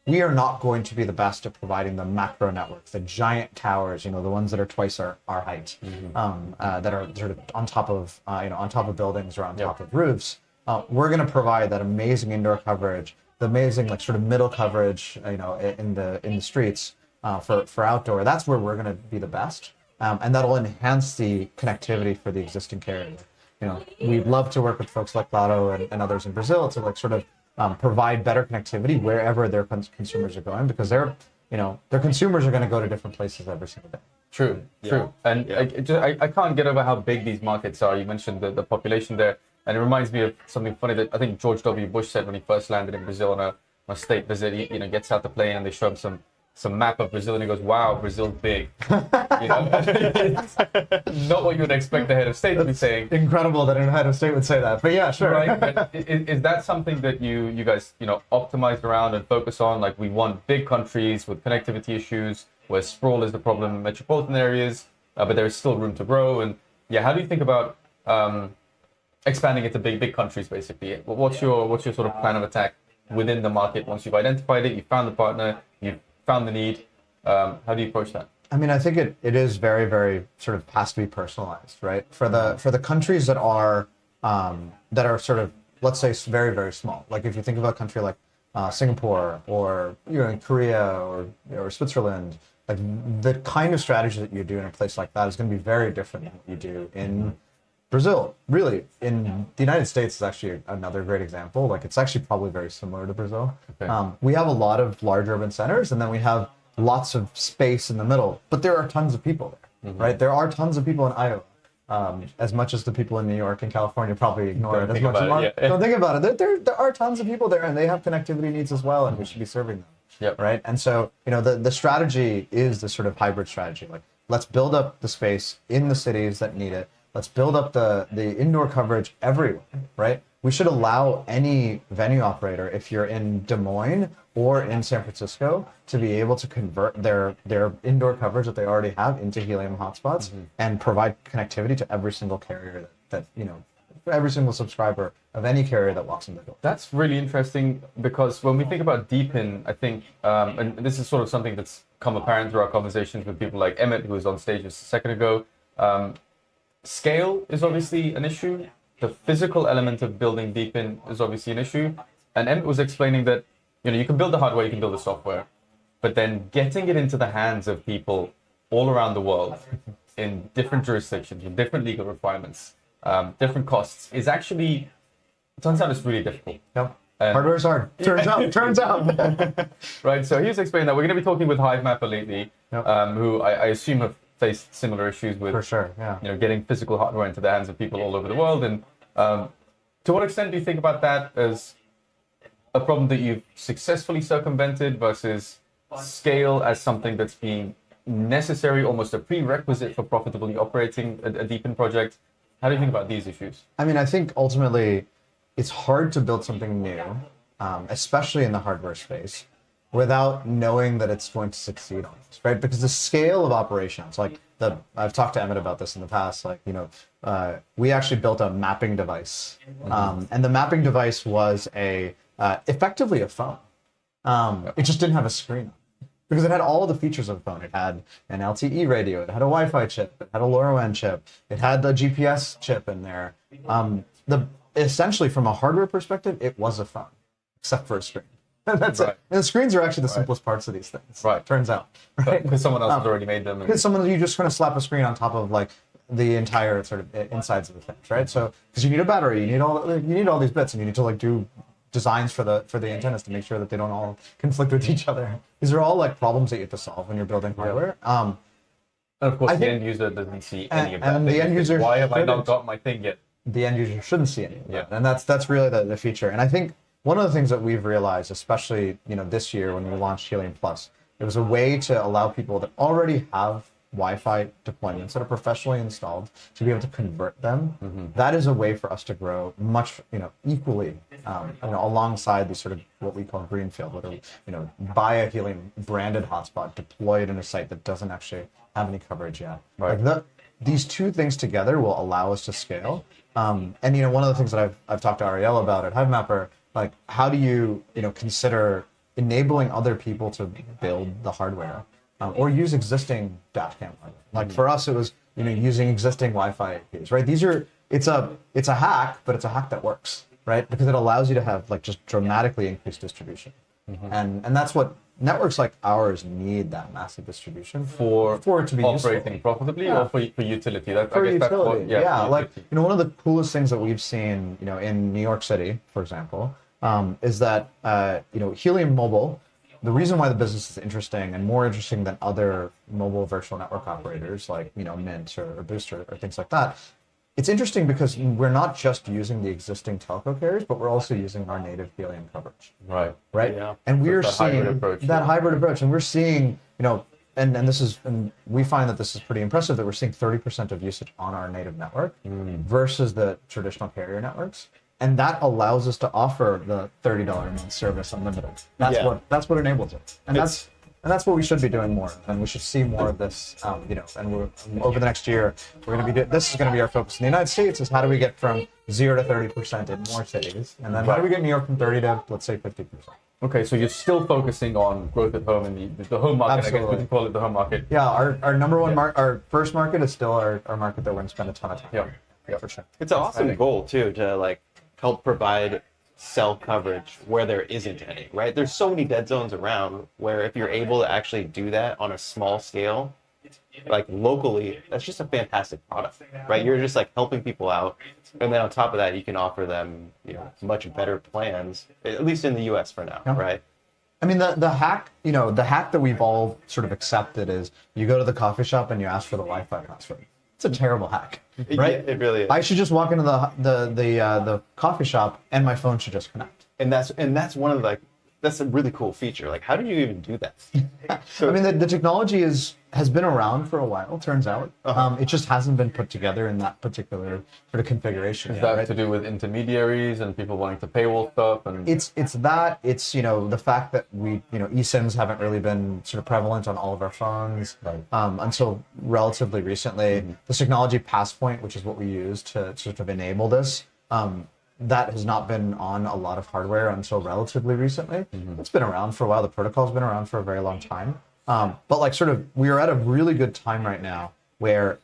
we are not going to be the best at providing the macro networks, the giant towers, the ones that are twice our height, that are sort of on top of buildings or on top of roofs. We're going to provide that amazing indoor coverage, the amazing like sort of middle coverage, in the streets for outdoor. That's where we're going to be the best, and that'll enhance the connectivity for the existing carrier. We'd love to work with folks like Lotto and others in Brazil to like sort of provide better connectivity wherever their consumers are going, because their consumers are going to go to different places every single day. True. And I can't get over how big these markets are. You mentioned the population there, and it reminds me of something funny that I think George W. Bush said when he first landed in Brazil on a state visit. He gets out the plane and they show him some map of Brazil, and he goes, "Wow, Brazil's big." It's not what you would expect the head of state to be saying. Incredible that a head of state would say that, but yeah, sure. Right? But is that something that you guys optimize around and focus on? Like, we want big countries with connectivity issues where sprawl is the problem in metropolitan areas, but there is still room to grow. And how do you think about expanding into big countries, basically? What's your sort of plan of attack within the market once you've identified it, you found the partner, you've found the need? How do you approach that? I mean, I think it is very, very sort of has to be personalized, right? For the countries that are sort of, let's say, very, very small. Like if you think about a country like Singapore or Korea or Switzerland, like the kind of strategy that you do in a place like that is going to be very different than what you do in Brazil. Really, in the United States is actually another great example. Like it's actually probably very similar to Brazil. Okay. We have a lot of large urban centers, and then we have lots of space in the middle, but there are tons of people there, right? There are tons of people in Iowa. As much as the people in New York and California probably ignore it as much as don't think about it. There are tons of people there, and they have connectivity needs as well, and we should be serving them. Yep. Right. And so, the strategy is the sort of hybrid strategy. Like, let's build up the space in the cities that need it. Let's build up the indoor coverage everywhere. Right. We should allow any venue operator, if you're in Des Moines or in San Francisco, to be able to convert their indoor coverage that they already have into helium hotspots and provide connectivity to every single carrier that every single subscriber of any carrier that walks in the door. That's really interesting, because when we think about deepen, I think, and this is sort of something that's come apparent through our conversations with people like Emmett, who was on stage just a second ago. Scale is obviously an issue. The physical element of building deepen is obviously an issue. And Emmett was explaining that, you can build the hardware, you can build the software, but then getting it into the hands of people all around the world in different jurisdictions with different legal requirements, different costs, is actually, it turns out it's really difficult. Yep. Hardware is hard. Turns out. Right. So he was explaining that we're going to be talking with Hivemapper lately, who I assume have faced similar issues with, for sure, getting physical hardware into the hands of people all over the world. And to what extent do you think about that as a problem that you've successfully circumvented versus scale as something that's being necessary, almost a prerequisite for profitably operating a deepen project? How do you think about these issues? I mean, I think ultimately it's hard to build something new, especially in the hardware space, without knowing that it's going to succeed on this, right? Because the scale of operations, I've talked to Emmett about this in the past, we actually built a mapping device, and the mapping device was effectively a phone. It just didn't have a screen, because it had all the features of a phone. It had an LTE radio, it had a Wi-Fi chip, it had a LoRaWAN chip, it had the GPS chip in there. Essentially, from a hardware perspective, it was a phone, except for a screen. That's it. And the screens are actually the simplest parts of these things. Right. Turns out. Right. Because someone else has already made them. Because you just kind of slap a screen on top of the entire sort of insides of the things, right? So because you need a battery, you need all these bits, and you need to do designs for the antennas to make sure that they don't all conflict with each other. These are all problems that you have to solve when you're building hardware. And of course, the end user doesn't see any of that. And the end user, why have I not got my thing yet? The end user shouldn't see any of that. And that's really the feature. And I think one of the things that we've realized, especially this year when we launched Helium Plus, it was a way to allow people that already have Wi-Fi deployments that are professionally installed to be able to convert them. That is a way for us to grow much, equally, alongside the sort of what we call greenfield, whether buy a Helium branded hotspot, deploy it in a site that doesn't actually have any coverage yet. Right. These two things together will allow us to scale. And one of the things that I've talked to Ariel about at Hivemapper, how do you consider enabling other people to build the hardware or use existing dashcam hardware? For us, it was using existing Wi-Fi APs, right? It's a hack, but it's a hack that works, right? Because it allows you to have just dramatically increased distribution, and that's what networks like ours need, that massive distribution for it to be operating useful. profitably or for utility. For utility, that's what, one of the coolest things that we've seen, in New York City, for example, is that Helium Mobile. The reason why the business is interesting and more interesting than other mobile virtual network operators like Mint or Booster or things like that, it's interesting because we're not just using the existing telco carriers, but we're also using our native Helium coverage. Right. Yeah. And we're seeing that hybrid approach, and we're seeing and we find that this is pretty impressive that we're seeing 30% of usage on our native network versus the traditional carrier networks. And that allows us to offer the $30 a month service unlimited. That's what enables it. And that's what we should be doing more. And we should see more of this. And over the next year, we're going to be this is going to be our focus in the United States is how do we get from 0 to 30% in more cities, and then how do we get New York from 30 to let's say 50%. Okay, so you're still focusing on growth at home and the home market. Absolutely. I guess we can call it the home market. Yeah, our number one our first market is still our market that we're going to spend a ton of time. Yeah, for sure. It's an awesome goal too to help provide cell coverage where there isn't any, right? There's so many dead zones around where if you're able to actually do that on a small scale, locally, that's just a fantastic product, right? You're just helping people out. And then on top of that, you can offer them, much better plans, at least in the US for now, right? I mean, the hack, the hack that we've all sort of accepted is you go to the coffee shop and you ask for the Wi-Fi password. It's a terrible hack, right? It really is. I should just walk into the coffee shop and my phone should just connect. And that's one of that's a really cool feature. How do you even do that? I mean, the technology has been around for a while, turns out. It just hasn't been put together in that particular sort of configuration. Is that to do with intermediaries and people wanting to paywall stuff? And it's that. It's the fact that we eSIMs haven't really been sort of prevalent on all of our phones until relatively recently. The technology Passpoint, which is what we use to sort of enable this. That has not been on a lot of hardware until relatively recently. It's been around for a while. The protocol's been around for a very long time. But we are at a really good time right now where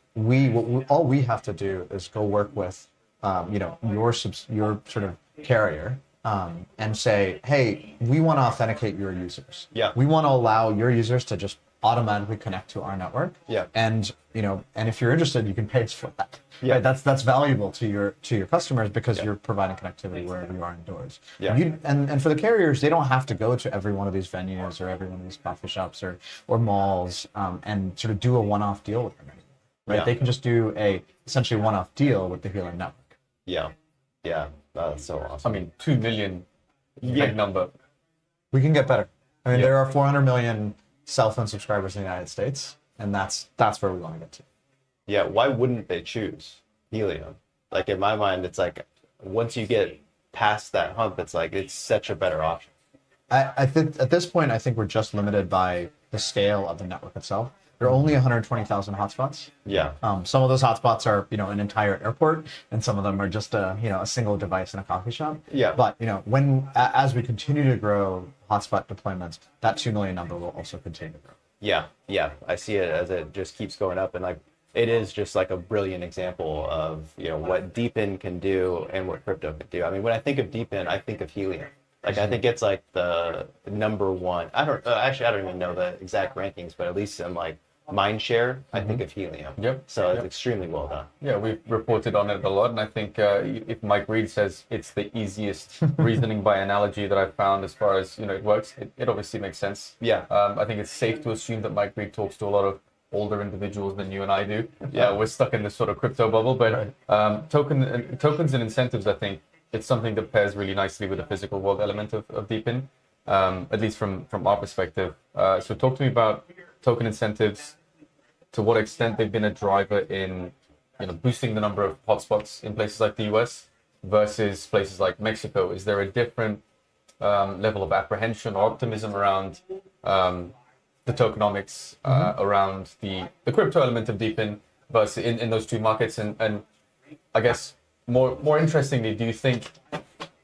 all we have to do is go work with, your sort of carrier and say, hey, we want to authenticate your users. Yeah. We want to allow your users to just automatically connect to our network. Yeah. And and if you're interested, you can pay us for that. Yeah. Right? That's valuable to your customers because you're providing connectivity wherever you are indoors. Yeah. And for the carriers, they don't have to go to every one of these venues or every one of these coffee shops or malls and sort of do a one-off deal with them anymore. Right? Yeah. They can just do a essentially one-off deal with the Helium network. Yeah. That's so awesome. I mean, 2 million, big number. We can get better. I mean, there are 400 million cell phone subscribers in the United States, and that's where we want to get to. Yeah, why wouldn't they choose Helium? In my mind, it's once you get past that hump, it's such a better option. I think at this point, I think we're just limited by the scale of the network itself. There are only 120,000 hotspots. Yeah. Some of those hotspots are, an entire airport, and some of them are just a single device in a coffee shop. Yeah. But as we continue to grow hotspot deployments, that 2 million number will also continue to grow. Yeah. I see it as it just keeps going up, and it is just a brilliant example of what DeepIn can do and what crypto can do. I mean, when I think of DeepIn, I think of Helium. I think it's the number one. I don't even know the exact rankings, but at least in mind share, I think of Helium. Yep. So it's extremely well done. Yeah, we've reported on it a lot, and I think if Mike Reed says it's the easiest reasoning by analogy that I've found as far as it works, it obviously makes sense. Yeah. I think it's safe to assume that Mike Reed talks to a lot of older individuals than you and I do. Yeah. We're stuck in this sort of crypto bubble, but tokens and incentives, I think it's something that pairs really nicely with the physical world element of DeepIn, at least from our perspective. So talk to me about token incentives, to what extent they've been a driver in boosting the number of hotspots in places like the US versus places like Mexico. Is there a different level of apprehension or optimism around the tokenomics, around the crypto element of DeepIn versus in those two markets? And I guess more interestingly, do you think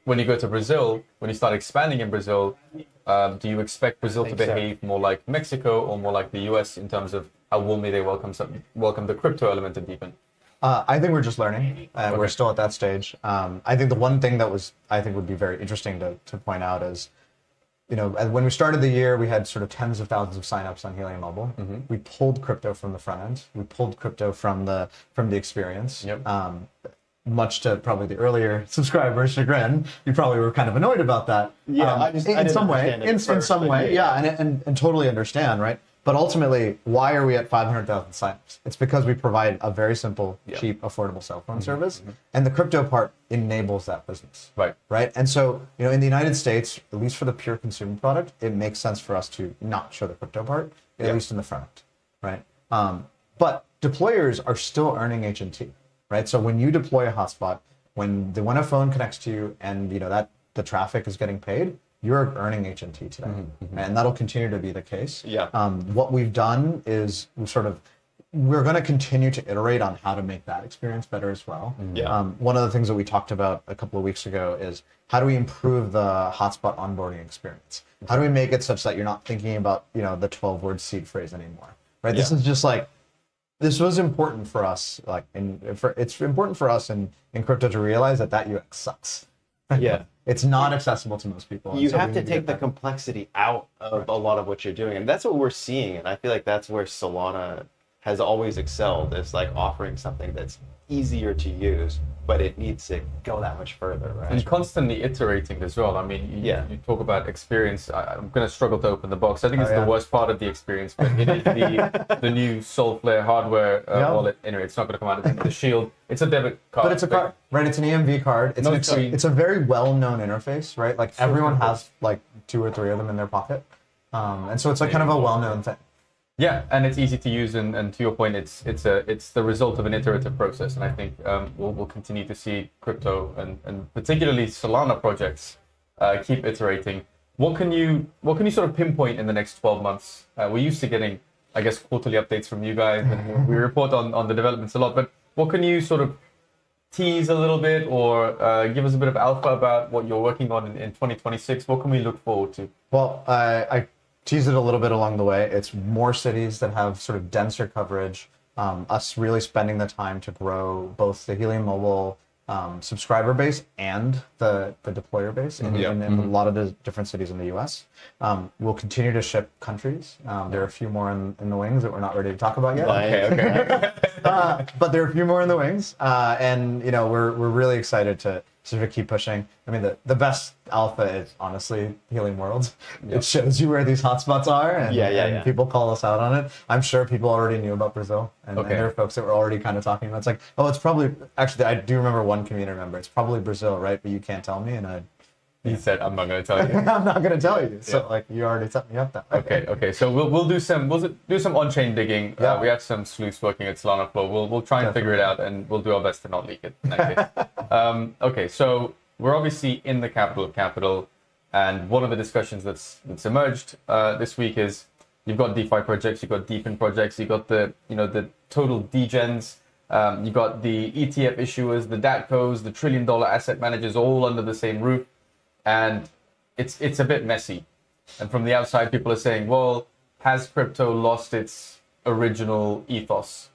when you go to Brazil, when you start expanding in Brazil, do you expect Brazil to behave more like Mexico or more like the US in terms of how warmly they welcome the crypto element of DeepIn? I think we're just learning. We're still at that stage. I think the one thing that would be very interesting to point out is, when we started the year, we had sort of tens of thousands of signups on Helium Mobile. We pulled crypto from the front end. We pulled crypto from the experience. Yep. much to probably the earlier subscribers' chagrin, you probably were kind of annoyed about that. Yeah, I in some way, in some way, and totally understand, right? But ultimately, why are we at 500,000 signups? It's because we provide a very simple, cheap, affordable cell phone service, and the crypto part enables that business. Right. And so, in the United States, at least for the pure consumer product, it makes sense for us to not show the crypto part, at least in the front, right? But deployers are still earning HNT, right? So when you deploy a hotspot, when a phone connects to you, and that the traffic is getting paid, you're earning HNT today, and that'll continue to be the case. What we've done is we're going to continue to iterate on how to make that experience better as well. One of the things that we talked about a couple of weeks ago is how do we improve the hotspot onboarding experience? How do we make it such that you're not thinking about the 12-word seed phrase anymore, right? This is just like, this was important for us, it's important for us in crypto to realize that UX sucks. It's not accessible to most people. You have to take the complexity out of a lot of what you're doing. And that's what we're seeing. And I feel like that's where Solana has always excelled, is like offering something that's easier to use, but it needs to go that much further, right? And constantly iterating as well. I mean, you talk about experience. I'm going to struggle to open the box. I think it's the worst part of the experience, but it is the new SolanaFloor hardware wallet. Anyway, it's not going to come out of the shield. It's a debit card. But it's a card, right? It's an EMV card. It's a very well-known interface, right? Like everyone has like 2 or 3 of them in their pocket. And so it's like kind of a well-known thing. Yeah, and it's easy to use, and to your point, it's the result of an iterative process, and I think we'll continue to see crypto and particularly Solana projects keep iterating. What can you sort of pinpoint in the next 12 months? We're used to getting, I guess, quarterly updates from you guys, and we report on the developments a lot. But what can you sort of tease a little bit, or give us a bit of alpha about what you're working on in 2026? What can we look forward to? Well, I tease it a little bit along the way. It's more cities that have sort of denser coverage, us really spending the time to grow both the Helium Mobile subscriber base and the deployer base in a lot of the different cities in the US. We'll continue to ship countries. There are a few more in the wings that we're not ready to talk about yet. Okay. But there are a few more in the wings. And we're really excited to sort of keep pushing. I mean, the best alpha is honestly Helium Worlds. It shows you where these hotspots are, and people call us out on it. I'm sure people already knew about Brazil, and there are folks that were already kind of talking about. It's like, oh, it's probably, actually, I do remember one community member. It's probably Brazil, right? But you can't tell me, and he said, "I'm not going to tell you." I'm not going to tell you. So like, you already set me up that way. Okay. So we'll do some on-chain digging. We have some sleuths working at SolanaFloor. We'll try and figure it out, and we'll do our best to not leak it in that case. Okay, so we're obviously in the capital of capital, and one of the discussions that's emerged this week is you've got DeFi projects, you've got deepen projects, you've got the total degens, you've got the ETF issuers, the DATCos, the $1 trillion asset managers, all under the same roof. And it's a bit messy. And from the outside, people are saying, well, has crypto lost its original ethos?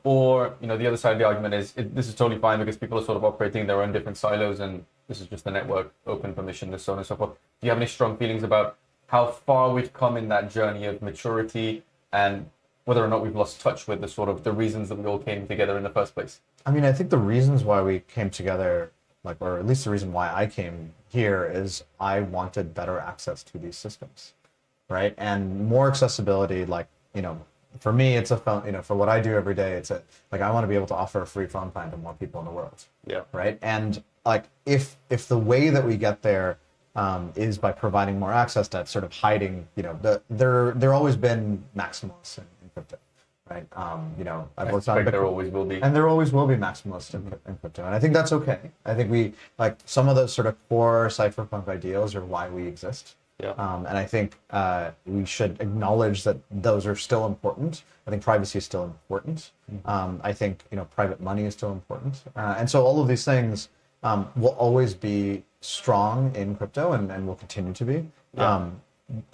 Or, the other side of the argument is this is totally fine because people are sort of operating their own different silos, and this is just the network, open permission, so on and so forth. Do you have any strong feelings about how far we've come in that journey of maturity, and whether or not we've lost touch with the reasons that we all came together in the first place? I mean, I think the reasons why we came together, or at least the reason why I came here, is I wanted better access to these systems, right? And more accessibility, for me, it's a phone, for what I do every day, I want to be able to offer a free phone plan to more people in the world. Right. And if the way that we get there is by providing more access to sort of hiding, there always been maximalists in crypto. Right. I've worked on there always will be. And there always will be maximalists in crypto. And I think that's okay. I think we some of those sort of core cypherpunk ideals are why we exist. And I think we should acknowledge that those are still important. I think privacy is still important. I think private money is still important. And so all of these things will always be strong in crypto, and will continue to be.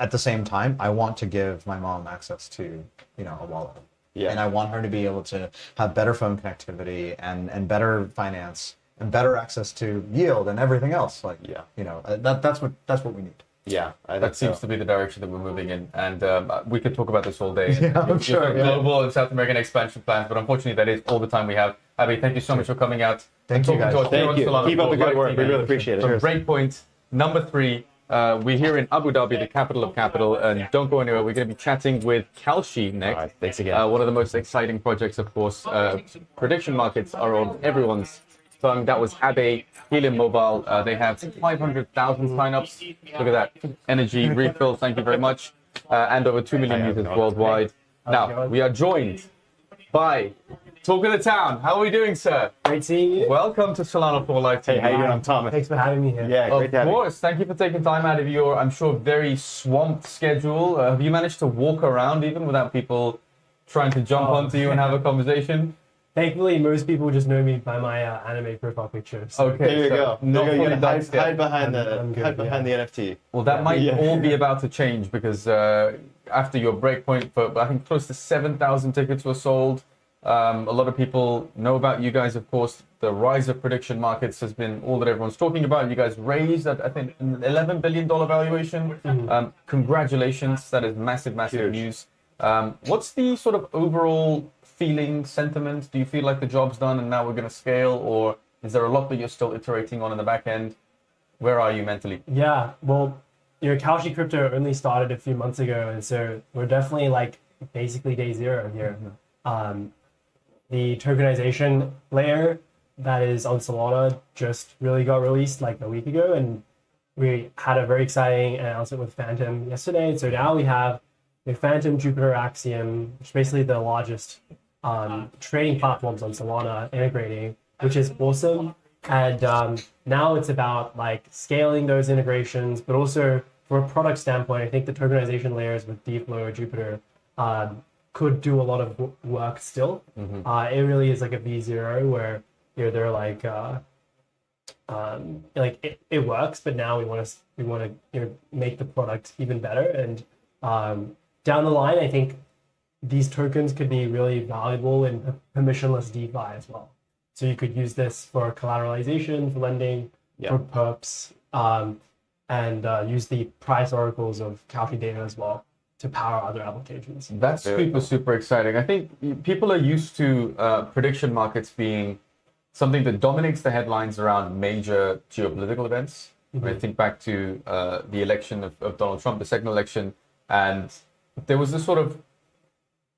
At the same time, I want to give my mom access to a wallet. And I want her to be able to have better phone connectivity and better finance and better access to yield and everything else. That's what we need. Yeah, that seems to be the direction that we're moving in, and we could talk about this all day. I'm sure. Global and South American expansion plans, but unfortunately, that is all the time we have. Abby, thank you so much for coming out. Thank you, guys. Thank you. Keep up the good work. We really appreciate it. From Cheers. Breakpoint, number 3. We're here in Abu Dhabi, the capital of capital, and don't go anywhere. We're going to be chatting with Kalshi next. All right, thanks again. One of the most exciting projects, of course. Prediction markets are on everyone's tongue. That was Abe, Helium Mobile. They have 500,000 signups. Look at that. Energy refill, thank you very much. And over 2 million users worldwide. Now, we are joined by Talk of the Town. How are we doing, sir? Great seeing you. Welcome to Solana Live TV. Hey, how you doing? I'm Thomas. Thanks for having me here. Yeah, great to have Of you. course. Thank you for taking time out of your, I'm sure, very swamped schedule. Have you managed to walk around even without people trying to jump onto you and have a conversation? Thankfully, most people just know me by my anime profile picture. So. Okay, There you so go. not There you fully go. done Hide, still. hide behind the I'm good, hide behind the NFT. Well, that might Yeah. all be about to change because after your Breakpoint, for I think close to 7,000 tickets were sold. A lot of people know about you guys, of course. The rise of prediction markets has been all that everyone's talking about. You guys raised, I think, an $11 billion valuation. Congratulations. That is massive, massive news. What's the sort of overall feeling, sentiment? Do you feel like the job's done and now we're going to scale? Or is there a lot that you're still iterating on in the back end? Where are you mentally? Yeah, well, Kalshi Crypto only started a few months ago, and so we're definitely like basically day zero here. The tokenization layer that is on Solana just really got released like a week ago, and we had a very exciting announcement with Phantom yesterday. So now we have the Phantom, Jupiter, Axiom, which is basically the largest trading platforms on Solana integrating, which is awesome. And now it's about like scaling those integrations, but also from a product standpoint, I think the tokenization layers with DeFlow or Jupiter could do a lot of work still. It really is like a V0 where they're like it works, but now we want to make the product even better. And down the line, I think these tokens could be really valuable in permissionless DeFi as well. So you could use this for collateralization, for lending, for perps, and use the price oracles of Kalshi data as well to power other applications. That's super exciting. I think people are used to prediction markets being something that dominates the headlines around major geopolitical events. I think back to the election of Donald Trump, the second election, and there was this sort of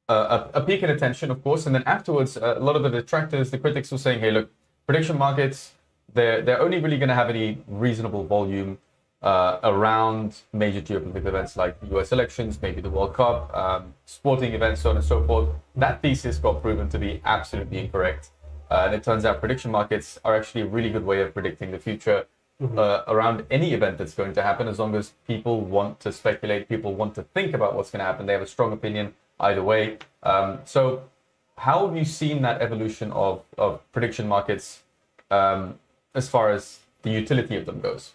a peak in attention, of course, and then afterwards, a lot of the detractors, the critics were saying, hey, look, prediction markets, they're only really going to have any reasonable volume around major geopolitical events like US elections, maybe the World Cup, sporting events, so on and so forth. That thesis got proven to be absolutely incorrect. And it turns out prediction markets are actually a really good way of predicting the future around any event that's going to happen, as long as people want to speculate, people want to think about what's going to happen. They have a strong opinion either way. So how have you seen that evolution of prediction markets as far as the utility of them goes?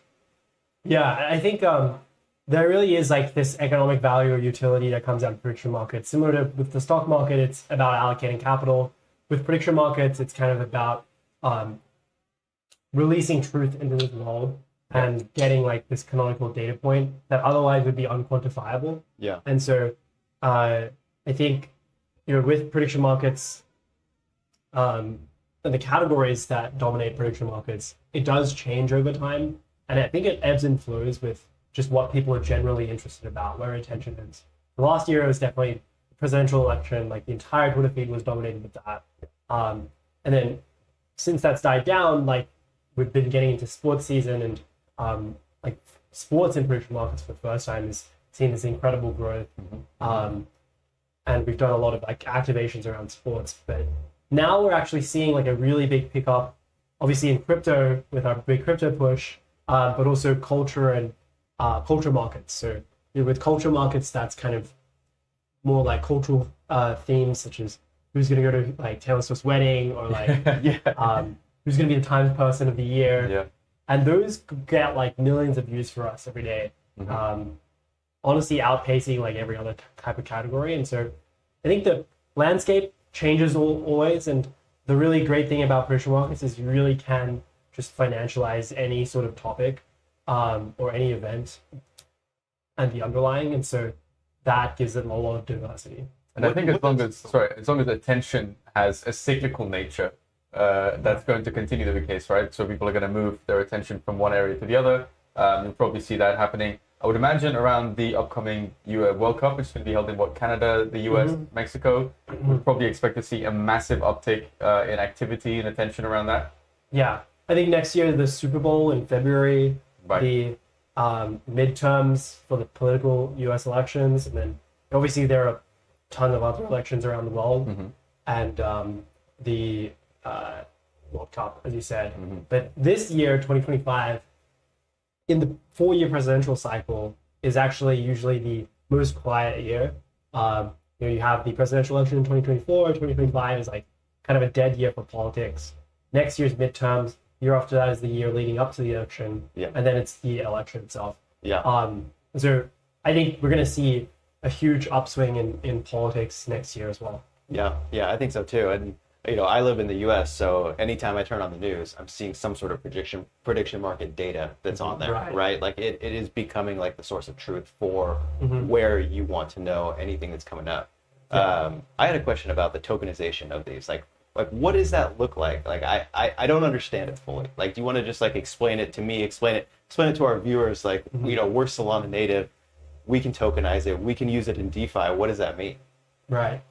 Yeah, I think there really is like this economic value or utility that comes out of prediction markets. Similar to with the stock market, it's about allocating capital. With prediction markets, it's kind of about releasing truth into this world and getting like this canonical data point that otherwise would be unquantifiable. Yeah. And so I think with prediction markets and the categories that dominate prediction markets, it does change over time. And I think it ebbs and flows with just what people are generally interested about, where attention is. The last year, it was definitely the presidential election, like the entire Twitter feed was dominated with that. And then since that's died down, like we've been getting into sports season, and like sports in prediction markets for the first time is seeing this incredible growth. And we've done a lot of like activations around sports, but now we're actually seeing like a really big pickup, obviously in crypto with our big crypto push, but also culture and culture markets. So with culture markets, that's kind of more like cultural themes, such as who's going to go to like Taylor Swift's wedding, or like who's going to be the Times Person of the Year. Yeah. And those get like millions of views for us every day. Honestly, outpacing like every other type of category. And so I think the landscape changes always. And the really great thing about prediction markets is you really can just financialize any sort of topic or any event and the underlying. And so that gives them a lot of diversity. And I think as long as attention has a cyclical nature, that's going to continue to be the case, right? So people are going to move their attention from one area to the other. You'll probably see that happening. I would imagine around the upcoming World Cup, which is going to be held in Canada, the US, Mexico. We'll probably expect to see a massive uptick in activity and attention around that. Yeah, I think next year the Super Bowl in February, Right. the midterms for the political US elections, and then obviously there are tons of other elections around the world, and the World Cup, as you said. But this year, 2025, in the 4-year presidential cycle, is actually usually the most quiet year. You have the presidential election in 2024, 2025 is like kind of a dead year for politics. Next year's midterms, year after that is the year leading up to the election, and then it's the election itself. So I think we're going to see a huge upswing in politics next year as well. Yeah, I think so too. And I live in the U.S., so anytime I turn on the news, I'm seeing some sort of prediction market data that's on there, right? Like it is becoming like the source of truth for where you want to know anything that's coming up. I had a question about the tokenization of these. Like what does that look like? Like I don't understand it fully. Like, do you want to just like explain it to me, explain it to our viewers? Like, we're Solana native, we can tokenize it, we can use it in DeFi. What does that mean? Right.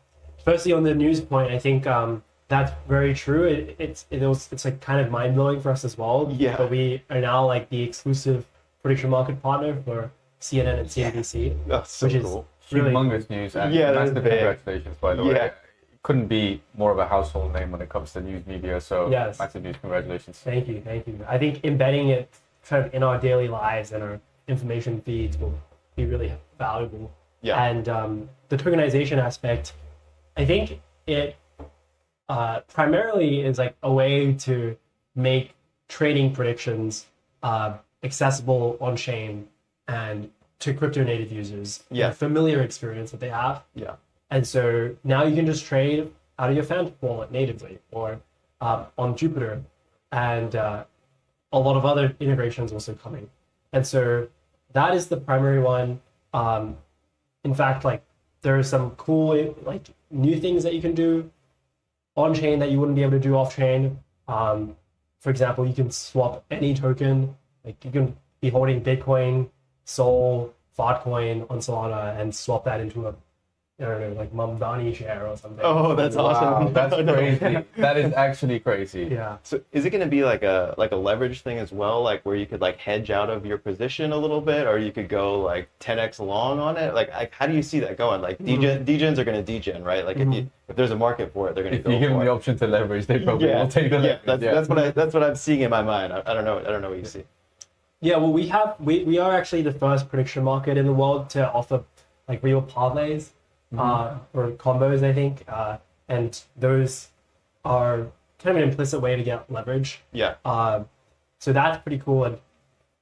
Firstly, on the news point, I think that's very true. It's like kind of mind blowing for us as well. Yeah. But we are now like the exclusive prediction market partner for CNN and CNBC, So which cool. is really Humongous news, and Yeah, massive that's big. congratulations, by the way. Couldn't be more of a household name when it comes to news media, so Yes. massive news, congratulations. Thank you. I think embedding it kind of in our daily lives and our information feeds will be really valuable. Yeah. And the tokenization aspect, I think it primarily is like a way to make trading predictions accessible on chain and to crypto native users. Yeah. A familiar experience that they have. Yeah. And so now you can just trade out of your Phantom wallet natively or on Jupiter, and a lot of other integrations also coming. And so that is the primary one. In fact, like there are some cool like new things that you can do on chain that you wouldn't be able to do off chain. For example, you can swap any token. Like you can be holding Bitcoin, Sol, Fiatcoin on Solana and swap that into a, I don't know, like Mamdani share or something. Oh, that's awesome. That's crazy. That is actually crazy. Yeah. So is it going to be like a leverage thing as well, like where you could like hedge out of your position a little bit, or you could go like 10x long on it? Like how do you see that going? Like degens are going to degen, right? Like if there's a market for it, they're going to If go you give for them it. the option to leverage, they probably will take the leverage. That's what I'm seeing in my mind. I don't know what you see. Yeah, well, we are actually the first prediction market in the world to offer like real parlays or combos, I think, and those are kind of an implicit way to get leverage. Yeah. So that's pretty cool. And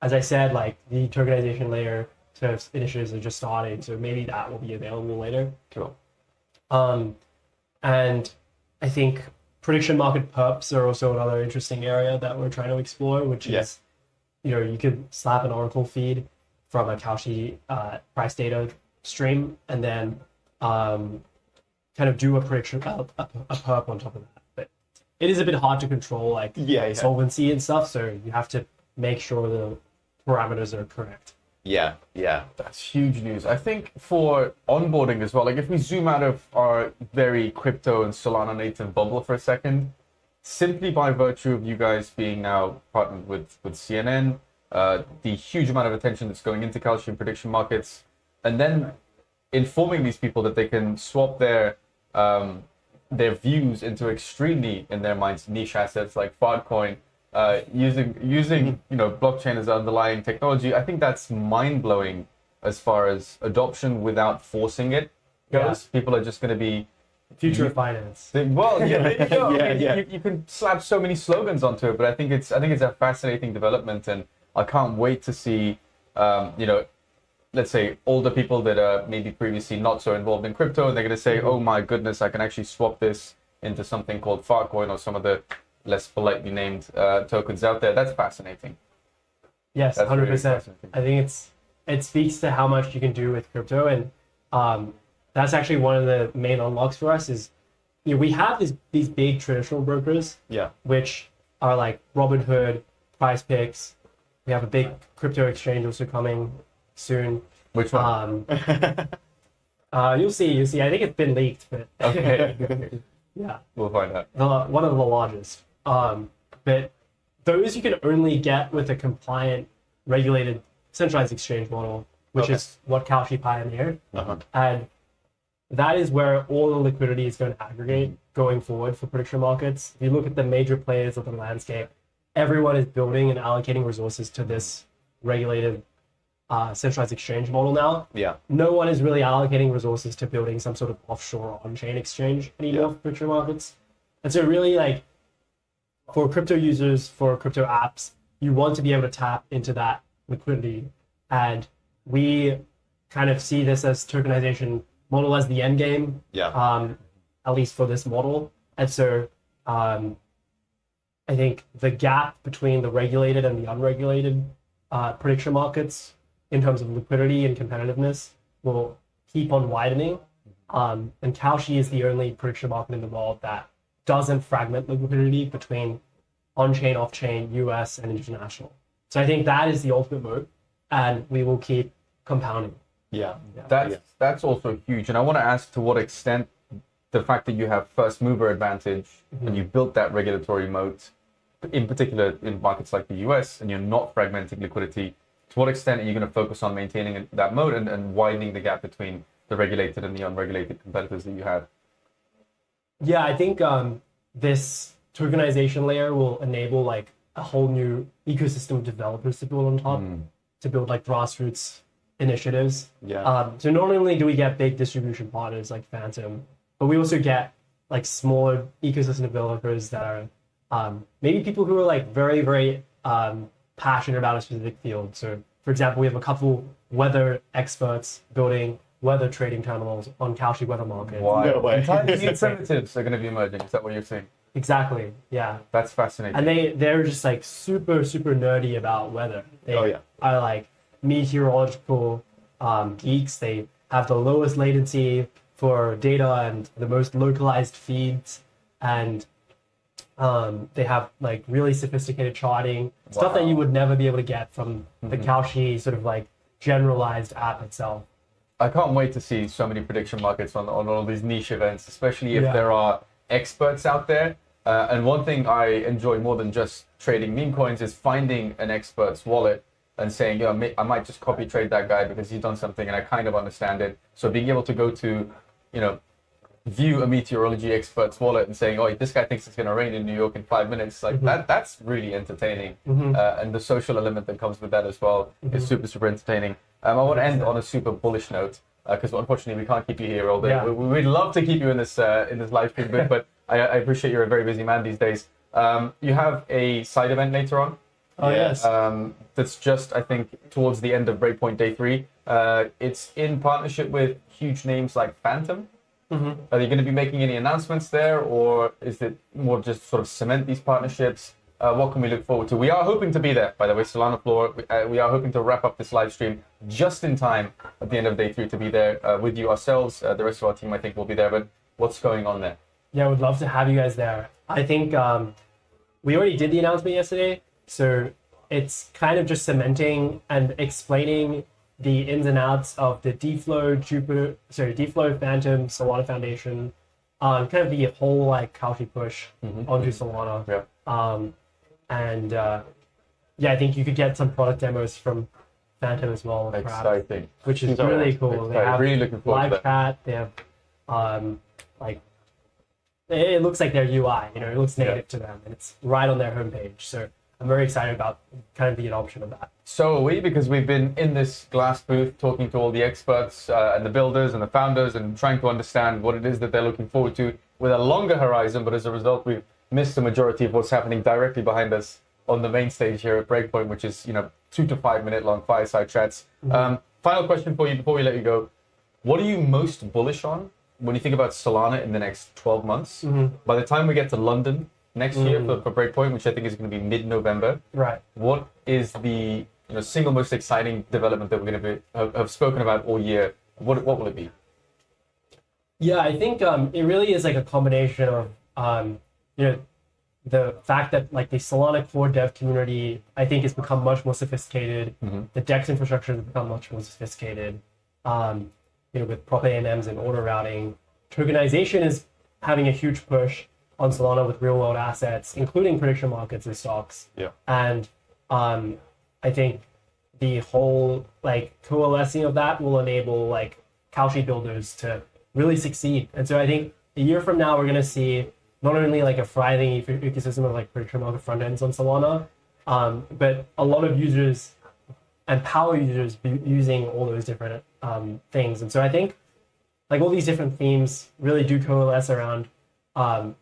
as I said, like the tokenization layer sort of initiatives are just starting, so maybe that will be available later. Cool. And I think prediction market perps are also another interesting area that we're trying to explore, which is, you could slap an Oracle feed from a Cauchy price data stream and then kind of do a prediction, a perp on top of that. But it is a bit hard to control, like solvency and stuff, so you have to make sure the parameters are correct. Yeah. That's huge news. I think for onboarding as well, like if we zoom out of our very crypto and Solana native bubble for a second, simply by virtue of you guys being now partnered with CNN, the huge amount of attention that's going into calcium prediction markets, and then informing these people that they can swap their views into extremely, in their minds, niche assets like Fiatcoin, using blockchain as underlying technology. I think that's mind-blowing as far as adoption without forcing it goes. People are just going to be future of finance. Well, there you go. Yeah. You can slap so many slogans onto it, but I think it's a fascinating development, and I can't wait to see let's say older people that are maybe previously not so involved in crypto, and they're going to say, oh my goodness, I can actually swap this into something called Fiatcoin or some of the less politely named tokens out there. That's fascinating. Yes, That's 100%. really fascinating. I think it speaks to how much you can do with crypto, and that's actually one of the main unlocks for us is we have these big traditional brokers, Yeah. which are like Robinhood, Price Picks. We have a big crypto exchange also coming soon. Which one? You'll see. I think it's been leaked, but Okay. yeah, We'll find out. one of the largest. But those you can only get with a compliant, regulated, centralized exchange model, which is what Kalshi pioneered. And that is where all the liquidity is going to aggregate going forward for prediction markets. If you look at the major players of the landscape, everyone is building and allocating resources to this regulated, centralized exchange model now. Yeah. No one is really allocating resources to building some sort of offshore on-chain exchange anymore for prediction markets. And so really, like, for crypto users, for crypto apps, you want to be able to tap into that liquidity. And we kind of see this as tokenization model as the end game, at least for this model. And so I think the gap between the regulated and the unregulated prediction markets in terms of liquidity and competitiveness will keep on widening. And Kalshi is the only prediction market in the world that doesn't fragment the liquidity between on-chain, off-chain, US, and international. So I think that is the ultimate mode, and we will keep compounding. Yeah. That's also huge. And I want to ask, to what extent the fact that you have first mover advantage and you built that regulatory moat, in particular in markets like the US, and you're not fragmenting liquidity, to what extent are you going to focus on maintaining that moat and widening the gap between the regulated and the unregulated competitors that you have? Yeah, I think this tokenization layer will enable like a whole new ecosystem of developers to build on top, to build like grassroots initiatives. So not only do we get big distribution partners like Phantom, but we also get like smaller ecosystem developers that are maybe people who are like very, very passionate about a specific field. So for example, we have a couple weather experts building weather trading terminals on Kalshi weather market. Wow. No way. Entirely new primitives are going to be emerging. Is that what you're saying? Exactly. Yeah. That's fascinating. And they're just like super, super nerdy about weather. They are like meteorological geeks. They have the lowest latency for data and the most localized feeds. And they have like really sophisticated charting, stuff that you would never be able to get from the Kalshi sort of like generalized app itself. I can't wait to see so many prediction markets on all these niche events, especially if there are experts out there. And one thing I enjoy more than just trading meme coins is finding an expert's wallet and saying, you know, I might just copy trade that guy because he's done something and I kind of understand it. So being able to go to, you know, view a meteorology expert's wallet and saying, oh, this guy thinks it's going to rain in New York in 5 minutes, like that's really entertaining. And the social element that comes with that as well is super, super entertaining. I want to end on a super bullish note because unfortunately we can't keep you here all day. We'd love to keep you in this live stream booth, but I appreciate you're a very busy man these days. You have a side event later on. Oh, yes. That's just, I think, towards the end of Breakpoint Day 3. It's in partnership with huge names like Phantom. Are you going to be making any announcements there, or is it more just sort of cement these partnerships? What can we look forward to? We are hoping to be there, by the way, SolanaFloor. We are hoping to wrap up this live stream just in time at the end of Day 3 to be there with you ourselves. The rest of our team, I think, will be there. But what's going on there? Yeah, I would love to have you guys there. I think we already did the announcement yesterday, so it's kind of just cementing and explaining the ins and outs of the DFlow, DFlow, Phantom, Solana Foundation, kind of the whole like Kalshi push onto Solana. I think you could get some product demos from Phantom as well. Exciting. Which is really cool. They have really looking forward live to that. chat. They have like it looks like their UI. You know, it looks native to them, and it's right on their homepage. So I'm very excited about kind of the adoption of that. So are we, because we've been in this glass booth talking to all the experts and the builders and the founders and trying to understand what it is that they're looking forward to with a longer horizon, but as a result, we've missed the majority of what's happening directly behind us on the main stage here at Breakpoint, which is, 2 to 5 minute long fireside chats. Final question for you before we let you go. What are you most bullish on when you think about Solana in the next 12 months? By the time we get to London next year for Breakpoint, which I think is going to be mid-November, what is the single most exciting development that we're going to have spoken about all year? What will it be? Yeah, I think it really is like a combination of you know, the fact that like the SolanaFloor dev community, I think, has become much more sophisticated. The DEX infrastructure has become much more sophisticated. With proper AMMs and order routing, tokenization is having a huge push on Solana with real world assets, including prediction markets and stocks. Yeah. And I think the whole like coalescing of that will enable like Kalshi builders to really succeed. And so I think a year from now, we're going to see not only like a thriving ecosystem of like prediction market front ends on Solana, but a lot of users and power users using all those different things. And so I think like all these different themes really do coalesce around the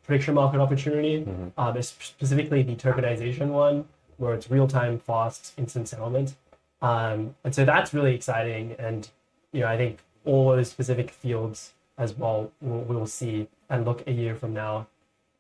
prediction market opportunity, specifically the tokenization one, where it's real-time, fast, instant settlement. And so that's really exciting. And I think all those specific fields as well we'll see and look a year from now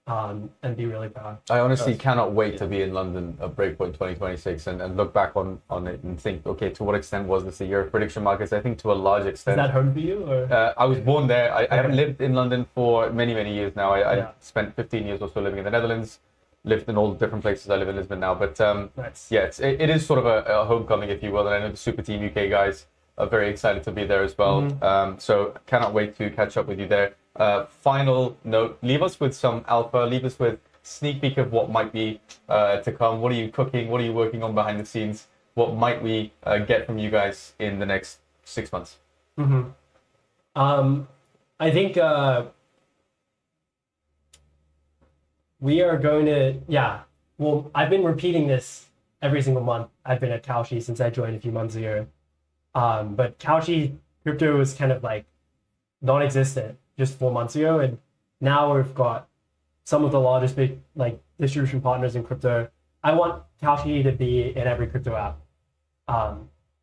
and be really proud. I honestly cannot wait to be in London at Breakpoint 2026 and look back on it and think, okay, to what extent was this a year of prediction markets? I think to a large extent. Is that home for you? Or? I was born there. I haven't lived in London for many, many years now. I spent 15 years or so living in the Netherlands, lived in all the different places. I live in Lisbon now. But nice. yeah, it is sort of a homecoming, if you will. And I know the Super Team UK guys are very excited to be there as well. So cannot wait to catch up with you there. Final note, leave us with some alpha, leave us with sneak peek of what might be to come. What are you cooking? What are you working on behind the scenes? What might we get from you guys in the next 6 months? I think we are going to, well, I've been repeating this every single month. I've been at Kalshi since I joined a few months ago. But Kalshi crypto was kind of like non-existent just 4 months ago, and now we've got some of the largest big like distribution partners in crypto. I want Kalshi to be in every crypto app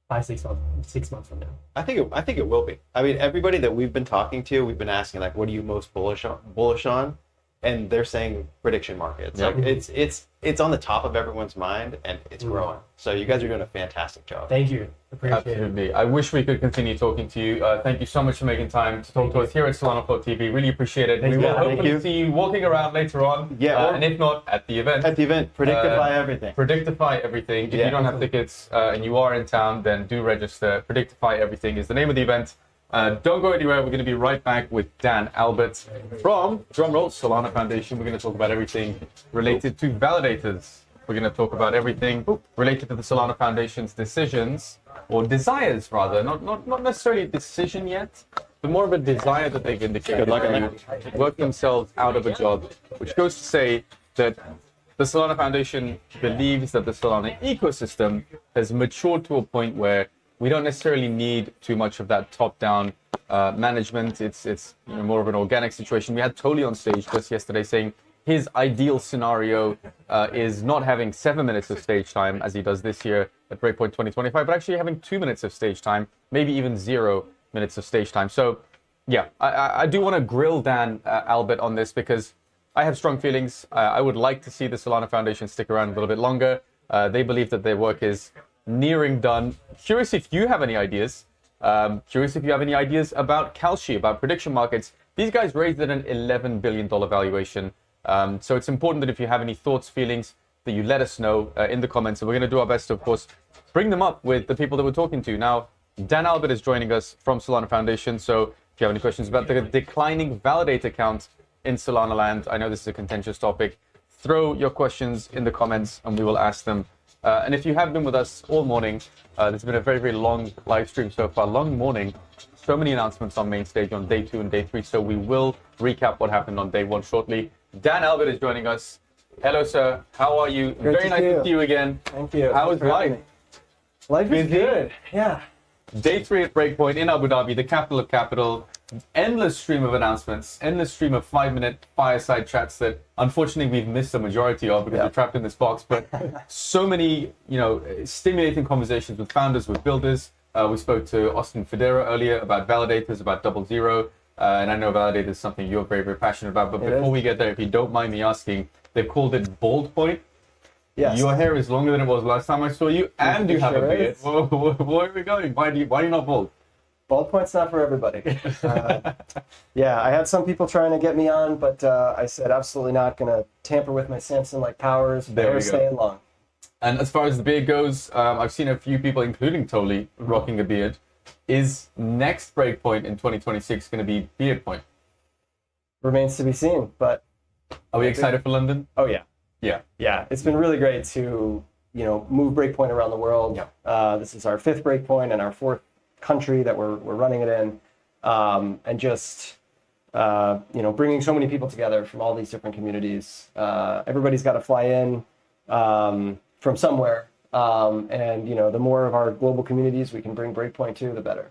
by 6 months from now. I think it will be. I mean, everybody that we've been talking to, we've been asking like, what are you most bullish on? And they're saying prediction markets. Like it's on the top of everyone's mind, and it's growing. So you guys are doing a fantastic job. Thank you. Appreciate Absolutely. I wish we could continue talking to you. Thank you so much for making time to talk to us here at SolanaFloor TV. Really appreciate it. We will hopefully see you walking around later on. And if not, at the event. At the event, Predictify everything. Predictify everything. If you don't have tickets and you are in town, then do register. Predictify everything is the name of the event. Don't go anywhere. We're going to be right back with Dan Albert from, drumroll, Solana Foundation. We're going to talk about everything related to validators. We're going to talk about everything related to the Solana Foundation's decisions, or desires rather, not necessarily a decision yet, but more of a desire that they've indicated to work themselves out of a job, which goes to say that the Solana Foundation believes that the Solana ecosystem has matured to a point where we don't necessarily need too much of that top-down management. It's more of an organic situation. We had Toli on stage just yesterday saying his ideal scenario is not having 7 minutes of stage time as he does this year at Breakpoint 2025, but actually having 2 minutes of stage time, maybe even 0 minutes of stage time. So yeah, I do want to grill Dan Albert on this because I have strong feelings. I would like to see the Solana Foundation stick around a little bit longer. They believe that their work is nearing done. Curious if you have any ideas. Curious if you have any ideas about Kalshi, about prediction markets. These guys raised at an $11 billion valuation. So it's important that if you have any thoughts, feelings, that you let us know in the comments. And we're going to do our best to, of course, bring them up with the people that we're talking to. Now, Dan Albert is joining us from Solana Foundation. So if you have any questions about the declining validator count in Solana land, I know this is a contentious topic, throw your questions in the comments and we will ask them. And if you have been with us all morning, there's been a very, very long live stream so far, long morning. So many announcements on main stage on day 2 and day 3. So we will recap what happened on day 1 shortly. Dan Albert is joining us. Hello, sir. How are you? Great very nice to see you again. Thank you. How is life? Life is good. Yeah. Day 3 at Breakpoint in Abu Dhabi, the capital of capital. Endless stream of announcements, endless stream of 5-minute fireside chats that unfortunately we've missed the majority of because we're trapped in this box. But so many, stimulating conversations with founders, with builders. We spoke to Austin Federa earlier about validators, about 00. And I know validators is something you're very, very passionate about. But before we get there, if you don't mind me asking, they've called it bald point. Yes. Your hair is longer than it was last time I saw you, and you have a beard. Where are we going? Why are you not bald? Ballpoint's not for everybody. Yeah, I had some people trying to get me on, but I said absolutely not going to tamper with my Samson-like powers. There we They're go. staying long. And as far as the beard goes, I've seen a few people, including Toli, rocking a beard. Is next Breakpoint in 2026 going to be Beard Point? Remains to be seen, but Are we excited for London? oh yeah, Yeah. yeah, it's been really great to move Breakpoint around the world. This is our 5th Breakpoint and our 4th country that we're running it in, and just bringing so many people together from all these different communities. Everybody's got to fly in from somewhere, and the more of our global communities we can bring Breakpoint to, the better.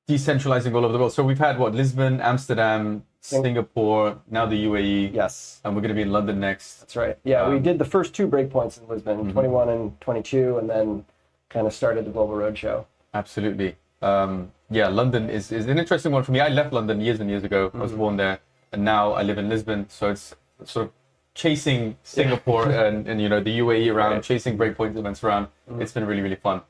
Decentralizing all over the world. So we've had Lisbon, Amsterdam, Singapore, now the UAE. Yes, And we're going to be in London next. that's right. Yeah, we did the first 2 Breakpoints in Lisbon, 21 and 22, and then kind of started the Global Roadshow. Absolutely. Yeah, London is an interesting one for me. I left London years and years ago. I was born there, and now I live in Lisbon. So it's sort of chasing Singapore and the UAE around, chasing Breakpoint events around. It's been really, really fun.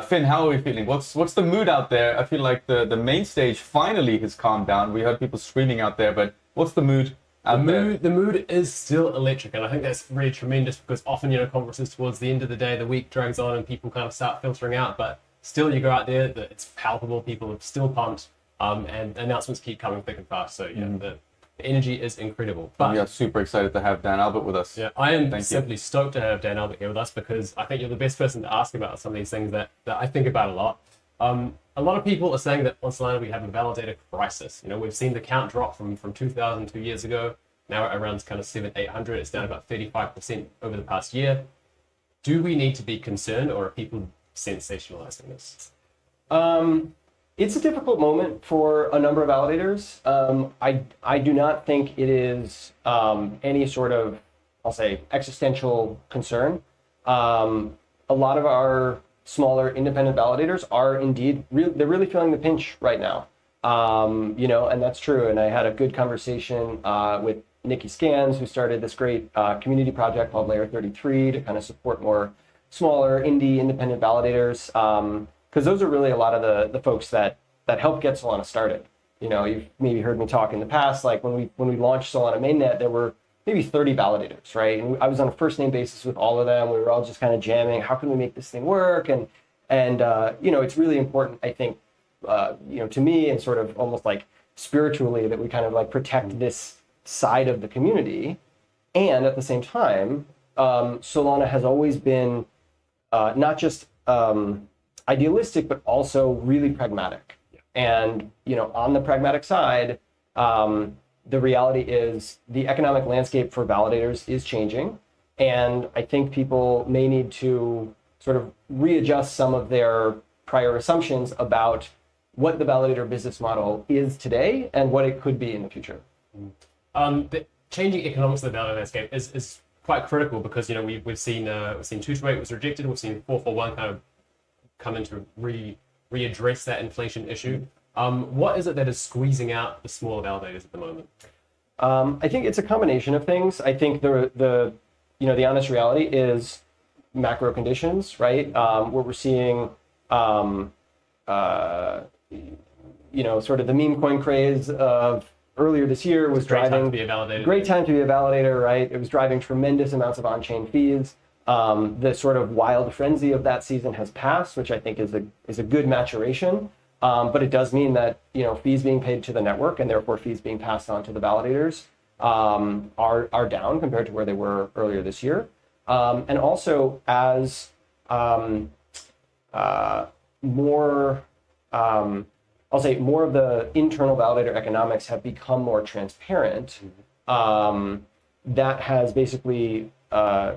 Finn, how are we feeling? What's the mood out there? I feel like the main stage finally has calmed down. We heard people screaming out there, but what's the mood out there? The mood is still electric, and I think that's really tremendous because often, conferences towards the end of the day, the week drags on and people kind of start filtering out, but still you go out there, it's palpable, people are still pumped, and announcements keep coming thick and fast. So the energy is incredible. But We are super excited to have Dan Albert with us. yeah, I am Thank you. simply stoked to have Dan Albert here with us because I think you're the best person to ask about some of these things that I think about a lot. A lot of people are saying that on Solana we have a validator crisis. We've seen the count drop from 2,000 2 years ago. Now we're around kind of 700-800. It's down about 35% over the past year. Do we need to be concerned, or are people sensationalizing this? It's a difficult moment for a number of validators. I do not think it is any sort of, I'll say, existential concern. A lot of our smaller independent validators are indeed, they're really feeling the pinch right now. And that's true. And I had a good conversation with Nikki Scans, who started this great community project called Layer 33 to kind of support more smaller indie independent validators. Because those are really a lot of the folks that help get Solana started. You've maybe heard me talk in the past, like when we launched Solana Mainnet, there were maybe 30 validators, right? And I was on a first name basis with all of them. We were all just kind of jamming. How can we make this thing work? And it's really important, I think, to me and sort of almost like spiritually that we kind of like protect this side of the community. And at the same time, Solana has always been not just idealistic, but also really pragmatic. And, on the pragmatic side, the reality is the economic landscape for validators is changing. And I think people may need to sort of readjust some of their prior assumptions about what the validator business model is today and what it could be in the future. The changing economics of the validator landscape is quite critical because, we've seen 228 was rejected. We've seen 441 kind of come in to readdress that inflation issue. What is it that is squeezing out the smaller validators at the moment? I think it's a combination of things. I think the honest reality is macro conditions, right? Where we're seeing, sort of the meme coin craze of earlier this year was Great time driving to be a validator. great time to be a validator, right? It was driving tremendous amounts of on-chain fees. The sort of wild frenzy of that season has passed, which I think is a good maturation. But it does mean that fees being paid to the network and therefore fees being passed on to the validators are down compared to where they were earlier this year. And also as more of the internal validator economics have become more transparent, that has basically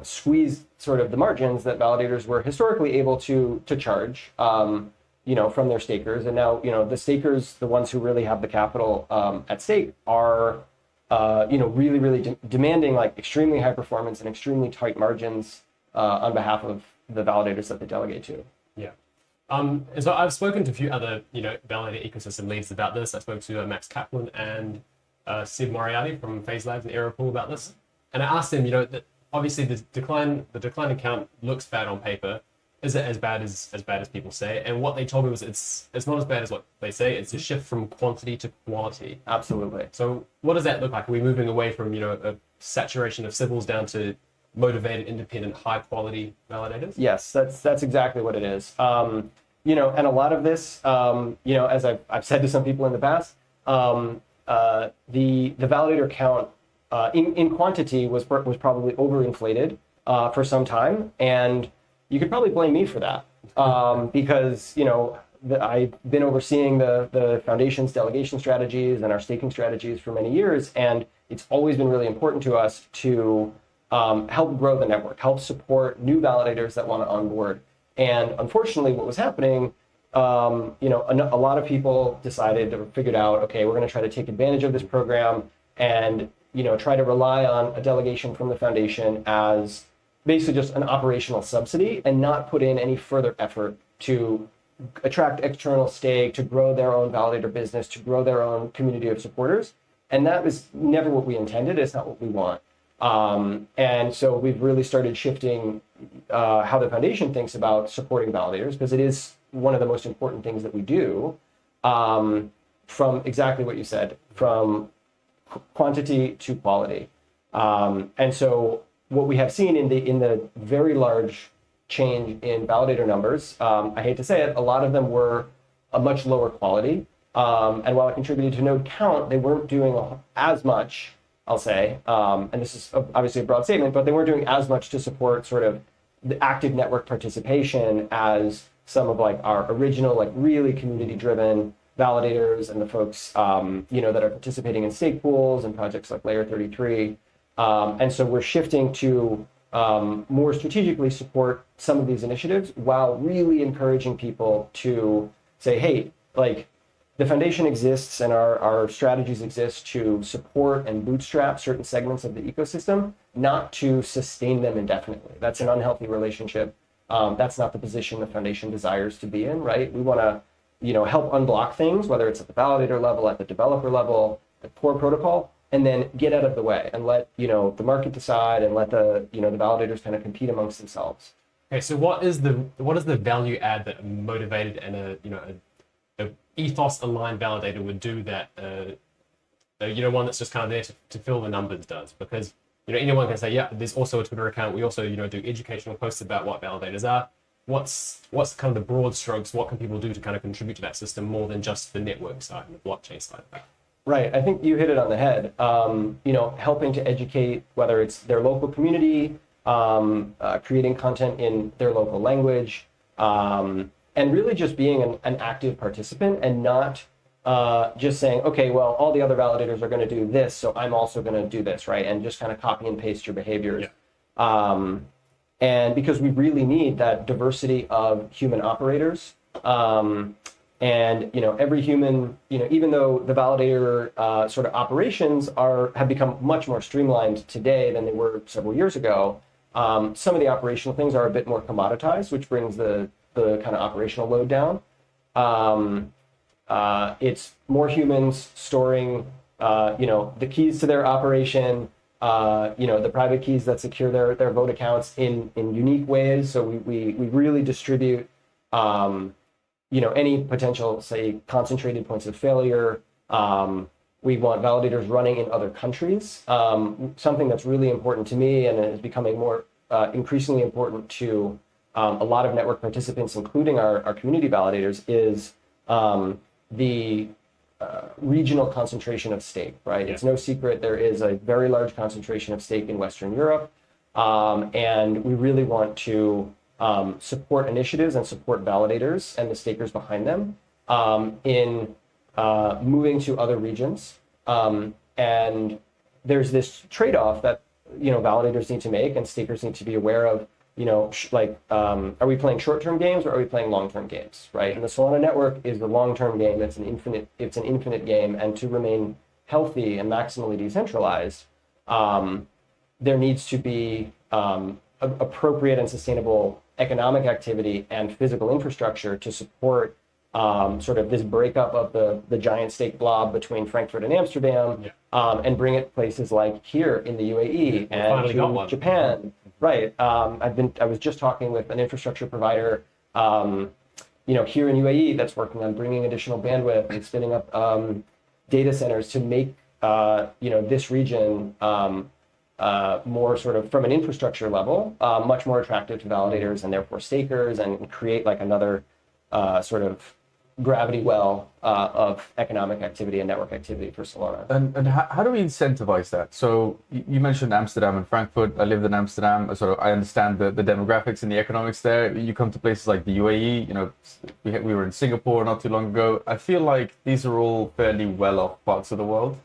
squeezed sort of the margins that validators were historically able to charge, from their stakers. And now, the stakers, the ones who really have the capital at stake, are, really, really demanding like extremely high performance and extremely tight margins on behalf of the validators that they delegate to. Yeah. And so I've spoken to a few other, validator ecosystem leads about this. I spoke to Max Kaplan and Sid Moriarty from Phase Labs and Aeropool about this. And I asked him, that obviously the decline in count looks bad on paper, is it as bad as people say? And what they told me was it's not as bad as what they say. It's a shift from quantity to quality. Absolutely. So what does that look like? Are we moving away from a saturation of civils down to motivated, independent, high quality validators? Yes, that's exactly what it is. And a lot of this, as I've said to some people in the past, the validator count in quantity was probably overinflated for some time, and you could probably blame me for that because I've been overseeing the foundation's delegation strategies and our staking strategies for many years, and it's always been really important to us to help grow the network, help support new validators that want to onboard. And unfortunately, what was happening, a lot of people decided or figured out, okay, we're going to try to take advantage of this program and try to rely on a delegation from the foundation as basically just an operational subsidy and not put in any further effort to attract external stake, to grow their own validator business, to grow their own community of supporters. And that was never what we intended. It's not what we want. And so we've really started shifting how the foundation thinks about supporting validators, because it is one of the most important things that we do, from exactly what you said, from quantity to quality. And so what we have seen in the very large change in validator numbers, I hate to say it, a lot of them were a much lower quality. And while it contributed to node count, they weren't doing as much, I'll say, and this is obviously a broad statement, but they weren't doing as much to support sort of the active network participation as some of our original, really community-driven validators and the folks, that are participating in stake pools and projects like Layer 33. And so we're shifting to more strategically support some of these initiatives while really encouraging people to say, hey, the foundation exists and our strategies exist to support and bootstrap certain segments of the ecosystem, not to sustain them indefinitely. That's an unhealthy relationship. That's not the position the foundation desires to be in, right? We want to, help unblock things, whether it's at the validator level, at the developer level, the core protocol, and then get out of the way and let, the market decide and let the validators kind of compete amongst themselves. Okay, so what is the value add that a motivated and a ethos aligned validator would do that one that's just kind of there to fill the numbers does? Because anyone can say, yeah, there's also a Twitter account. We also do educational posts about what validators are. What's kind of the broad strokes? What can people do to kind of contribute to that system more than just the network side and the blockchain side of that? Right. I think you hit it on the head. Helping to educate, whether it's their local community, creating content in their local language, and really just being an active participant and not just saying, okay, well, all the other validators are going to do this, so I'm also going to do this, right? And just kind of copy and paste your behaviors. Yeah. And because we really need that diversity of human operators. And every human, even though the validator sort of operations have become much more streamlined today than they were several years ago, some of the operational things are a bit more commoditized, which brings the kind of operational load down. It's more humans storing, the keys to their operation, the private keys that secure their vote accounts in unique ways. So we really distribute, any potential, say, concentrated points of failure. We want validators running in other countries. Something that's really important to me and is becoming more increasingly important to a lot of network participants, including our community validators, is the regional concentration of stake, right? Yeah. It's no secret there is a very large concentration of stake in Western Europe, and we really want to support initiatives and support validators and the stakers behind them in moving to other regions. And there's this trade-off that validators need to make and stakers need to be aware of. Are we playing short-term games or are we playing long-term games, right? And the Solana network is the long-term game. It's an infinite game, and to remain healthy and maximally decentralized, there needs to be appropriate and sustainable economic activity and physical infrastructure to support sort of this breakup of the giant stake blob between Frankfurt and Amsterdam, and bring it places like here in the UAE and to Japan. right. I was just talking with an infrastructure provider, here in UAE that's working on bringing additional bandwidth and spinning up data centers to make this region more sort of from an infrastructure level, much more attractive to validators and therefore stakers, and create like another sort of gravity well of economic activity and network activity for Solana. And how do we incentivize that? So you mentioned Amsterdam and Frankfurt. I lived in Amsterdam, so I understand the demographics and the economics there. You come to places like the UAE, we were in Singapore not too long ago. I feel like these are all fairly well-off parts of the world.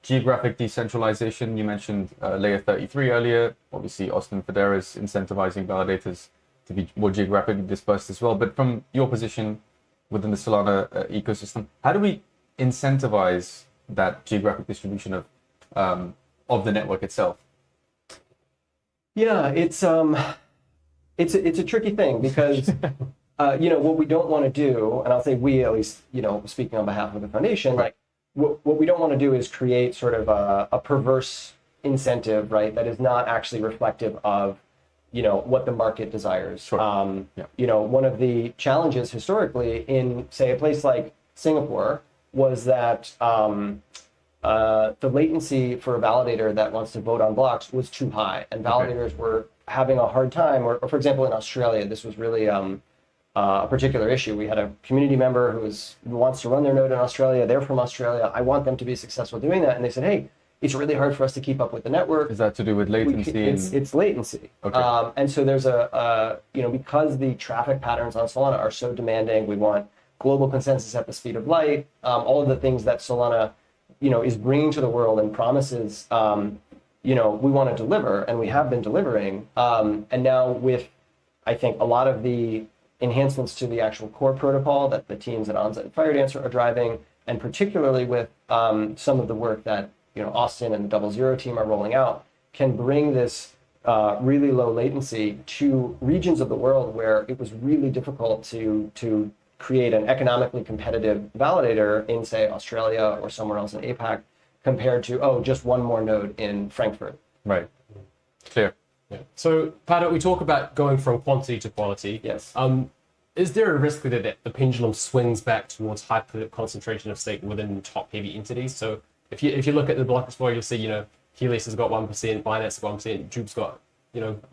Geographic decentralization, you mentioned layer 33 earlier. Obviously, Austin Federa is incentivizing validators to be more geographically dispersed as well. But from your position within the Solana ecosystem, how do we incentivize that geographic distribution of the network itself? Yeah, it's a tricky thing because what we don't want to do, and I'll say we, at least speaking on behalf of the foundation, right. What we don't want to do is create sort of a perverse incentive, right? That is not actually reflective of, what the market desires. Sure. One of the challenges historically in, say, a place like Singapore was that the latency for a validator that wants to vote on blocks was too high, and validators were having a hard time. Or for example, in Australia, this was really a particular issue. We had a community member who wants to run their node in Australia. They're from Australia. I want them to be successful doing that. And they said, hey, it's really hard for us to keep up with the network. Is that to do with latency? It's latency. Okay. And so there's because the traffic patterns on Solana are so demanding, we want global consensus at the speed of light, all of the things that Solana, is bringing to the world and promises, we want to deliver, and we have been delivering. And now with, I think, a lot of the enhancements to the actual core protocol that the teams at Onset and Firedancer are driving, and particularly with some of the work that Austin and the 00 team are rolling out, can bring this really low latency to regions of the world where it was really difficult to create an economically competitive validator in, say, Australia or somewhere else in APAC, compared to, just one more node in Frankfurt. Right. Clear. Yeah. So, Pato, we talk about going from quantity to quality. Yes. Is there a risk that the pendulum swings back towards hyper concentration of stake within top-heavy entities? So, if you look at the block explorer, you'll see, Helios has got 1%, Binance has got 1%, Jupe's got,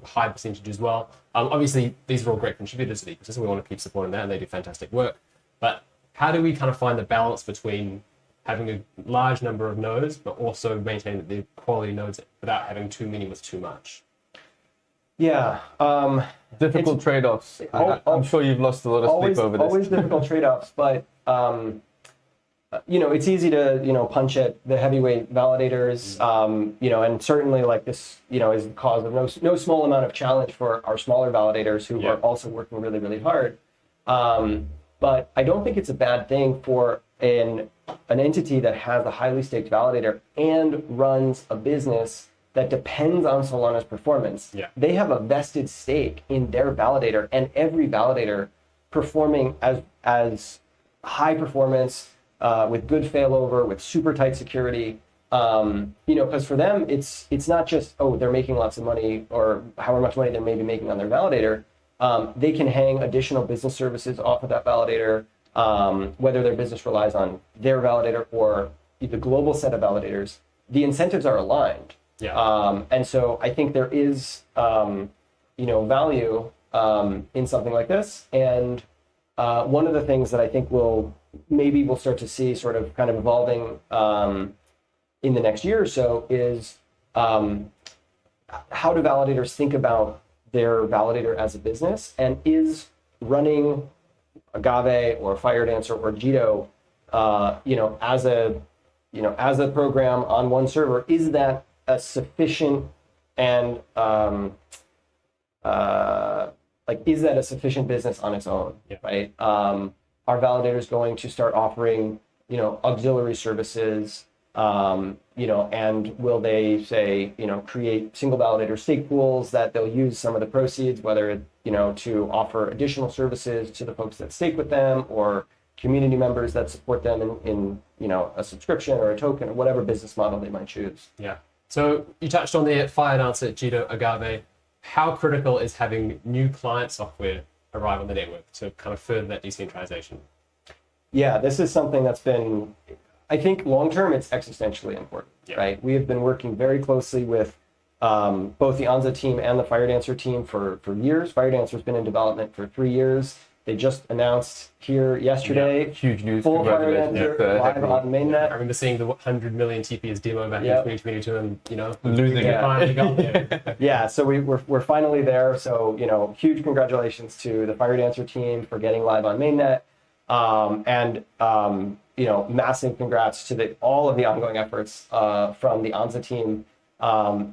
high percentage as well. Obviously, these are all great contributors to the ecosystem. We want to keep supporting that, and they do fantastic work. But how do we kind of find the balance between having a large number of nodes, but also maintaining the quality nodes without having too many with too much? Yeah. Difficult trade-offs. I'm sure you've lost a lot of sleep over this. Always difficult trade-offs, but it's easy to punch at the heavyweight validators, and certainly like this, is the cause of no small amount of challenge for our smaller validators who are also working really, really hard. But I don't think it's a bad thing for an entity that has a highly staked validator and runs a business that depends on Solana's performance. Yeah. They have a vested stake in their validator, and every validator performing as high performance, with good failover, with super tight security. Because for them, it's not just, they're making lots of money or however much money they're maybe making on their validator. They can hang additional business services off of that validator, whether their business relies on their validator or the global set of validators. The incentives are aligned. Yeah. And so I think there is, value in something like this. And one of the things that I think we'll start to see sort of kind of evolving in the next year or so is how do validators think about their validator as a business, and is running Agave or Firedancer or Jito, as a program on one server, is that a sufficient and is that a sufficient business on its own? Yeah. Right? Are validators going to start offering, auxiliary services, and will they say, create single validator stake pools that they'll use some of the proceeds, whether it, to offer additional services to the folks that stake with them, or community members that support them in a subscription or a token or whatever business model they might choose. Yeah. So you touched on the fire dancer Jito Agave. How critical is having new client software arrive on the network to kind of further that decentralization? Yeah, this is something that's been, I think long term, it's existentially important, right? We have been working very closely with both the Anza team and the Firedancer team for years. Firedancer's been in development for 3 years. They just announced here yesterday. Huge news. Full Congratulations. Firedancer live on mainnet. I remember seeing the 100 million TPS demo back in 2022 and, you know, Losing it. finally got there. Yeah, so we're finally there. So, you know, huge congratulations to the Firedancer team for getting live on mainnet. You know, massive congrats to all of the ongoing efforts from the Anza team.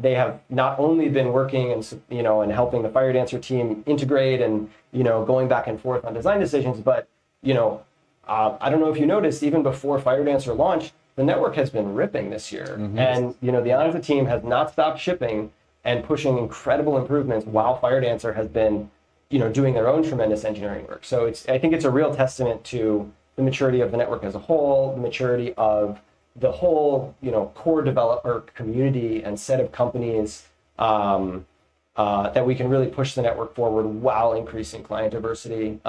They have not only been working and, you know, and helping the Firedancer team integrate and, you know, going back and forth on design decisions, but, you know, I don't know if you noticed, even before Firedancer launched, the network has been ripping this year. And, you know, the Anza team has not stopped shipping and pushing incredible improvements while Firedancer has been, you know, doing their own tremendous engineering work. So I think it's a real testament to the maturity of the network as a whole, the maturity of the whole, you know, core developer community and set of companies that we can really push the network forward while increasing client diversity.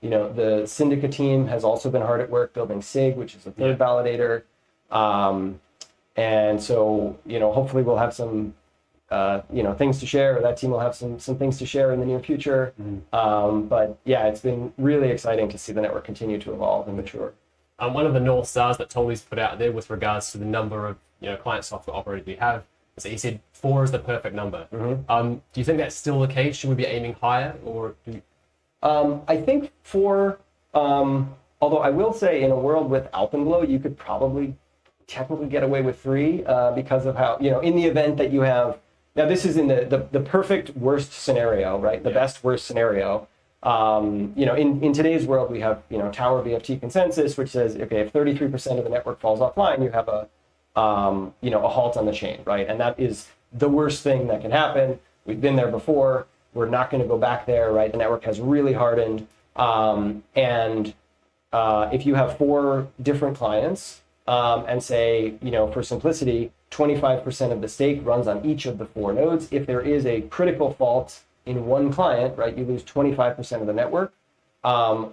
You know, the Syndica team has also been hard at work building SIG, which is a third validator. And so, you know, hopefully we'll have some, you know, things to share, or that team will have some things to share in the near future. But yeah, it's been really exciting to see the network continue to evolve and mature. One of the North Stars that Tolly's put out there with regards to the number of, you know, client software operators we have, is that he said 4 is the perfect number. Do you think that's still the case? Should we be aiming higher, or do you... I think 4, although I will say in a world with Alpenglow, you could probably technically get away with 3 because of how, you know, in the event that you have, now this is in the perfect worst scenario, right? The best worst scenario. You know, in today's world, we have, you know, Tower BFT consensus, which says, okay, if 33% of the network falls offline, you have a, you know, a halt on the chain, right? And that is the worst thing that can happen. We've been there before. We're not going to go back there, right? The network has really hardened. If you have 4 different clients and say, you know, for simplicity, 25% of the stake runs on each of the 4 nodes. If there is a critical fault in one client, right, you lose 25% of the network,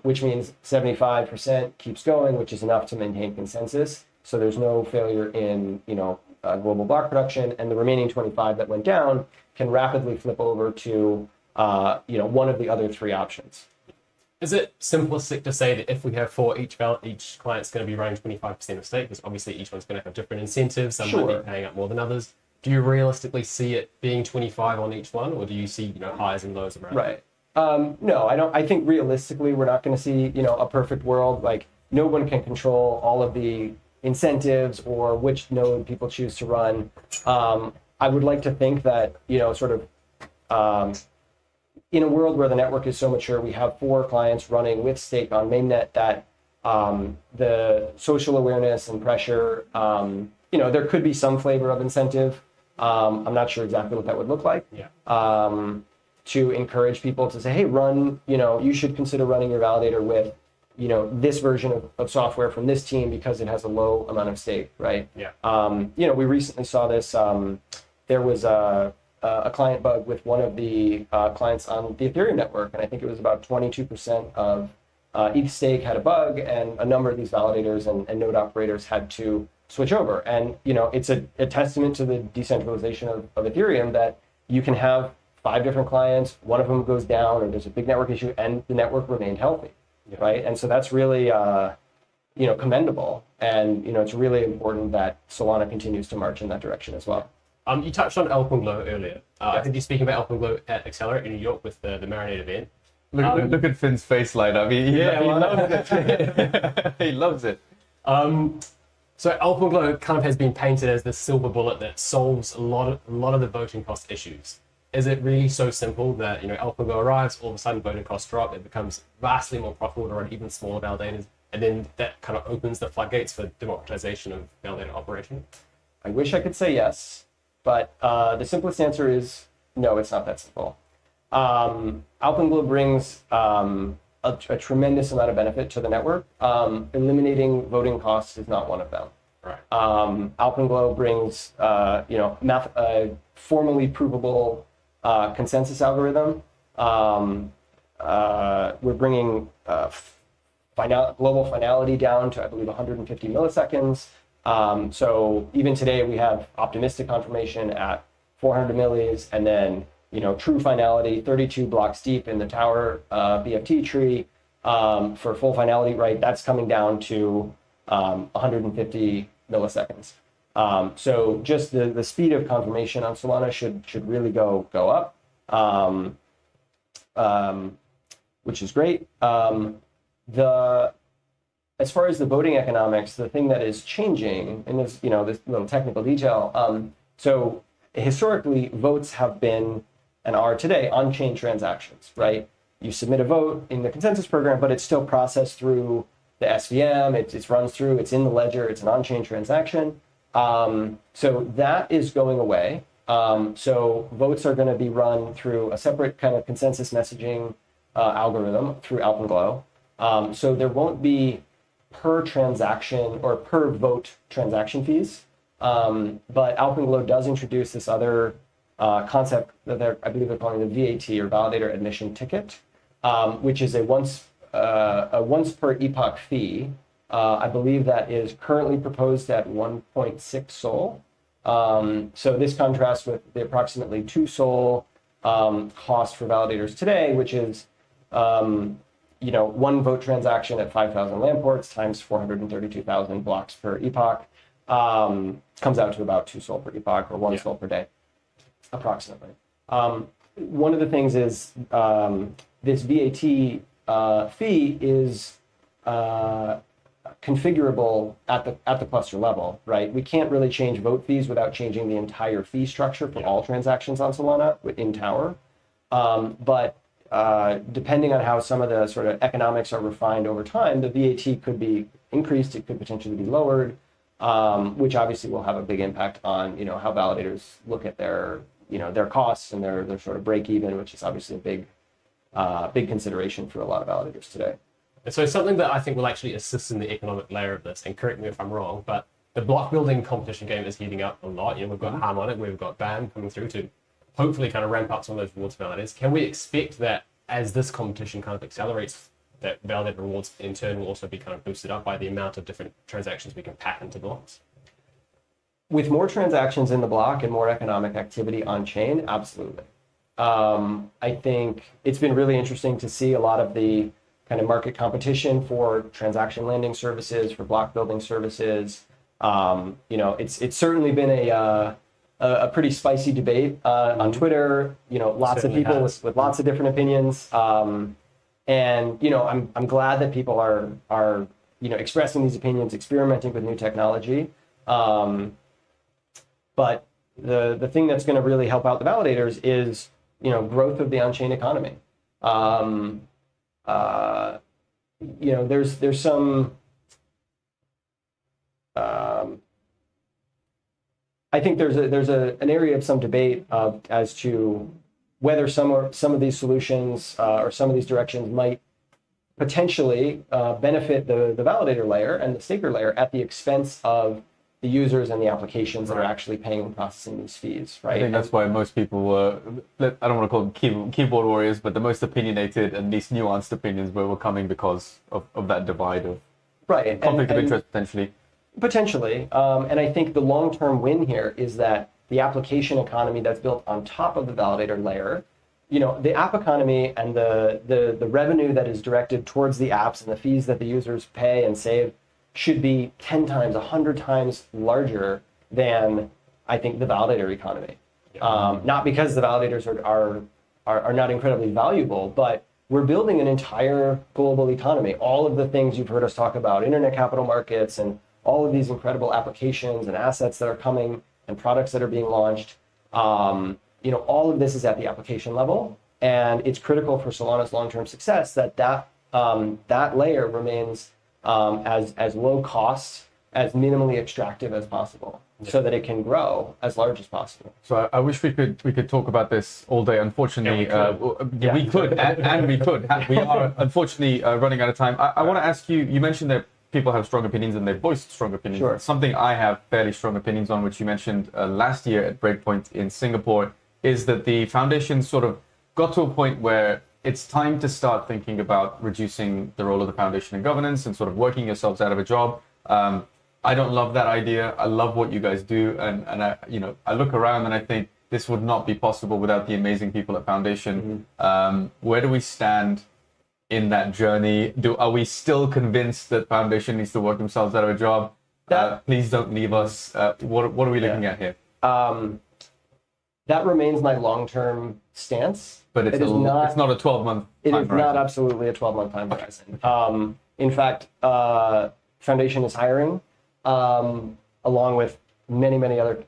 which means 75% keeps going, which is enough to maintain consensus. So there's no failure in, you know, global block production, and the remaining 25 that went down can rapidly flip over to, you know, one of the other 3 options. Is it simplistic to say that if we have 4, each client's going to be running 25% of stake, because obviously each one's going to have different incentives, some might be paying up more than others. Do you realistically see it being 25 on each one, or do you see, you know, highs and lows around? Right. No, I don't. I think realistically, we're not going to see, you know, a perfect world. Like, no one can control all of the incentives or which node people choose to run. I would like to think that, you know, sort of in a world where the network is so mature, we have 4 clients running with stake on mainnet, that the social awareness and pressure, you know, there could be some flavor of incentive. I'm not sure exactly what that would look like. To encourage people to say, hey, run, you know, you should consider running your validator with, you know, this version of software from this team because it has a low amount of stake, right? You know, we recently saw this. There was a client bug with one of the clients on the Ethereum network, and I think it was about 22% of ETH stake had a bug, and a number of these validators and node operators had to switch over. And, you know, it's a testament to the decentralization of Ethereum that you can have 5 different clients, one of them goes down, or there's a big network issue, and the network remained healthy, right? And so that's really, you know, commendable. And, you know, it's really important that Solana continues to march in that direction as well. You touched on Alpenglow earlier. I think you're speaking about Alpenglow at Accelerate in New York with the Marinade event. Look at Finn's face light up. He loves it. He loves it. So Alpenglow kind of has been painted as the silver bullet that solves a lot of the voting cost issues. Is it really so simple that, you know, Alpenglow arrives, all of a sudden voting costs drop, it becomes vastly more profitable to run even smaller validators, and then that kind of opens the floodgates for democratization of validator operation? I wish I could say yes, but the simplest answer is no, it's not that simple. Alpenglow brings a tremendous amount of benefit to the network. Eliminating voting costs is not one of them. Right. Alpenglow brings, formally provable consensus algorithm. We're bringing global finality down to, I believe, 150 milliseconds. So even today, we have optimistic confirmation at 400 millis, and then true finality 32 blocks deep in the Tower BFT tree. For full finality, right, that's coming down to 150 milliseconds. So just the speed of confirmation on Solana should really go up, which is great. As far as the voting economics, the thing that is changing in this, this little technical detail. So historically, votes have been and are today on-chain transactions, right? You submit a vote in the consensus program, but it's still processed through the SVM. It runs through. It's in the ledger. It's an on-chain transaction. So that is going away. So votes are going to be run through a separate kind of consensus messaging algorithm through Alpenglow. So there won't be per transaction or per vote transaction fees. But Alpenglow does introduce this other concept that I believe they're calling the VAT, or validator admission ticket, which is a once per epoch fee. I believe that is currently proposed at 1.6 Sol. So this contrasts with the approximately 2 Sol cost for validators today, which is one vote transaction at 5,000 land ports times 432,000 blocks per epoch, comes out to about 2 Sol per epoch, or 1 Sol per day, approximately. One of the things is this VAT fee is configurable at the cluster level, right? We can't really change vote fees without changing the entire fee structure for all transactions on Solana within Tower. But depending on how some of the sort of economics are refined over time, the VAT could be increased, it could potentially be lowered, which obviously will have a big impact on how validators look at their costs and their sort of break even, which is obviously a big consideration for a lot of validators today. And so something that I think will actually assist in the economic layer of this, and correct me if I'm wrong, but the block building competition game is heating up a lot. We've got Harmonic, we've got BAM coming through to hopefully kind of ramp up some of those rewards validators. Can we expect that as this competition kind of accelerates, that validator rewards in turn will also be kind of boosted up by the amount of different transactions we can pack into blocks? With more transactions in the block and more economic activity on chain, absolutely. I think it's been really interesting to see a lot of the kind of market competition for transaction lending services, for block building services. It's certainly been a pretty spicy debate on Twitter. Lots of people with lots of different opinions. And I'm glad that people are expressing these opinions, experimenting with new technology. But the thing that's going to really help out the validators is growth of the on-chain economy. There's some. I think there's an area of some debate as to whether some of these solutions or some of these directions might potentially benefit the validator layer and the staker layer at the expense of the users and the applications that are actually paying and processing these fees, right? I think that's why most people were, I don't want to call them keyboard warriors, but the most opinionated and least nuanced opinions were coming because of that divide of conflict of interest, potentially. Potentially. And I think the long-term win here is that the application economy that's built on top of the validator layer, the app economy and the revenue that is directed towards the apps and the fees that the users pay and save should be 10 times, 100 times larger than, I think, the validator economy. Not because the validators are not incredibly valuable, but we're building an entire global economy. All of the things you've heard us talk about, internet capital markets, and all of these incredible applications and assets that are coming and products that are being launched, all of this is at the application level. And it's critical for Solana's long-term success that layer remains as low cost, as minimally extractive as possible, so that it can grow as large as possible. So I wish we could talk about this all day. Unfortunately, we could. We are unfortunately running out of time. I want to ask you. You mentioned that people have strong opinions and they've voiced strong opinions. Sure. Something I have fairly strong opinions on, which you mentioned last year at Breakpoint in Singapore, is that the foundation sort of got to a point where it's time to start thinking about reducing the role of the foundation in governance and sort of working yourselves out of a job. I don't love that idea. I love what you guys do, and I, you know, I look around and I think this would not be possible without the amazing people at Foundation. Where do we stand in that journey? Are we still convinced that Foundation needs to work themselves out of a job? Please don't leave us. What are we looking at here? That remains my long-term stance. But it's not a 12-month. It is not absolutely a 12-month time horizon. In fact, Foundation is hiring, along with many other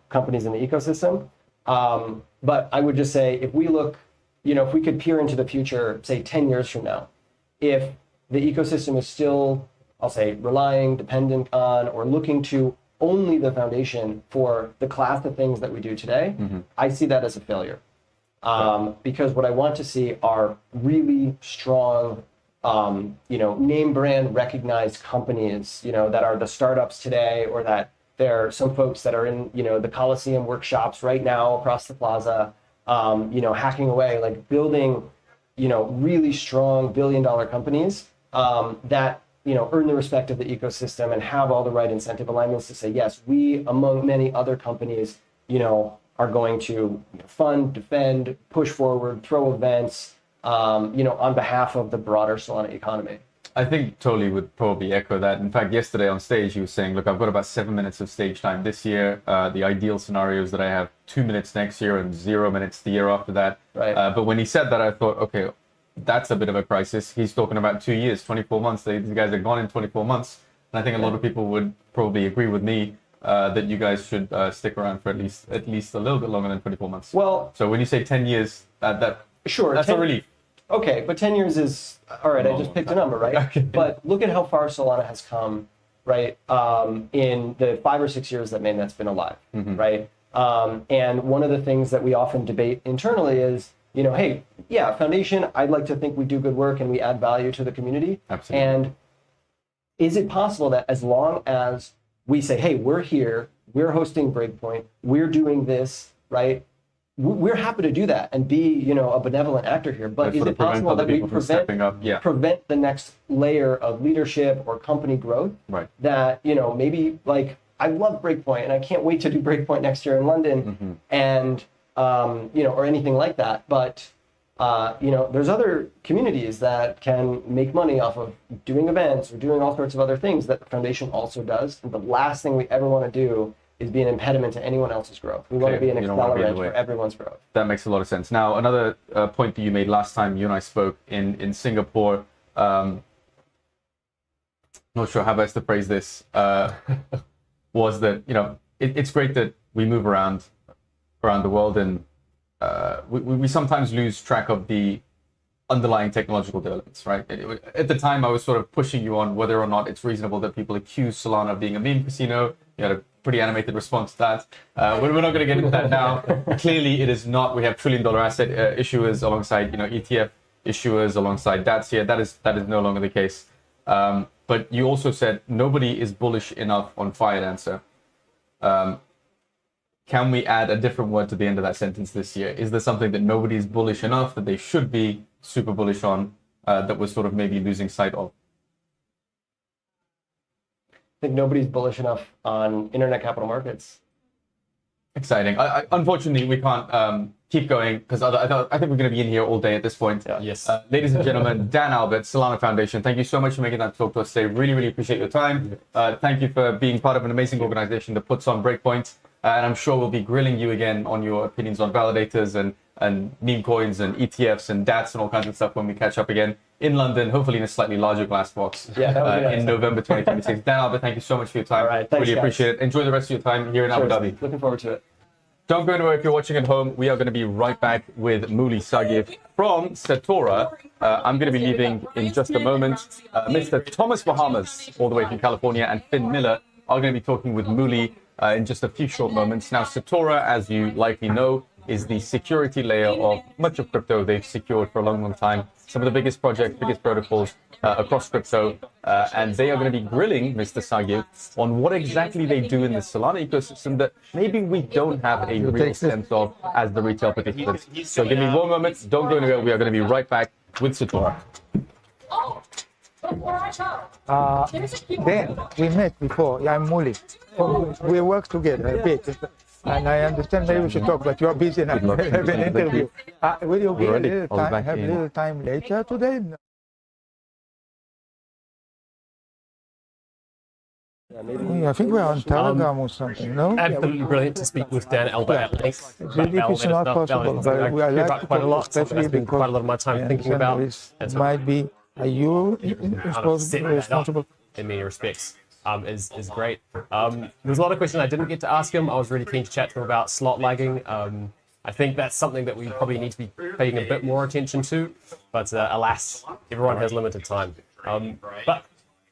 companies in the ecosystem. But I would just say, if we look, if we could peer into the future, say 10 years from now, if the ecosystem is still, I'll say, relying, dependent on, or looking to only the foundation for the class of things that we do today, I see that as a failure. Because what I want to see are really strong, name brand recognized companies, that are the startups today, or that there are some folks that are in, the Coliseum workshops right now across the plaza, hacking away, like building, really strong billion-dollar companies that, earn the respect of the ecosystem and have all the right incentive alignments to say, yes, we, among many other companies, are going to fund, defend, push forward, throw events, on behalf of the broader Solana economy. I think Toli would probably echo that. In fact, yesterday on stage, he was saying, look, I've got about 7 minutes of stage time this year. The ideal scenario is that I have 2 minutes next year and 0 minutes the year after that. Right. But when he said that, I thought, okay, that's a bit of a crisis. He's talking about 2 years, 24 months. These guys are gone in 24 months. And I think a lot of people would probably agree with me that you guys should stick around for at least a little bit longer than 24 months. Well, so when you say 10 years, sure, that's a relief. Okay, but 10 years is, all right, I just picked a number, right? Okay. But look at how far Solana has come, right, in the 5 or 6 years that mainnet's been alive, right? And one of the things that we often debate internally is, hey, yeah, Foundation, I'd like to think we do good work and we add value to the community. Absolutely. And is it possible that as long as we say, hey, we're here, we're hosting Breakpoint, we're doing this, right? We're happy to do that and be, a benevolent actor here. But is it possible that we prevent the next layer of leadership or company growth? Right. That, maybe like, I love Breakpoint and I can't wait to do Breakpoint next year in London and, or anything like that. But, there's other communities that can make money off of doing events or doing all sorts of other things that the Foundation also does. And the last thing we ever want to do is be an impediment to anyone else's growth. We want to be an accelerant for everyone's growth. That makes a lot of sense. Now, another point that you made last time you and I spoke in Singapore, not sure how best to phrase this, was that, it's great that we move around the world, and we sometimes lose track of the underlying technological developments, right? At the time, I was sort of pushing you on whether or not it's reasonable that people accuse Solana of being a meme casino. You had a pretty animated response to that. We're not going to get into that now. Clearly, it is not. We have trillion-dollar asset issuers alongside, ETF issuers alongside DATs here. That is no longer the case. But you also said nobody is bullish enough on Firedancer. Can we add a different word to the end of that sentence this year? Is there something that nobody is bullish enough that they should be super bullish on that we're sort of maybe losing sight of? I think nobody's bullish enough on internet capital markets. Exciting. Unfortunately, we can't keep going because I think we're going to be in here all day at this point. Yeah. Yes. Ladies and gentlemen, Dan Albert, Solana Foundation, thank you so much for making that talk to us today. Really, really appreciate your time. Thank you for being part of an amazing organization that puts on Breakpoint. And I'm sure we'll be grilling you again on your opinions on validators and meme coins and ETFs and DATs and all kinds of stuff when we catch up again in London, hopefully in a slightly larger glass box in November 2026. Dan Albert, thank you so much for your time. All right, thanks, really appreciate it. Enjoy the rest of your time here in Abu Dhabi. Looking forward to it. Don't go anywhere if you're watching at home. We are going to be right back with Muli Sagiv from Satora. I'm going to be leaving in just a moment. Mr. Thomas Bahamas, all the way from California, and Finn Miller are going to be talking with Muli in just a few short moments. Now, Satora, as you likely know, is the security layer of much of crypto they've secured for a long, long time. Some of the biggest projects, biggest protocols across crypto, and they are going to be grilling Mr. Sagir on what exactly they do in the Solana ecosystem that maybe we don't have a real sense of as the retail participants. So give me 1 moment, don't go anywhere, we are going to be right back with Satora. Ben, we met before. Yeah, I'm Muli. We work together a bit. And I understand maybe we should talk, but you're busy now. Have an interview. Will you be have a little time later today? I think we're on Telegram or something, no? Absolutely brilliant to speak with Dan Elba at length. If it's not possible, but we are like to quite a lot, especially spent quite a lot of my time thinking about. It might be, are you responsible? In many respects, is great. There's a lot of questions I didn't get to ask him. I was really keen to chat to him about slot lagging. I think that's something that we probably need to be paying a bit more attention to, but alas, everyone has limited time. But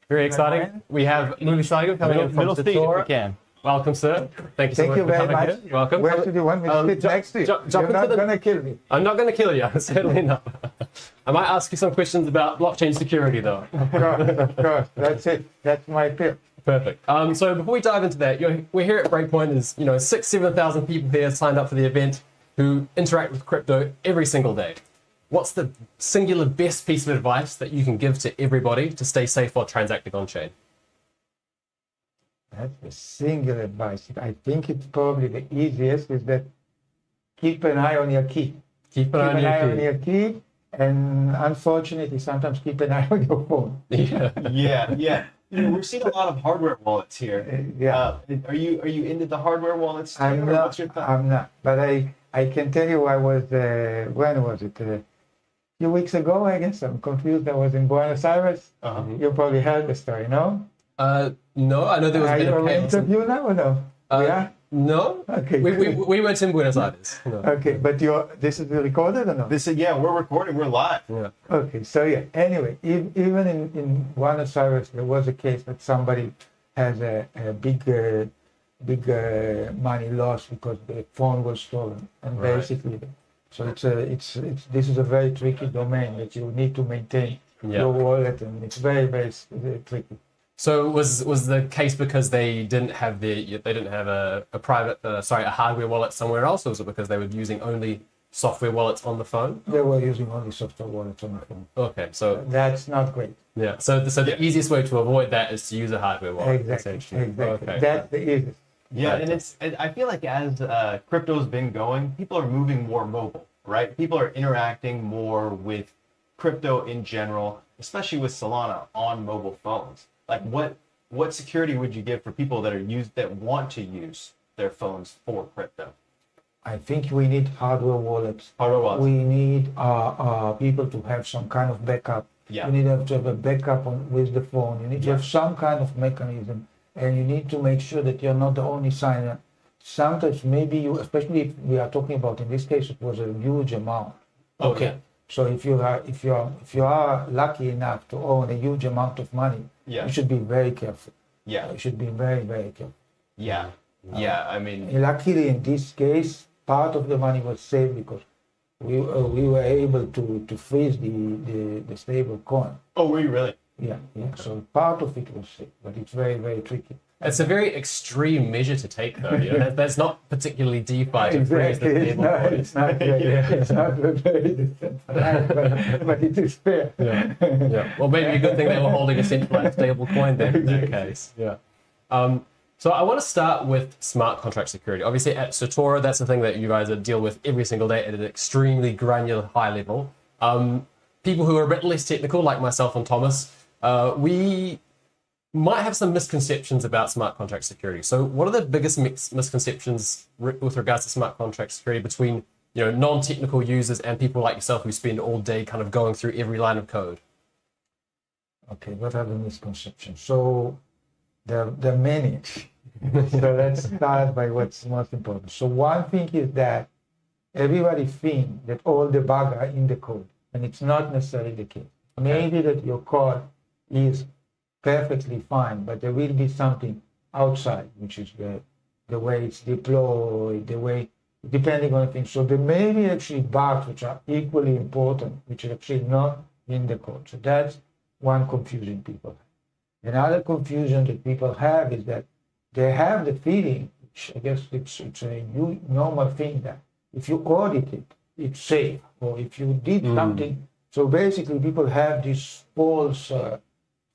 very exciting. We have Movie Saigo coming in from Satora. Welcome, sir. Thank you so much for coming here. Welcome. Where should you want me to sit next to you? You're not going to kill me. I'm not going to kill you, certainly not. I might ask you some questions about blockchain security, though. Of course. That's it. That's my tip. Perfect. So before we dive into that, we're here at Breakpoint. There's 6,000-7,000 people here signed up for the event who interact with crypto every single day. What's the singular best piece of advice that you can give to everybody to stay safe while transacting on chain? That's the single advice. I think it's probably the easiest is that keep an eye on your key. Keep an eye on your key, and unfortunately, sometimes keep an eye on your phone. Yeah. We're seeing a lot of hardware wallets here. Are you into the hardware wallets? I'm not. But I can tell you I was, when was it? A few weeks ago, I guess. I'm confused. I was in Buenos Aires. You probably heard the story, no? No, I know there was a bit of chaos. Interview now or no? Yeah? No. Okay. We weren't in Buenos Aires. No. Okay, but this is recorded or no? We're recording. We're live. Yeah. Okay, so yeah. Anyway, even in Buenos Aires, there was a case that somebody has a big money loss because the phone was stolen, and basically, so this is a very tricky domain that you need to maintain your wallet, and it's very tricky. So was the case because they didn't have a private a hardware wallet somewhere else, or was it because they were using only software wallets on the phone? They were using only software wallets on the phone. Okay, so that's not great. Yeah. So the easiest way to avoid that is to use a hardware wallet. Exactly. Okay. That's the easiest. Yeah, and I feel like as crypto's been going, people are moving more mobile, right? People are interacting more with crypto in general, especially with Solana on mobile phones. Like what security would you give for people that want to use their phones for crypto? I think we need hardware wallets. We need people to have some kind of backup. Yeah. You need to have a backup with the phone. You need to have some kind of mechanism, and you need to make sure that you're not the only signer. Sometimes maybe especially if we are talking about, in this case, it was a huge amount. Okay. So if you are lucky enough to own a huge amount of money, you should be very careful. Yeah. You should be very, very careful. Yeah. I mean, luckily in this case, part of the money was saved because we were able to freeze the stable coin. Oh, were you really? Yeah. So part of it was saved, but it's very, very tricky. It's a very extreme measure to take, though. That's not particularly DeFi to freeze the stable coin. It's not very decentralized, but it is fair. Yeah. Well, maybe a good thing they were holding a centralized stable coin then in that case. Yeah. So I want to start with smart contract security. Obviously, at Satora, that's the thing that you guys deal with every single day at an extremely granular, high level. People who are a bit less technical, like myself and Thomas, we might have some misconceptions about smart contract security. So what are the biggest misconceptions with regards to smart contract security between non-technical users and people like yourself who spend all day kind of going through every line of code? Okay, what are the misconceptions? So there are many. So let's start by what's most important. So one thing is that everybody thinks that all the bugs are in the code, and it's not necessarily the case. Maybe that your code is perfectly fine, but there will be something outside, which is the way it's deployed, the way depending on the thing. So there may be actually bugs which are equally important, which are actually not in the code. So that's one confusion people have. Another confusion that people have is that they have the feeling, which I guess it's a normal thing, that if you audit it, it's safe, or if you did something. So basically people have this false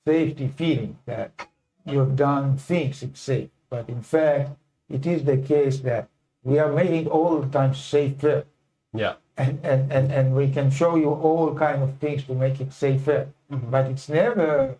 safety feeling that you've done things, it's safe. But in fact, it is the case that we are making all the time safer. Yeah. And we can show you all kind of things to make it safer, but it's never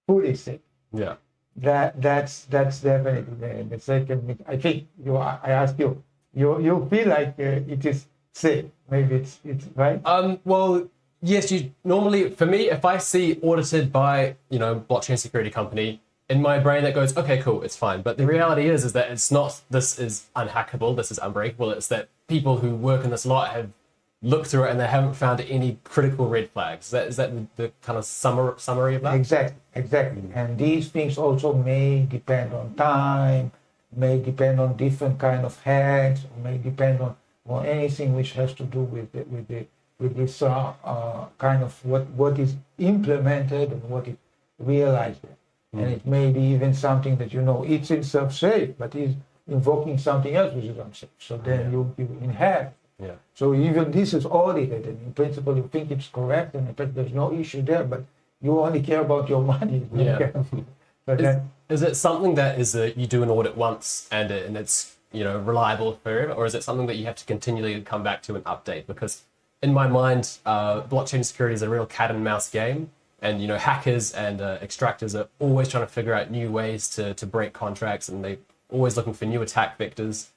fully safe. Yeah. That's definitely the second. I think I asked you. You feel like it is safe. Maybe it's right. Well, yes. You normally, for me, if I see audited by blockchain security company, in my brain that goes, okay, cool, it's fine. But the reality is that it's not. This is unhackable. This is unbreakable. It's that people who work in this lot have looked through it and they haven't found any critical red flags. Is that the kind of summary of that? Exactly. And these things also may depend on time, may depend on different kind of hacks, or may depend on anything which has to do with this kind of what is implemented and what is realized. And it may be even something that it's itself safe, but is invoking something else which is unsafe. So then you inherit. Yeah. So even this is audited, and in principle you think it's correct, and in fact there's no issue there, but you only care about your money. Yeah. Is it something that you do an audit once and it's reliable forever, or is it something that you have to continually come back to and update? Because in my mind, blockchain security is a real cat and mouse game, and hackers and extractors are always trying to figure out new ways to break contracts, and they're always looking for new attack vectors.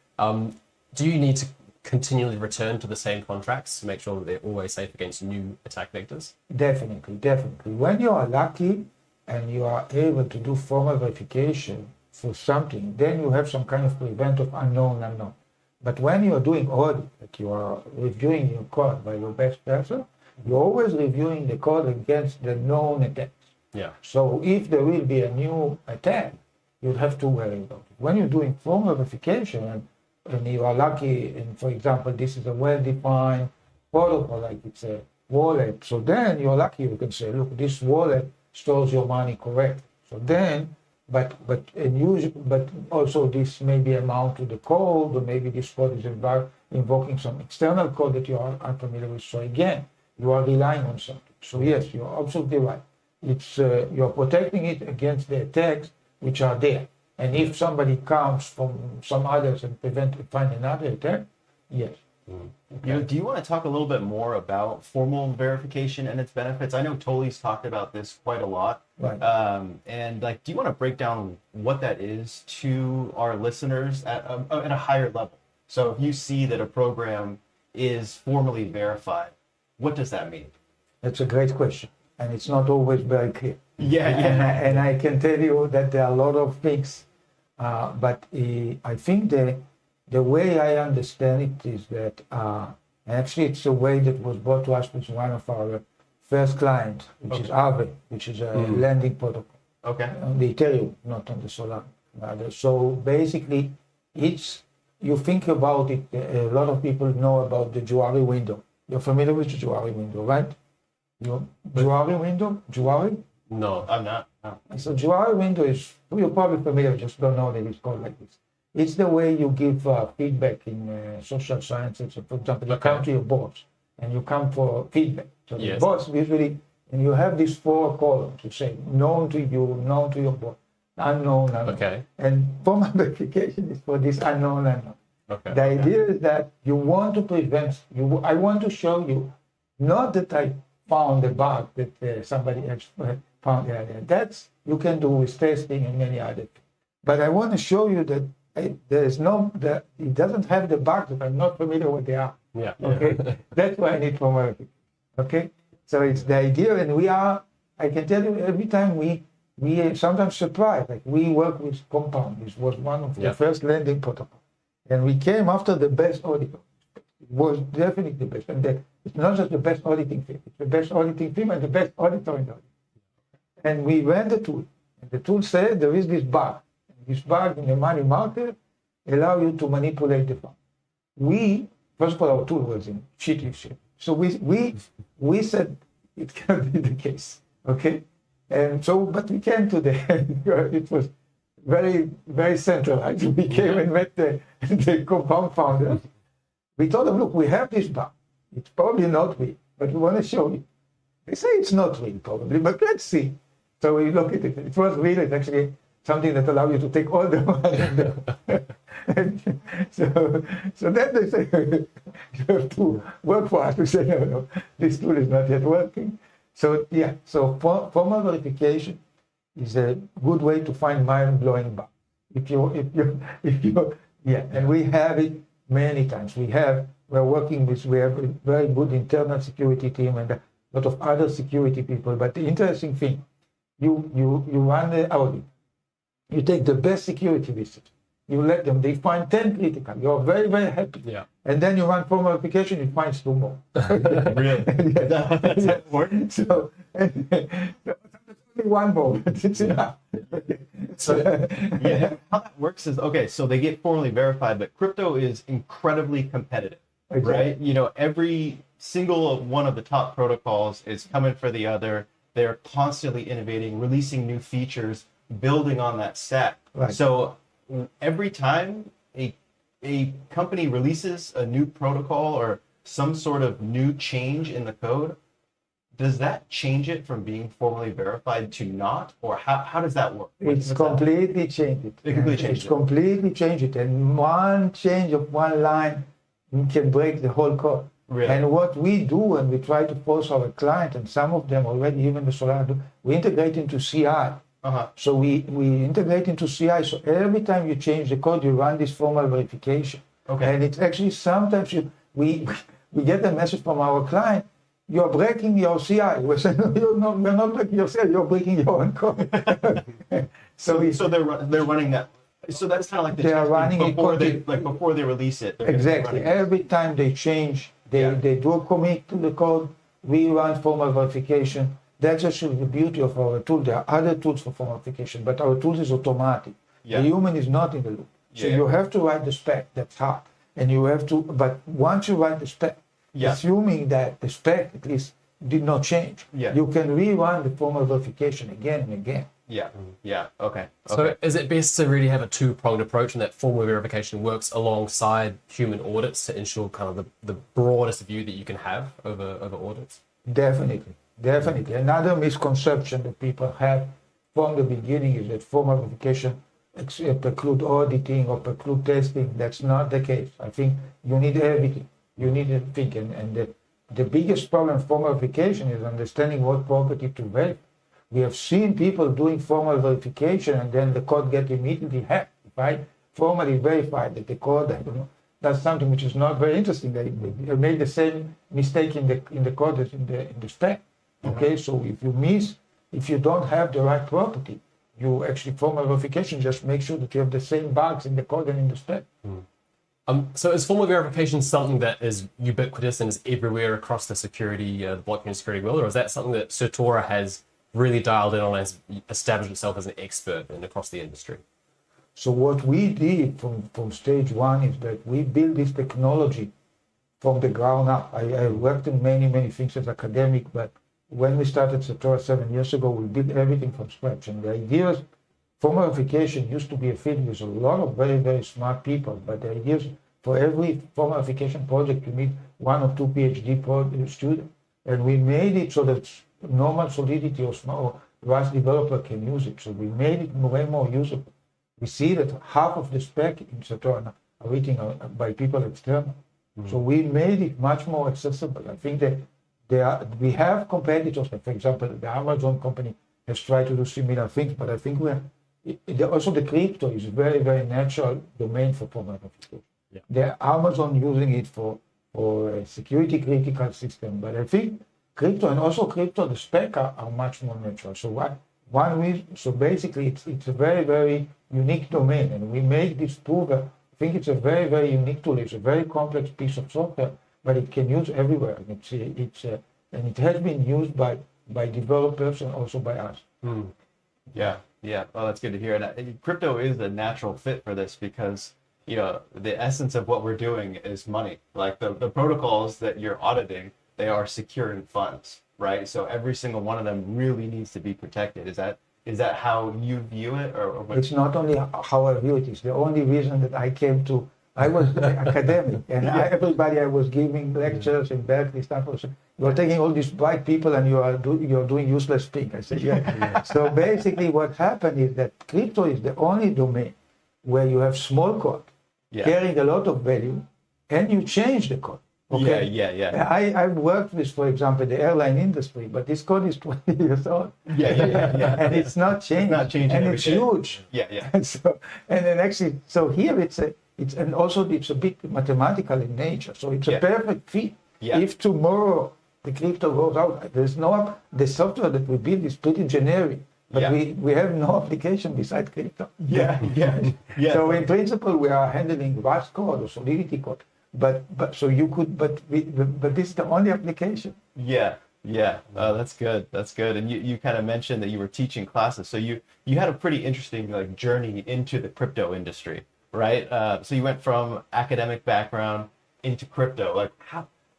Do you need to continually return to the same contracts to make sure that they're always safe against new attack vectors? Definitely. When you are lucky and you are able to do formal verification for something, then you have some kind of prevent of unknown. But when you are doing audit, like you are reviewing your code by your best person, you're always reviewing the code against the known attacks. Yeah. So if there will be a new attack, you'd have to worry about it. When you're doing formal verification and you are lucky, and for example, this is a well-defined protocol, like it's a wallet, so then you're lucky, you can say, look, this wallet stores your money correct. So then, but also this may be amount to the code, or maybe this code is invoking some external code that you are unfamiliar with. So again, you are relying on something. So yes, you're absolutely right. It's you're protecting it against the attacks which are there. And if somebody comes from some others and find another attack, yes. Okay. Do you want to talk a little bit more about formal verification and its benefits? I know Toli's talked about this quite a lot. Right. And do you want to break down what that is to our listeners at a higher level? So if you see that a program is formally verified, what does that mean? That's a great question. And it's not always very clear. Yeah. And I can tell you that there are a lot of things, but I think the way I understand it is that actually it's a way that was brought to us with one of our first clients, which is Aave, which is a lending protocol. Okay. On the Ethereum, not on the Solana. So basically, you think about it, a lot of people know about the Juari window. You're familiar with the Juari window, right? Juari window? Juari? No, I'm not. No. So Juari window is, you're probably familiar, just don't know that it's called like this. It's the way you give feedback in social sciences. So for example, you come to your boss and you come for feedback. So the boss usually, and you have these 4 columns. You say known to you, known to your boss, unknown. Okay. And formal verification is for this unknown. Okay. The idea is that you want to prevent, I want to show you, not that I found a bug that somebody else found earlier. That's you can do with testing and many other things. But I want to show you that it doesn't have the bugs that I'm not familiar with they are. Yeah. Okay. That's why I need formality. Okay. So it's the idea, and I can tell you every time we sometimes surprised. Like we work with Compound. This was one of the first lending protocol, and we came after the best auditor. It was definitely the best, and it's not just the best auditing firm. It's the best auditing firm and the best auditor in the audit. And we ran the tool, and the tool said there is this bug. This bug in the money market allow you to manipulate the fund. we first of all our tool was in shitty shape. So we said it cannot be the case. Okay, and so but we came to the it was very very centralized. We came and met the compound founders. We told them, look, we have this bug. It's probably not real, but we want to show you. They say it's not real probably, but let's see. So we look at it. It was real. It's actually something that allows you to take all the money. so then they say, you have to work for us. We say, no, this tool is not yet working. So yeah, so formal verification is a good way to find mind-blowing bugs. If you, yeah, and we have it many times. We're working with, we have a very good internal security team and a lot of other security people. But the interesting thing, you run the audit. You take the best security research. You let them, they find 10 critical. You're very, very happy. Yeah. And then you run formal verification, it finds 2 more. Really? That's important. So, only 1 more, but it's enough. So, yeah, how that works is, okay, so they get formally verified, but crypto is incredibly competitive, right? You know, every single one of the top protocols is coming for the other. They're constantly innovating, releasing new features, building on that stack. Right. So every time a company releases a new protocol or some sort of new change in the code, does that change it from being formally verified to not? Or how does that work? It's completely changed it. It completely changed It's completely changed it. And one change of one line can break the whole code. Really? And what we do when we try to force our client, and some of them already, even the Solana do, we integrate into CI. So we integrate into CI. So every time you change the code, you run this formal verification. Okay. And it's actually sometimes we get a message from our client, you're breaking your CI. We say, no, we're not breaking your CI, you're breaking your own code. so they're running that. So that's kind of like the they are running before they release it. Exactly. Every time they change, they do a commit to the code, we run formal verification. That's actually the beauty of our tool. There are other tools for formal verification, but our tool is automatic. The human is not in the loop. So you have to write the spec, that's hard. And you have to, but once you write the spec, assuming that the spec at least did not change, you can rerun the formal verification again and again. Okay. So is it best to really have a two-pronged approach, and that formal verification works alongside human audits to ensure kind of the broadest view that you can have over audits? Definitely. Another misconception that people have from the beginning is that formal verification preclude auditing or preclude testing. That's not the case. I think you need everything. You need everything. And the biggest problem with formal verification is understanding what property to verify. We have seen people doing formal verification and then the code get immediately hacked. If I formally verify that the code, does something which is not very interesting, they made the same mistake in the code as in the spec. Okay, so if you don't have the right property, you actually formal verification just make sure that you have the same bugs in the code and in the spec. So is formal verification something that is ubiquitous and is everywhere across the security, the blockchain security world, or is that something that Satora has really dialed in on and established itself as an expert in across the industry? So what we did from stage one is that we built this technology from the ground up. I worked in many things as academic, but when we started Satora 7 years ago, we built everything from scratch. And the idea is, formal verification used to be a field with a lot of very smart people, but the idea is for every formal verification project, you need 1 or 2 PhD students. And we made it so that normal Solidity or small Rust developer can use it. So we made it way more usable. We see that half of the spec in Satora are written by people external. So we made it much more accessible. I think that we have competitors, like for example, the Amazon company has tried to do similar things, but I think also the crypto is a very natural domain for formal verification. The Amazon using it for a security critical system, but I think crypto and also crypto, the spec are much more natural. So so basically it's a very unique domain, and we make this tool. I think it's a very unique tool. It's a very complex piece of software, but it can use everywhere. And and it has been used by developers and also by us. Yeah. Well, that's good to hear. And crypto is a natural fit for this because you know, the essence of what we're doing is money. Like the protocols that you're auditing, they are securing funds, right? So every single one of them really needs to be protected. Is that how you view it, or what? It's not only how I view it. It's the only reason that I came to. I was academic, and everybody I was giving lectures in Berkeley, Stanford. So you're taking all these bright people, and you're doing useless things. I said, yeah. So basically, what happened is that crypto is the only domain where you have small code carrying a lot of value, and you change the code. Okay. Yeah. I've worked with, for example, the airline industry, but this code is 20 years old. Yeah. And it's not changing. It's not changing. And it's huge. Yeah. And then actually, so here it's a bit mathematical in nature. So it's a perfect fit. Yeah. If tomorrow the crypto goes out, the software that we build is pretty generic, but we have no application besides crypto. Yeah. So in principle, we are handling Rust code or Solidity code. But this is the only application. Yeah. That's good. And you kind of mentioned that you were teaching classes, so you had a pretty interesting like journey into the crypto industry, right? So you went from academic background into crypto. Like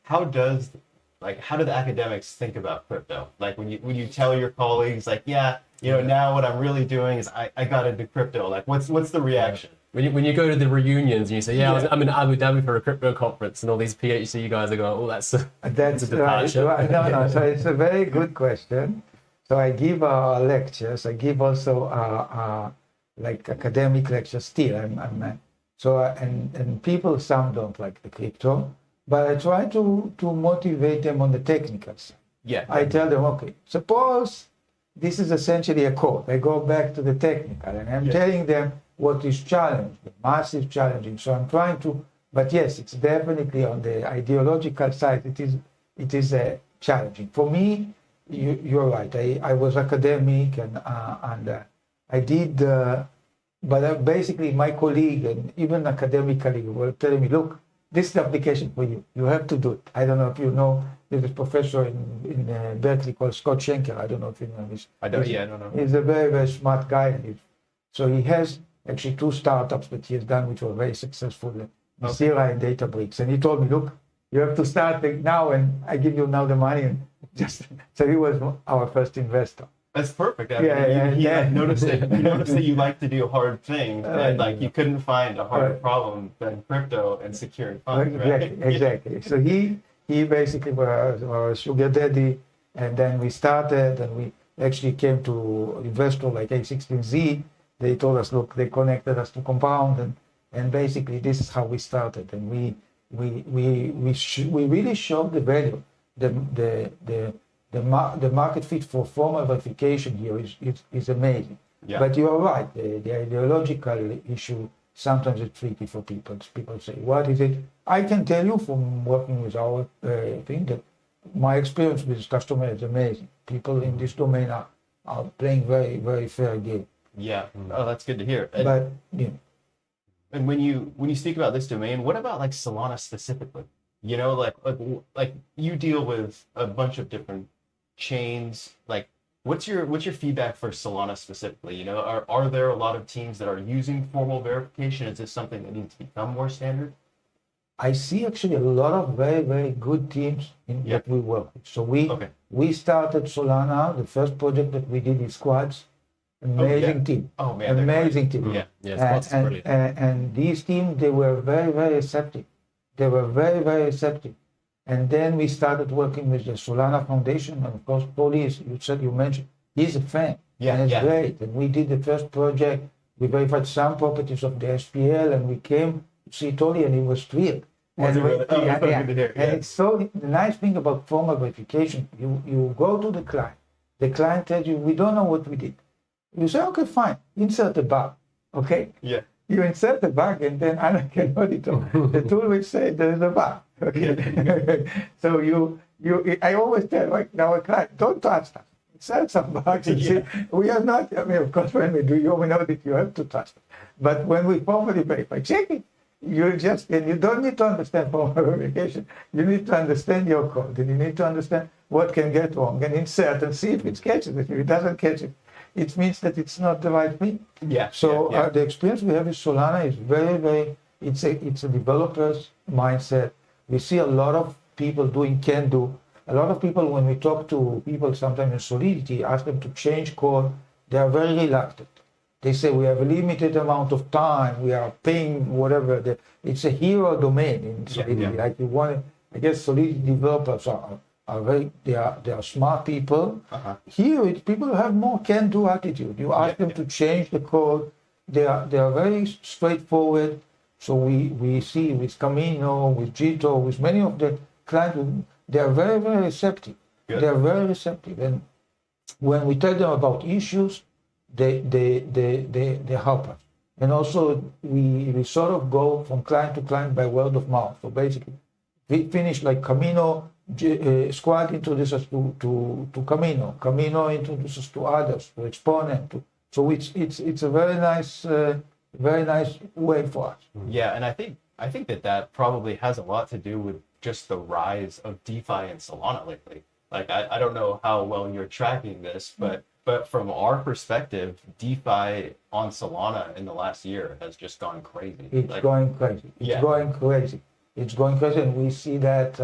how do the academics think about crypto? Like when you tell your colleagues, like, now what I'm really doing is I got into crypto. Like what's the reaction? When you go to the reunions and you say, I'm in Abu Dhabi for a crypto conference, and all these PhD guys are going, that's a departure. Right. No. So it's a very good question. So I give lectures. I give also like academic lectures. Still, and people, some don't like the crypto, but I try to motivate them on the technical side. Yeah. I tell them, okay, suppose this is essentially a code. I go back to the technical, and I'm telling them what is challenging, massive challenging. So I'm trying to, but yes, it's definitely on the ideological side. It is challenging for me. You're right. I was academic and I did, but basically my colleague and even academically were telling me, look, this is the application for you. You have to do it. I don't know if you know. There's a professor in Berkeley called Scott Schenker. I don't know if you know this. I don't know. He's a very, very smart guy. So he has actually 2 startups that he has done, which were very successful, Sierra and Databricks. And he told me, look, you have to start now, and I give you now the money. And so he was our first investor. That's perfect. I noticed that you like to do hard things, and like you couldn't find a harder problem than crypto and securing funds. Exactly. So he basically was our sugar daddy, and then we started, and we actually came to investor like A16Z. They told us, look, they connected us to Compound, and basically this is how we started, and we really showed the value, the market fit for formal verification here is amazing. Yeah. But you are right, the ideological issue sometimes it's tricky for people. People say, what is it? I can tell you from working with our thing that my experience with customers is amazing. People in this domain are playing very, very fair game. Yeah. Oh, that's good to hear. And when you speak about this domain, what about like Solana specifically? You know, like you deal with a bunch of different chains. Like, what's your feedback for Solana specifically? You know, are there a lot of teams that are using formal verification? Is this something that needs to become more standard? I see actually a lot of very, very good teams that we work with. So we started Solana. The first project that we did is Squads. Amazing team. Oh man, amazing team. Squads is brilliant. And these teams, they were very, very receptive. And then we started working with the Solana Foundation, and of course, Paulie, you mentioned, he's a fan. And it's great. And we did the first project. We verified some properties of the SPL, and we came to see Tolly, and he was thrilled. And it's so the nice thing about formal verification. You go to the client. The client tells you, we don't know what we did. You say, okay, fine, insert the bug, okay? Yeah. You insert the bug, and then Anna can audit it. The tool will say there is a bug, okay? So I always tell our client, don't touch that. Insert some bugs and see. We are not, I mean, of course, when we do human audit, you have to touch it. But when we formally verify, check it. And you don't need to understand formal verification. You need to understand your code, and you need to understand what can get wrong, and insert and see if it catches it. If it doesn't catch it, it means that it's not the right thing. Yeah. So the experience we have with Solana is very, very it's a developer's mindset. We see a lot of people doing can do. A lot of people, when we talk to people sometimes in Solidity, ask them to change code, they are very reluctant. They say we have a limited amount of time, we are paying whatever. It's a hero domain in Solidity. Like you want, I guess Solidity developers are very, they are smart people. Here, people have more can-do attitude. You ask them to change the code, they are very straightforward. So we see with Camino, with Jito, with many of the clients, they are very, very receptive. They are very receptive. And when we tell them about issues, they help us. And also, we sort of go from client to client by word of mouth. So basically, we finish like Camino, Squad introduces us to Camino. Camino introduces us to others, to Exponent. So it's a very nice way for us. Yeah, and I think that probably has a lot to do with just the rise of DeFi in Solana lately. Like I don't know how well you're tracking this, but from our perspective, DeFi on Solana in the last year has just gone crazy. It's going crazy. It's going crazy. It's going crazy, and we see that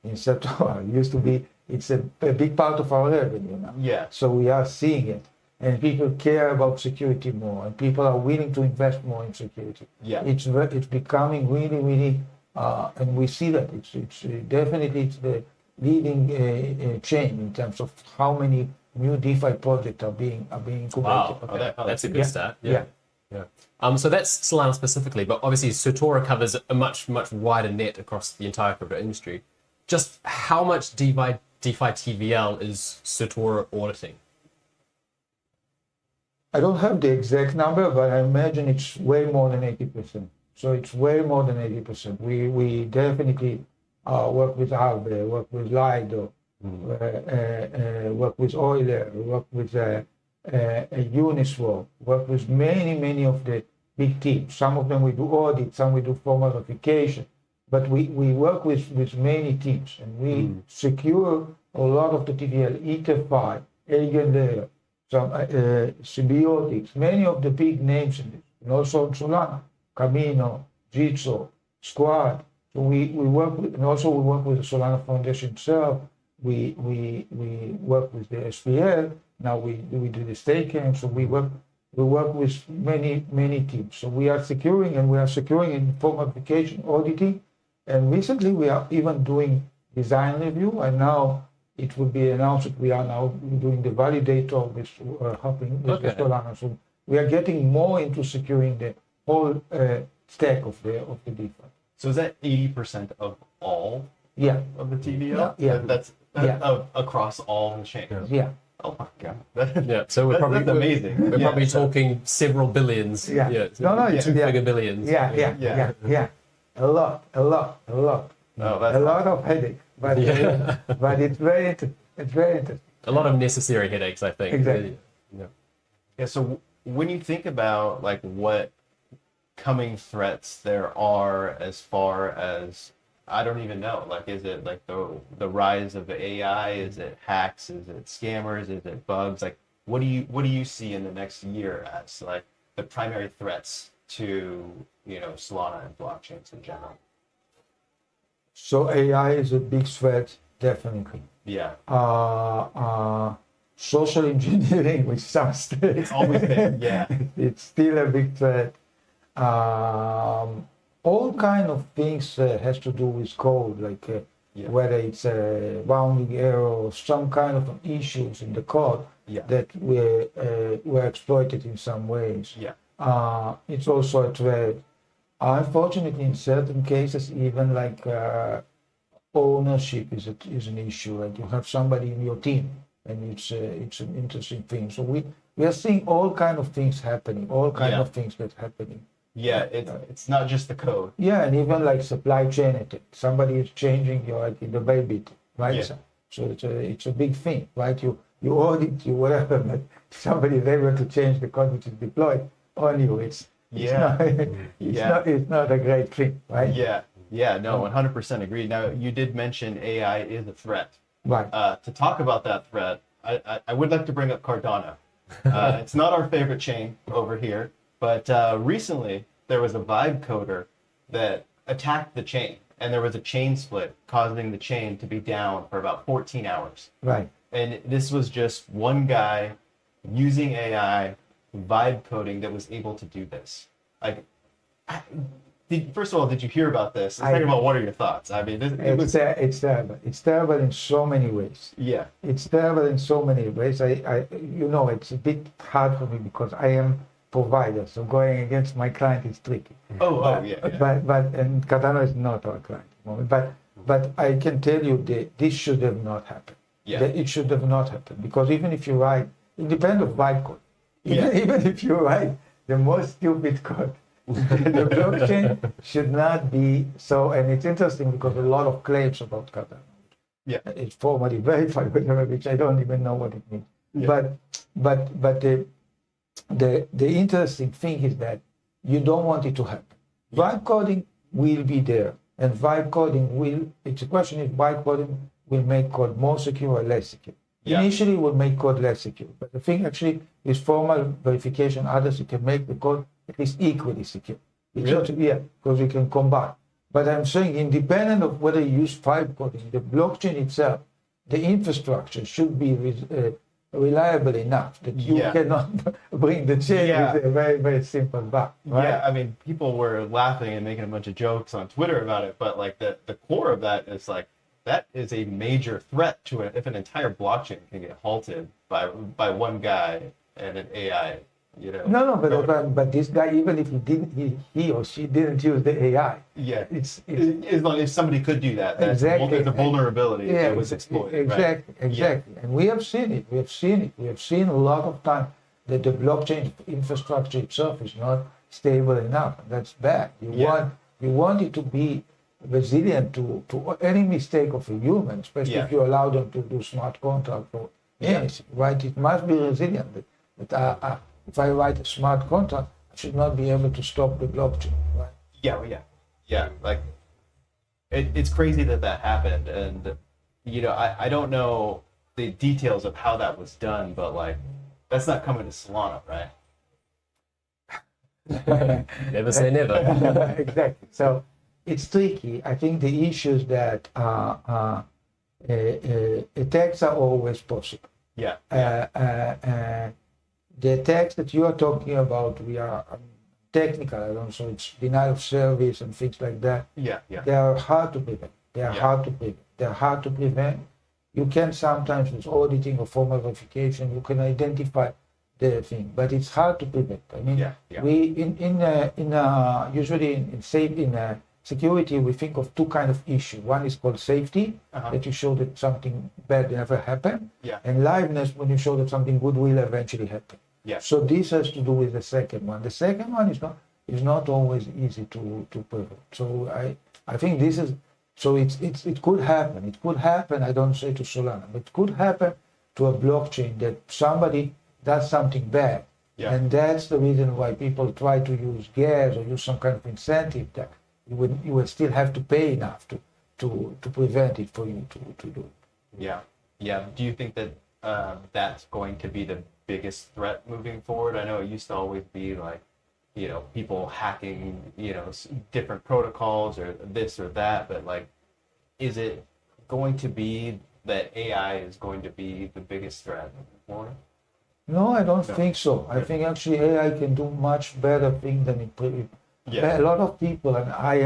in September. Used to be, it's a big part of our revenue now. Yeah. So we are seeing it, and people care about security more, and people are willing to invest more in security. Yeah. It's becoming really, really, and we see that it's definitely it's the leading chain in terms of how many new DeFi projects are being incubated. Wow, that's a good stat. Yeah. So that's Solana specifically, but obviously Satora covers a much wider net across the entire crypto industry. Just how much DeFi TVL is Satora auditing? I don't have the exact number, but I imagine it's way more than 80%. So it's way more than 80%. We definitely work with Aave, work with Lido, work with Euler, work with Uniswap, work with many of the big teams. Some of them we do audit, some we do formal verification, but we work with many teams, and we secure a lot of the TVL, ETFI, Eigenlayer, some Symbiotics, many of the big names in this, and also Solana, Camino, Jitso, Squad. So we work with, and also we work with the Solana Foundation itself. We work with the SPL. Now we do the staking. So we work with many teams. So we are securing in form application auditing, and recently we are even doing design review. And now it will be announced that we are now doing the validator with helping with the Solana. So we are getting more into securing the whole stack of the DeFi. So is that 80% of all of the TVL? Yeah. That's across all the chains. Yeah. Oh my god. So we're probably that's amazing. We're probably talking several billions. Yeah. Two-figure billions. Yeah. A lot. No, that's a lot of headache, but but it's very interesting. A lot of necessary headaches, I think. Exactly. Yeah. So when you think about like what coming threats there are, as far as, I don't even know, like, is it like the rise of AI? Is it hacks? Is it scammers? Is it bugs? Like, what do you see in the next year as like the primary threats to, Solana and blockchains in general? So AI is a big threat, definitely. Yeah. Social engineering, which sounds it's always been, it's still a big threat. All kind of things has to do with code, like whether it's a rounding error or some kind of issues in the code that were exploited in some ways. It's also a threat. Unfortunately, in certain cases, even like ownership is an issue. Like you have somebody in your team, and it's an interesting thing. So we are seeing all kind of things happening, all kind of things that's happening. Yeah, it's not just the code. Yeah, and even like supply chain attack. Somebody is changing your the baby, right? Yeah. So it's a big thing, right? You audit, you whatever, but somebody is able to change the code which is deployed on you. It's not a great thing, right? No, 100% agree. Now, you did mention AI is a threat. Right. To talk about that threat, I would like to bring up Cardano. It's not our favorite chain over here, but recently there was a vibe coder that attacked the chain, and there was a chain split causing the chain to be down for about 14 hours. Right. And this was just one guy using AI vibe coding that was able to do this. Like, first of all, did you hear about this? Second of all, what are your thoughts? I mean, it's terrible. It's terrible in so many ways. Yeah. It's terrible in so many ways. It's a bit hard for me because I am provider, so going against my client is tricky. And Cardano is not our client at the moment. But I can tell you that this should have not happened. Yeah. That it should have not happened because even if you write, independent of byte code, even if you write the most stupid code, the blockchain should not be so. And it's interesting because a lot of claims about Cardano. Yeah. It's formally verified, whatever, which I don't even know what it means. Yeah. But the interesting thing is that you don't want it to happen. Vibe coding will be there, and vibe coding will. It's a question if vibe coding will make code more secure or less secure. Yeah. Initially, it will make code less secure, but the thing actually is formal verification. Others, you can make the code at least equally secure. Really? Because we can combine. But I'm saying, independent of whether you use vibe coding, the blockchain itself, the infrastructure should be reliable enough that you cannot bring the chain with a very, very simple bug. Right? Yeah, I mean, people were laughing and making a bunch of jokes on Twitter about it, but like the core of that is like, that is a major threat to it if an entire blockchain can get halted by one guy and an AI, you know. No, but this guy, even if he or she didn't use the AI. Yeah, it's as long as somebody could do that. That's exactly. The vulnerability that was exploited. Exactly, right? Exactly. Yeah. And we have seen it. We have seen a lot of time that the blockchain infrastructure itself is not stable enough. That's bad. You want it to be resilient to any mistake of a human, especially if you allow them to do smart contract or anything, right? It must be resilient. But if I write a smart contract, I should not be able to stop the blockchain, right? Yeah. Like, it's crazy that happened, and you know, I don't know the details of how that was done, but like, that's not coming to Solana, right? Never say never. Exactly. So it's tricky. I think the issues that attacks are always possible. The attacks that you are talking about, we are technical, I don't know, so it's denial of service and things like that. They are hard to prevent. They're hard to prevent. You can sometimes, with auditing or formal verification, you can identify the thing, but it's hard to prevent. I mean, we usually in security, we think of two kind of issues. One is called safety, that you show that something bad never happened, and liveness, when you show that something good will eventually happen. So this has to do with the second one. The second one is not always easy to prevent. So I think this is, so it could happen. It could happen, I don't say to Solana, but it could happen to a blockchain that somebody does something bad. And that's the reason why people try to use gas or use some kind of incentive that you would still have to pay enough to prevent it for you to do it. Do you think that that's going to be the biggest threat moving forward? I know it used to always be like, you know, people hacking, you know, different protocols or this or that, but like, is it going to be that AI is going to be the biggest threat moving forward? No, I don't think so. I think actually AI can do much better things than it. A lot of people, and I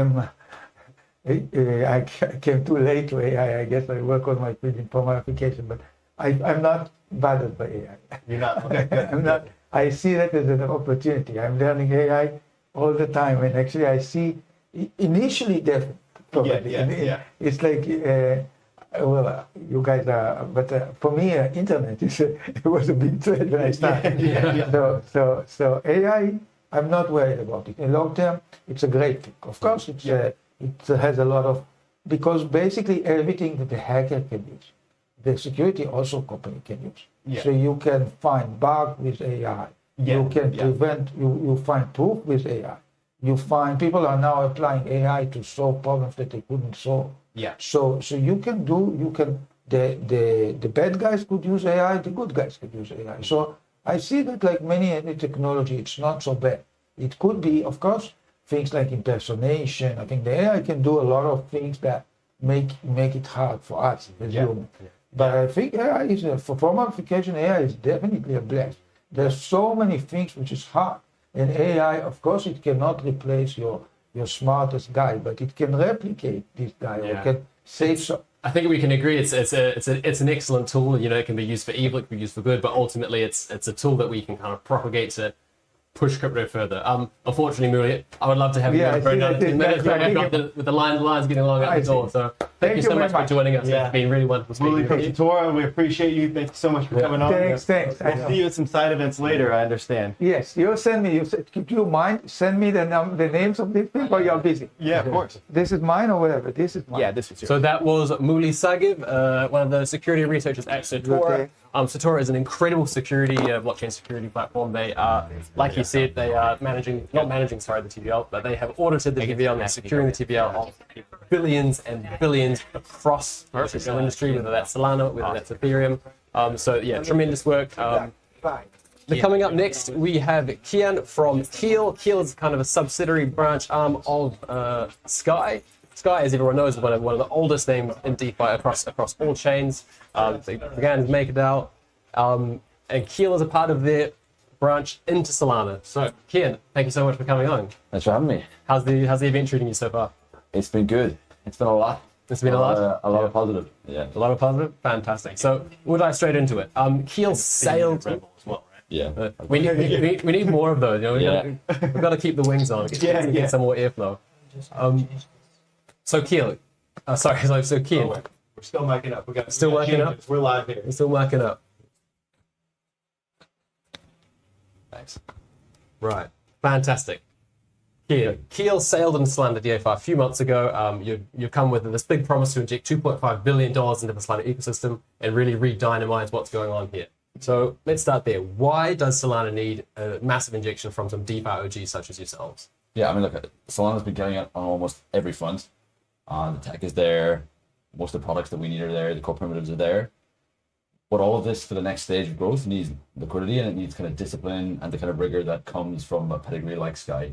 came too late to AI. I guess I work on my field in formal application, but I'm not bothered by AI. You're not? Okay. I'm not. I see that as an opportunity. I'm learning AI all the time, and actually I see initially definitely. It's like, well, you guys are, but for me, internet it was a big threat when I started. So AI, I'm not worried about it. In long term, it's a great thing. Of course, it has a lot of, because basically everything that the hacker can use, the security also company can use. So you can find bugs with AI. You can prevent, you find proof with AI. You find people are now applying AI to solve problems that they couldn't solve. So you can the bad guys could use AI, the good guys could use AI. So I see that like many technology, it's not so bad. It could be, of course, things like impersonation. I think the AI can do a lot of things that make it hard for us as humans. But I think AI is for modification. AI is definitely a blessing. There's so many things which is hard, and AI, of course, it cannot replace your smartest guy, but it can replicate this guy, or it can save some. I think we can agree it's an excellent tool. You know, it can be used for evil, it can be used for good, but ultimately it's a tool that we can kind of propagate to push crypto further. Unfortunately, Muli, I would love to have you on for another 10 minutes, but we've got with the lines getting along at the door. So thank you so much for joining us. It's been really wonderful speaking Muli with from you. Satora, we appreciate you. Thank you so much for coming on. Thanks. We'll see you at some side events later, I understand. Yes, you send me. Do you mind? Send me the names of these people. You're busy. Yeah, of course. This is mine or whatever. This is mine. Yeah, this is yours. So that was Muli Sagiv, one of the security researchers at Satora. Okay. Satora is an incredible security, blockchain security platform. They are, like you said, they are not managing the TVL, but they have audited the TVL and they're securing the TVL of billions and billions across the crypto industry, whether that's Solana, whether that's Ethereum. So yeah, tremendous work. Coming up next, we have Kian from Keel. Keel is kind of a subsidiary branch arm of Sky. Sky, as everyone knows, is one of the oldest names in DeFi across all chains. They began as MakerDAO, and Keel is a part of their branch into Solana. So, Kian, thank you so much for coming on. Thanks for having me. How's the event treating you so far? It's been good. It's been a lot. It's been a lot. A lot of positive. Yeah. A lot of positive. Fantastic. So we'll dive straight into it. Keel sailed. Yeah. We need more of those. You know, we've got to keep the wings on. Get some more airflow. So Keel, so Kian. We're still miking up. Still miking up? We're live here. We're still miking up. Thanks. Right. Fantastic. Keel sailed into Solana DeFi a few months ago. You've come with this big promise to inject $2.5 billion into the Solana ecosystem and really re-dynamize what's going on here. So let's start there. Why does Solana need a massive injection from some DeFi OGs such as yourselves? Yeah, I mean, look, Solana's been getting it on almost every front. The tech is there. Most of the products that we need are there. The core primitives are there. But all of this for the next stage of growth needs liquidity, and it needs kind of discipline and the kind of rigor that comes from a pedigree like Sky.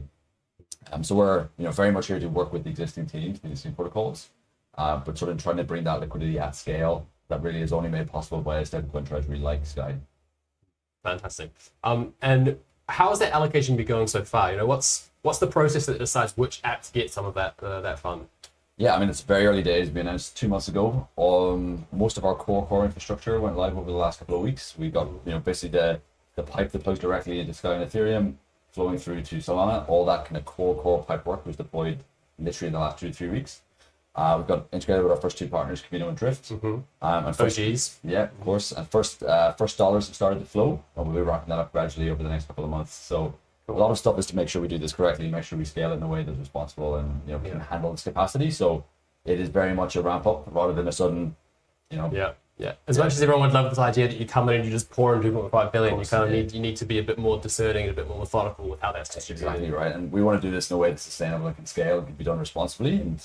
So we're very much here to work with the existing teams, the existing protocols, but sort of trying to bring that liquidity at scale that really is only made possible by a stablecoin treasury like Sky. Fantastic. And how has that allocation been going so far? What's the process that decides which app to get some of that fund? Yeah, I mean, it's very early days. We announced 2 months ago. Most of our core infrastructure went live over the last couple of weeks. We got basically the pipe that plugs directly into Sky and Ethereum flowing through to Solana. All that kind of core pipe work was deployed literally in the last 2 to 3 weeks. We've got integrated with our first 2 partners, Camino and Drift. And OGs. Yeah, of course. And first dollars have started to flow, and we'll be wrapping that up gradually over the next couple of months. So a lot of stuff is to make sure we do this correctly, make sure we scale it in a way that's responsible and can handle this capacity. So it is very much a ramp up rather than a sudden, Yeah. As much as everyone would love this idea that you come in and you just pour in 2.5 billion, you need to be a bit more discerning and a bit more methodical with how that's distributed. Exactly right. And we want to do this in a way that's sustainable and can scale and can be done responsibly. And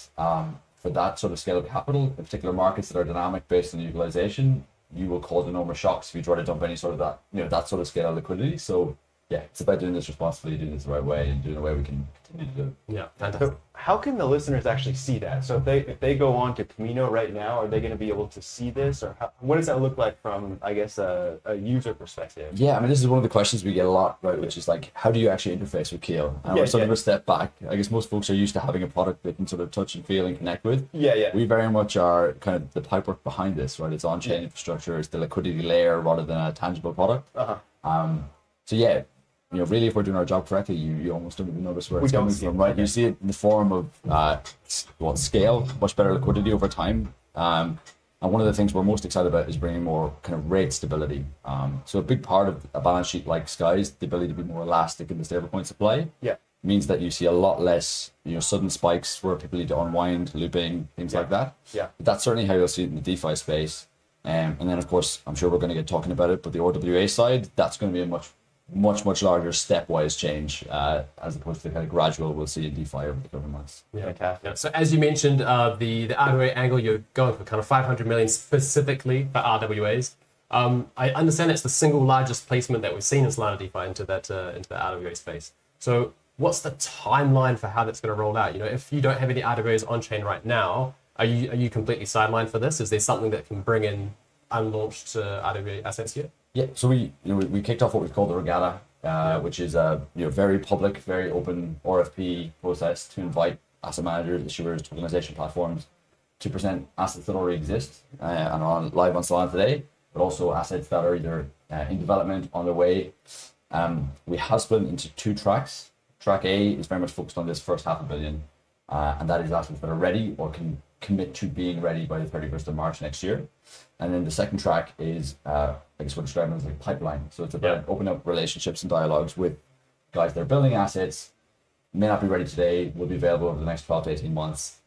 for that sort of scale of capital, in particular markets that are dynamic based on utilization, you will cause enormous shocks if you try to dump any sort of that sort of scale of liquidity. So yeah, it's about doing this responsibly, doing this the right way, and doing it the way we can continue to do it. Yeah, fantastic. So how can the listeners actually see that? So if they go on to Camino right now, are they going to be able to see this, or what does that look like from, I guess, a user perspective? Yeah, I mean, this is one of the questions we get a lot, right? Which is like, how do you actually interface with Keel? And we're sort of a step back. I guess most folks are used to having a product they can sort of touch and feel and connect with. Yeah. We very much are kind of the pipework behind this, right? It's on-chain infrastructure, it's the liquidity layer rather than a tangible product. So yeah. Really, if we're doing our job correctly, you almost don't even notice where it's coming from, right? You see it in the form of scale, much better liquidity over time. And one of the things we're most excited about is bringing more kind of rate stability. So a big part of a balance sheet like Sky's, the ability to be more elastic in the stablecoin supply, means that you see a lot less, sudden spikes where people need to unwind, looping, things like that. Yeah, but that's certainly how you'll see it in the DeFi space. And then, of course, I'm sure we're going to get talking about it, but the RWA side, that's going to be a much larger stepwise change as opposed to the kind of gradual we'll see in DeFi over the coming months. Yeah. So as you mentioned, the RWA angle, you're going for kind of 500 million specifically for RWAs. I understand it's the single largest placement that we've seen in Solana DeFi into the RWA space. So what's the timeline for how that's going to roll out? If you don't have any RWAs on chain right now, are you completely sidelined for this? Is there something that can bring in unlaunched RWA assets here? Yeah, so we kicked off what we call the regatta, which is a very public, very open RFP process to invite asset managers, issuers, tokenization platforms to present assets that already exist and are live on Solana today, but also assets that are either in development, on their way. We have split it into 2 tracks. Track A is very much focused on this first $500 million, and that is assets that are ready or can commit to being ready by the 31st of March next year. And then the second track is, I guess we're describing as like pipeline. So it's about opening up relationships and dialogues with guys that are building assets, may not be ready today, will be available over the next 12 to 18 months.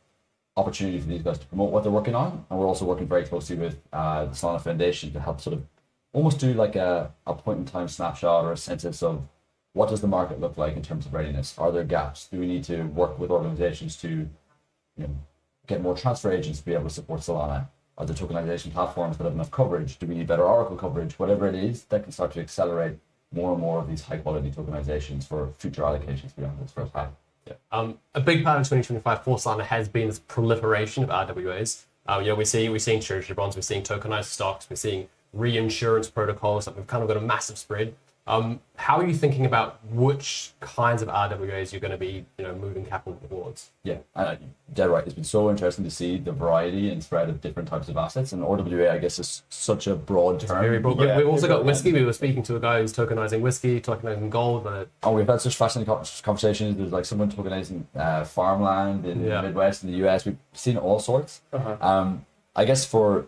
Opportunity for these guys to promote what they're working on. And we're also working very closely with the Solana Foundation to help sort of almost do like a point in time snapshot or a census of what does the market look like in terms of readiness? Are there gaps? Do we need to work with organizations to get more transfer agents to be able to support Solana? Are there tokenization platforms that have enough coverage? Do we need better Oracle coverage? Whatever it is, that can start to accelerate more and more of these high quality tokenizations for future allocations beyond this first half. Yeah. A big part of 2025 for Solana has been this proliferation of RWAs. We're seeing treasury bonds, we're seeing tokenized stocks, we're seeing reinsurance protocols. That we've kind of got a massive spread. How are you thinking about which kinds of RWAs you're going to be, moving capital towards? Yeah, dead right. It's been so interesting to see the variety and spread of different types of assets. And RWA, I guess, is such a broad term. Very broad. Yeah, we've also got whiskey. We were speaking to a guy who's tokenizing whiskey, tokenizing gold. Oh, we've had such fascinating conversations. There's like someone tokenizing farmland in the Midwest, in the US. We've seen all sorts. I guess for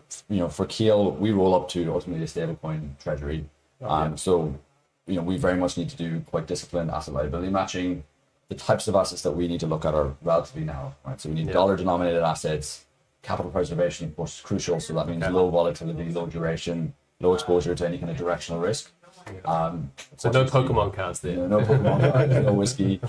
Keel, we roll up to ultimately a stablecoin treasury. So we very much need to do quite disciplined asset liability matching. The types of assets that we need to look at are relatively narrow, right? So we need dollar denominated assets. Capital preservation, of course, is crucial. So that means low volatility, low duration, low exposure to any kind of directional risk. So no Pokemon cards there. No Pokemon cards, no whiskey.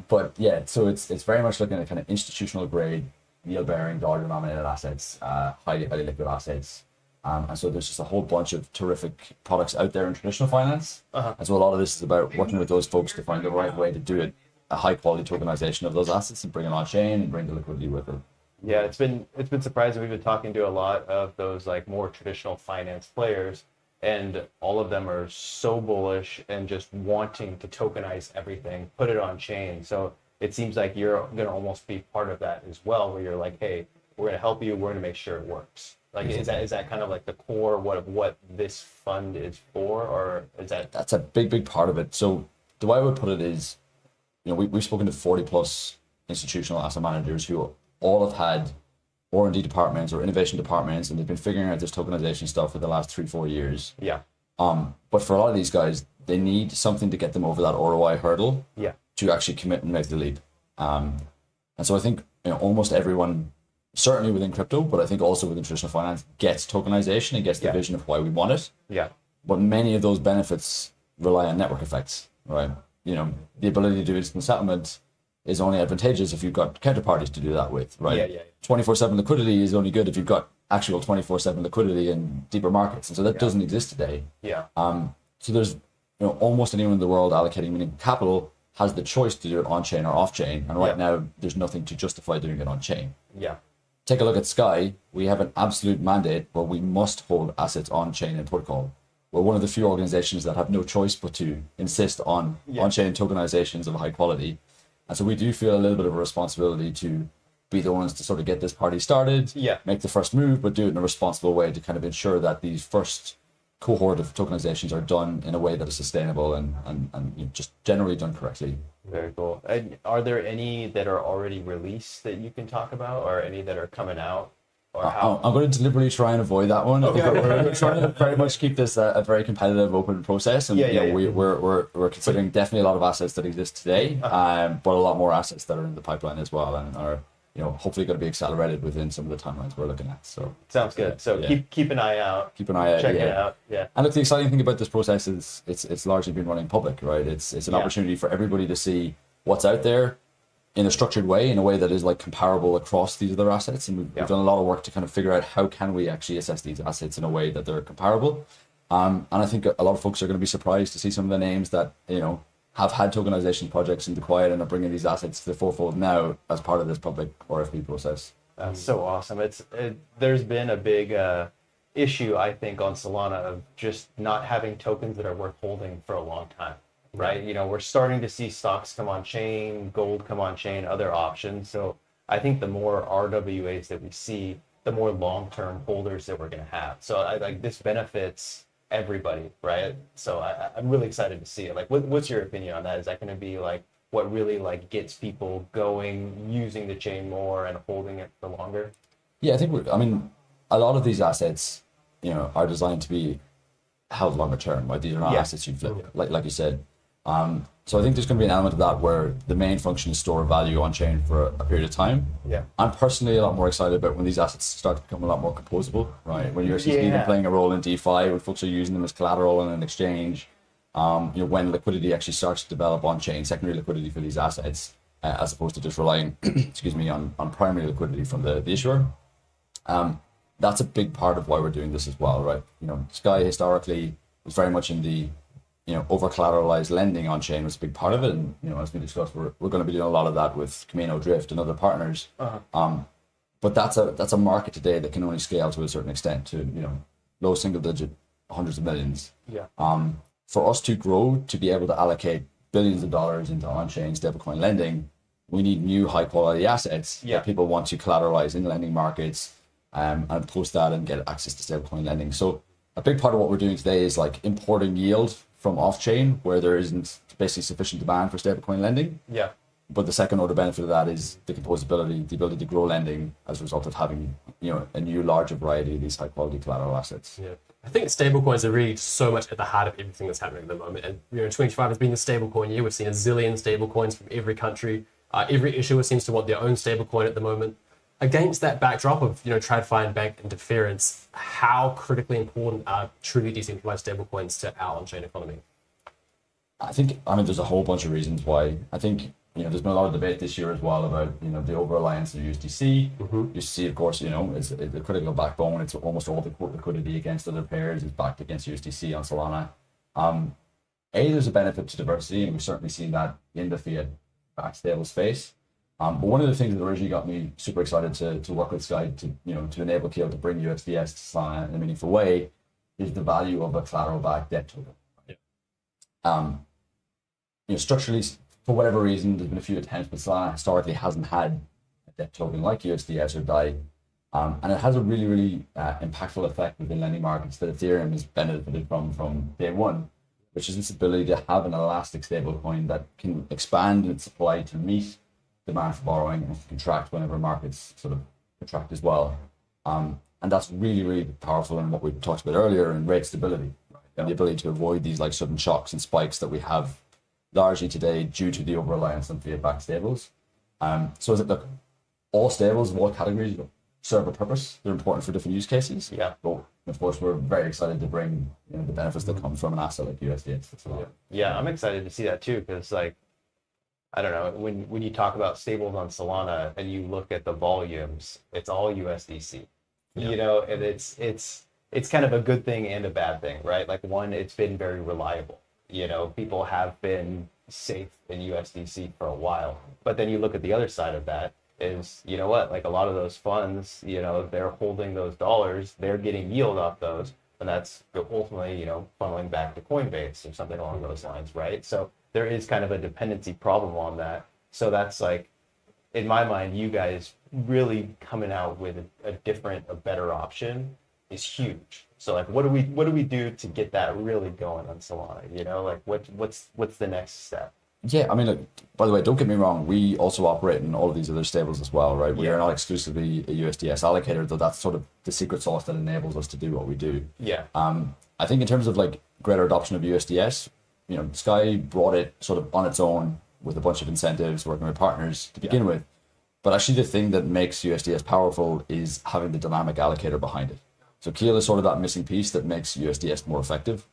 But yeah, so it's very much looking at kind of institutional grade, yield bearing, dollar denominated assets, highly liquid assets. And so there's just a whole bunch of terrific products out there in traditional finance. And so a lot of this is about working with those folks to find the right way to do it, a high quality tokenization of those assets and bring it on chain and bring the liquidity with it. Yeah, it's been surprising. We've been talking to a lot of those like more traditional finance players, and all of them are so bullish and just wanting to tokenize everything, put it on chain. So it seems like you're going to almost be part of that as well, where you're like, hey, we're going to help you. We're going to make sure it works. Like, is that kind of like the core of what this fund is for, or is that? That's a big part of it. So the way I would put it is, we've spoken to 40 plus institutional asset managers who all have had R&D departments or innovation departments, and they've been figuring out this tokenization stuff for the last 3-4 years. Yeah. But for a lot of these guys, they need something to get them over that ROI hurdle. Yeah. To actually commit and make the leap. And so I think almost everyone, certainly within crypto, but I think also within traditional finance, gets tokenization and gets the vision of why we want it. Yeah. But many of those benefits rely on network effects, right? The ability to do instant settlement is only advantageous if you've got counterparties to do that with, right? Yeah. 24/7 liquidity is only good if you've got actual 24/7 liquidity in deeper markets, and so that doesn't exist today. Yeah. So there's almost anyone in the world allocating meaningful capital has the choice to do it on chain or off chain, and right now there's nothing to justify doing it on chain. Yeah. Take a look at Sky. We have an absolute mandate where we must hold assets on chain and protocol. We're one of the few organizations that have no choice but to insist on on-chain tokenizations of high quality. And so we do feel a little bit of a responsibility to be the ones to sort of get this party started, make the first move, but do it in a responsible way to kind of ensure that these first cohort of tokenizations are done in a way that is sustainable and just generally done correctly. Very cool. And are there any that are already released that you can talk about, or any that are coming out? Or how? I'm going to deliberately try and avoid that one. Okay. I think we're trying to very much keep this a very competitive, open process, and we're considering definitely a lot of assets that exist today, but a lot more assets that are in the pipeline as well, and are hopefully going to be accelerated within some of the timelines we're looking at. So sounds good. So keep an eye out. Keep an eye out. Check it out. Yeah. And look, the exciting thing about this process is it's largely been running public, right? It's an opportunity for everybody to see what's out there in a structured way, in a way that is like comparable across these other assets. And we've done a lot of work to kind of figure out how can we actually assess these assets in a way that they're comparable. And I think a lot of folks are going to be surprised to see some of the names that have had tokenization projects in the quiet and are bringing these assets to the forefront now as part of this public RFP process. That's so awesome. There's been a big issue, I think, on Solana of just not having tokens that are worth holding for a long time, right? You know, we're starting to see stocks come on chain, gold come on chain, other options. So I think the more RWAs that we see, the more long-term holders that we're going to have. So I like this benefits everybody, right? So I'm really excited to see it. Like, what's your opinion on that? Is that going to be like what really like gets people going, using the chain more and holding it for longer? Yeah, I think I mean, a lot of these assets, you know, are designed to be held longer term, right? These are not assets you flip, like you said. So I think there's going to be an element of that where the main function is store value on chain for a period of time. Yeah. I'm personally a lot more excited about when these assets start to become a lot more composable, right? When you're seeing them playing a role in DeFi, when folks are using them as collateral in an exchange, you know, when liquidity actually starts to develop on chain, secondary liquidity for these assets, as opposed to just relying, excuse me, on primary liquidity from the issuer. That's a big part of why we're doing this as well, right? You know, Sky historically was very much in the, you know, over collateralized lending on chain was a big part of it, and you know, as we discussed, we're going to be doing a lot of that with Camino Drift and other partners. But that's a market today that can only scale to a certain extent, to, you know, low single digit, hundreds of millions. Yeah. For us to grow, to be able to allocate billions of dollars into on-chain stablecoin lending, we need new high quality assets that people want to collateralize in lending markets, and post that and get access to stablecoin lending. So a big part of what we're doing today is like importing yield from off-chain where there isn't basically sufficient demand for stablecoin lending. Yeah. But the second order benefit of that is the composability, the ability to grow lending as a result of having, you know, a new larger variety of these high quality collateral assets. Yeah. I think stablecoins are really so much at the heart of everything that's happening at the moment. And you know, 2025 has been the stablecoin year. We've seen a zillion stablecoins from every country. Every issuer seems to want their own stablecoin at the moment. Against that backdrop of, you know, TradFi and bank interference, how critically important are truly decentralized stablecoins to our on-chain economy? I think, I mean, there's a whole bunch of reasons why. I think, you know, there's been a lot of debate this year as well about, you know, the over-reliance of USDC. USDC, of course, you know, is the critical backbone. It's almost all the liquidity against other pairs is backed against USDC on Solana. There's a benefit to diversity, and we've certainly seen that in the fiat-backed stable space. But one of the things that originally got me super excited to work with Sky to, you know, to enable Keel to bring USDS to Solana in a meaningful way is the value of a collateral-backed debt token. You know, structurally, for whatever reason, there's been a few attempts, but Solana historically hasn't had a debt token like USDS or DAI. And it has a really, really impactful effect within lending markets that Ethereum has benefited from day one, which is this ability to have an elastic stablecoin that can expand its supply to meet demand for borrowing and contract whenever markets sort of contract as well. And that's really, really powerful in what we talked about earlier in rate stability, right? And the ability to avoid these like sudden shocks and spikes that we have largely today due to the over-reliance on fiat-backed stables. So look, all stables of all categories serve a purpose. They're important for different use cases. Yeah. But of course, we're very excited to bring, you know, the benefits that come from an asset like USDS. Yeah, I'm excited to see that too, because like, I don't know, when you talk about stables on Solana and you look at the volumes, it's all USDC, you know, and it's kind of a good thing and a bad thing, right? Like one, it's been very reliable. You know, people have been safe in USDC for a while, but then you look at the other side of that is, you know what, like a lot of those funds, you know, they're holding those dollars, they're getting yield off those, and that's ultimately, you know, funneling back to Coinbase or something along those lines, right? So there is kind of a dependency problem on that. So that's like, in my mind, you guys really coming out with a different, a better option is huge. So like, what do we do to get that really going on Solana? You know, like what's the next step? Yeah, I mean, look, by the way, don't get me wrong. We also operate in all of these other stables as well, right? We are not exclusively a USDS allocator, though that's sort of the secret sauce that enables us to do what we do. Yeah. I think in terms of like greater adoption of USDS, you know, Sky brought it sort of on its own with a bunch of incentives, working with partners to begin with. But actually the thing that makes USDS powerful is having the dynamic allocator behind it. So Keel is sort of that missing piece that makes USDS more effective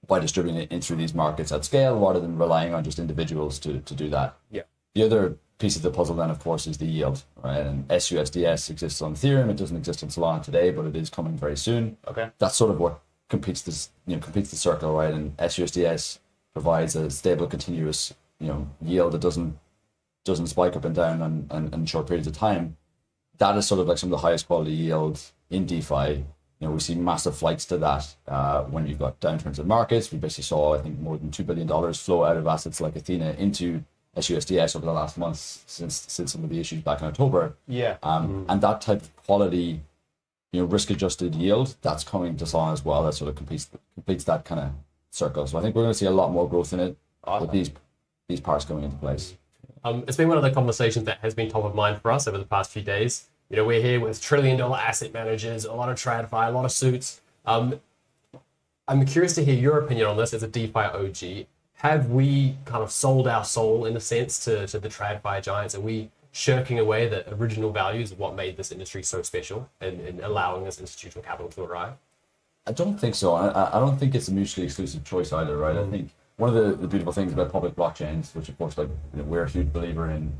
by distributing it in through these markets at scale rather than relying on just individuals to do that. Yeah. The other piece of the puzzle then, of course, is the yield, right? And SUSDS exists on Ethereum. It doesn't exist on Solana today, but it is coming very soon. Okay. That's sort of what completes the circle, right? And SUSDS provides a stable, continuous, yield that doesn't spike up and down and short periods of time. That is sort of like some of the highest quality yield in DeFi. We see massive flights to that when you've got downturns in markets. We basically saw, I think, more than $2 billion flow out of assets like Athena into SUSDS over the last months since some of the issues back in October. Yeah. And that type of quality, risk-adjusted yield, that's coming to Solana as well. That sort of completes that kind of circle. So I think we're going to see a lot more growth in it with these parts coming into place. It's been one of the conversations that has been top of mind for us over the past few days. We're here with trillion-dollar asset managers, a lot of TradFi, a lot of suits. I'm curious to hear your opinion on this as a DeFi OG. Have we kind of sold our soul, in a sense, to the TradFi giants? Are we shirking away the original values of what made this industry so special and allowing this institutional capital to arrive? I don't think so. I don't think it's a mutually exclusive choice either, right? I think one of the beautiful things about public blockchains, which of course we're a huge believer in,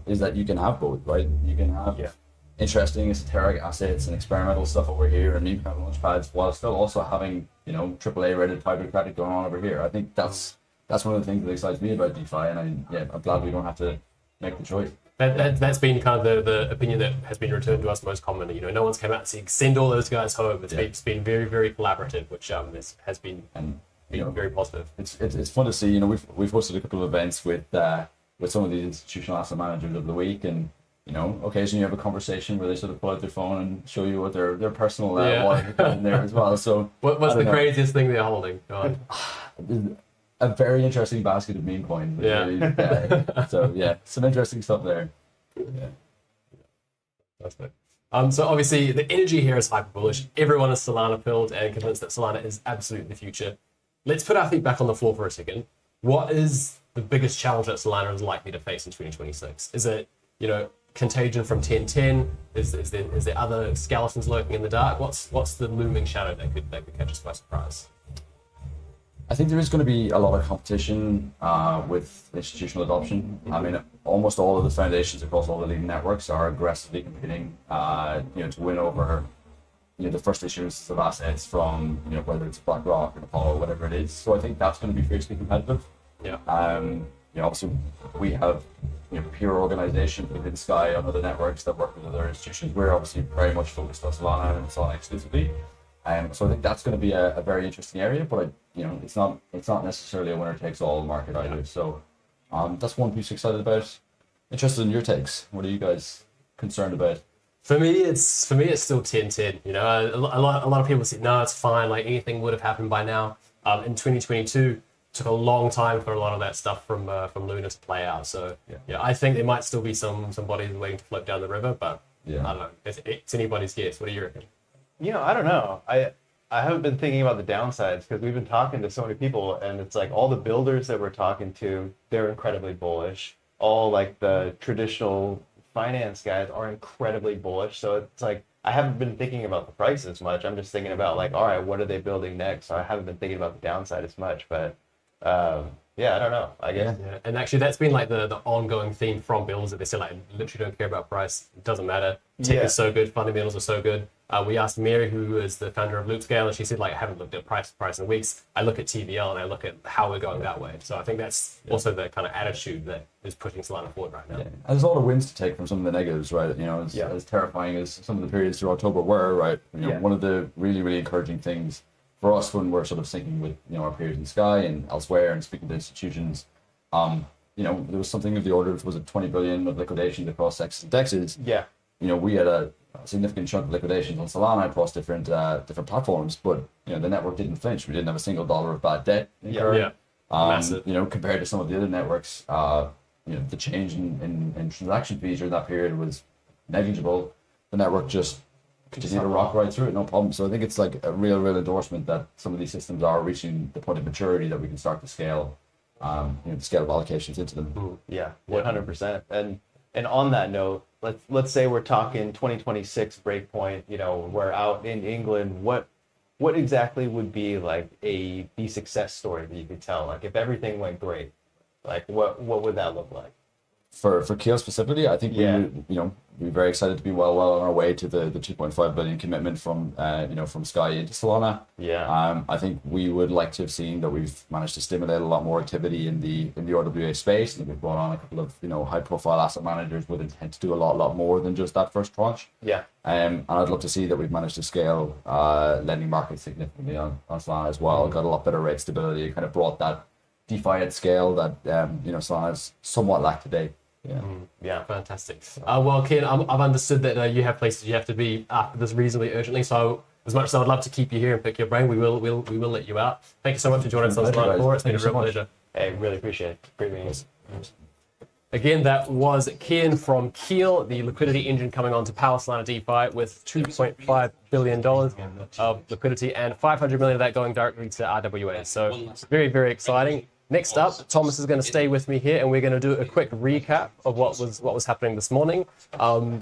is that you can have both, right? You can have interesting esoteric assets and experimental stuff over here and meme capital launchpads while still also having, AAA rated private credit going on over here. I think that's one of the things that excites me about DeFi, and I'm glad we don't have to make the choice. That's been kind of the opinion that has been returned to us most commonly. No one's come out and said, send all those guys home. It's been very, very collaborative, which has been very positive. It's fun to see. We've hosted a couple of events with some of these institutional asset managers of the week, and occasionally you have a conversation where they sort of pull out their phone and show you what their personal wallet in there as well. So what's the craziest thing they're holding? Go on. A very interesting basket of meme coins. So some interesting stuff there. Perfect. So obviously the energy here is hyper bullish. Everyone is Solana filled and convinced that Solana is absolutely the future. Let's put our feet back on the floor for a second. What is the biggest challenge that Solana is likely to face in 2026? Is it, contagion from 1010? Is there other skeletons lurking in the dark? What's the looming shadow that could catch us by surprise? I think there is going to be a lot of competition with institutional adoption. I mean, almost all of the foundations across all the leading networks are aggressively competing, to win over, the first issues of assets from, whether it's BlackRock or Apollo or whatever it is. So I think that's going to be fiercely competitive. Obviously we have, peer organizations within Sky on other networks that work with other institutions. We're obviously very much focused on Solana and Solana exclusively. So I think that's going to be a very interesting area, but it's not necessarily a winner takes all market either. So that's one piece excited about. Interested in your takes. What are you guys concerned about? For me, it's still 10-10. A lot of people say no, it's fine. Like anything would have happened by now. In 2022, took a long time for a lot of that stuff from Luna to play out. So I think there might still be some bodies waiting to float down the river, but I don't know. It's anybody's guess. What do you reckon? I don't know. I haven't been thinking about the downsides because we've been talking to so many people, and it's like all the builders that we're talking to, they're incredibly bullish. All like the traditional finance guys are incredibly bullish. So it's like I haven't been thinking about the price as much. I'm just thinking about like, all right, what are they building next? So I haven't been thinking about the downside as much. But I don't know. I guess. Yeah. And actually, that's been like the ongoing theme from builders that they say like literally don't care about price. It doesn't matter. Tech is so good. Fundamentals are so good. We asked Mary, who is the founder of Loopscale, and she said, like, I haven't looked at price in weeks. I look at TVL and I look at how we're going that way. So I think that's also the kind of attitude that is pushing Solana forward right now. Yeah. And there's a lot of wins to take from some of the negatives, right? As terrifying as some of the periods through October were, right? One of the really, really encouraging things for us when we're sort of syncing with, our peers in Sky and elsewhere and speaking to institutions, there was something of the order of, was it 20 billion of liquidations across X's and DEXs? Yeah. We had a significant chunk of liquidations on Solana across different platforms, but the network didn't flinch. We didn't have a single dollar of bad debt incurred. Massive. Compared to some of the other networks, the change in transaction fees during that period was negligible. The network just continued to rock right through it, no problem. So I think it's like a real endorsement that some of these systems are reaching the point of maturity that we can start to scale, the scale of allocations into them. Yeah, 100%. And on that note, let's say we're talking 2026 Breakpoint. We're out in England. What exactly would be like the success story that you could tell? Like if everything went great, like what would that look like? For Keel specifically, I think we're very excited to be well on our way to the 2.5 billion commitment from from Sky into Solana. Yeah. I think we would like to have seen that we've managed to stimulate a lot more activity in the RWA space. I think we've brought on a couple of high profile asset managers with intent to do a lot more than just that first tranche. Yeah. And I'd love to see that we've managed to scale lending markets significantly on Solana as well. Got a lot better rate stability. It kind of brought that DeFi at scale that Solana's somewhat lacked today. Yeah. Yeah. Fantastic. Well, Ken, I've understood that you have places you have to be after this reasonably urgently. So as much as I would love to keep you here and pick your brain, we will let you out. Thank you so much for joining us on SolanaFloor. It's been a real pleasure. Hey, really appreciate it. Great meeting you. Again, that was Ken from Keel, the liquidity engine coming on to power Solana DeFi with $2.5 billion of liquidity and 500 million of that going directly to RWA. So very, very exciting. Next up, Thomas is going to stay with me here, and we're going to do a quick recap of what was happening this morning. I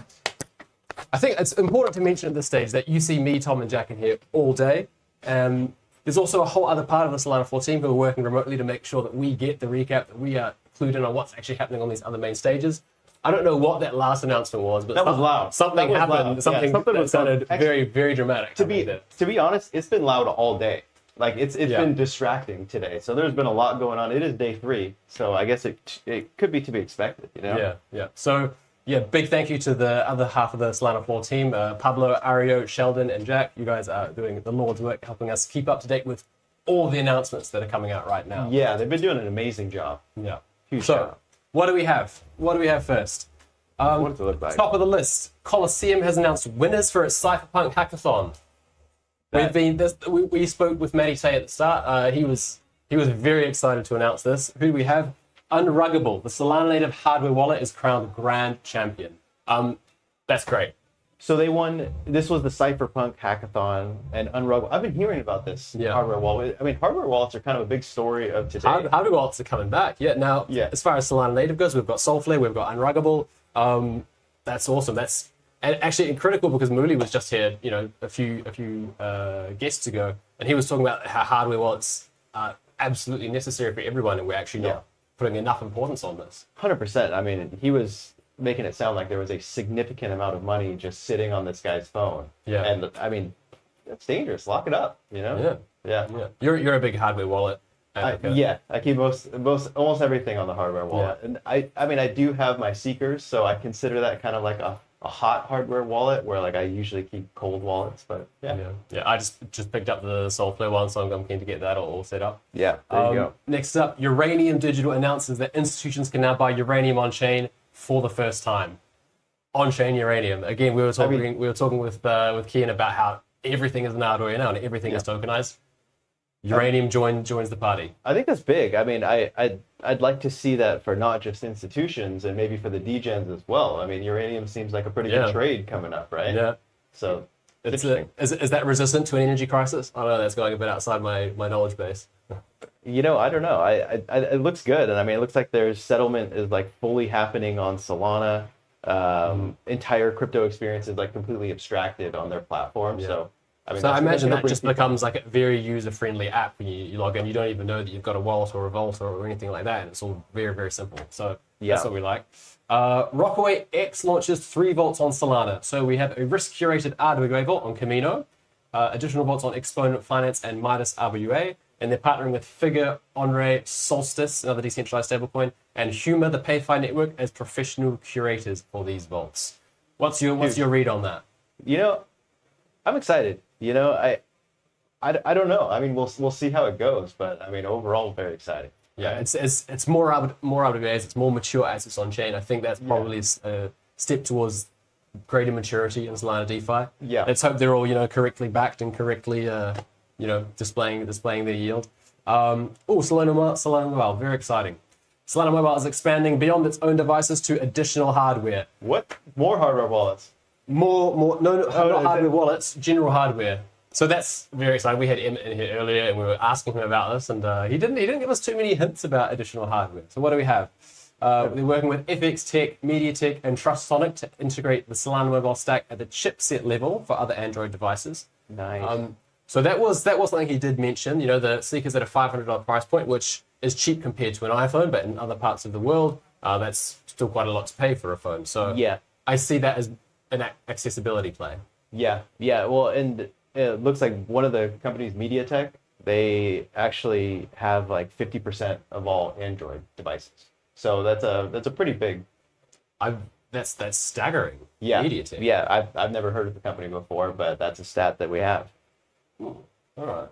think it's important to mention at this stage that you see me, Tom, and Jack in here all day. There's also a whole other part of the SolanaFloor team who are working remotely to make sure that we get the recap, that we are clued in on what's actually happening on these other main stages. I don't know what that last announcement was, but that was loud. Something happened. Something that sounded very, very dramatic. To be honest, it's been loud all day. Like it's been distracting today. So there's been a lot going on. It is day 3, so I guess it could be to be expected. Yeah. So big thank you to the other half of the SolanaFloor team, Pablo, Ario, Sheldon, and Jack. You guys are doing the Lord's work, helping us keep up to date with all the announcements that are coming out right now. Yeah, they've been doing an amazing job. Yeah. Huge job. What do we have? What do we have first? What does it look like? Top of the list, Colosseum has announced winners for its Cypherpunk Hackathon. We spoke with Matty Tay at the start. He was very excited to announce this. Who do we have? Unruggable, the Solana native hardware wallet, is crowned grand champion. That's great. So they won. This was the Cypherpunk Hackathon, and Unruggable. I've been hearing about this hardware wallet. I mean, hardware wallets are kind of a big story of today. Hardware wallets are coming back. Now, as far as Solana native goes, we've got SolanaFloor, we've got Unruggable. That's awesome. That's actually critical because Mooley was just here, a few guests ago, and he was talking about how hardware wallets are absolutely necessary for everyone, and we're actually not putting enough importance on this. 100%. I mean, he was making it sound like there was a significant amount of money just sitting on this guy's phone. Yeah. And I mean, that's dangerous. Lock it up. Yeah. You're a big hardware wallet. I keep almost everything on the hardware wallet, and I mean I do have my Seekers, so I consider that kind of like a hot hardware wallet where like I usually keep cold wallets, but I just picked up the SolanaFloor one, so I'm keen to get that all set up. Yeah, there you go. Next up, Uranium Digital announces that institutions can now buy uranium on chain for the first time. On chain uranium. Again, we were talking with Kian about how everything is an hardware now and everything is tokenized. Uranium joins the party. I think that's big. I mean, I'd like to see that for not just institutions and maybe for the degens as well. I mean, uranium seems like a pretty good trade coming up, right? Yeah. So is that resistant to an energy crisis? I don't know. That's going a bit outside my knowledge base. I don't know. It looks good, and I mean, it looks like their settlement is like fully happening on Solana. Entire crypto experience is like completely abstracted on their platform. Yeah. So I imagine that just becomes like a very user-friendly app when you log in. You don't even know that you've got a wallet or a vault or anything like that, and it's all very, very simple. So that's what we like. Rockaway X launches 3 vaults on Solana. So we have a risk-curated RWA vault on Camino, additional vaults on Exponent Finance and Midas RWA, and they're partnering with Figure, Onre, Solstice, another decentralized stablecoin, and Humor, the PayFi network, as professional curators for these vaults. What's your read on that? I'm excited. I don't know. I mean, we'll see how it goes, but I mean, overall, very exciting. Yeah, it's more RWAs, it's more mature assets on chain. I think that's probably a step towards greater maturity in Solana DeFi. Yeah. Let's hope they're all correctly backed and correctly displaying their yield. Solana Mobile, very exciting. Solana Mobile is expanding beyond its own devices to additional hardware. What? More hardware wallets? Not hardware wallets, general hardware. So that's very exciting. We had Emmett in here earlier, and we were asking him about this, and he didn't give us too many hints about additional hardware. So what do we have? They're working with FX Tech, MediaTek, and Trustsonic to integrate the Solana Mobile stack at the chipset level for other Android devices. Nice. So that was something he did mention. The Seeker's at a $500 price point, which is cheap compared to an iPhone, but in other parts of the world, that's still quite a lot to pay for a phone. So I see that as an accessibility play. Yeah, yeah. Well, and it looks like one of the companies, MediaTek, they actually have like 50% of all Android devices. So that's a pretty big. That's staggering. Yeah, MediaTek. yeah. I've never heard of the company before, but that's a stat that we have. All right.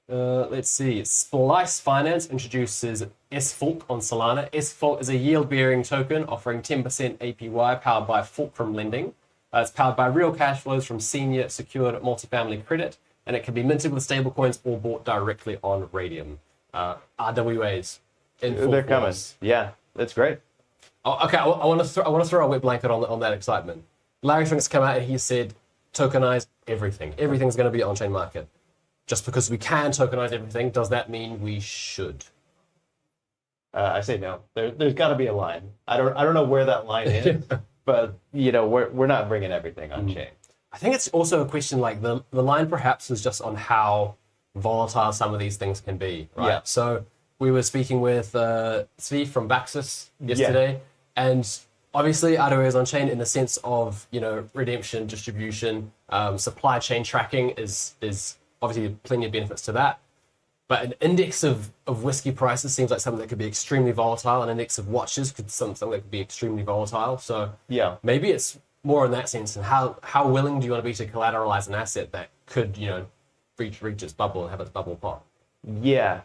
Let's see. Splice Finance introduces S-Fulk on Solana. S-Fulk is a yield-bearing token offering 10% APY powered by fulcrum lending. It's powered by real cash flows from senior secured multifamily credit, and it can be minted with stablecoins or bought directly on Radium. RWAs. They're coming. Yeah, that's great. Oh, okay, I want to throw a wet blanket on that excitement. Larry Fink's come out and he said, tokenize everything. Everything's going to be on-chain market. Just because we can tokenize everything, does that mean we should? I say no. There's got to be a line. I don't know where that line is, but we're not bringing everything on chain. I think it's also a question like the line perhaps is just on how volatile some of these things can be, right? Yeah. So we were speaking with Svi from Baxis yesterday, and obviously RWA is on chain in the sense of redemption, distribution, supply chain tracking is obviously plenty of benefits to that. But an index of whiskey prices seems like something that could be extremely volatile. An index of watches could something that could be extremely volatile. So yeah, maybe it's more in that sense. And how willing do you want to be to collateralize an asset that could reach its bubble and have its bubble pop? Yeah,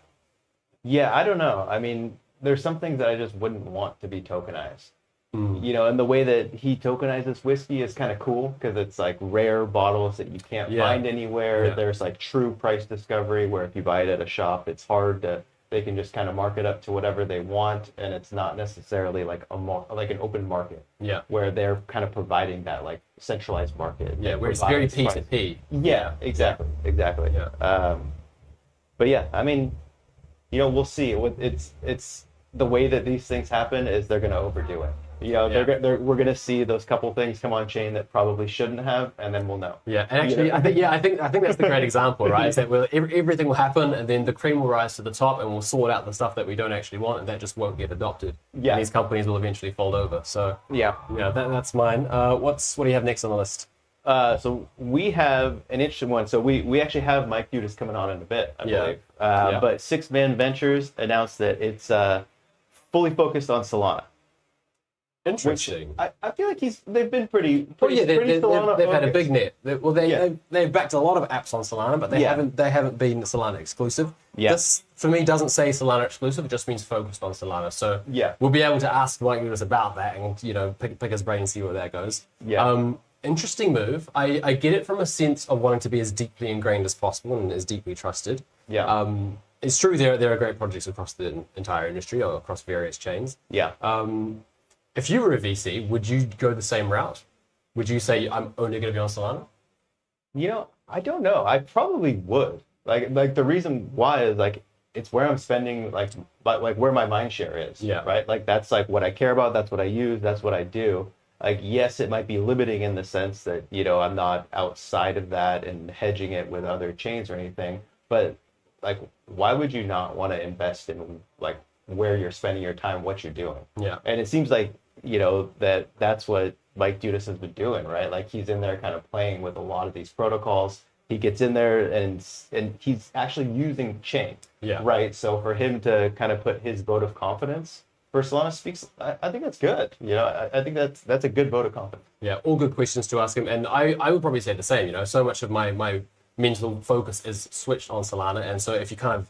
I don't know. I mean, there's some things that I just wouldn't want to be tokenized. And the way that he tokenizes whiskey is kind of cool because it's like rare bottles that you can't find anywhere. Yeah. There's like true price discovery where if you buy it at a shop, it's hard to. They can just kind of mark it up to whatever they want, and it's not necessarily like an open market. Yeah, where they're kind of providing that like centralized market. Yeah, where it's very P2P. Yeah, exactly. Yeah. But yeah, I mean, we'll see. It's the way that these things happen is they're going to overdo it. We're going to see those couple things come on chain that probably shouldn't have, and then we'll know. Yeah, and actually, I think that's the great example, right? Is that everything will happen, and then the cream will rise to the top, and we'll sort out the stuff that we don't actually want, and that just won't get adopted. Yeah, and these companies will eventually fold over. So that's mine. What do you have next on the list? So we have an interesting one. So we actually have Mike Dudas coming on in a bit, I believe. But Six Man Ventures announced that it's fully focused on Solana. Interesting. I feel like they've been pretty they've had a big net. They've backed a lot of apps on Solana, but they haven't been Solana exclusive. Yeah. This for me doesn't say Solana exclusive, it just means focused on Solana. So we'll be able to ask Mike Lewis about that and pick his brain and see where that goes. Yeah. Interesting move. I get it from a sense of wanting to be as deeply ingrained as possible and as deeply trusted. Yeah. It's true there are great projects across the entire industry or across various chains. Yeah. If you were a VC, would you go the same route? Would you say I'm only going to be on Solana? I don't know. I probably would. Like the reason why is like it's where I'm spending like where my mind share is. Yeah. Right. Like that's like what I care about. That's what I use. That's what I do. Like yes, it might be limiting in the sense that I'm not outside of that and hedging it with other chains or anything. But like, why would you not want to invest in like where you're spending your time, what you're doing? Yeah. And it seems like that's what Mike Dudas has been doing, right? Like he's in there kind of playing with a lot of these protocols. He gets in there and he's actually using chain, right? So for him to kind of put his vote of confidence for Solana speaks, I think that's good. I think that's a good vote of confidence. Yeah, all good questions to ask him, and I would probably say the same. So much of my mental focus is switched on Solana, and so if you kind of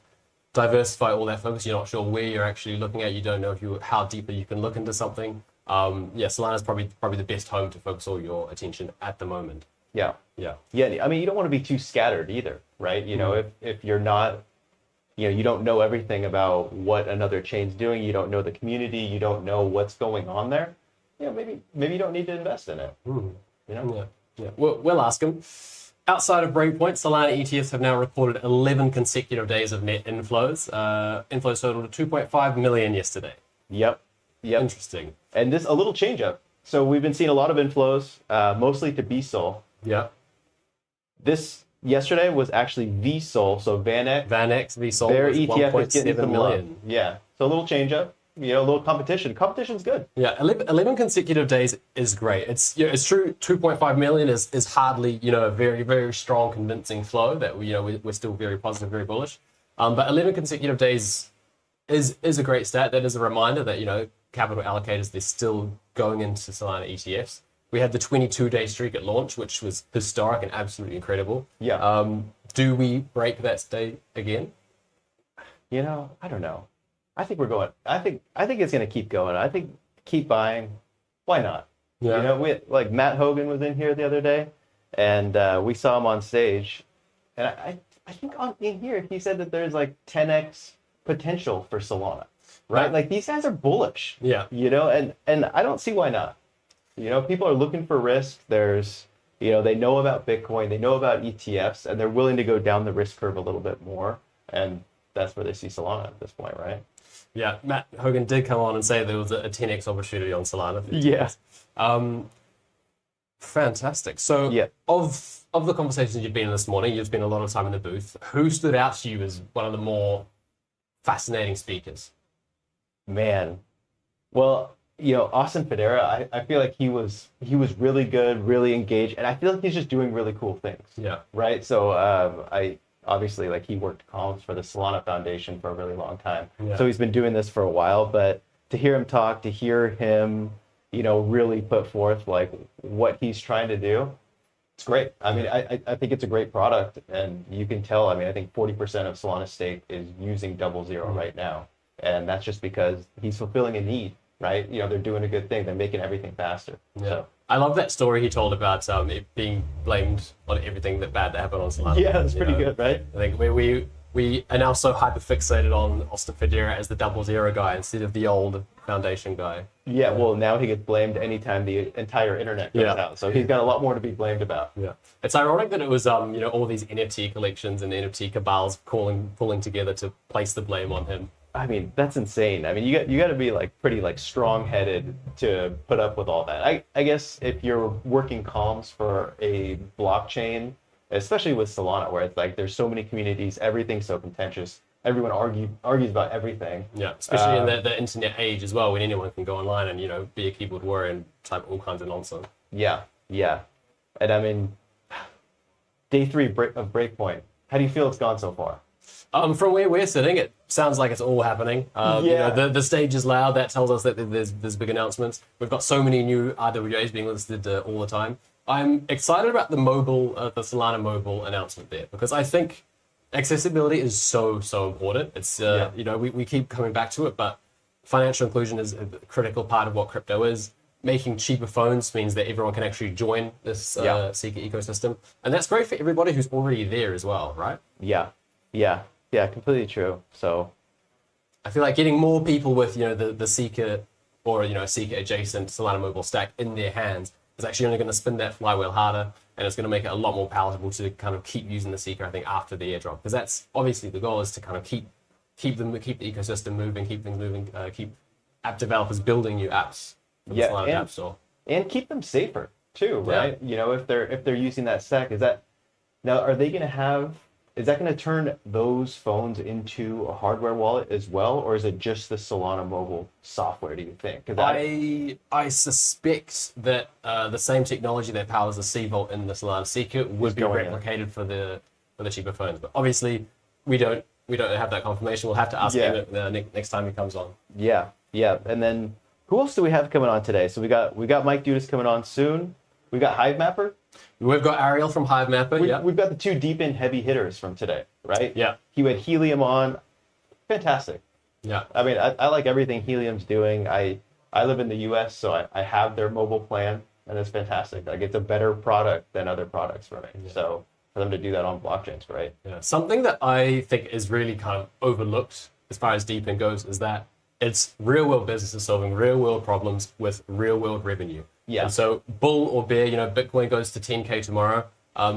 diversify all that focus, you're not sure where you're actually looking at. You don't know how deeply you can look into something. Solana is probably the best home to focus all your attention at the moment. Yeah. I mean, you don't want to be too scattered either, right? If you're not, you don't know everything about what another chain's doing. You don't know the community. You don't know what's going on there. Maybe you don't need to invest in it. Yeah. We'll ask him. Outside of Breakpoint, Solana ETFs have now recorded 11 consecutive days of net inflows. Inflows totaled 2.5 million yesterday. Yep. Interesting. And this a little change up. So we've been seeing a lot of inflows, mostly to BSOL. Yeah. This yesterday was actually VSOL, so VanEck. VanEck, VSOL. Their ETF is getting some love. Yeah. So a little change up. a little competition. Competition's good. Yeah, 11 consecutive days is great. It's true. 2.5 million is hardly a very very strong convincing flow that we're still very positive, very bullish. But 11 consecutive days is a great stat. That is a reminder that capital allocators, they're still going into Solana ETFs. We had the 22-day streak at launch, which was historic and absolutely incredible. Yeah. Do we break that stay again? I don't know. I think we're going. I think it's going to keep going. I think keep buying. Why not? Yeah. Like Matt Hogan was in here the other day, and we saw him on stage, and I think in here he said that there's like 10x potential for Solana, right? Like these guys are bullish. Yeah. And I don't see why not. People are looking for risk. There's, they know about Bitcoin, they know about ETFs, and they're willing to go down the risk curve a little bit more. And that's where they see Solana at this point, right? Yeah, Matt Hogan did come on and say there was a 10x opportunity on Solana. Yeah. Fantastic. So, yeah. Of the conversations you've been in this morning, you've spent a lot of time in the booth. Who stood out to you as one of the more fascinating speakers? Man, well, Austin Federa, I feel like he was really good, really engaged, and I feel like he's just doing really cool things. Yeah. Right. So I obviously he worked comms for the Solana Foundation for a really long time. Yeah. So he's been doing this for a while. But to hear him talk, to hear him, really put forth like what he's trying to do, it's great. I mean, I think it's a great product, and you can tell. I mean, I think 40% of Solana stake is using 00 right now, and that's just because he's fulfilling a need. Right, they're doing a good thing. They're making everything faster. Yeah, so. I love that story he told about it being blamed on everything that happen on Solana. Yeah, that's pretty good, right? I think we are now so hyper fixated on Austin Federa as the 00 guy instead of the old foundation guy. Yeah, well, now he gets blamed anytime the entire internet goes out. So he's got a lot more to be blamed about. Yeah, it's ironic that it was all these NFT collections and NFT cabals pulling together to place the blame on him. I mean, that's insane. I mean, you got to be pretty strong-headed to put up with all that. I guess if you're working comms for a blockchain, especially with Solana, where it's there's so many communities, everything's so contentious, everyone argues about everything. Yeah, especially in the internet age as well, when anyone can go online and be a keyboard warrior and type all kinds of nonsense. Yeah, and I mean, day 3 of Breakpoint. How do you feel it's gone so far? From where we're sitting, it sounds like it's all happening. The stage is loud. That tells us that there's big announcements. We've got so many new RWAs being listed all the time. I'm excited about the Solana mobile announcement there, because I think accessibility is so important. It's we keep coming back to it, but financial inclusion is a critical part of what crypto is. Making cheaper phones means that everyone can actually join this Seeker ecosystem, and that's great for everybody who's already there as well, right? Yeah, completely true. So I feel like getting more people with the Seeker or Seeker adjacent Solana mobile stack in their hands is actually only going to spin that flywheel harder, and it's going to make it a lot more palatable to kind of keep using the Seeker, I think, after the airdrop, because that's obviously the goal, is to kind of keep the ecosystem moving, keep things moving, keep app developers building new apps for the Solana App Store, and keep them safer too, right? If they're using that stack, are they going to have? Is that going to turn those phones into a hardware wallet as well, or is it just the Solana mobile software, do you think? I suspect that the same technology that powers the C-Vault in the Solana Seeker would be replicated for the cheaper phones. But obviously, we don't have that confirmation. We'll have to ask him next time he comes on. Yeah. And then who else do we have coming on today? So we got Mike Dudas coming on soon. We got Hive Mapper. We've got Ariel from Hive Mapper. We've got the 2 deep in heavy hitters from today, right? Yeah. He had Helium on. Fantastic. Yeah. I mean, I like everything Helium's doing. I live in the US, so I have their mobile plan, and it's fantastic. It's a better product than other products for me. Yeah. So for them to do that on blockchain's great. Yeah. Something that I think is really kind of overlooked as far as deep in goes is that it's real world businesses solving real world problems with real world revenue. Yeah. And so bull or bear, Bitcoin goes to 10K tomorrow.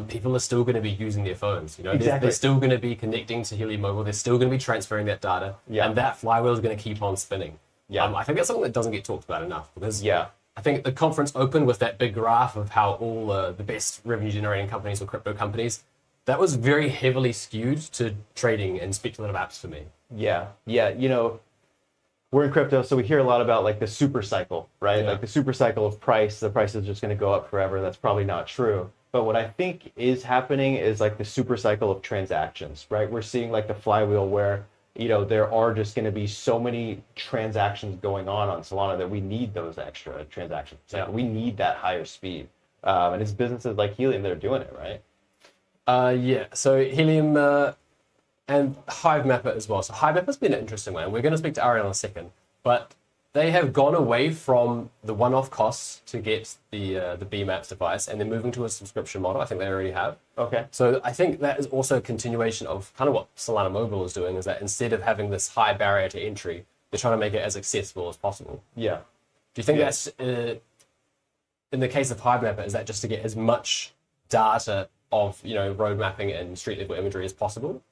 People are still going to be using their phones. Exactly. They're still going to be connecting to Helium Mobile. They're still going to be transferring that data, and that flywheel is going to keep on spinning. Yeah. I think that's something that doesn't get talked about enough, because I think the conference opened with that big graph of how all the best revenue generating companies or crypto companies, that was very heavily skewed to trading and speculative apps for me. Yeah. we're in crypto, so we hear a lot about like the super cycle, right? Like the super cycle of price. The price is just going to go up forever. That's probably not true. But what I think is happening is like the super cycle of transactions, right? We're seeing like the flywheel where, you know, there are just going to be so many transactions going on Solana that we need those extra transactions. Yeah. We need that higher speed. And it's businesses like Helium that are doing it, right? Yeah. So Helium and Hive Mapper as well. So Hive Mapper's been an interesting one. We're going to speak to Ariel in a second, but they have gone away from the one-off costs to get the BMAPS device, and they're moving to a subscription model. I think they already have. Okay. So I think that is also a continuation of kind of what Solana Mobile is doing, is that instead of having this high barrier to entry, they're trying to make it as accessible as possible. Yeah. Do you think that's, in the case of Hive Mapper, is that just to get as much data of, you know, road mapping and street level imagery as possible?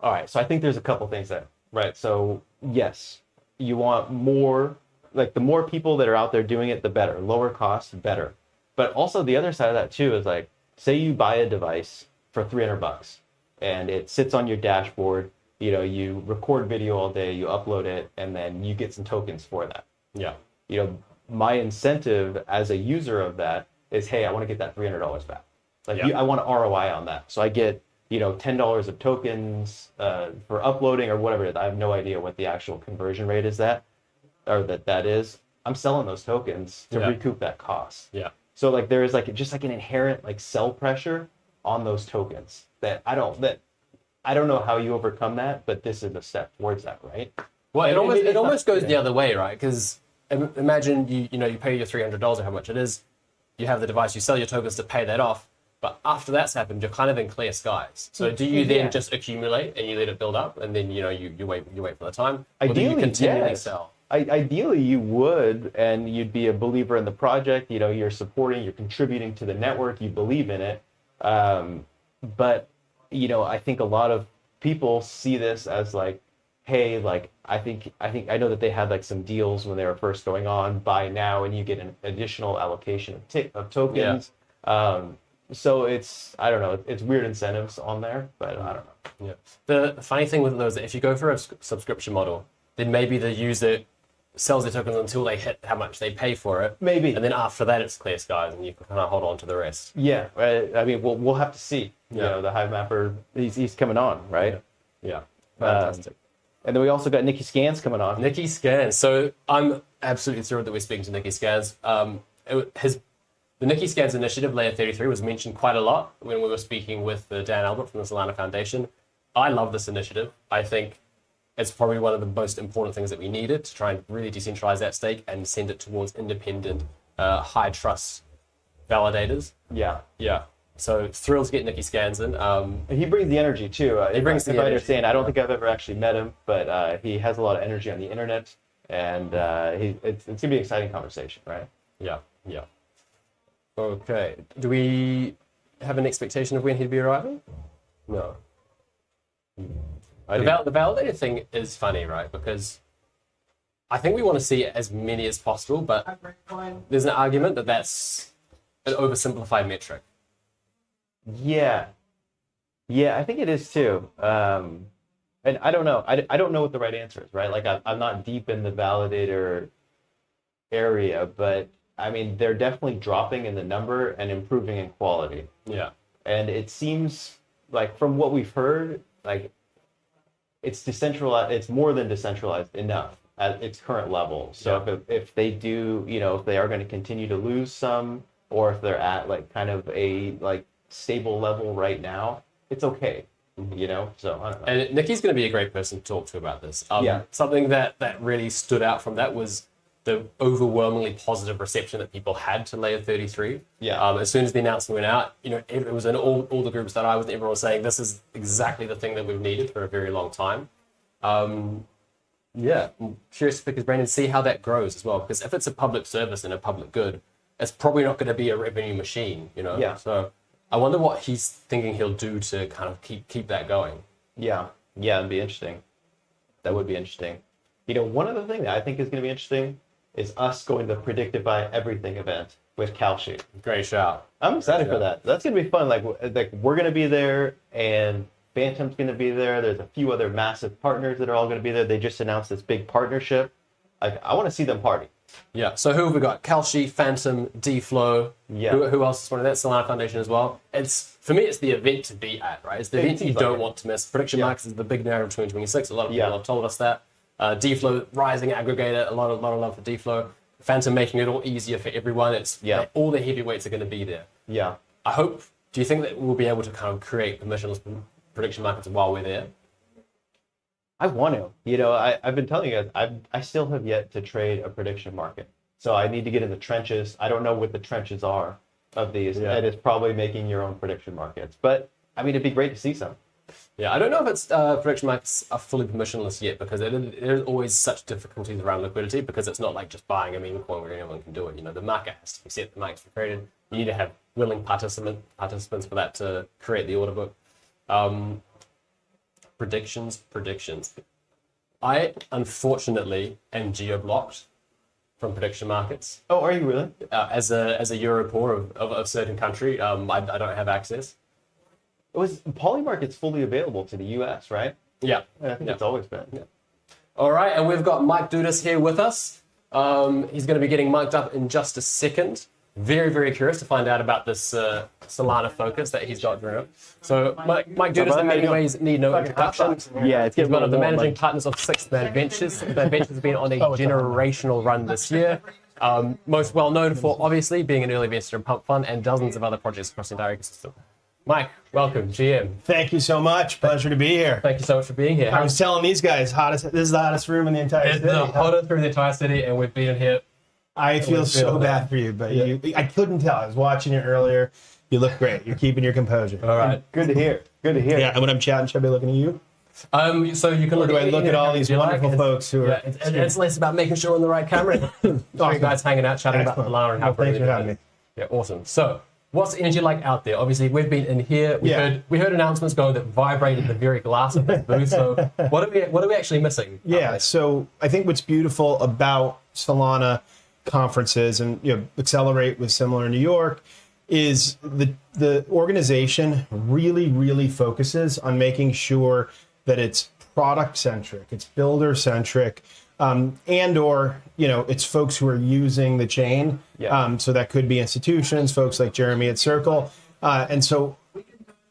All right. So I think there's a couple things there, right? So yes, you want more, like the more people that are out there doing it, the better. Lower cost, better. But also the other side of that too is like, say you buy a device for $300 and it sits on your dashboard, you know, you record video all day, you upload it, and then you get some tokens for that. Yeah. You know, my incentive as a user of that is, hey, I want to get that $300 back. Like I want an ROI on that. So I get, you know, $10 of tokens for uploading or whatever it is. I have no idea what the actual conversion rate is that is. I'm selling those tokens to recoup that cost. Yeah. So like there is like just like an inherent like sell pressure on those tokens that I don't know how you overcome that, but this is a step towards that, right? Well, it almost goes the other way, right? Because imagine you pay your $300 or how much it is, you have the device, you sell your tokens to pay that off. But after that's happened, you're kind of in clear skies. So do you then just accumulate and you let it build up, and then you wait for the time? Or do you continually sell? Ideally, you would, and you'd be a believer in the project. You know, you're supporting, you're contributing to the network, you believe in it. But you know, I think a lot of people see this as like, hey, like I know that they had like some deals when they were first going on. Buy now, and you get an additional allocation of tokens. Yeah. So it's, I don't know, it's weird incentives on there, but I don't know. Yeah. The funny thing with those is that if you go for a subscription model, then maybe the user sells their tokens until they hit how much they pay for it. Maybe. And then after that, it's clear skies, and you can kind of hold on to the rest. Yeah. I mean, we'll have to see. You know, the Hive Mapper, he's coming on, right? Yeah. Fantastic. And then we also got Nikki Scans coming on. Nikki Scans. So I'm absolutely thrilled that we're speaking to Nikki Scans. The Nikki Scans initiative, Layer 33, was mentioned quite a lot when we were speaking with Dan Albert from the Solana Foundation. I love this initiative. I think it's probably one of the most important things that we needed to try and really decentralize that stake and send it towards independent, high trust validators. Yeah. Yeah. So thrilled to get Nikki Scans in. He brings the energy too. He brings the energy. I understand, I don't think I've ever actually met him, but he has a lot of energy on the internet, and it's going to be an exciting conversation, right? Yeah. Yeah. Okay. Do we have an expectation of when he'd be arriving? No. The validator thing is funny, right? Because I think we want to see as many as possible, but there's an argument that that's an oversimplified metric. Yeah. Yeah, I think it is too. And I don't know. I don't know what the right answer is, right? Like I'm not deep in the validator area, but I mean, they're definitely dropping in the number and improving in quality. Yeah. And it seems like from what we've heard, like it's decentralized, it's more than decentralized enough at its current level. So if they do, you know, if they are going to continue to lose some, or if they're at like kind of a like stable level right now, it's okay. You know, so I don't know. And Nikki's going to be a great person to talk to about this. Something that really stood out from that was the overwhelmingly positive reception that people had to Layer 33. Yeah. As soon as the announcement went out, you know, it was in all the groups that I was in, everyone was saying this is exactly the thing that we've needed for a very long time. Yeah, I'm curious to pick his brain and see how that grows as well. Because if it's a public service and a public good, it's probably not going to be a revenue machine, you know? Yeah. So I wonder what he's thinking he'll do to kind of keep that going. Yeah. Yeah, it'd be interesting. That would be interesting. You know, one other thing that I think is going to be interesting is us going to the Predictify Everything event with Kalshi. Great shout. I'm excited for that. That's going to be fun. Like we're going to be there, and Phantom's going to be there. There's a few other massive partners that are all going to be there. They just announced this big partnership. I want to see them party. Yeah. So who have we got? Kalshi, Phantom, DFlow. Yeah. Who else is one of that? Solana Foundation as well. For me, it's the event to be at, right? It's the event that you don't want to miss. Prediction markets is the big narrative of 2026. A lot of people have told us that. DFlow, rising aggregator, a lot of love for DFlow. Phantom making it all easier for everyone. It's all the heavyweights are going to be there. Yeah. I hope. Do you think that we'll be able to kind of create permissionless prediction markets while we're there? I want to. You know, I've been telling you guys, I still have yet to trade a prediction market. So I need to get in the trenches. I don't know what the trenches are of these. Yeah. And it's probably making your own prediction markets. But, I mean, it'd be great to see some. Yeah, I don't know if it's prediction markets are fully permissionless yet, because there's always such difficulties around liquidity, because it's not like just buying a meme coin where anyone can do it. You know, the market has to be set, the market's been created. You need to have willing participants for that to create the order book. Predictions. I, unfortunately, am geo-blocked from prediction markets. Oh, are you really? As a Euro poor of a certain country, I don't have access. Polymarket's fully available to the US, right? Yeah. I think it's always been. Yeah. All right, and we've got Mike Dudas here with us. He's going to be getting mic'd up in just a second. Very, very curious to find out about this Solana focus that he's got through. So, Mike Dudas, in many ways, need no introduction. Yeah, he's one of the managing partners of Sixth Man Ventures. Sixth Man Ventures has been on a generational run this year. Most well known for, obviously, being an early investor in Pump Fund and dozens of other projects across the entire ecosystem. Mike, welcome, GM. Thank you so much. Pleasure to be here. Thank you so much for being here. I was telling these guys, this is the hottest room in the entire city. It's the hottest room in the entire city, and we've been in here. I feel so bad for you, but I couldn't tell. I was watching you earlier. You look great. You're keeping your composure. All right. Good to hear. Good to hear. Yeah, and when I'm chatting, should I be looking at you? So you can Or do I look at all these wonderful folks who are... Yeah, it's less about making sure we're on the right camera. Three guys hanging out, chatting about the Solana and how thanks for having me. Yeah, awesome. So, what's the energy like out there? Obviously, we've been in here. We heard announcements going that vibrated the very glass of this booth. So, what are we actually missing? Yeah. So I think what's beautiful about Solana conferences and Accelerate was similar in New York is the organization really focuses on making sure that it's product centric, it's builder centric, and or it's folks who are using the chain. So that could be institutions, folks like Jeremy at Circle, and so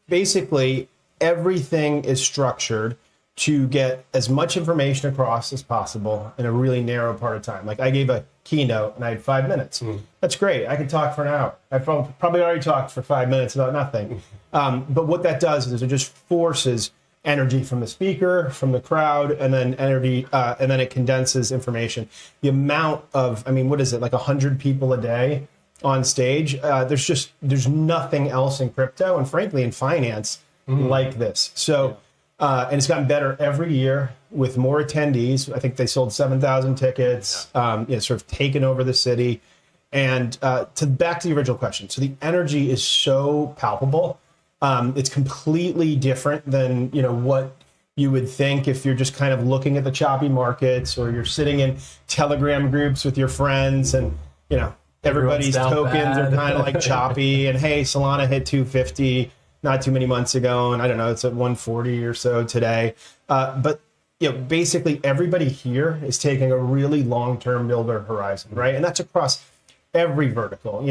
basically everything is structured to get as much information across as possible in a really narrow part of time. Like I gave a keynote and I had 5 minutes. That's great. I could talk for an hour. I probably already talked for 5 minutes about nothing. But what that does is it just forces energy from the speaker, from the crowd, and then energy, and then it condenses information. The amount of, what is it, like 100 people a day on stage? There's nothing else in crypto and frankly in finance like this. So. And it's gotten better every year with more attendees. I think they sold 7,000 tickets, sort of taken over the city. And back to the original question. So the energy is so palpable. It's completely different than what you would think if you're just kind of looking at the choppy markets or you're sitting in Telegram groups with your friends and everybody's tokens are kind of like choppy. And hey, Solana hit 250. Not too many months ago, and I don't know, it's at 140 or so today. But basically everybody here is taking a really long-term builder horizon, right? And that's across every vertical.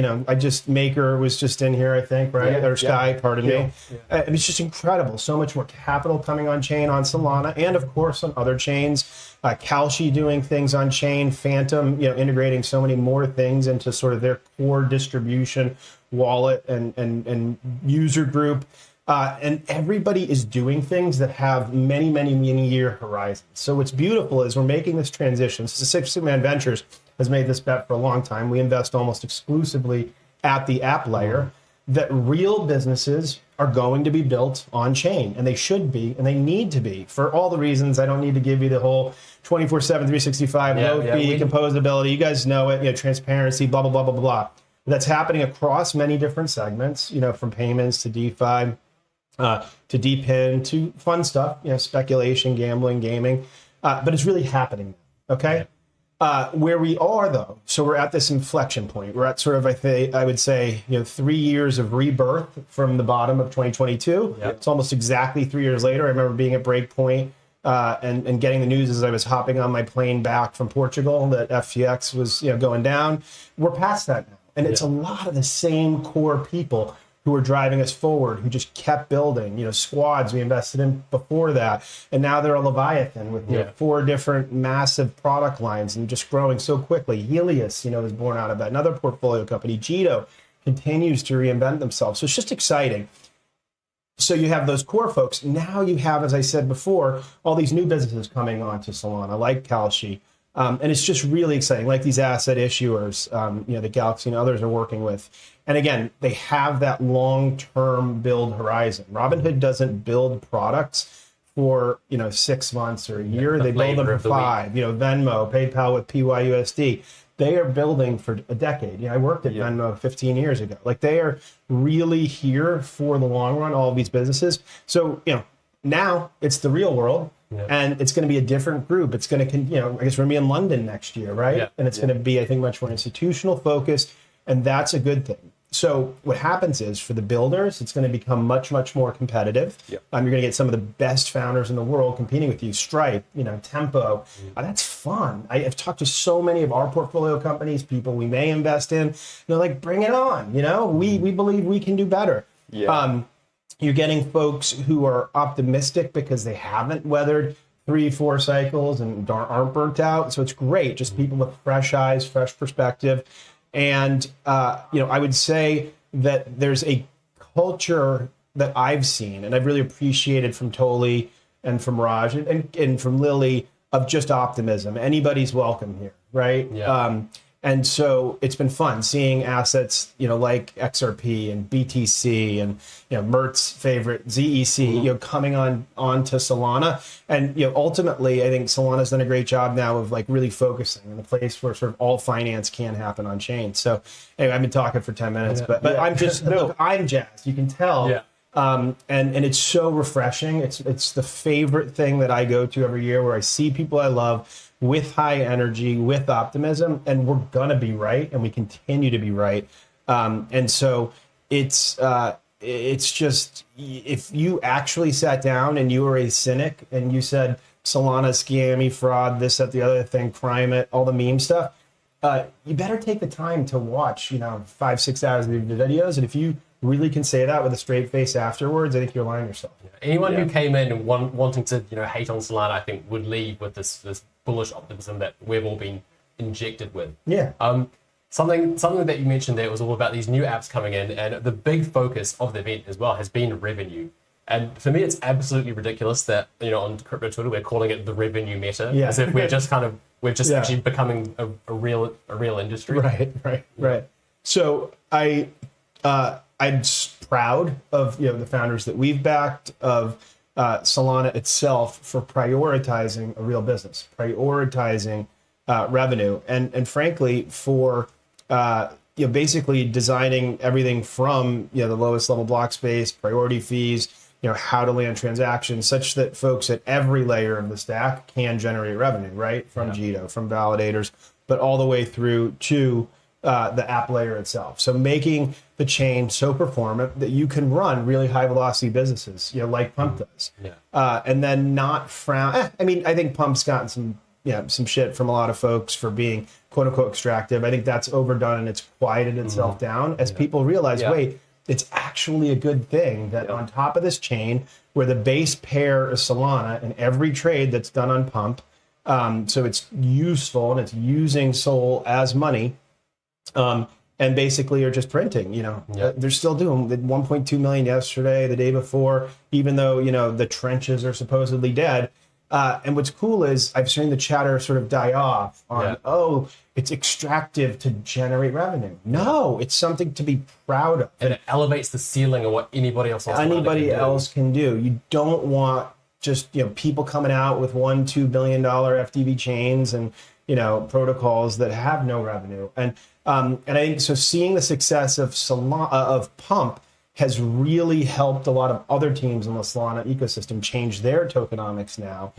Maker was just in here, I think, right? Or Sky, pardon me. It's just incredible. So much more capital coming on chain on Solana, and of course on other chains. Kalshi doing things on chain, Phantom, integrating so many more things into sort of their core distribution wallet and user group, and everybody is doing things that have many year horizons. So what's beautiful is we're making this transition. So Sixth Man Ventures has made this bet for a long time. We invest almost exclusively at the app layer, that real businesses are going to be built on chain, and they should be, and they need to be, for all the reasons. I don't need to give you the whole 24/7, 365, low fee, composability. You guys know it, transparency, blah, blah, blah, blah, blah. That's happening across many different segments, from payments to DeFi, to DePIN, to fun stuff, speculation, gambling, gaming. But it's really happening, okay? Where we are, though, so we're at this inflection point. We're at sort of, I would say, 3 years of rebirth from the bottom of 2022. Yep. It's almost exactly 3 years later. I remember being at Breakpoint and getting the news as I was hopping on my plane back from Portugal that FTX was going down. We're past that now. And it's a lot of the same core people who are driving us forward, who just kept building, squads we invested in before that. And now they're a Leviathan with 4 different massive product lines and just growing so quickly. Helios, is born out of that. Another portfolio company, Jito, continues to reinvent themselves. So it's just exciting. So you have those core folks. Now you have, as I said before, all these new businesses coming onto Solana, like Kalshi. And it's just really exciting, like these asset issuers, the Galaxy and others are working with. And again, they have that long-term build horizon. Robinhood doesn't build products for 6 months or a year. They build them for 5. Venmo, PayPal with PYUSD. They are building for a decade. I worked at Venmo 15 years ago. Like, they are really here for the long run, all of these businesses. So, now it's the real world. Yeah. And it's going to be a different group. It's going to, I guess we're going to be in London next year, right? Yeah. And it's going to be, I think, much more institutional focused, and that's a good thing. So what happens is, for the builders, it's going to become much, much more competitive. Yep. You're going to get some of the best founders in the world competing with you. Stripe, Tempo. That's fun. I've talked to so many of our portfolio companies, people we may invest in. They're like, bring it on. We believe we can do better. Yeah. You're getting folks who are optimistic because they haven't weathered 3-4 cycles and aren't burnt out. So it's great. Just people with fresh eyes, fresh perspective. And, I would say that there's a culture that I've seen and I've really appreciated from Toli and from Raj and from Lily of just optimism. Anybody's welcome here, right? Yeah. And so it's been fun seeing assets, like XRP and BTC and, Mert's favorite ZEC, coming onto Solana. And, ultimately, I think Solana's done a great job now of really focusing in a place where sort of all finance can happen on chain. So anyway, I've been talking for 10 minutes, but I'm just, look, I'm jazzed. You can tell. Yeah. And it's so refreshing. It's the favorite thing that I go to every year, where I see people I love with high energy, with optimism, and we're gonna be right, and we continue to be right. And so it's just, if you actually sat down and you were a cynic and you said Solana, scammy, fraud, this, that, the other thing, crime it, all the meme stuff, you better take the time to watch 5-6 hours of the videos. And if you really can say that with a straight face afterwards, I think you're lying to yourself. Anyone who came in and wanting to hate on Solana, I think, would leave with this bullish optimism that we've all been injected with. Yeah. Something that you mentioned there was all about these new apps coming in, and the big focus of the event as well has been revenue. And for me, it's absolutely ridiculous that on crypto Twitter we're calling it the revenue meta, as if we're just actually becoming a real industry. Right. So I'm proud of the founders that we've backed, of Solana itself, for prioritizing a real business, prioritizing revenue, and frankly for basically designing everything from the lowest level block space, priority fees, how to land transactions, such that folks at every layer of the stack can generate revenue, right? From Jito, from validators, but all the way through to the app layer itself. So making the chain so performant that you can run really high velocity businesses, like Pump does. And then not frown. I think Pump's gotten some shit from a lot of folks for being quote unquote extractive. I think that's overdone and it's quieted itself down as people realize, wait, it's actually a good thing that on top of this chain, where the base pair is Solana in every trade that's done on Pump, so it's useful and it's using Sol as money. And basically are just printing, they're still doing 1.2 million yesterday, the day before, even though, the trenches are supposedly dead. And what's cool is I've seen the chatter sort of die off on, it's extractive to generate revenue. No, it's something to be proud of. And it elevates the ceiling of what anybody else can do. You don't want just, people coming out with $1-2 billion FTV chains and, protocols that have no revenue. And I think so. Seeing the success of of Pump has really helped a lot of other teams in the Solana ecosystem change their tokenomics now.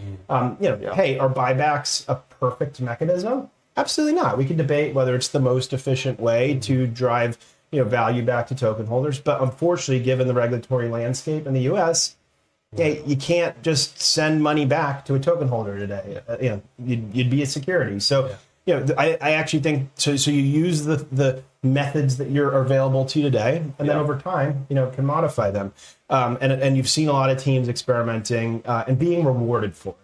Hey, are buybacks a perfect mechanism? Absolutely not. We can debate whether it's the most efficient way to drive value back to token holders, but unfortunately, given the regulatory landscape in the U.S., you can't just send money back to a token holder today. You'd be a security. So I actually think so. You use the methods that are available to you today, and then over time, can modify them. And you've seen a lot of teams experimenting and being rewarded for it.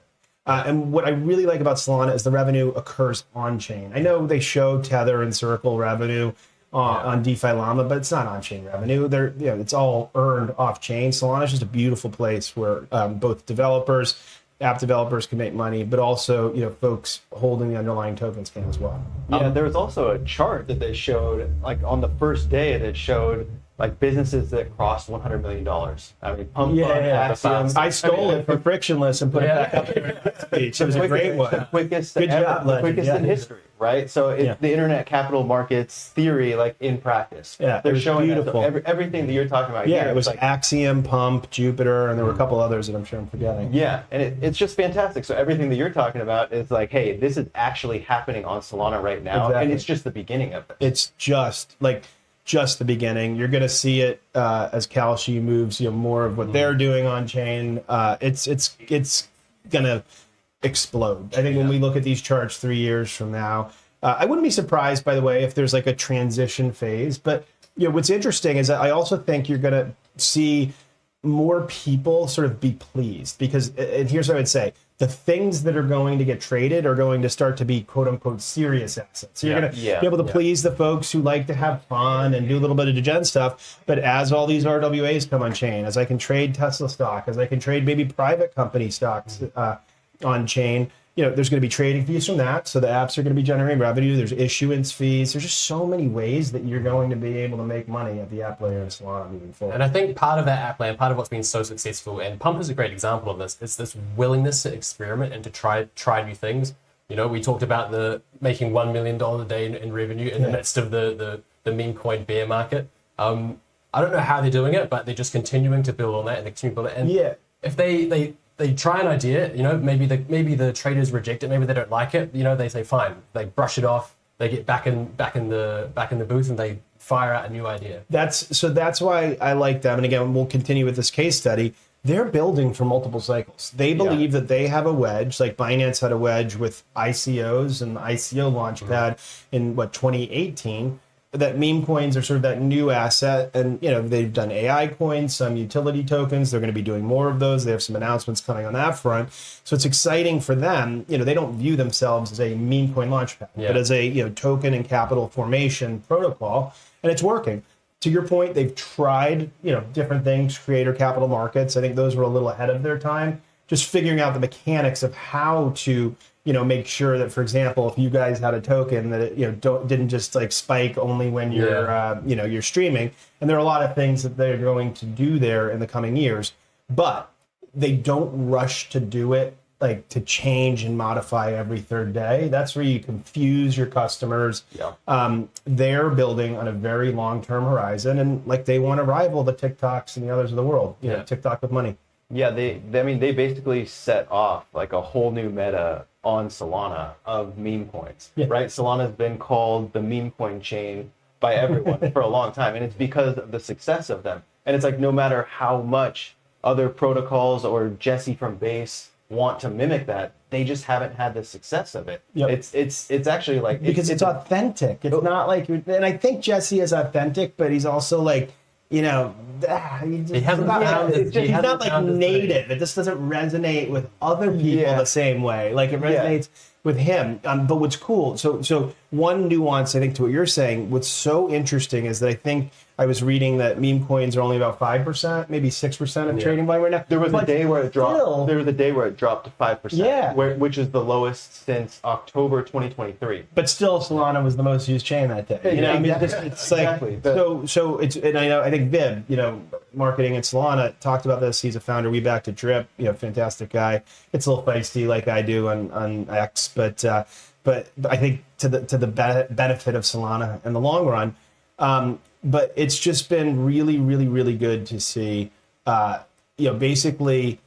And what I really like about Solana is the revenue occurs on chain. I know they show Tether and Circle revenue on DeFi Llama, but it's not on chain revenue. It's all earned off chain. Solana is just a beautiful place where both app developers can make money, but also folks holding the underlying tokens can as well. Yeah, there was also a chart that they showed, like on the first day, that showed like businesses that crossed $100 million. I mean, Pump Fund, Axiom. I stole it for Frictionless and put it back up there in the speech. It was a great one. The quickest Good ever, job, the Legend. quickest in history, right? So it's the internet capital markets theory, like in practice. Yeah, they're it was showing beautiful. everything that you're talking about. Yeah, here, it was like Axiom, Pump, Jupiter, and there were a couple others that I'm sure I'm forgetting. Yeah, and it's just fantastic. So everything that you're talking about is like, hey, this is actually happening on Solana right now, and it's just the beginning of it. It's just the beginning. You're going to see it as Kalshi moves, more of what they're doing on chain. It's going to explode. I think when we look at these charts 3 years from now, I wouldn't be surprised, by the way, if there's like a transition phase. But what's interesting is that I also think you're going to see more people sort of be pleased because, and here's what I would say, the things that are going to get traded are going to start to be quote unquote serious assets. So you're going to be able to please the folks who like to have fun and do a little bit of degen stuff. But as all these RWAs come on chain, as I can trade Tesla stock, as I can trade maybe private company stocks on chain, there's going to be trading fees from that. So the apps are going to be generating revenue. There's issuance fees. There's just so many ways that you're going to be able to make money at the app layer in Solana moving forward. And I think part of that app layer, part of what's been so successful, and Pump is a great example of this, is this willingness to experiment and to try new things. We talked about the making $1 million a day in revenue in the midst of the meme coin bear market. I don't know how they're doing it, but they're just continuing to build on that and they continue to build it. And if they try an idea, maybe the traders reject it, maybe they don't like it, they say fine, they brush it off, they get back in the booth and they fire out a new idea. That's why I like them. And again, we'll continue with this case study. They're building for multiple cycles. They believe that they have a wedge, like Binance had a wedge with ICOs and the ICO launchpad in 2018. That meme coins are sort of that new asset, and they've done AI coins, some utility tokens. They're going to be doing more of those. They have some announcements coming on that front, so it's exciting for them. They don't view themselves as a meme coin launchpad, but as a token and capital formation protocol, and it's working. To your point, they've tried different things, creator capital markets. I think those were a little ahead of their time. Just figuring out the mechanics of how to make sure that, for example, if you guys had a token that it, didn't just like spike only when you're you're streaming. And there are a lot of things that they're going to do there in the coming years, but they don't rush to do it, like to change and modify every third day. That's where you confuse your customers. They're building on a very long-term horizon, and like they want to rival the TikToks and the others of the world. TikTok with money. Yeah, they basically set off like a whole new meta on Solana of meme coins, right? Solana's been called the meme coin chain by everyone for a long time, and it's because of the success of them. And it's like no matter how much other protocols or Jesse from Base want to mimic that, they just haven't had the success of it. It's actually like because it's authentic. It's not like, and I think Jesse is authentic, but he's also like, he's not like native. It just doesn't resonate with other people the same way. Like it resonates with him. But what's cool, so one nuance I think to what you're saying, what's so interesting is that I think I was reading that meme coins are only about 5%, maybe 6% of trading volume right now. There was a day where it dropped. There was a day where it dropped to 5%, which is the lowest since October 2023. But still, Solana was the most used chain that day. It's like so. It's, and I think Vib, marketing at Solana, talked about this. He's a founder. We backed a Drip, fantastic guy. It's a little feisty, like I do on X, but I think to the benefit of Solana in the long run. But it's just been really, really, really good to see, basically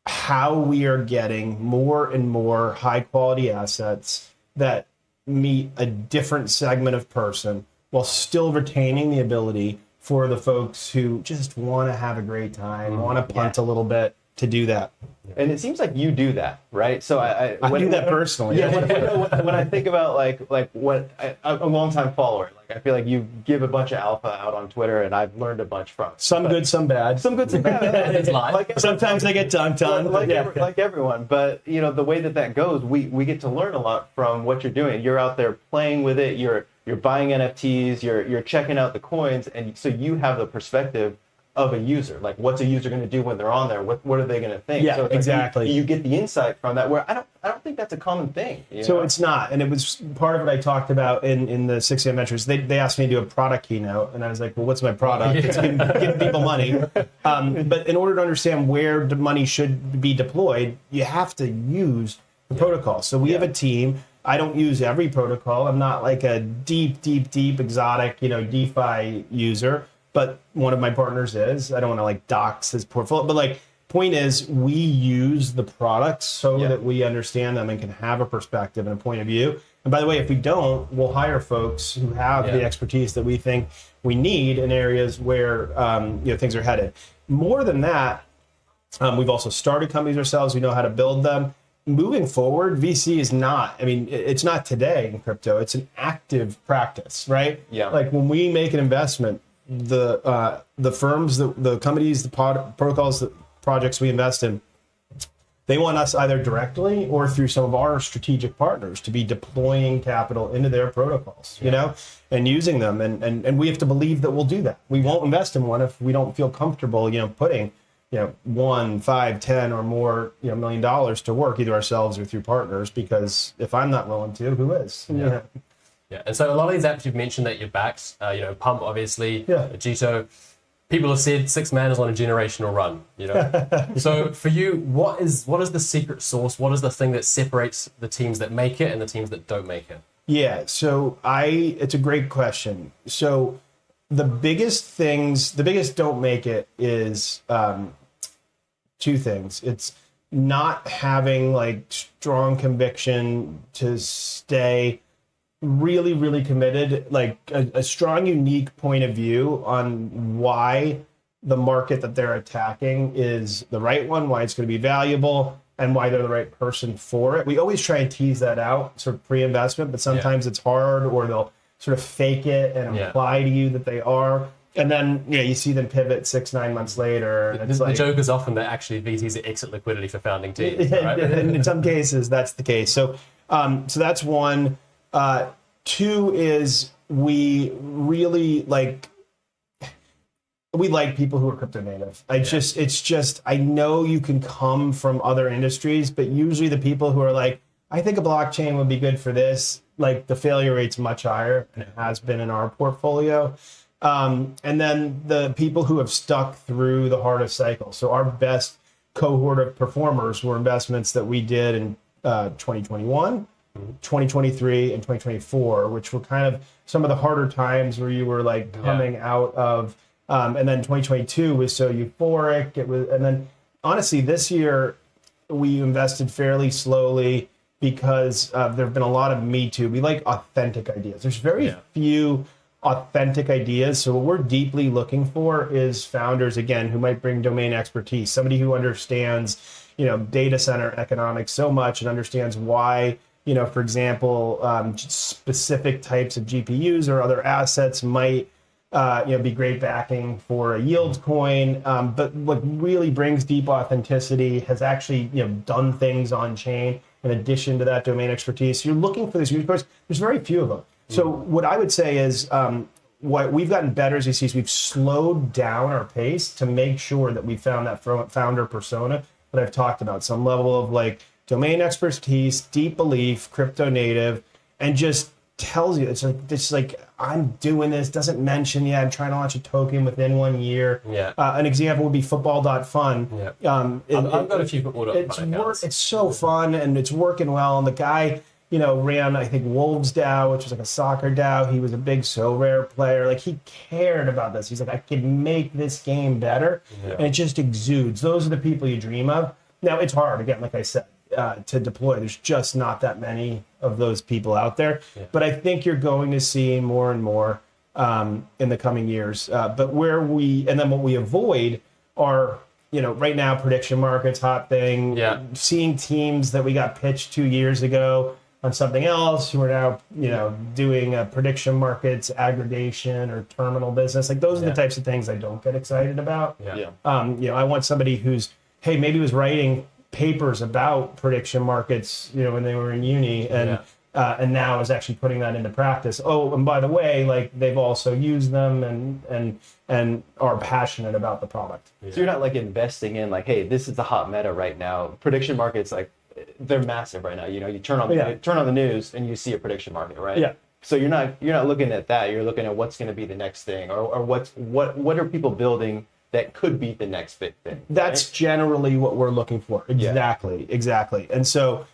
how we are getting more and more high quality assets that meet a different segment of person while still retaining the ability for the folks who just want to have a great time, want to punt a little bit, to do that. And it seems like you do that, right? So I do that personally. Yeah. When I think about like what a longtime follower, like I feel like you give a bunch of alpha out on Twitter, and I've learned a bunch from it. Some good, some bad. Some good, some bad. It's live. Like sometimes I get dunked on. Like everyone, but you know the way that goes, we get to learn a lot from what you're doing. You're out there playing with it. You're buying NFTs. You're checking out the coins, and so you have the perspective of a user. Like, what's a user going to do when they're on there? What are they going to think? Yeah, so it's exactly. Like you get the insight from that. Where I don't think that's a common thing. So it's not, and it was part of what I talked about in the 6 a.m. Mentors. They asked me to do a product keynote, and I was like, well, what's my product? It's giving people money. But in order to understand where the money should be deployed, you have to use the protocol. So we have a team. I don't use every protocol. I'm not like a deep exotic, DeFi user. But one of my partners is. I don't want to like dox his portfolio, but like point is we use the products so that we understand them and can have a perspective and a point of view. And by the way, if we don't, we'll hire folks who have the expertise that we think we need in areas where things are headed. More than that, we've also started companies ourselves. We know how to build them. Moving forward, VC is not, it's not today in crypto. It's an active practice, right? Yeah. Like when we make an investment, the firms, the companies, the protocols, the projects we invest in, they want us either directly or through some of our strategic partners to be deploying capital into their protocols, and using them. And we have to believe that we'll do that. We won't invest in one if we don't feel comfortable, putting, $1, $5, $10 or more, $1 million to work either ourselves or through partners, because if I'm not willing to, who is? Yeah, and so a lot of these apps you've mentioned that you're backed, Pump obviously, Jito, people have said 6 man is on a generational run, So for you, what is the secret sauce? What is the thing that separates the teams that make it and the teams that don't make it? Yeah, so it's a great question. So the biggest don't make it is 2 things. It's not having like strong conviction to stay really, really committed, like a strong, unique point of view on why the market that they're attacking is the right one, why it's going to be valuable, and why they're the right person for it. We always try and tease that out sort of pre-investment, but sometimes it's hard, or they'll sort of fake it and imply to you that they are. And then, you see them pivot 6-9 months later. And the joke is often that actually VCs are exit liquidity for founding teams. Right? And in some cases, that's the case. So that's one. 2 is we really like people who are crypto native. I know you can come from other industries, but usually the people who are like, I think a blockchain would be good for this, like the failure rate's much higher than it has been in our portfolio. And then the people who have stuck through the hardest cycle. So our best cohort of performers were investments that we did in 2021, 2023, and 2024, which were kind of some of the harder times where you were like coming out of, and then 2022 was so euphoric. And then honestly, this year we invested fairly slowly because there have been a lot of Me Too. We like authentic ideas. There's very few authentic ideas. So what we're deeply looking for is founders, again, who might bring domain expertise, somebody who understands, data center economics so much and understands why, for example, specific types of GPUs or other assets might, be great backing for a yield coin. But what really brings deep authenticity has actually, done things on chain in addition to that domain expertise. You're looking for these unicorns. There's very few of them. So what I would say is what we've gotten better as VCs, we've slowed down our pace to make sure that we found that founder persona that I've talked about, some level of like domain expertise, deep belief, crypto native, and just tells you, it's like I'm doing this, doesn't mention, I'm trying to launch a token within 1 year. An example would be football.fun. I've got a few football.fun accounts. It's so fun and it's working well. And the guy, ran, I think, Wolves DAO, which was like a soccer DAO. He was a big SoRare player. Like, he cared about this. He's like, I can make this game better. And it just exudes. Those are the people you dream of. Now, it's hard. Again, like I said, to deploy. There's just not that many of those people out there. But I think you're going to see more and more in the coming years. But what we avoid are, right now, prediction markets, hot thing. Seeing teams that we got pitched 2 years ago on something else who are now, doing prediction markets, aggregation, or terminal business. Like those are the types of things I don't get excited about. I want somebody who's, hey, maybe was writing papers about prediction markets, when they were in uni, and now is actually putting that into practice. Oh, and by the way, like they've also used them and are passionate about the product. So you're not like investing in like, hey, this is the hot meta right now. Prediction markets, like they're massive right now. You turn on the news and you see a prediction market, right? Yeah. So you're not looking at that. You're looking at what's going to be the next thing, or what are people building that could be the next big thing. That's generally what we're looking for. Exactly. And so,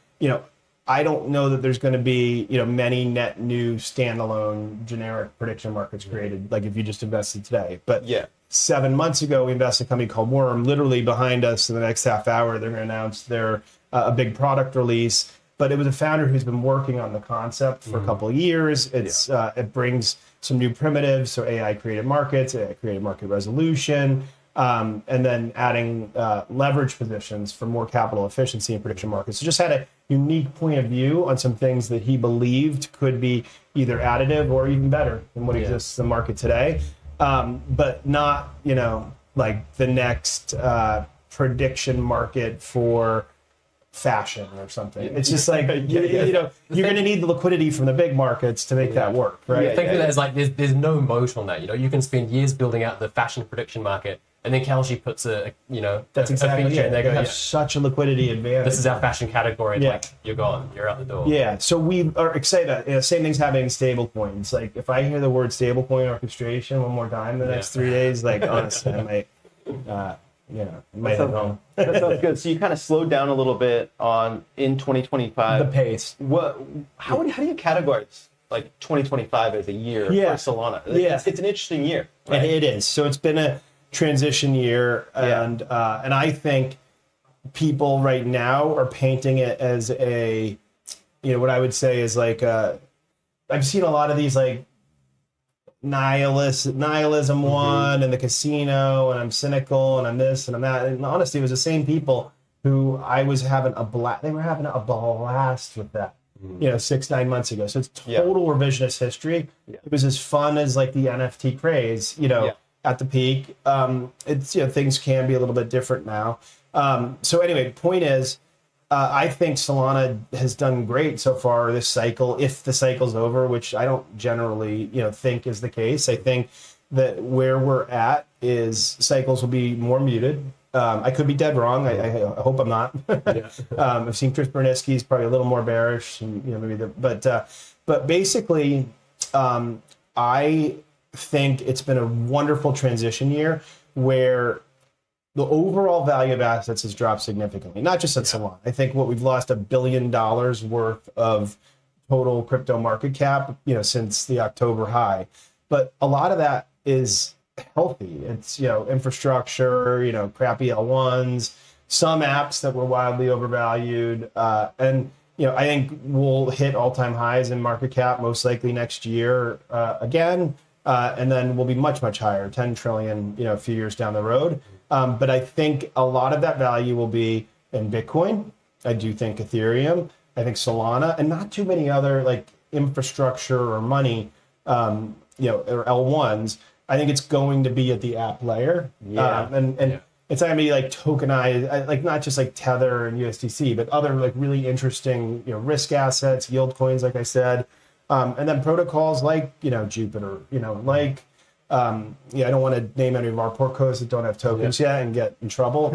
I don't know that there's going to be, many net new standalone generic prediction markets created, like if you just invested today. But 7 months ago, we invested in a company called Worm. Literally behind us in the next half hour, they're going to announce their a big product release. But it was a founder who's been working on the concept for a couple of years. It brings some new primitives, so AI created markets, AI created market resolution, and then adding leverage positions for more capital efficiency in prediction markets. So just had a unique point of view on some things that he believed could be either additive or even better than what exists in the market today, but not, like the next prediction market for fashion or something. It's just like, you're going to need the liquidity from the big markets to make that work, right? Think of it as like there's no moat on that. You can spend years building out the fashion prediction market, and then Kalshi puts that's a exactly feature it. and they go, have such a liquidity advantage. This is our fashion category. Like you're gone, you're out the door. Yeah. So we are excited. Same thing's happening in stable coins. Like if I hear the word stablecoin orchestration one more time the next 3 days, like honestly, I might. That sounds good. So you kind of slowed down a little bit in 2025. The pace. How do you categorize like 2025 as a year for Solana? It's an interesting year. Right? It is. So it's been a transition year, and I think people right now are painting it as a, what I would say is like I've seen a lot of these like nihilism one and the casino, and I'm cynical and I'm this and I'm that. And honestly, it was the same people who I was having a blast. They were having a blast with that, 6-9 months ago. So it's total revisionist history. It was as fun as like the NFT craze, at the peak. It's things can be a little bit different now. So anyway, point is, I think Solana has done great so far this cycle. If the cycle's over, which I don't generally, think is the case, I think that where we're at is cycles will be more muted. I could be dead wrong. I hope I'm not. I've seen Chris Bernitzky's probably a little more bearish, and but basically, I think it's been a wonderful transition year where the overall value of assets has dropped significantly, not just at Solana. I think we've lost $1 billion worth of total crypto market cap, since the October high. But a lot of that is healthy. It's, infrastructure, crappy L1s, some apps that were wildly overvalued. And, I think we'll hit all-time highs in market cap most likely next year again. And then we'll be much, much higher, 10 trillion, a few years down the road. But I think a lot of that value will be in Bitcoin. I do think Ethereum. I think Solana, and not too many other like infrastructure or money, or L1s. I think it's going to be at the app layer. And it's not going to be like tokenized, like not just like Tether and USDC, but other like really interesting, risk assets, yield coins, like I said. And then protocols like, Jupiter, like, I don't want to name any of our portcos that don't have tokens yet and get in trouble,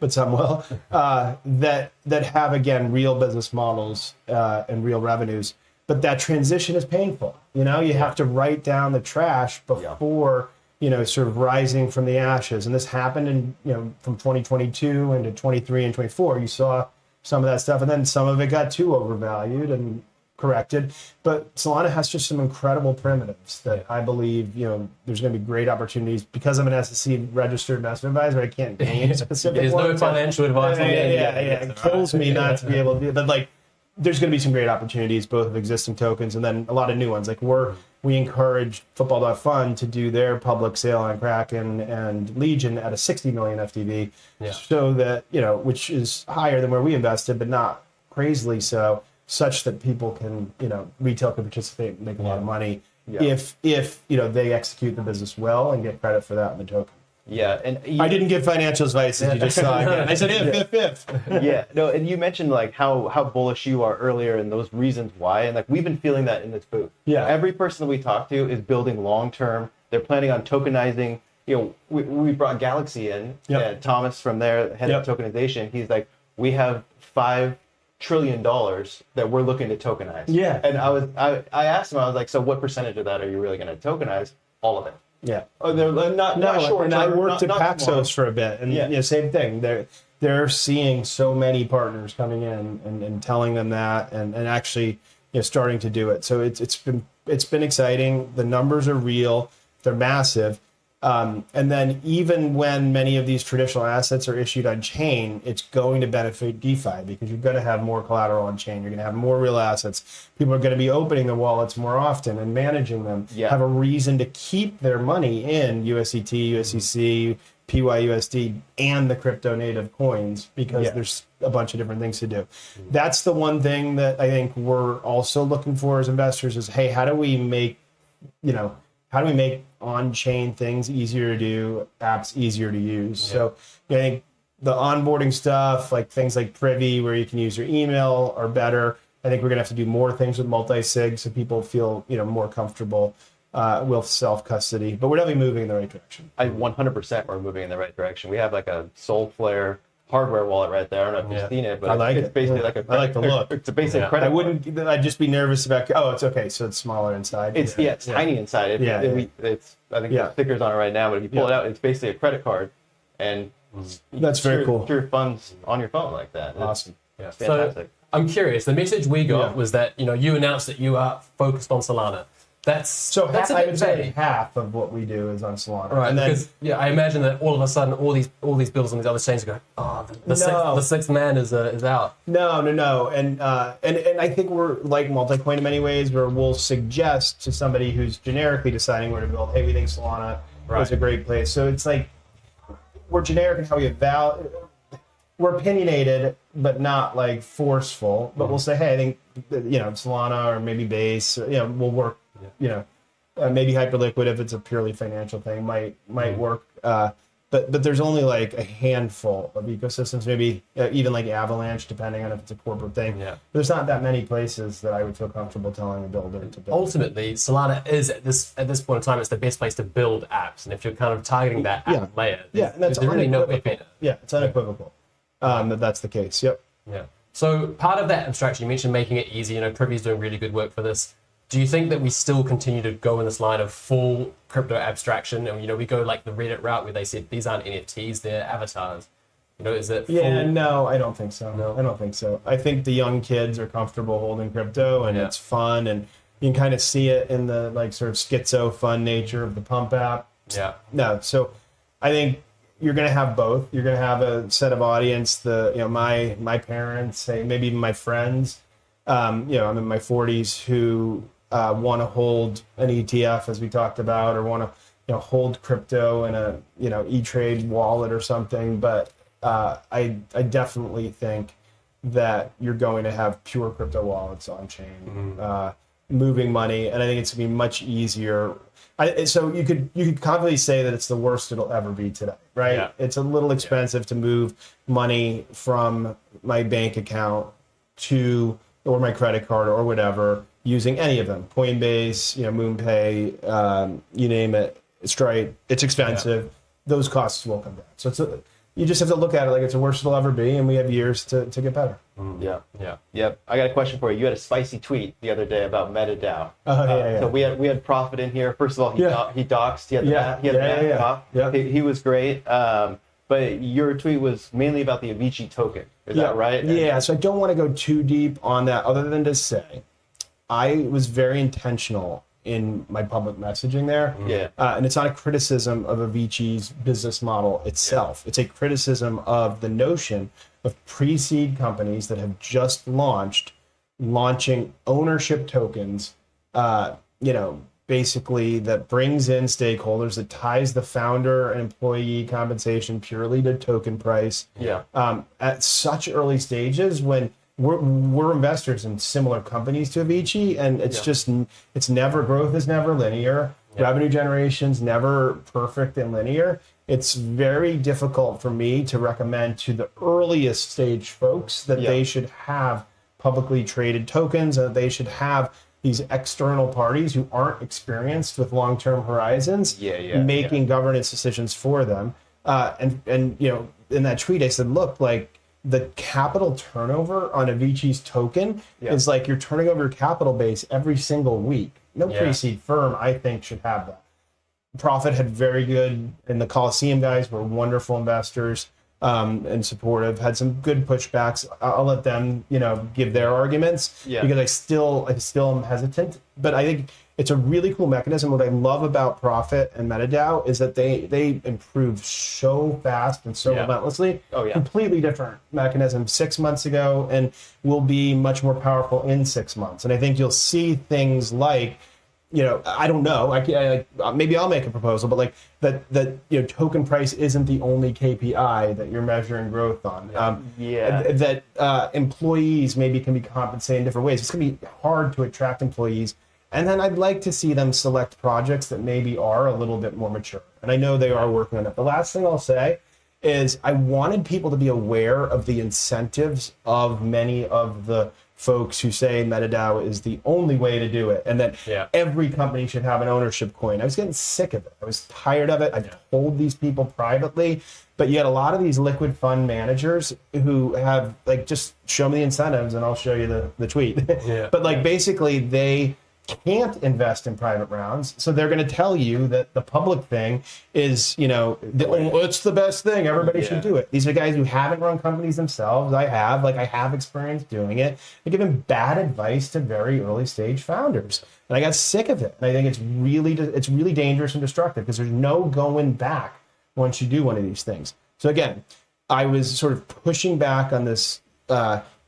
but some will, that have, again, real business models and real revenues. But that transition is painful. You have to write down the trash before, sort of rising from the ashes. And this happened in, from 2022 into 23 and 24. You saw some of that stuff, and then some of it got too overvalued and corrected. But Solana has just some incredible primitives that I believe, there's going to be great opportunities. Because I'm an SEC registered investment advisor, I can't name specific There's ones. no financial advice. It kills me not to be able to do it. But like, there's going to be some great opportunities, both of existing tokens and then a lot of new ones. Like we encourage Football.Fund to do their public sale on Kraken and Legion at a 60 million FTV, so that, which is higher than where we invested, but not crazily so, such that people can, retail can participate and make a lot of money if they execute the business well and get credit for that in the token. Yeah, and I didn't give financial advice, as you just saw. I said if. Yeah, no, and you mentioned like how bullish you are earlier and those reasons why, and like we've been feeling that in this booth. Yeah, every person we talk to is building long term. They're planning on tokenizing. We brought Galaxy in. Thomas from there, head of tokenization. He's like, we have $5 trillion that we're looking to tokenize. Yeah, and I asked him, I was like, so what percentage of that are you really going to tokenize? All of it. Yeah. Oh, they're not short. And I worked at Paxos for a bit, and same thing. They're seeing so many partners coming in and telling them that, and actually starting to do it. So it's been exciting. The numbers are real. They're massive. And then even when many of these traditional assets are issued on chain, it's going to benefit DeFi because you're going to have more collateral on chain. You're going to have more real assets. People are going to be opening the wallets more often and managing them. Have a reason to keep their money in USDT, USDC, PYUSD, and the crypto native coins because there's a bunch of different things to do. That's the one thing that I think we're also looking for as investors is, hey, how do we make on-chain things easier to do, apps easier to use? So I think the onboarding stuff, like things like Privy, where you can use your email, are better. I think we're gonna have to do more things with multi-sig so people feel more comfortable with self-custody. But we're definitely moving in the right direction. 100% we're moving in the right direction. We have like a Solflare hardware wallet right there. I don't know if you've seen it, but it's basically like a credit, I like the look. It's a basic credit. I'd just be nervous about. Oh, it's okay. So it's smaller inside. It's tiny inside. It's I think the stickers on it right now, but if you pull it out, it's basically a credit card, and that's very cool. Your funds on your phone like that. Awesome. It's fantastic. So I'm curious. The message we got was that you announced that you are focused on Solana. That's I would say half of what we do is on Solana. Right, and then, because I imagine that all of a sudden all these builders on these other chains go, the sixth man is out. No, and I think we're like Multicoin in many ways, where we'll suggest to somebody who's generically deciding where to build, hey, we think Solana is a great place. So it's like we're generic in how we we're opinionated, but not like forceful. But we'll say, hey, I think Solana or maybe Base, will work. Maybe Hyperliquid if it's a purely financial thing might work. But there's only like a handful of ecosystems, maybe even like Avalanche, depending on if it's a corporate thing. There's not that many places that I would feel comfortable telling a builder to build. Ultimately, Solana is at this point in time, it's the best place to build apps, and if you're kind of targeting that app layer, and that's really no way better. Yeah, it's unequivocal that's the case. Yep. Yeah. So part of that abstraction, you mentioned making it easy. Privy's doing really good work for this. Do you think that we still continue to go in this line of full crypto abstraction? And, we go like the Reddit route where they said these aren't NFTs, they're avatars. Is it full? Yeah, no, I don't think so. No, I don't think so. I think the young kids are comfortable holding crypto and it's fun, and you can kind of see it in the like sort of schizo fun nature of the pump app. Yeah. No, so I think you're going to have both. You're going to have a set of audience, my parents, say maybe even my friends, I'm in my 40s who want to hold an ETF, as we talked about, or want to hold crypto in a E-Trade wallet or something. But I definitely think that you're going to have pure crypto wallets on chain, moving money, and I think it's going to be much easier. So you could confidently say that it's the worst it'll ever be today, right? Yeah. It's a little expensive to move money from my bank account or my credit card or whatever, using any of them, Coinbase, MoonPay, you name it, Stripe. It's expensive. Yeah. Those costs will come down. So you just have to look at it like it's the worst it'll ever be, and we have years to get better. Yep. I got a question for you. You had a spicy tweet the other day about MetaDAO. Yeah. So we had Profit in here. First of all, he doxed. He had the mask off. Yeah. He was great. But your tweet was mainly about the Avicii token. Is that right? Yeah. So I don't want to go too deep on that, other than to say I was very intentional in my public messaging there. Yeah. And it's not a criticism of Avicii's business model itself. It's a criticism of the notion of pre-seed companies that have just launching ownership tokens, basically that brings in stakeholders, that ties the founder and employee compensation purely to token price. Yeah. At such early stages when we're investors in similar companies to Avicii, and it's never, growth is never linear. Revenue generation's never perfect and linear. It's very difficult for me to recommend to the earliest stage folks that they should have publicly traded tokens, and that they should have these external parties who aren't experienced with long-term horizons making governance decisions for them. And in that tweet I said, look, like, the capital turnover on Avicii's token is like you're turning over your capital base every single week. No pre-seed firm, I think, should have that. Profit had very good, and the Coliseum guys were wonderful investors and supportive, had some good pushbacks. I'll let them, give their arguments because I still am hesitant. But I think it's a really cool mechanism. What I love about Profit and MetaDAO is that they improve so fast and so relentlessly. Oh, yeah. Completely different mechanism 6 months ago, and will be much more powerful in 6 months. And I think you'll see things like, I don't know. Maybe I'll make a proposal, but like that token price isn't the only KPI that you're measuring growth on. That employees maybe can be compensated in different ways. It's going to be hard to attract employees. And then I'd like to see them select projects that maybe are a little bit more mature. And I know they are working on it. The last thing I'll say is I wanted people to be aware of the incentives of many of the folks who say MetaDAO is the only way to do it, and that every company should have an ownership coin. I was getting sick of it. I was tired of it. I've told these people privately, but you had a lot of these liquid fund managers who have just show me the incentives and I'll show you the tweet. But basically they can't invest in private rounds, so they're going to tell you that the public thing is, it's the best thing. Everybody should do it. These are guys who haven't run companies themselves. I have experience doing it. They're giving bad advice to very early stage founders, and I got sick of it. And I think it's really dangerous and destructive because there's no going back once you do one of these things. So again, I was sort of pushing back on this.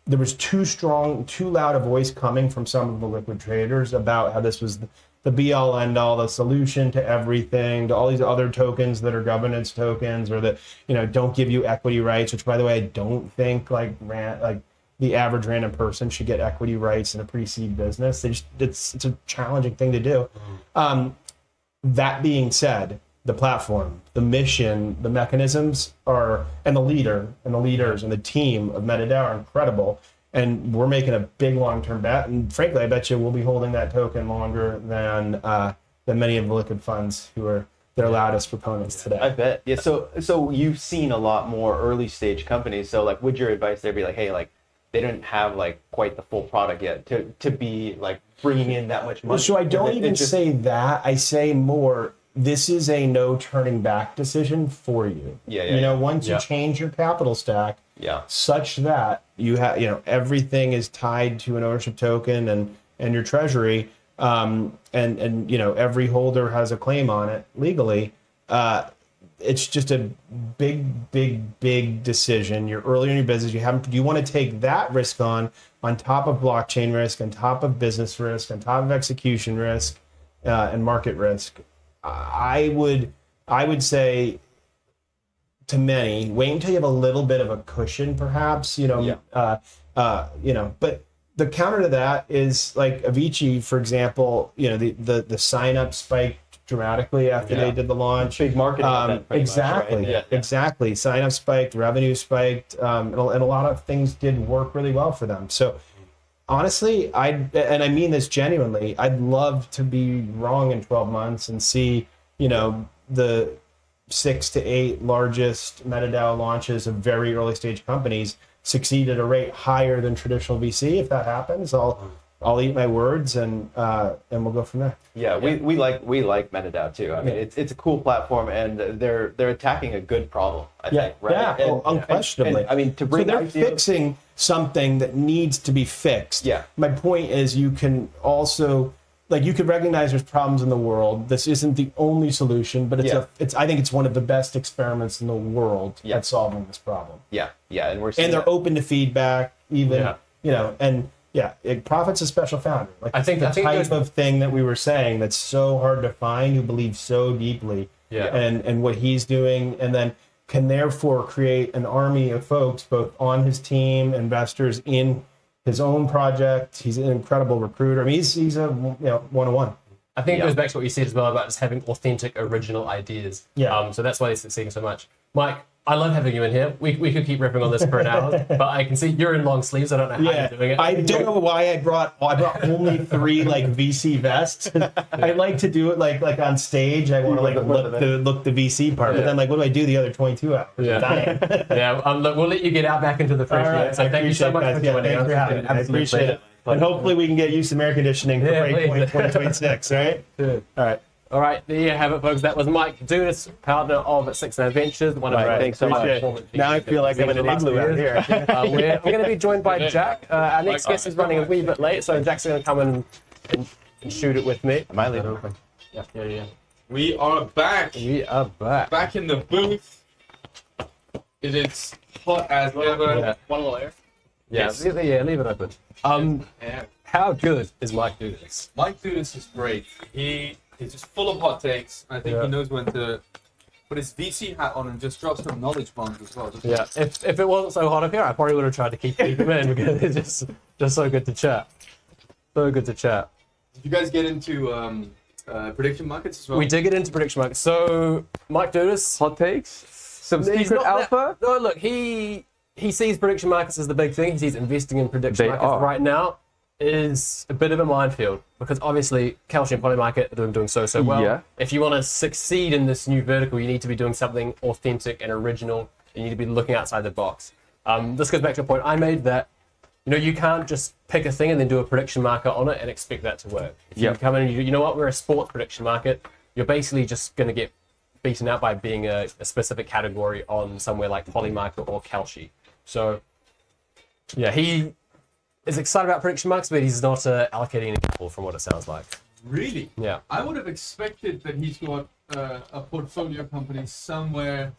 There was too loud a voice coming from some of the liquid traders about how this was the be-all, end-all, the solution to everything, to all these other tokens that are governance tokens, or that don't give you equity rights. Which, by the way, I don't think the average random person should get equity rights in a pre-seed business. It's a challenging thing to do. That being said, the platform, the mission, the mechanisms and the leaders and the team of MetaDAO are incredible. And we're making a big long-term bet. And frankly, I bet you we'll be holding that token longer than many of the liquid funds who are their loudest proponents today. I bet. Yeah. So you've seen a lot more early stage companies. So would your advice there be hey, they didn't have quite the full product yet to be bringing in that much money? So I don't even say that. I say more, this is a no turning back decision for you. Once you change your capital stack, such that you have, everything is tied to an ownership token and your treasury, and every holder has a claim on it legally. It's just a big decision. You're early in your business. Do you want to take that risk on top of blockchain risk, on top of business risk, on top of execution risk, and market risk? I would say to many, wait until you have a little bit of a cushion, perhaps, but the counter to that is Avicii, for example, the sign up spiked dramatically after they did the launch. Big marketing event, exactly, much, right? Exactly. Sign up spiked, revenue spiked, and a lot of things did work really well for them. So honestly, and I mean this genuinely, I'd love to be wrong in 12 months and see, the 6 to 8 largest MetaDAO launches of very early stage companies succeed at a rate higher than traditional VC. If that happens, I'll I'll eat my words, and we'll go from there. Yeah, we like MetaDAO too. I mean, it's a cool platform, and they're attacking a good problem. I think, right? Yeah, unquestionably. I mean, to bring they're fixing something that needs to be fixed. Yeah. My point is, you can also you could recognize there's problems in the world. This isn't the only solution, but I think it's one of the best experiments in the world at solving this problem. Yeah, and they're open to feedback, even and. Yeah, Profit's a special founder. I think the type of thing that we were saying that's so hard to find, who believes so deeply, and what he's doing, and then can therefore create an army of folks, both on his team, investors in his own project. He's an incredible recruiter. I mean, he's a one-on-one. I think it goes back to what you said as well about just having authentic, original ideas. Yeah. So that's why they're succeeding so much. Mike, I love having you in here. We could keep ripping on this for an hour, but I can see you're in long sleeves. I don't know how you're doing it. I don't know why I brought only 3 VC vests. I like to do it like on stage. I want to look the VC part, but then what do I do the other 22 hours? Look, we'll let you get out back into the fresh air. So thank you so much for joining us. I appreciate it. And hopefully we can get you some air conditioning for Breakpoint 2026, right? All right, there you have it, folks. That was Mike Dudas, partner of 6 Ventures. Thanks so much. Now I feel like I'm in an igloo out here. We're going to be joined by Jack. Our next guest is running a wee bit late, so Jack's going to come in and shoot it with me. Am I leaving? Yeah. We are back. Back in the booth. It is hot as ever. One more layer. Yes. Yeah, leave it open. How good is Mike Dudas? Mike Dudas is great. He's just full of hot takes. I think he knows when to put his VC hat on and just drop some knowledge bombs as well. If it wasn't so hot up here, I probably would have tried to keep him in because it's just so good to chat. Did you guys get into prediction markets as well? We did get into prediction markets. So Mike Dudas, hot takes, some secret alpha. No, look, he sees prediction markets as the big thing. He sees investing in prediction markets right now is a bit of a minefield because obviously Kalshi and Polymarket are doing so well. Yeah. If you want to succeed in this new vertical, you need to be doing something authentic and original. You need to be looking outside the box. This goes back to a point I made that you can't just pick a thing and then do a prediction market on it and expect that to work. If you come in and you know what, we're a sports prediction market, you're basically just going to get beaten out by being a specific category on somewhere like Polymarket or Kalshi. So yeah, he is excited about prediction markets, but he's not allocating any capital from what it sounds like. Really? Yeah. I would have expected that he's got a portfolio company somewhere.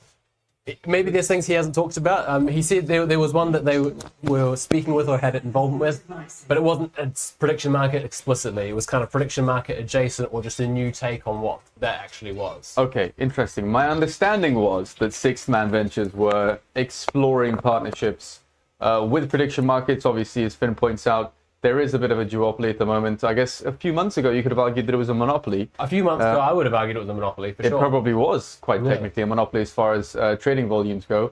Maybe there's things he hasn't talked about. He said there was one that they were speaking with or had involvement with, but it wasn't a prediction market explicitly. It was kind of prediction market adjacent or just a new take on what that actually was. Okay, interesting. My understanding was that 6 Man Ventures were exploring partnerships with prediction markets. Obviously, as Finn points out, there is a bit of a duopoly at the moment. I guess a few months ago, you could have argued that it was a monopoly. A few months ago, I would have argued it was a monopoly, for sure. It probably was quite technically a monopoly as far as trading volumes go.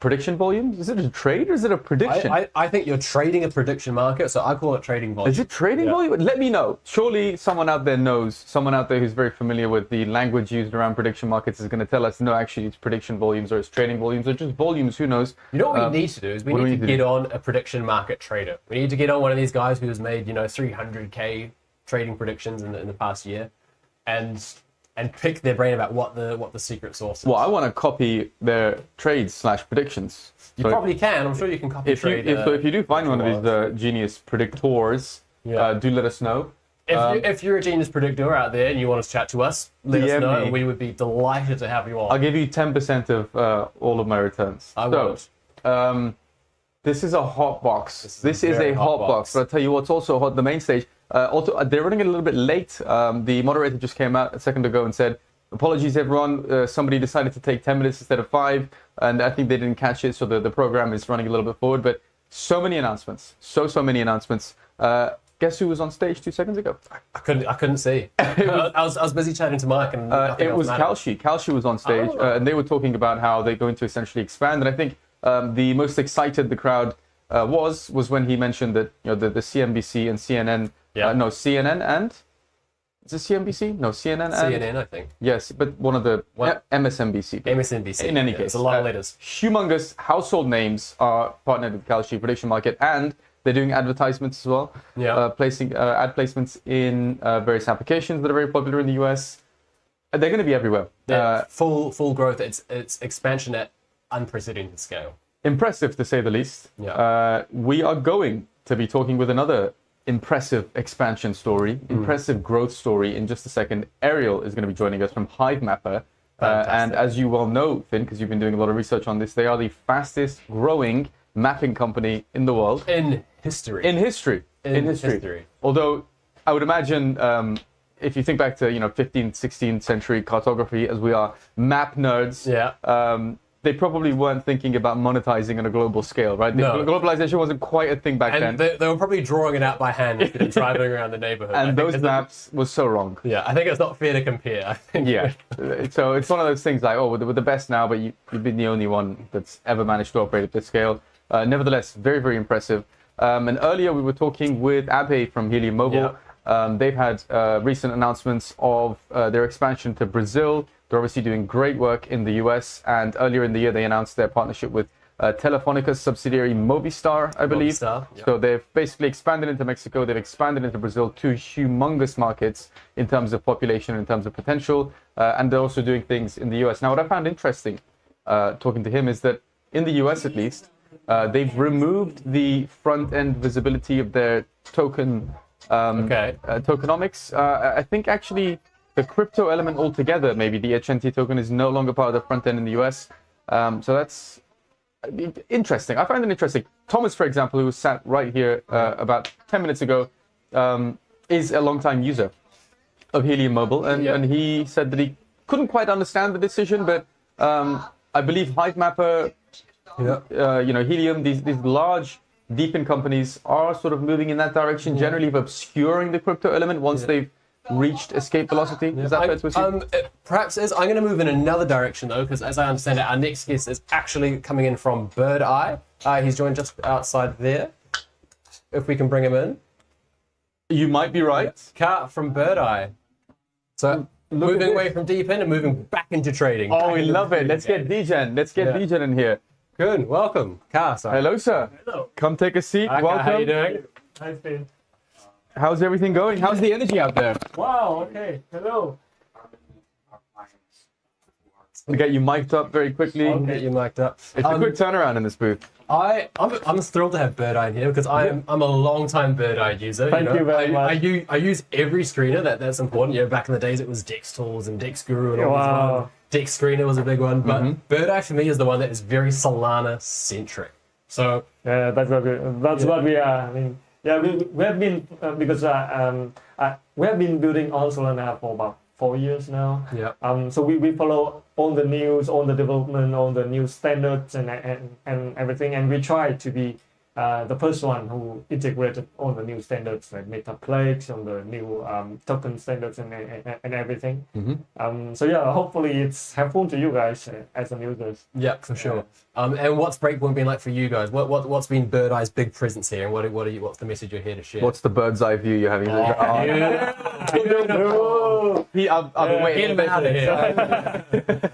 Prediction volumes? Is it a trade or is it a prediction? I think you're trading a prediction market, so I call it trading volume. Is it trading volume? Let me know. Surely someone out there knows, someone out there who's very familiar with the language used around prediction markets is going to tell us, no, actually it's prediction volumes or it's trading volumes or just volumes, who knows? You know what we need to do is we need to get on a prediction market trader. We need to get on one of these guys who has made, 300K trading predictions in the past year and pick their brain about what the secret sauce is. Well, I want to copy their trades/predictions. You probably can. I'm sure you can copy trade. If you do find one of these genius predictors, do let us know. If you're a genius predictor out there and you want to chat to us, let us know. And we would be delighted to have you on. I'll give you 10% of all of my returns. I will. This is a hot box. This is a hot box. But I'll tell you what's also hot, the main stage. Also, they're running a little bit late. The moderator just came out a second ago and said, apologies, everyone. Somebody decided to take 10 minutes instead of 5, and I think they didn't catch it, so the program is running a little bit forward. But so many announcements. So many announcements. Guess who was on stage 2 seconds ago? I couldn't see. I was busy chatting to Mike, and it was Kalshi. Kalshi was on stage, and they were talking about how they're going to essentially expand. And I think the most excited the crowd was when he mentioned that the CNBC and CNN. CNN and is it CNBC? No, CNN and CNN, I think. Yes, but one of the MSNBC. MSNBC. In any case, it's a lot of letters. Humongous household names are partnered with Kalshi Prediction Market, and They're doing advertisements as well, placing ad placements in various applications that are very popular in the US. They're going to be everywhere. Full growth. It's expansion at unprecedented scale. Impressive, to say the least. We are going to be talking with another impressive expansion story, impressive growth story in just a second. Ariel is going to be joining us from Hivemapper. And as you well know, Finn, because you've been doing a lot of research on this, they are the fastest growing mapping company in the world. In history. In history. Although I would imagine if you think back to 15th, 16th century cartography, as we are map nerds, they probably weren't thinking about monetizing on a global scale, right? No. Globalization wasn't quite a thing back then. They were probably drawing it out by hand and driving around the neighborhood. And those maps were so wrong. Yeah, I think it's not fair to compare. I think. Yeah. So it's one of those things like, oh, we're the best now, but you've been the only one that's ever managed to operate at this scale. Nevertheless, very, very impressive. And earlier we were talking with Abe from Helium Mobile. They've had recent announcements of their expansion to Brazil. They're obviously doing great work in the US. And earlier in the year, they announced their partnership with Telefónica's subsidiary Movistar, I believe. So they've basically expanded into Mexico. They've expanded into Brazil, two humongous markets in terms of population, in terms of potential. And they're also doing things in the US. Now, what I found interesting talking to him is that in the US, at least, they've removed the front-end visibility of their tokenomics. I think actually the crypto element altogether, maybe the HNT token, is no longer part of the front end in the US. So that's interesting. I find it interesting. Thomas, for example, who sat right here about 10 minutes ago, is a long-time user of Helium Mobile, and he said that he couldn't quite understand the decision, but I believe Hivemapper, Helium, these large deepen companies are sort of moving in that direction, generally of obscuring the crypto element once they've reached escape velocity. Is that fair to assume? Perhaps is. I'm going to move in another direction though, because as I understand it, our next guest is actually coming in from Bird Eye. He's joined just outside there. If we can bring him in. You might be right. Kat from Bird Eye. So moving away from deepen and moving back into trading. Oh, we love it. Let's get Degen. Let's get Degen in here. Good. Welcome, Kat. Hello, sir. Hello. Come take a seat. Hi, welcome. How are you doing? Hi, Finn. How's everything going? How's the energy out there? Wow, okay. Hello. To get you mic'd up very quickly. I'll get you mic'd up. It's a quick turnaround in this booth. I'm thrilled to have Bird Eye in here because I'm a long time Bird Eye user. Thank you very much. I use every screener that's important. Back in the days it was Dex Tools and Dex Guru and all these ones. Dex Screener was a big one, but Bird Eye for me is the one that is very Solana centric. So yeah, that's what we are. I mean, we have been because we have been building on Solana for about 4 years now. So we follow all the news, all the development, all the new standards and everything, and we try to be the first one who integrated all the new standards like Metaplex, on the new token standards and everything. So yeah, hopefully it's helpful to you guys as users. Yeah, for sure. And what's Breakpoint been like for you guys? What's been Bird Eye's big presence here, and what's the message you're here to share? What's the bird's eye view you're having? I've been waiting out of here.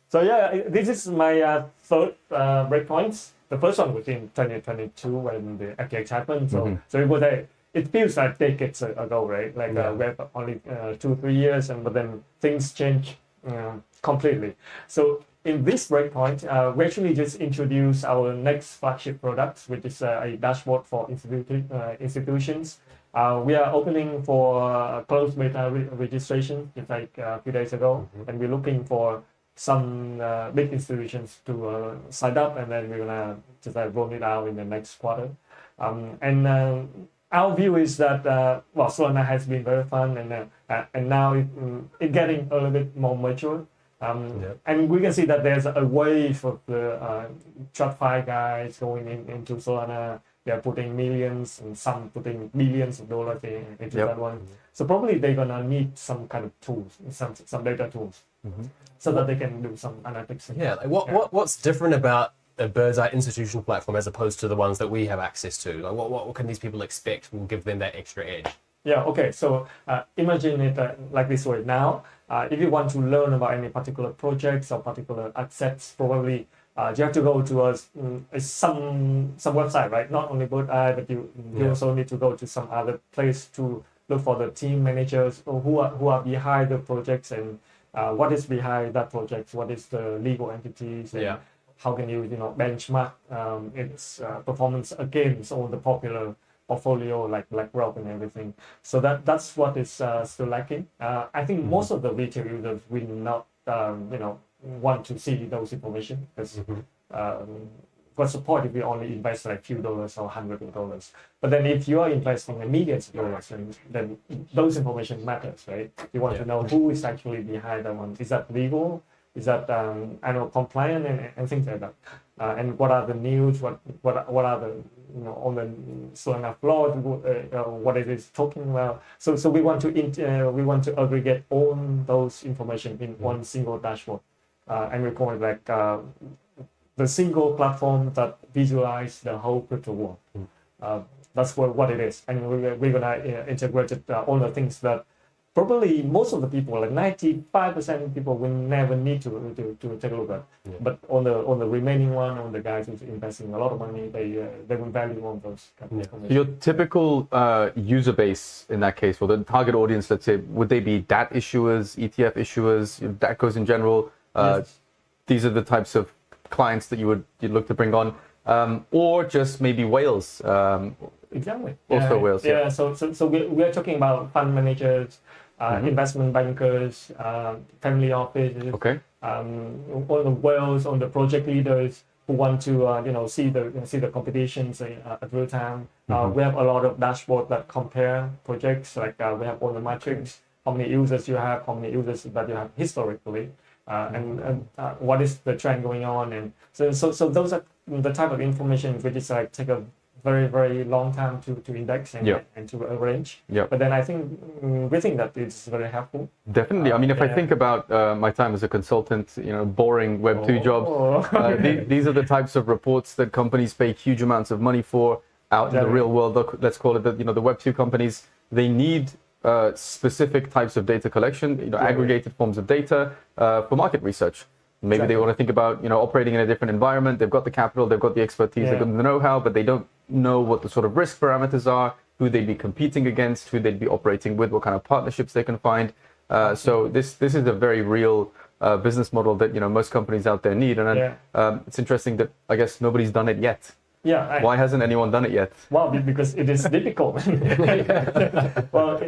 So yeah, this is my third Breakpoint. The first one was in 2022 when the FTX happened. So it was it feels like decades ago, right? Like we have only 2-3 years, but then things change completely. So in this Breakpoint, we actually just introduced our next flagship product, which is a dashboard for institutions. We are opening for closed beta registration just like a few days ago, and we're looking for some big institutions to sign up, and then we're gonna just roll it out in the next quarter. Our view is that Solana has been very fun, and now it's getting a little bit more mature. And we can see that there's a wave of the TradFi guys going into Solana. They're putting millions and some putting billions of dollars into that one. So probably they're gonna need some kind of tools, some data tools, so that they can do some analytics. Yeah, like what's different about a Bird's Eye institutional platform as opposed to the ones that we have access to? Like what can these people expect will give them that extra edge? Yeah, okay, so imagine it like this way. Now, if you want to learn about any particular projects or particular assets, probably you have to go to some website, right? Not only Bird Eye, but you also need to go to some other place to look for the team managers who are behind the projects and what is behind that project, what is the legal entities, and how can you benchmark its performance against all the popular portfolio like BlackRock and everything. So that's what is still lacking. I think most of the retail users will not want to see those information because what's the point if you only invest like few dollars or hundreds of dollars? But then if you are investing in millions of dollars, then those information matters, right? You want to know who is actually behind that one. Is that legal? Is that compliant and things like that? And what are the news? What are the on the SolanaFloor? What it is talking about? So we want to aggregate all those information in one single dashboard, and we call it like the single platform that visualize the whole crypto world. That's what it is, and we're gonna integrate it, all the things that probably most of the people, like 95% of people, will never need to take a look at. But on the remaining one, on the guys who's investing a lot of money, they will value on those kind of information. Your typical user base in that case, or the target audience, let's say, would they be DAT issuers, ETF issuers, DATCos in general? Yes. These are the types of clients that you'd look to bring on, or just maybe whales. Exactly. Also whales. Yeah. So we are talking about fund managers, investment bankers, family offices. Okay. All the whales, on the project leaders who want to see the competitions at real time. We have a lot of dashboard that compare projects. Like we have all the metrics, how many users you have, how many users that you have historically. And what is the trend going on, and so those are the type of information which is like take a very, very long time to index and to arrange. But then I think we think that it's very helpful. Definitely. I mean, if I think about my time as a consultant, boring Web2 jobs, these are the types of reports that companies pay huge amounts of money for out in the real world. Let's call it the Web2 companies. They need specific types of data collection, aggregated forms of data for market research. Maybe they want to think about, operating in a different environment. They've got the capital, they've got the expertise, they've got the know-how, but they don't know what the sort of risk parameters are, who they'd be competing against, who they'd be operating with, what kind of partnerships they can find. So this is a very real business model that most companies out there need, and it's interesting that I guess nobody's done it yet. Why hasn't anyone done it yet? Well, because it is difficult. Well,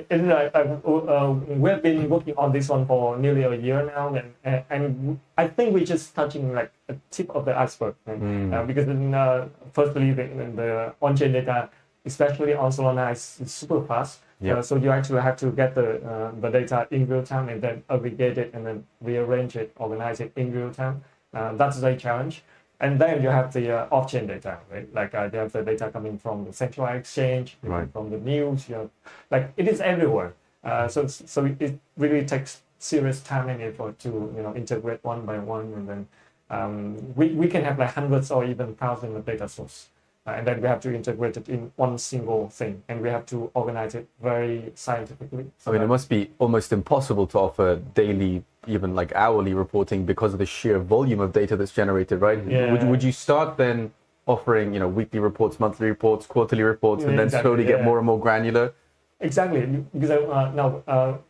we've been working on this one for nearly a year now, and I think we're just touching like a tip of the iceberg. Because firstly, the on-chain data, especially on Solana, is super fast. So you actually have to get the data in real time and then aggregate it and then rearrange it, organize it in real time. That's a challenge. And then you have the off-chain data, right? Like you have the data coming from the centralized exchange, from the news. Like it is everywhere. So it really takes serious time and effort to integrate one by one, and then we can have like hundreds or even thousands of data sources. And then we have to integrate it in one single thing, and we have to organize it very scientifically. I mean, it must be almost impossible to offer daily, even like hourly reporting because of the sheer volume of data that's generated, right? Would you start then offering, weekly reports, monthly reports, quarterly reports, and then slowly get more and more granular? Exactly, because now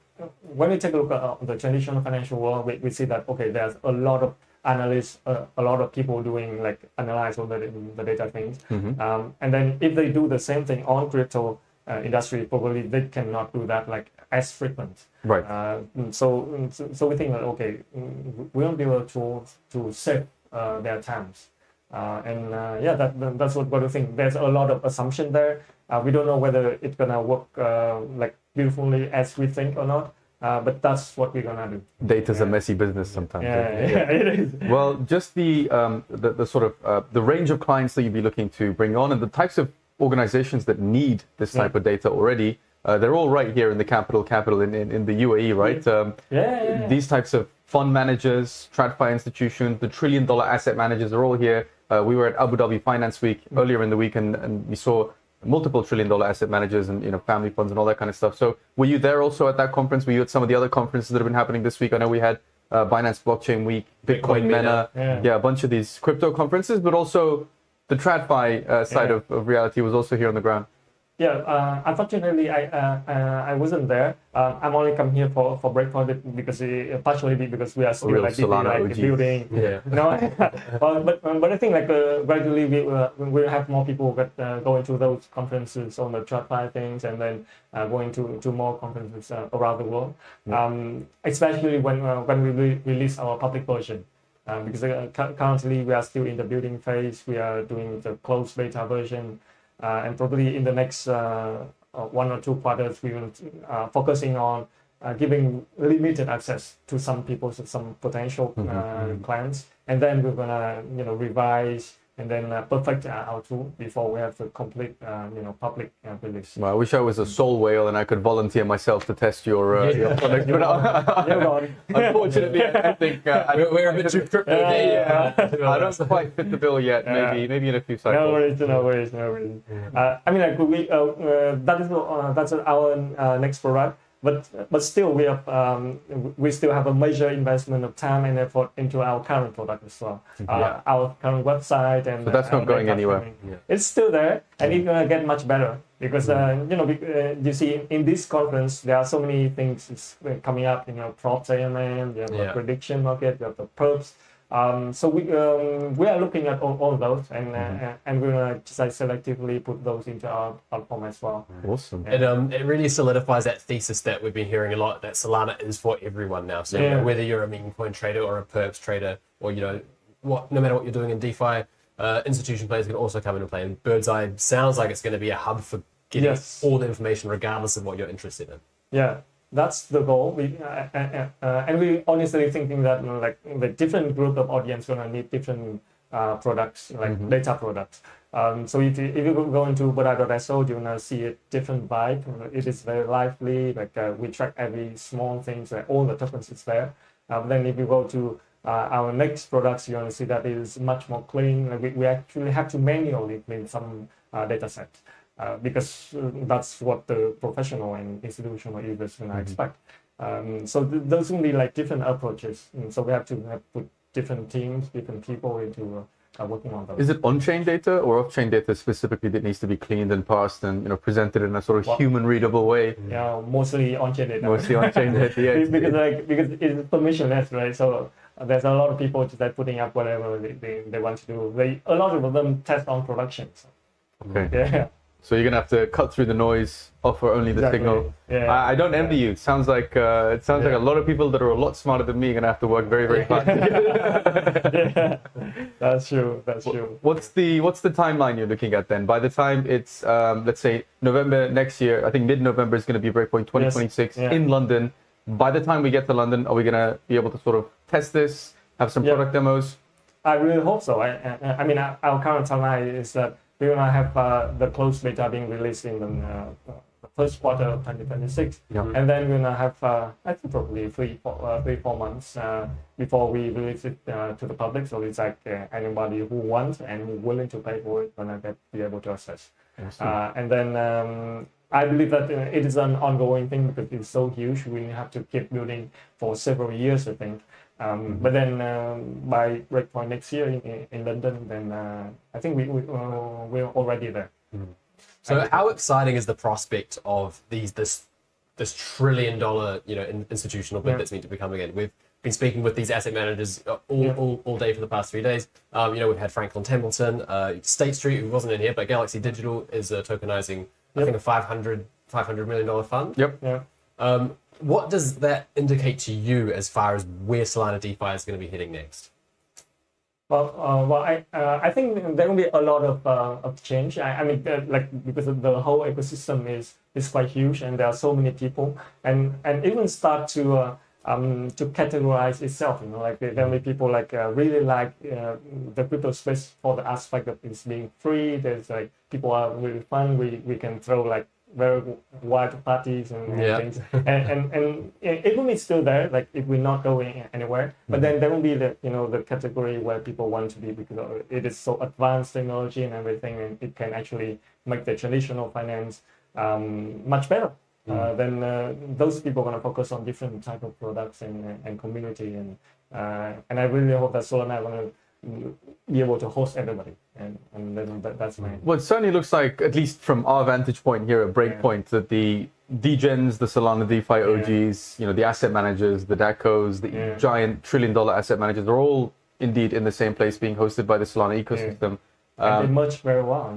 when we take a look at the traditional financial world, we see that there's a lot of analysts, a lot of people doing like analyze all the data things, and then if they do the same thing on crypto industry, probably they cannot do that like as frequent. Right. So we think that we won't be able to save their times, and that's what we think. There's a lot of assumption there. We don't know whether it's gonna work like beautifully as we think or not. But that's what we're gonna do. Data's a messy business sometimes. It is. Well, just the sort of the range of clients that you'd be looking to bring on, and the types of organizations that need this type of data already. They're all right here in the capital in the UAE, right? These types of fund managers, TradFi institutions, the $1 trillion asset managers are all here. We were at Abu Dhabi Finance Week earlier in the week, and we saw multiple $1 trillion asset managers and family funds and all that kind of stuff. So were you there also at that conference? Were you at some of the other conferences that have been happening this week? I know we had Binance Blockchain Week, Bitcoin Mena, a bunch of these crypto conferences, but also the TradFi side of reality was also here on the ground. Yeah, unfortunately, I wasn't there. I'm only come here for Breakpoint because partially because we are still like, building. Yeah. You know, but I think like gradually we will have more people that go into those conferences on the TradFi things, and then going to more conferences around the world. Especially when we release our public version. Because currently we are still in the building phase. We are doing the closed beta version. And probably in the next 1 or 2 quarters, we will focusing on giving limited access to some people, to some potential clients, and then we're gonna revise and then perfect our tool before we have the complete public release. Well, I wish I was a soul whale and I could volunteer myself to test your product, but unfortunately, I think we're a bit too crypto. I don't quite fit the bill yet. Maybe in a few cycles. No worries. I mean, like that's our next product. But still, we still have a major investment of time and effort into our current product as well. Our current website, and so that's not going anywhere. It's still there, and it's gonna get much better because you see in this conference there are so many things coming up. Props AMM, you have the prediction market, you have the perps. So we are looking at all those, and we're gonna just selectively put those into our platform as well. Awesome. It really solidifies that thesis that we've been hearing a lot, that Solana is for everyone now. So whether you're a meme coin trader or a perps trader, or no matter what you're doing in DeFi, institution players can also come into play. And Bird's Eye sounds like it's going to be a hub for getting all the information, regardless of what you're interested in. Yeah. That's the goal. And we honestly thinking that like the different group of audience gonna need different products, like data products. So if you go into Buddha.so, you're gonna see a different vibe. It is very lively. Like we track every small things. Like all the tokens is there. Then if you go to our next products, you're gonna see that it is much more clean. Like we actually have to manually clean some data sets. Because that's what the professional and institutional users expect. So those will be like different approaches. And so we have to put different teams, different people into working on those. Is it on-chain data or off-chain data specifically that needs to be cleaned and parsed and presented in a sort of human readable way? Yeah, mostly on-chain data. Mostly on-chain data, yeah. because it's permissionless, right? So there's a lot of people just putting up whatever they want to do. A lot of them test on production. So. Okay. Yeah. So you're gonna have to cut through the noise, offer only the signal. Yeah. I don't envy you. It sounds like like a lot of people that are a lot smarter than me are gonna have to work very, very hard. That's true. What's the timeline you're looking at then? By the time it's let's say November next year, I think mid-November is gonna be Breakpoint 2026 in London. By the time we get to London, are we gonna be able to sort of test this, have some product demos? I really hope so. I mean, our current timeline is that we're gonna have the closed beta being released in the first quarter of 2026, and then we're gonna have I think probably 3-4 months before we release it to the public. So it's like anybody who wants and willing to pay for it gonna be able to access. And then I believe that it is an ongoing thing because it's so huge. We have to keep building for several years, I think. But then by Breakpoint next year in London, then I think we're already there. So how exciting is the prospect of this $1 trillion institutional bid that's meant to be coming in? We've been speaking with these asset managers all day for the past 3 days. We've had Franklin Templeton, State Street, who wasn't in here, but Galaxy Digital is tokenizing I think a $500 million fund. What does that indicate to you as far as where Solana DeFi is going to be heading next? I think there will be a lot of change. I mean, because the whole ecosystem is quite huge, and there are so many people, and even start to categorize itself. Like there will be people really like the crypto space for the aspect of it's being free. There's people are really fun. We can throw very wide parties and things, and even it's still there. Like it will not go anywhere. But then there will be the category where people want to be because it is so advanced technology and everything, and it can actually make the traditional finance much better. then those people are going to focus on different type of products and community, and I really hope that Solana going to be able to host everybody, and then that's my. Well, it certainly looks like, at least from our vantage point here at Breakpoint, that the degens, the Solana DeFi OGs, the asset managers, the DACOs, the giant trillion-dollar asset managers are all indeed in the same place, being hosted by the Solana ecosystem. And they merge very well.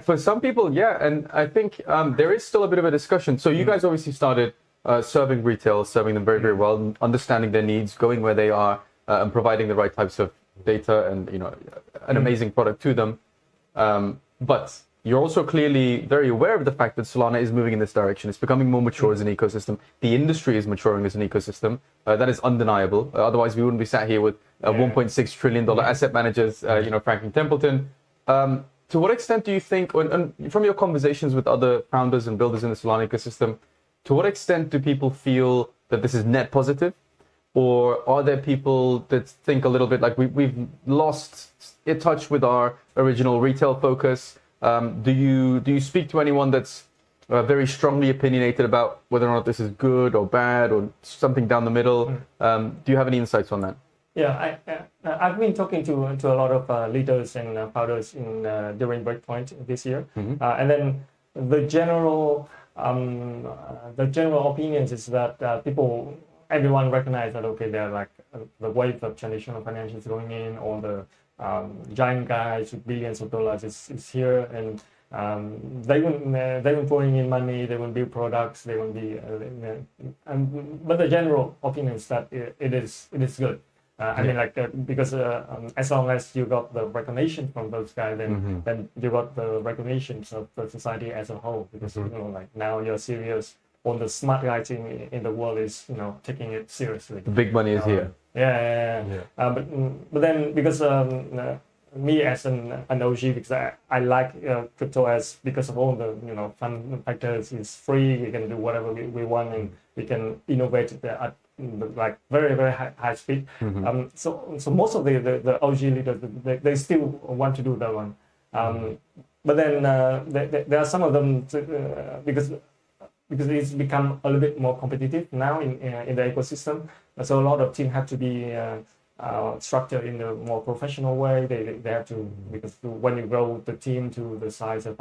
For some people, and I think there is still a bit of a discussion. So you guys obviously started serving retail, serving them very, very well, understanding their needs, going where they are, and providing the right types of data and an amazing product to them. But you're also clearly very aware of the fact that Solana is moving in this direction. It's becoming more mature as an ecosystem. The industry is maturing as an ecosystem. That is undeniable. Otherwise, we wouldn't be sat here with $1.6 trillion asset managers, Franklin Templeton. To what extent do you think, and from your conversations with other founders and builders in the Solana ecosystem, to what extent do people feel that this is net positive? Or are there people that think a little bit like we've lost touch with our original retail focus? Do you speak to anyone that's very strongly opinionated about whether or not this is good or bad or something down the middle? Do you have any insights on that? Yeah, I've been talking to a lot of leaders and founders during Breakpoint this year, and then the general opinions is that everyone recognize that they're like the wave of traditional financials going in, all the giant guys with billions of dollars is here, and they will pouring in money, they will build products, they will be, but the general opinion is that it is good. I mean, because as long as you got the recognition from those guys, then you got the recognitions of the society as a whole. Because now you're serious. All the smart guys in the world is taking it seriously. The big money is here. But then because me as an OG, because I like crypto because of all the fun factors. It's free. We can do whatever we want, and we can innovate at like very, very high speed. So most of the OG leaders, they still want to do that one. But then there are some of them because it's become a little bit more competitive now in the ecosystem. So a lot of teams have to be structured in a more professional way. They have to, because when you grow the team to the size of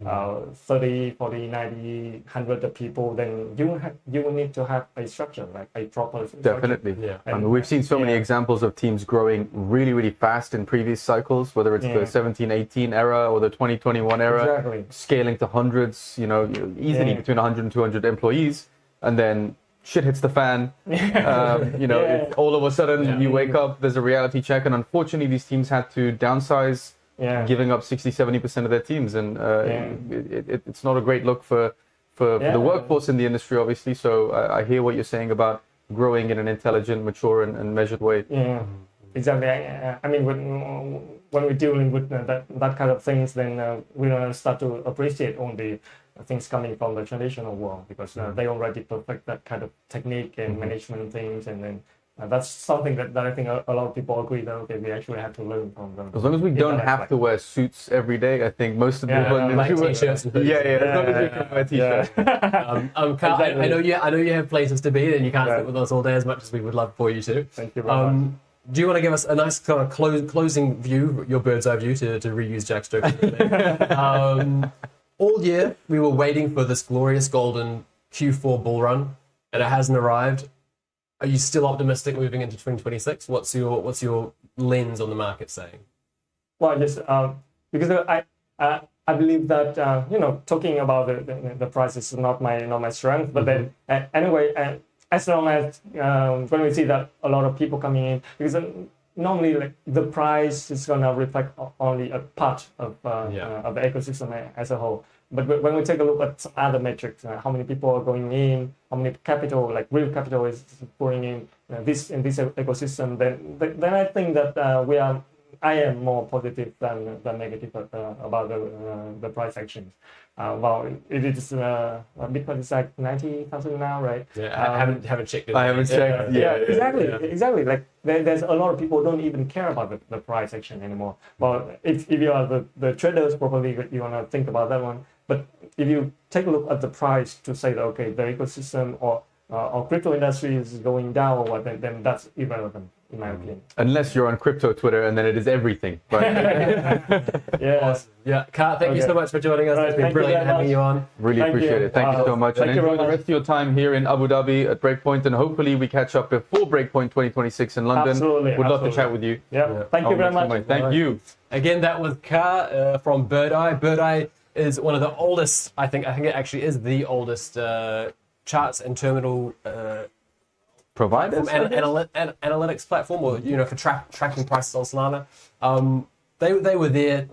30, 40, 90, 100 of people, then you will need to have a structure, like a proper structure. Definitely. I mean, we've seen so many examples of teams growing really, really fast in previous cycles, whether it's the 17-18 era or the 2021 era, scaling to hundreds, easily between 100 and 200 employees, and then shit hits the fan. All of a sudden you wake up, there's a reality check, and unfortunately these teams had to downsize, giving up 60-70% of their teams, and it's not a great look for the workforce in the industry, obviously. So I hear what you're saying about growing in an intelligent, mature, and measured way. Yeah, exactly. I mean, when we're dealing with that kind of things, then we're gonna start to appreciate all the things coming from the traditional world, because they already perfect that kind of technique and management things, and then that's something that I think a lot of people agree that we actually have to learn from them. As long as we don't have to wear suits every day, I think most of the people in the industry t-shirts. as long as we can wear t-shirts. Carl, I know you have places to be, and you can't sit with us all day as much as we would love for you to. Thank you very much. Do you want to give us a nice kind of closing view, your bird's eye view, to reuse Jack's joke? All year we were waiting for this glorious golden Q4 bull run, and it hasn't arrived. Are you still optimistic moving into 2026? What's your lens on the market saying? Well, yes, because I believe that talking about the price is not my strength. But then anyway, as long as when we see that a lot of people coming in, because normally like the price is gonna reflect only a part of the ecosystem as a whole. But when we take a look at other metrics, how many people are going in, how many capital, like real capital, is pouring in this ecosystem, then I think that I am more positive than negative about the price actions. Well, it is Bitcoin is like 90,000 now, right? Yeah, I haven't checked it. I haven't checked. Yeah, exactly. Like there's a lot of people who don't even care about the price action anymore. Well, if you are the traders, probably you want to think about that one. But if you take a look at the price to say that, okay, the ecosystem or crypto industry is going down or what, then that's irrelevant in my opinion. Unless you're on crypto Twitter, and then it is everything. But Yeah. Awesome. Yeah, Kat, thank you so much for joining us. Right, It's been thank you brilliant very having much. you on. really Thank appreciate you. it. Thank you so much. Thank And you very enjoy the much. rest of your time here in Abu Dhabi at Breakpoint. And hopefully we catch up before Breakpoint 2026 in London. Absolutely, Would love to absolutely. chat with you. Yeah. Thank you very much. Thank you. Again, that was Kat from Bird Eye. Bird Eye is one of the oldest, I think it actually is the oldest charts and terminal Providers? analytics platform, or for tracking prices on Solana. They were there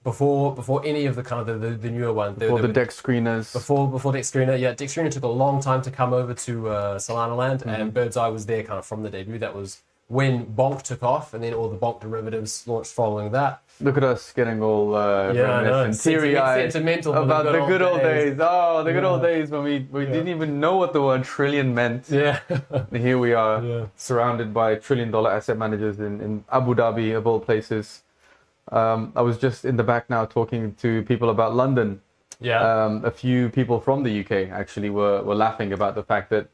before any of the kind of the newer ones. Before the deck screeners. Before Deck Screener, yeah. Deck Screener took a long time to come over to Solana land, and Bird's Eye was there kind of from the debut. That was when Bonk took off, and then all the Bonk derivatives launched following that. Look at us getting all reminiscent, teary-eyed sentimental about the good old days. Oh, the good old days when we didn't even know what the word trillion meant. Yeah. Here we are, surrounded by trillion-dollar asset managers in Abu Dhabi, of all places. I was just in the back now talking to people about London. Yeah. A few people from the UK actually were laughing about the fact that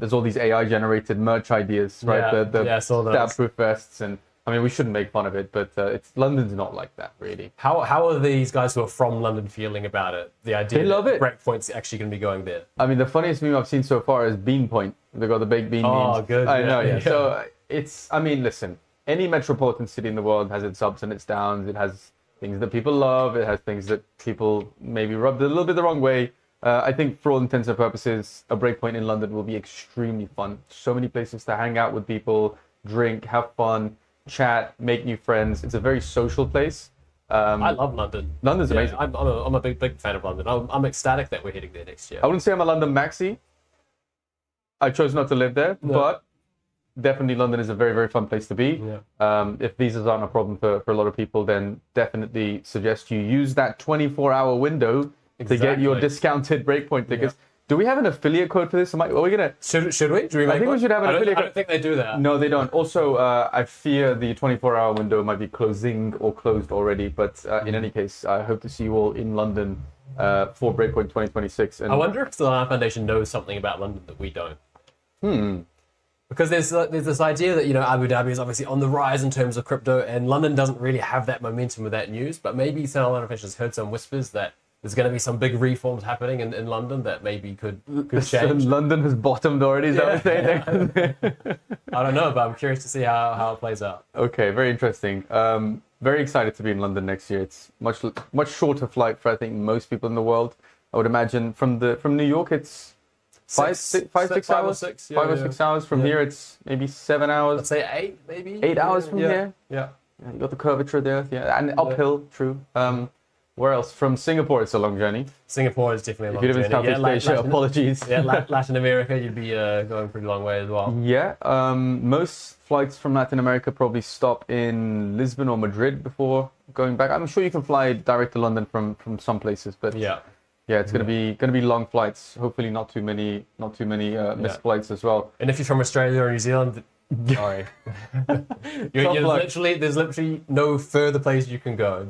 there's all these AI-generated merch ideas, right? I saw those. Stab-proof vests, and I mean, we shouldn't make fun of it, but London's not like that, really. How are these guys who are from London feeling about it? The idea They love that it. Breakpoint's actually going to be going there. I mean, the funniest meme I've seen so far is Beanpoint. They got the baked bean memes. Oh, good. I know, yeah. So I mean, listen, any metropolitan city in the world has its ups and its downs. It has things that people love. It has things that people maybe rubbed a little bit the wrong way. I think for all intents and purposes, a Breakpoint in London will be extremely fun. So many places to hang out with people, drink, have fun, chat, make new friends. It's a very social place. I love London. London's amazing. I'm a big fan of London. I'm ecstatic that we're heading there next year. I wouldn't say I'm a London maxi. I chose not to live there, but definitely London is a very, very fun place to be. If visas aren't a problem for a lot of people, then definitely suggest you use that 24-hour window to get your discounted Breakpoint tickets. Do we have an affiliate code for this? Are we gonna? Should we? I think we should have an affiliate code. I don't think they do that. No, they don't. Also, I fear the 24-hour window might be closing or closed already. But in any case, I hope to see you all in London for Breakpoint 2026. And I wonder if the Solana Foundation knows something about London that we don't. Because there's this idea that Abu Dhabi is obviously on the rise in terms of crypto, and London doesn't really have that momentum with that news. But maybe Solana Foundation has heard some whispers that there's going to be some big reforms happening in London that maybe could change. London has bottomed already, is that what you're saying? I don't know, but I'm curious to see how it plays out. Okay, very interesting. Very excited to be in London next year. It's much shorter flight for I think most people in the world. I would imagine from New York it's five or six hours. From here it's maybe 7 hours. Let's say 8, maybe. 8 hours from here. Yeah. You got the curvature of the earth, and uphill, true. Where else? From Singapore, it's a long journey. Singapore is definitely a long journey. If you live in Southeast Asia, apologies. Latin America, you'd be going pretty long way as well. Yeah, most flights from Latin America probably stop in Lisbon or Madrid before going back. I'm sure you can fly direct to London from some places, but yeah, it's gonna be long flights. Hopefully, not too many missed flights as well. And if you're from Australia or New Zealand. Sorry. There's literally no further place you can go.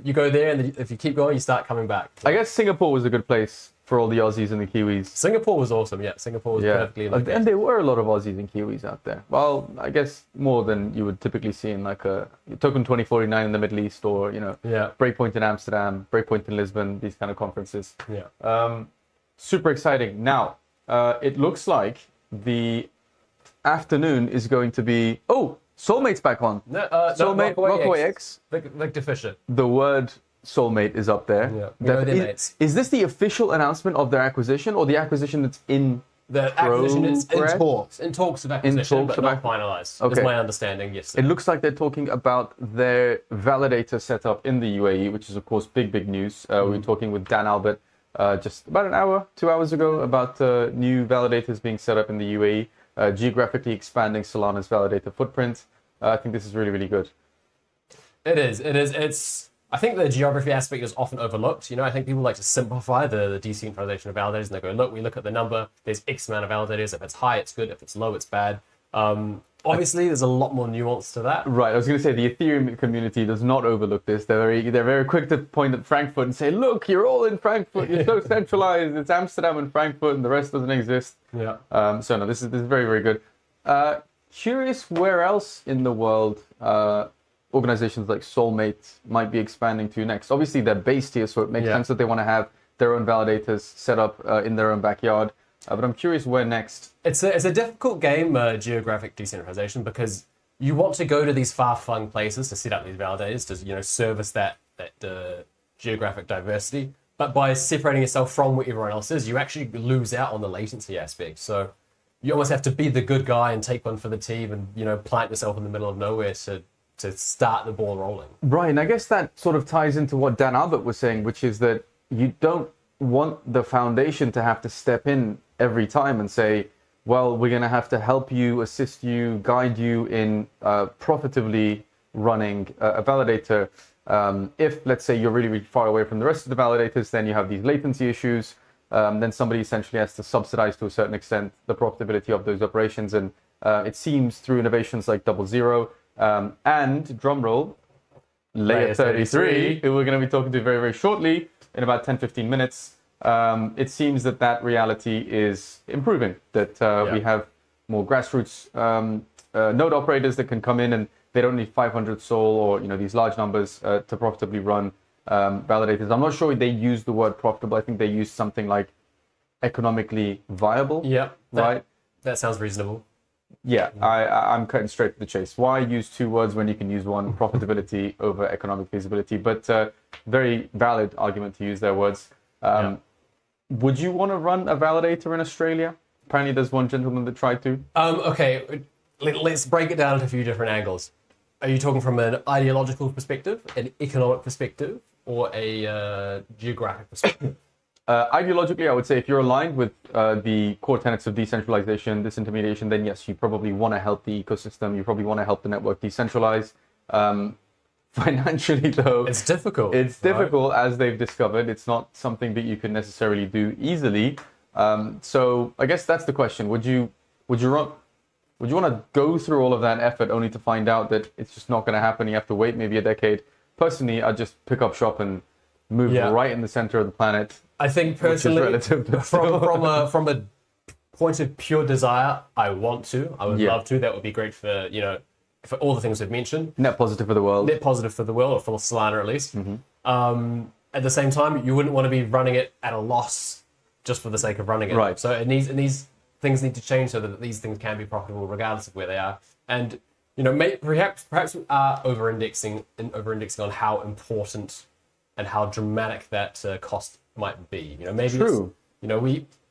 You go there, and if you keep going, you start coming back. So. I guess Singapore was a good place for all the Aussies and the Kiwis. Singapore was awesome, Singapore was perfectly located. And there were a lot of Aussies and Kiwis out there. Well, I guess more than you would typically see in like a Token 2049 in the Middle East or, Breakpoint in Amsterdam, Breakpoint in Lisbon, these kind of conferences. Super exciting. Now, it looks like the afternoon is going to be Soulmate's back on. Soulmate, Rockaway X. Victor Fisher. The word Soulmate is up there. Is this the official announcement of their acquisition or the acquisition that's in the acquisition? It's in talks. In talks of acquisition, but not finalized. Okay. Is my understanding, yes. It looks like they're talking about their validator setup in the UAE, which is of course big news. We were talking with Dan Albert just about 2 hours ago about new validators being set up in the UAE. Geographically expanding Solana's validator footprint. I think this is really good. It is. I think the geography aspect is often overlooked. I think people like to simplify the decentralization of validators, and they go, we look at the number. There's X amount of validators. If it's high, it's good. If it's low, it's bad. Obviously, there's a lot more nuance to that. Right, I was going to say the Ethereum community does not overlook this. They're very quick to point at Frankfurt and say, "Look, you're all in Frankfurt. You're so centralized. It's Amsterdam and Frankfurt, and the rest doesn't exist." Yeah. So no, this is very, very good. Curious where else in the world organizations like Soulmate might be expanding to next. Obviously, they're based here, so it makes sense that they want to have their own validators set up in their own backyard. But I'm curious where next. It's a difficult game, geographic decentralization, because you want to go to these far-flung places to set up these validators to service that geographic diversity. But by separating yourself from where everyone else is, you actually lose out on the latency aspect. So you almost have to be the good guy and take one for the team, and plant yourself in the middle of nowhere to start the ball rolling. Right, and I guess that sort of ties into what Dan Albert was saying, which is that you don't want the foundation to have to step in every time and say, well, we're going to have to help you, assist you, guide you in profitably running a validator. If, let's say, you're really, really far away from the rest of the validators, then you have these latency issues. Then somebody essentially has to subsidize to a certain extent the profitability of those operations. And it seems through innovations like 00 and, drumroll, Layer 33, who we're going to be talking to very, very shortly in about 10-15 minutes. It seems that reality is improving, that we have more grassroots node operators that can come in, and they don't need 500 SOL or these large numbers to profitably run validators. I'm not sure they use the word profitable. I think they use something like economically viable. Yeah, right. That sounds reasonable. Yeah, I'm cutting straight to the chase. Why use two words when you can use one? Profitability over economic feasibility. But very valid argument to use their words. Would you want to run a validator in Australia? Apparently there's one gentleman that tried to. Okay, let's break it down into a few different angles. Are you talking from an ideological perspective, an economic perspective, or a geographic perspective? Ideologically, I would say if you're aligned with the core tenets of decentralization, disintermediation, then yes, you probably want to help the ecosystem. You probably want to help the network decentralize. Financially, though, it's difficult. It's difficult, as they've discovered. It's not something that you can necessarily do easily. So I guess that's the question. Would you want to go through all of that effort only to find out that it's just not going to happen? You have to wait maybe a decade. Personally, I'd just pick up shop and move right in the center of the planet. I think personally, from a point of pure desire, I want to. I would love to. That would be great for for all the things we've mentioned. Net positive for the world. Net positive for the world, or for Solana at least. At the same time, you wouldn't want to be running it at a loss just for the sake of running it. Right. So these things need to change so that these things can be profitable regardless of where they are. And perhaps we are over-indexing on how important and how dramatic that cost might be. Maybe True.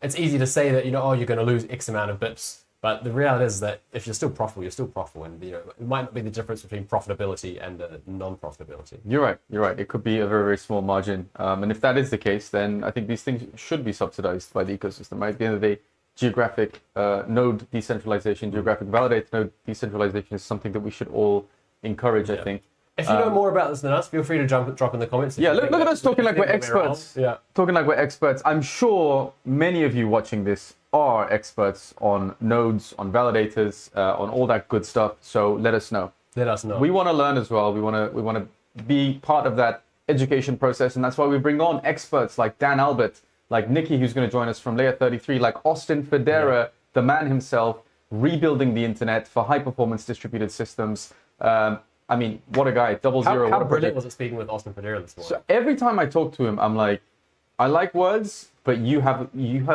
It's easy to say that you're going to lose X amount of bits. But the reality is that if you're still profitable, you're still profitable, and it might not be the difference between profitability and non-profitability. You're right. It could be a very, very small margin, and if that is the case, then I think these things should be subsidized by the ecosystem. Right? At the end of the day, geographic node decentralization, geographic validated node decentralization is something that we should all encourage. I think. If you know more about this than us, feel free to drop in the comments. Yeah, look at us talking like we're experts. Yeah, talking like we're experts. I'm sure many of you watching this are experts on nodes, on validators, on all that good stuff. So let us know. Let us know. We want to learn as well. We want to be part of that education process, and that's why we bring on experts like Dan Albert, like Nikki, who's going to join us from Layer 33, like Austin Federa, the man himself, rebuilding the internet for high-performance distributed systems. I mean, what a guy. 00. How brilliant was it speaking with Austin Federa this morning? So every time I talk to him, I'm like, I like words, but you have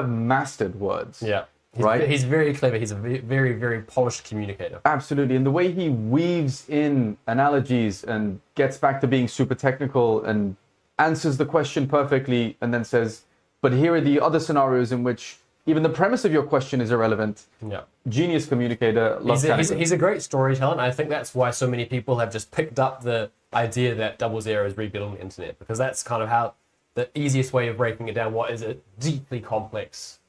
mastered words. Yeah. Right? He's very clever. He's a very, very polished communicator. Absolutely. And the way he weaves in analogies and gets back to being super technical and answers the question perfectly and then says, but here are the other scenarios in which even the premise of your question is irrelevant. Yeah. Genius communicator. He's a great storyteller, and I think that's why so many people have just picked up the idea that 00 is rebuilding the internet, because that's kind of how the easiest way of breaking it down. What is a deeply complex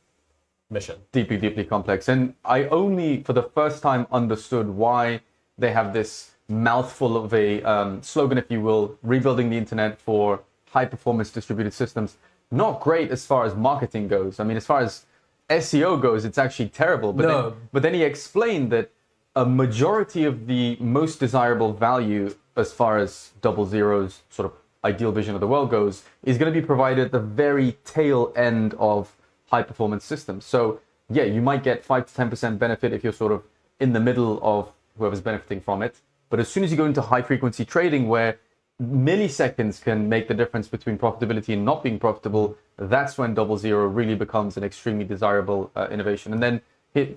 mission? Deeply complex. And I only, for the first time, understood why they have this mouthful of a slogan, if you will, rebuilding the internet for high-performance distributed systems. Not great as far as marketing goes. I mean, as far as SEO goes, it's actually terrible. But then he explained that a majority of the most desirable value as far as 00's sort of ideal vision of the world goes is going to be provided at the very tail end of high performance systems. So yeah, you might get 5 to 10% benefit if you're sort of in the middle of whoever's benefiting from it. But as soon as you go into high frequency trading where milliseconds can make the difference between profitability and not being profitable, that's when 00 really becomes an extremely desirable innovation. And then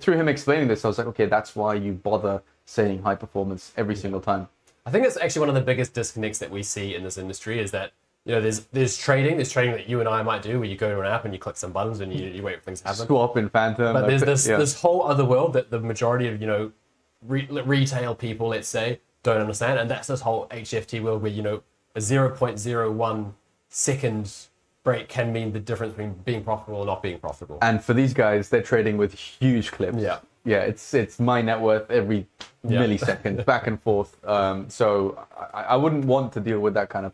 through him explaining this, I was like, okay, that's why you bother saying high performance every single time. I think it's actually one of the biggest disconnects that we see in this industry is that, you know, there's trading that you and I might do where you go to an app and you click some buttons and you wait for things to happen. Swap in Phantom. But there's this whole other world that the majority of, you know, retail people, let's say, don't understand. And that's this whole HFT world where, you know, a 0.01 second break can mean the difference between being profitable or not being profitable. And for these guys, they're trading with huge clips. Yeah, it's my net worth every millisecond, back and forth. So I wouldn't want to deal with that kind of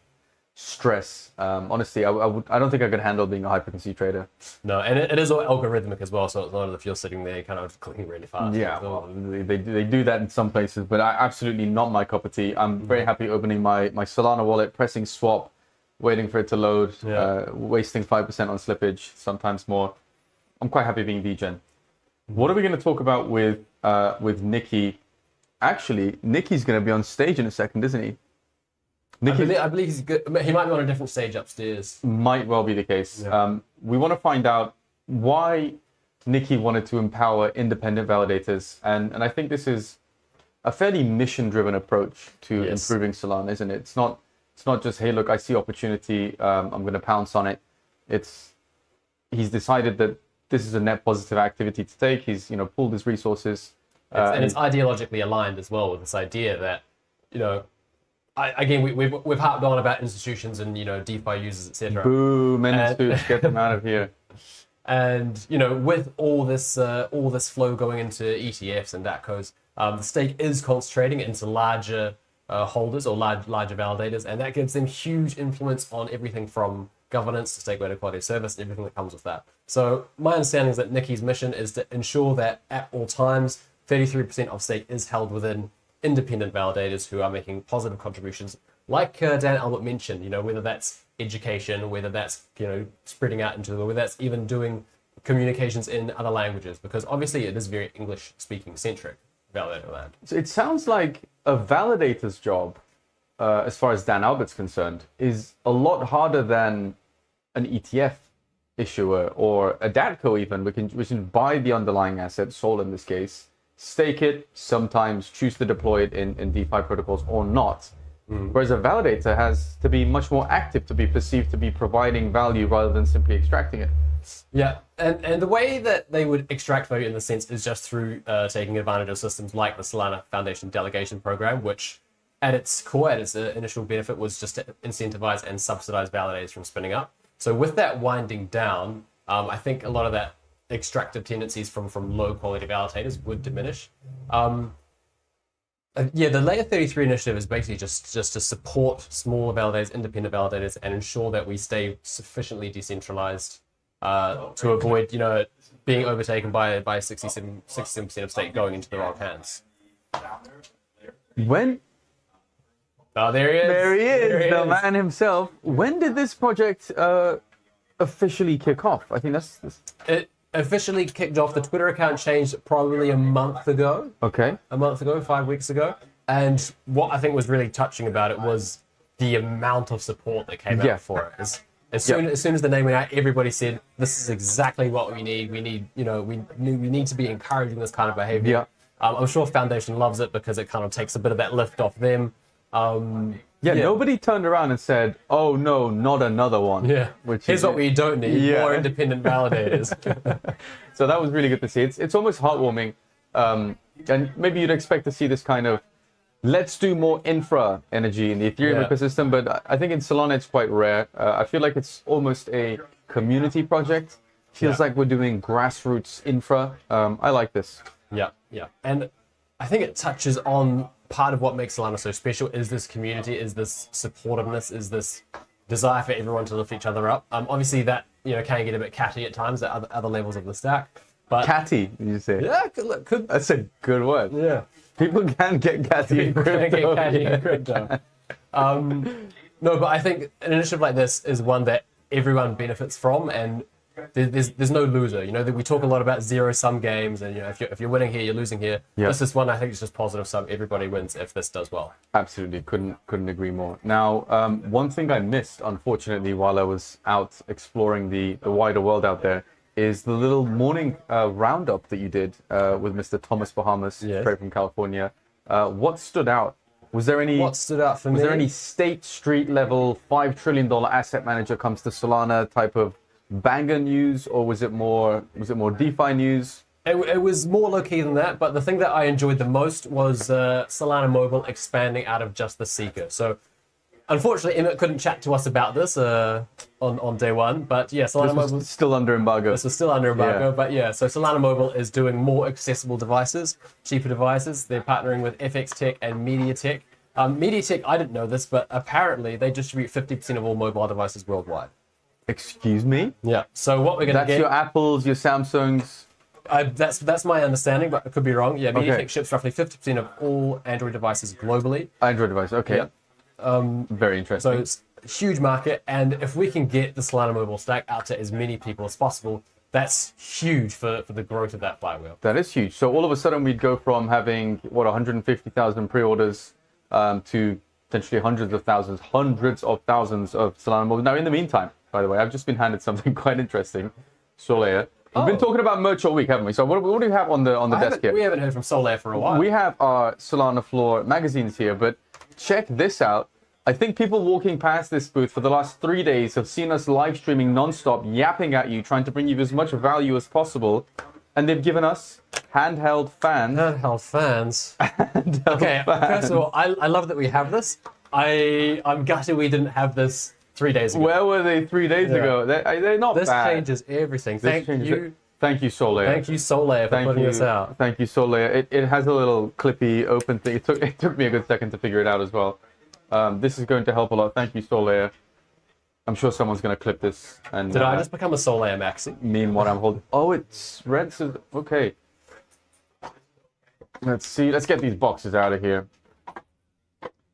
stress. Honestly, I don't think I could handle being a high frequency trader. No, and it is all algorithmic as well, so it's not as if you're sitting there kind of clicking really fast. Yeah, well, they do that in some places, but absolutely not my cup of tea. I'm very happy opening my Solana wallet, pressing swap, waiting for it to load, wasting 5% on slippage, sometimes more. I'm quite happy being degen. What are we going to talk about with Nicky? Actually, Nicky's going to be on stage in a second, isn't he? I believe he's good. He might be on a different stage upstairs. Might well be the case. Yeah. We want to find out why Nicky wanted to empower independent validators, and I think this is a fairly mission-driven approach to improving Solana, isn't it? It's not just, hey, look, I see opportunity, I'm going to pounce on it. He's decided that this is a net positive activity to take. He's, you know, pooled his resources. And it's ideologically aligned as well with this idea that, you know, we've harped on about institutions and, you know, DeFi users, etc. Boo, men suits, get them out of here. And, you know, with all this flow going into ETFs and DATCOs, the stake is concentrating into larger holders or larger validators, and that gives them huge influence on everything from governance to stake-weighted quality of service and everything that comes with that. So my understanding is that Nicky's mission is to ensure that at all times, 33% of stake is held within independent validators who are making positive contributions, like Dan Albert mentioned, you know, whether that's education, whether that's, you know, spreading out into, whether that's even doing communications in other languages, because obviously it is very English-speaking centric, validator land. So it sounds like a validator's job, as far as Dan Albert's concerned, is a lot harder than an ETF issuer or a DATCO even. We can buy the underlying asset, Sol in this case, stake it, sometimes choose to deploy it in DeFi protocols or not. Whereas a validator has to be much more active to be perceived to be providing value rather than simply extracting it. Yeah, and the way that they would extract value in the sense is just through taking advantage of systems like the Solana Foundation Delegation Program, which at its core, at its initial benefit, was just to incentivize and subsidize validators from spinning up. So with that winding down, I think a lot of that extractive tendencies from low quality validators would diminish. Yeah, the Layer 33 initiative is basically just to support smaller validators, independent validators, and ensure that we stay sufficiently decentralized to avoid, you know, being overtaken by 67% of stake going into the wrong hands. When? Oh, there he is. There he is, the man himself. When did this project officially kick off? I think that's... It officially kicked off. The Twitter account changed probably a month ago. Okay. A month ago, 5 weeks ago. And what I think was really touching about it was the amount of support that came out for it. As soon as the name went out, everybody said, "This is exactly what we need. We need, you know, we need to be encouraging this kind of behavior." Yeah. I'm sure Foundation loves it because it kind of takes a bit of that lift off them. Nobody turned around and said, "Oh no, not another one." Yeah. Here's what we don't need: more independent validators. So that was really good to see. It's almost heartwarming, and maybe you'd expect to see this kind of let's do more infra energy in the Ethereum ecosystem, but I think in Solana it's quite rare. I feel like it's almost a community project. Feels like we're doing grassroots infra. I like this. Yeah, and I think it touches on part of what makes Solana so special is this community, is this supportiveness, is this desire for everyone to lift each other up. Obviously that, you know, can get a bit catty at times at other levels of the stack. But catty, did you say? Yeah, that's a good word. Yeah. People can get catty in crypto. No, but I think an initiative like this is one that everyone benefits from, and there's no loser. You know, we talk a lot about zero-sum games, and you know, if you're winning here, you're losing here. Yeah. This is one I think is just positive sum. Everybody wins if this does well. Absolutely, couldn't agree more. Now, one thing I missed, unfortunately, while I was out exploring the wider world out there, is the little morning roundup that you did with Mr. Thomas Bahamas, straight from California. What stood out? Was there any? What stood out for me? Was there any State Street level $5 trillion asset manager comes to Solana type of banger news, or was it more DeFi news? It was more low-key than that, but the thing that I enjoyed the most was Solana Mobile expanding out of just the Seeker. So, unfortunately, Emmett couldn't chat to us about this on day one, but yeah, Solana Mobile was still under embargo. This was still under embargo, but yeah, so Solana Mobile is doing more accessible devices, cheaper devices. They're partnering with FX Tech and MediaTek. MediaTek, I didn't know this, but apparently they distribute 50% of all mobile devices worldwide. Excuse me? Yeah. So what we're going to get... That's your Apples, your Samsungs... That's my understanding, but I could be wrong. Yeah, MediaTek ships roughly 50% of all Android devices globally. Android devices, okay. Yeah. Very interesting. So it's a huge market, and if we can get the Solana Mobile stack out to as many people as possible, that's huge for the growth of that flywheel. That is huge. So all of a sudden we'd go from having, 150,000 pre-orders to potentially hundreds of thousands of Solana Mobile. Now, in the meantime, by the way, I've just been handed something quite interesting. Solaya. We've been talking about merch all week, haven't we? So what do you have on the desk here? We haven't heard from Solaya for a while. We have our SolanaFloor magazines here, but check this out. I think people walking past this booth for the last 3 days have seen us live streaming non-stop, yapping at you, trying to bring you as much value as possible. And they've given us handheld fans. Handheld fans? Okay, first of all, I love that we have this. I'm gutted we didn't have this 3 days ago. Where were they 3 days ago? They're not this bad. Changes everything. Thank you, Solaya. Thank you, Solaya, for putting this out. Thank you, Solaya. It has a little clippy open thing. It took me a good second to figure it out as well. This is going to help a lot. Thank you, Solaya. I'm sure someone's going to clip this. And did I just become a Solaya maxi? Mean what I'm holding. Oh, it's red. Okay. Let's see. Let's get these boxes out of here.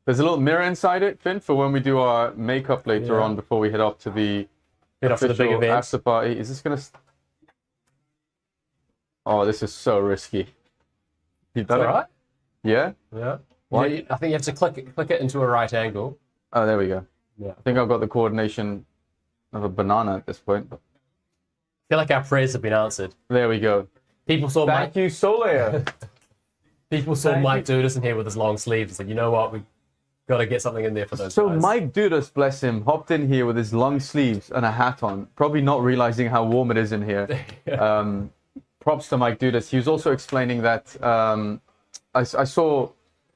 There's a little mirror inside it, Finn, for when we do our makeup later on before we head off to the big event after party. Is this gonna? Oh, this is so risky. You done it? Right? Yeah. Yeah. What? Yeah, I think you have to click it into a right angle. Oh, there we go. Yeah. I think I've got the coordination of a banana at this point. I feel like our prayers have been answered. There we go. People saw Thank you, Solaya. People saw Mike Dudas in here with his long sleeves and said, you know what, we got to get something in there for those guys. Mike Dudas, bless him, hopped in here with his long sleeves and a hat on, probably not realizing how warm it is in here. Props to Mike Dudas. He was also explaining that I saw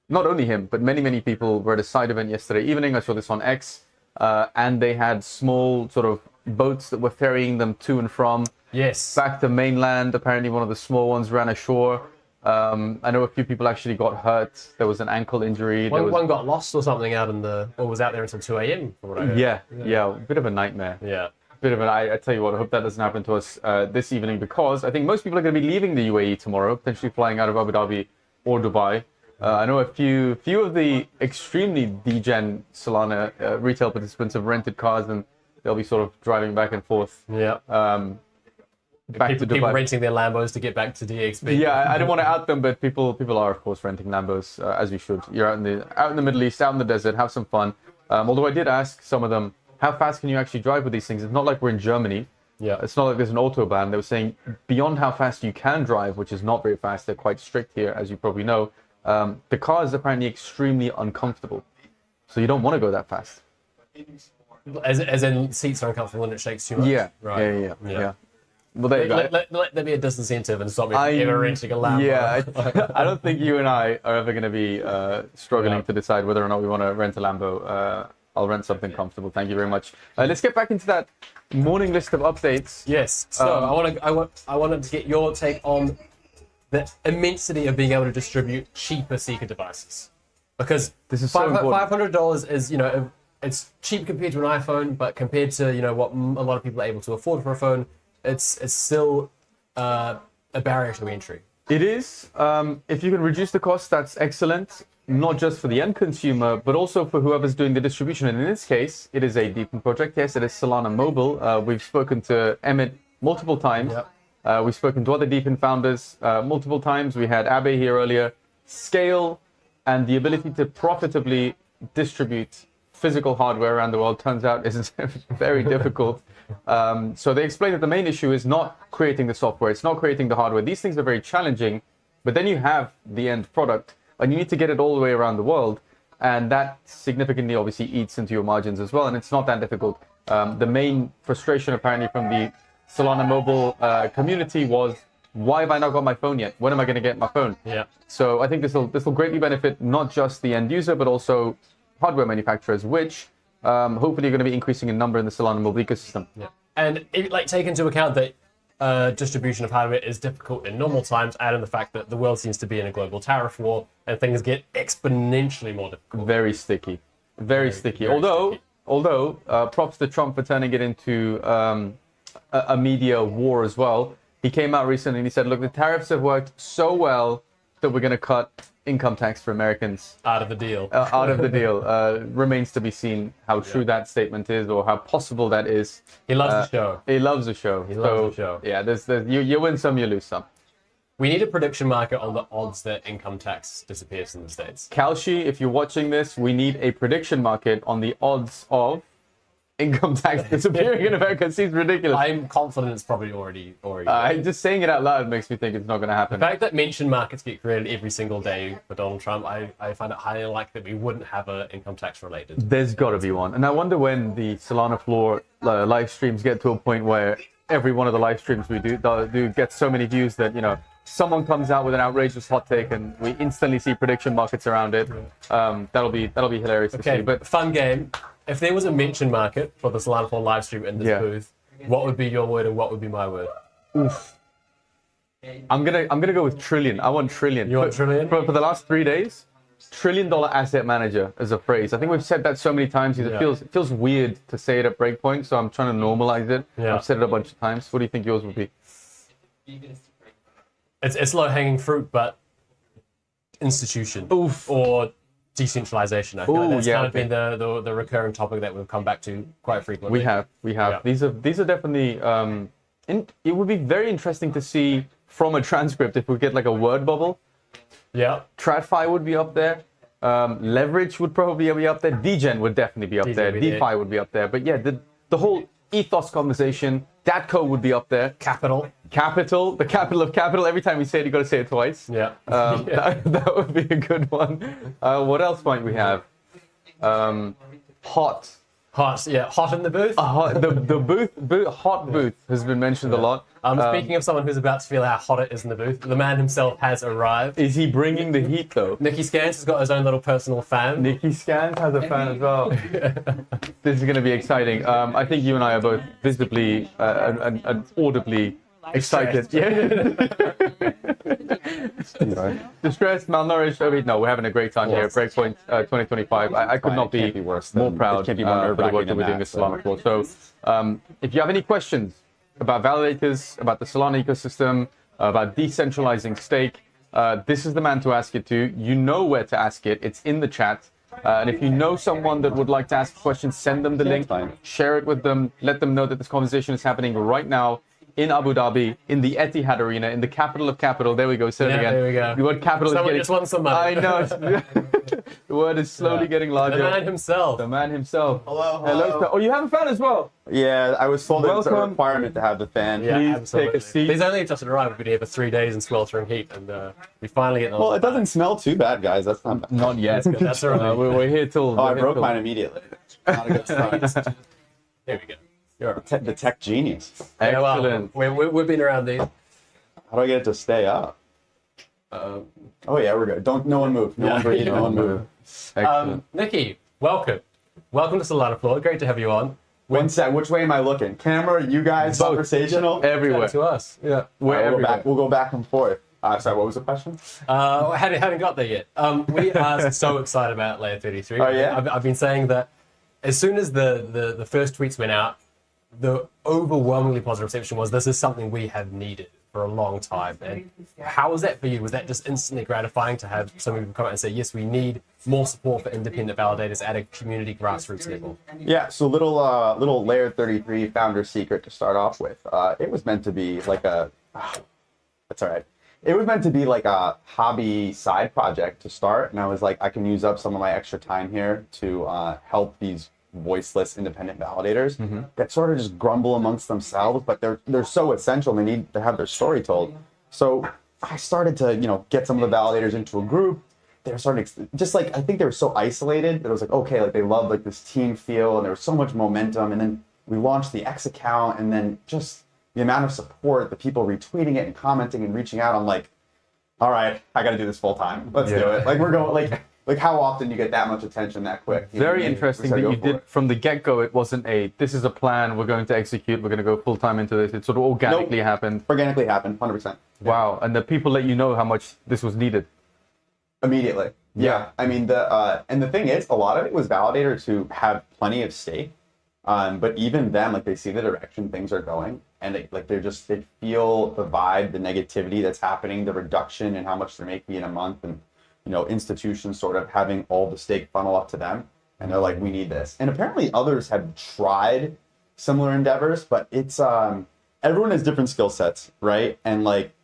not only him, but many people were at a side event yesterday evening. I saw this on X, and they had small sort of boats that were ferrying them to and from. Yes. Back to mainland. Apparently one of the small ones ran ashore. I know a few people actually got hurt. There was an ankle injury. One got lost or something out or was out there until 2 a.m. from what I heard. Yeah, a bit of a nightmare. Yeah. I tell you what, I hope that doesn't happen to us this evening, because I think most people are going to be leaving the UAE tomorrow, potentially flying out of Abu Dhabi or Dubai. I know a few of the extremely degen Solana retail participants have rented cars, and they'll be sort of driving back and forth. Yeah. Back to Dubai. People renting their Lambos to get back to DXB. Yeah, I don't want to out them, but people are of course renting Lambos, as you should. You're out in the Middle East, out in the desert, have some fun. Although I did ask some of them, how fast can you actually drive with these things? It's not like we're in Germany. Yeah. It's not like there's an autobahn. They were saying beyond how fast you can drive, which is not very fast. They're quite strict here, as you probably know. The car is apparently extremely uncomfortable, so you don't want to go that fast. As in seats are uncomfortable and it shakes too much. Yeah. Right. Yeah. Well, there you go. Let there be a disincentive and stop me from ever renting a Lambo. Yeah, I don't think you and I are ever going to be struggling to decide whether or not we want to rent a Lambo. I'll rent something comfortable. Thank you very much. Let's get back into that morning list of updates. Yes. So I wanted to get your take on the immensity of being able to distribute cheaper Seeker devices, because this is so important. $500 is it's cheap compared to an iPhone, but compared to what a lot of people are able to afford for a phone, it's still a barrier to entry. It is. If you can reduce the cost, that's excellent. Not just for the end consumer, but also for whoever's doing the distribution. And in this case, it is a DeFi project. Yes, it is Solana Mobile. We've spoken to Emmett multiple times. Yep. We've spoken to other DeFi founders multiple times. We had Abe here earlier. Scale and the ability to profitably distribute physical hardware around the world turns out is very difficult. So they explained that the main issue is not creating the software. It's not creating the hardware. These things are very challenging, but then you have the end product and you need to get it all the way around the world. And that significantly obviously eats into your margins as well. And it's not that difficult. The main frustration apparently from the Solana Mobile community was, why have I not got my phone yet? When am I going to get my phone? Yeah. So I think this will greatly benefit not just the end user, but also hardware manufacturers, which hopefully are going to be increasing in number in the Solana Mobile ecosystem. Yeah. And if, like, take into account that distribution of hardware is difficult in normal times, add in the fact that the world seems to be in a global tariff war and things get exponentially more difficult. Very sticky. Very sticky. Although props to Trump for turning it into a media war as well. He came out recently and he said, look, the tariffs have worked so well that we're going to cut income tax for Americans. Out of the deal. Out of the deal. Remains to be seen how true that statement is or how possible that is. He loves the show. He loves the show. He loves the show. Yeah, you win some, you lose some. We need a prediction market on the odds that income tax disappears in the States. Kalshi, if you're watching this, we need a prediction market on the odds of income tax disappearing in America. It seems ridiculous. I'm confident it's probably already. Just saying it out loud makes me think it's not going to happen. The fact that mention markets get created every single day for Donald Trump, I find it highly unlikely that we wouldn't have an income tax related. There's got to be one. And I wonder when the SolanaFloor live streams get to a point where every one of the live streams we do get so many views that, you know, someone comes out with an outrageous hot take and we instantly see prediction markets around it. That'll be hilarious to see. But fun game. If there was a mention market for the SolanaFloor live stream in this booth, what would be your word and what would be my word? Oof. I'm gonna go with trillion. I want trillion. You want trillion? For the last 3 days, $1 trillion asset manager as a phrase. I think we've said that so many times. It feels weird to say it at Breakpoint, so I'm trying to normalize it. Yeah. I've said it a bunch of times. What do you think yours would be? It's low hanging fruit, but institution. Oof. Or decentralization. I feel like that's kind of been the recurring topic that we've come back to quite frequently. We have. Yeah. These are definitely. It would be very interesting to see from a transcript if we get like a word bubble. Yeah. TradFi would be up there. Leverage would probably be up there. Degen would definitely be up there. DeFi would be up there. But yeah, the whole ethos conversation. Datco would be up there. Capital, the capital of capital. Every time you say it, you got to say it twice. Yeah. That would be a good one. What else might we have? Hot. Hot in the booth. The hot booth has been mentioned a lot. Speaking of someone who's about to feel how hot it is in the booth, the man himself has arrived. Is he bringing the heat though? Nicky Scans has got his own little personal fan. Nicky Scans has a fan as well. This is going to be exciting. I think you and I are both visibly and audibly excited. Distressed, malnourished. No, we're having a great time here at Breakpoint 2025. I could not be more proud for the work that we're doing at SolanaFloor. So if you have any questions about validators, about the Solana ecosystem, about decentralizing stake, this is the man to ask it to. You know where to ask it. It's in the chat. And if you know someone that would like to ask questions, send them the link, share it with them, let them know that this conversation is happening right now in Abu Dhabi, in the Etihad Arena, in the capital of capital. There we go. Say it again. There we go. The word capital Someone is just wants some money. I know. The word is slowly getting larger. The man himself. The man himself. Hello. Oh, you have a fan as well. Yeah, I was told it's a requirement to have the fan. Please take a seat. He's only just arrived. We've been here for 3 days in sweltering heat, and we finally get. Well, it doesn't smell too bad, guys. That's not yet. That's all right. We're here till. Oh, I broke mine immediately. Not a good start. Here we go. You're the tech genius. Excellent. Yeah, well, we've been around these. How do I get it to stay up? Oh yeah, we're good. No one move. No one breathe. No one move. Excellent. Nicky, welcome to SolanaFloor. Great to have you on. One sec. Which way am I looking? Camera, you guys, conversational, everywhere. To us. Yeah. We'll go back and forth. Sorry, what was the question? Haven't got there yet. We are so excited about Layer 33. Oh yeah. I've been saying that as soon as the first tweets went out, the overwhelmingly positive reception was this is something we have needed for a long time. And how was that for you? Was that just instantly gratifying to have some people come out and say, yes, we need more support for independent validators at a community grassroots level? Yeah, so little layer 33 founder secret to start off with. It was meant to be like that's all right. It was meant to be like a hobby side project to start, and I was like, I can use up some of my extra time here to help these voiceless independent validators that sort of just grumble amongst themselves, but they're so essential. They need to have their story told. So I started to get some of the validators into a group. They were starting to, just like, I think they were so isolated that it was like, okay, like they love like this team feel, and there was so much momentum. And then we launched the X account, and then just the amount of support, the people retweeting it and commenting and reaching out, I'm like, all right, I got to do this full time. Let's do it. Like we're going like how often you get that much attention that quick? Very interesting that you did from the get-go. It wasn't this is a plan, we're going to execute, we're going to go full-time into this. It sort of organically happened. Organically happened, 100%. Wow. And the people let you know how much this was needed? Immediately. Yeah. I mean, and the thing is, a lot of it was validators who have plenty of stake. But even them, like they see the direction things are going, and they feel the vibe, the negativity that's happening, the reduction in how much they're making in a month, and institutions sort of having all the stake funnel up to them, and they're like, we need this. And apparently others have tried similar endeavors, but it's everyone has different skill sets, right? And like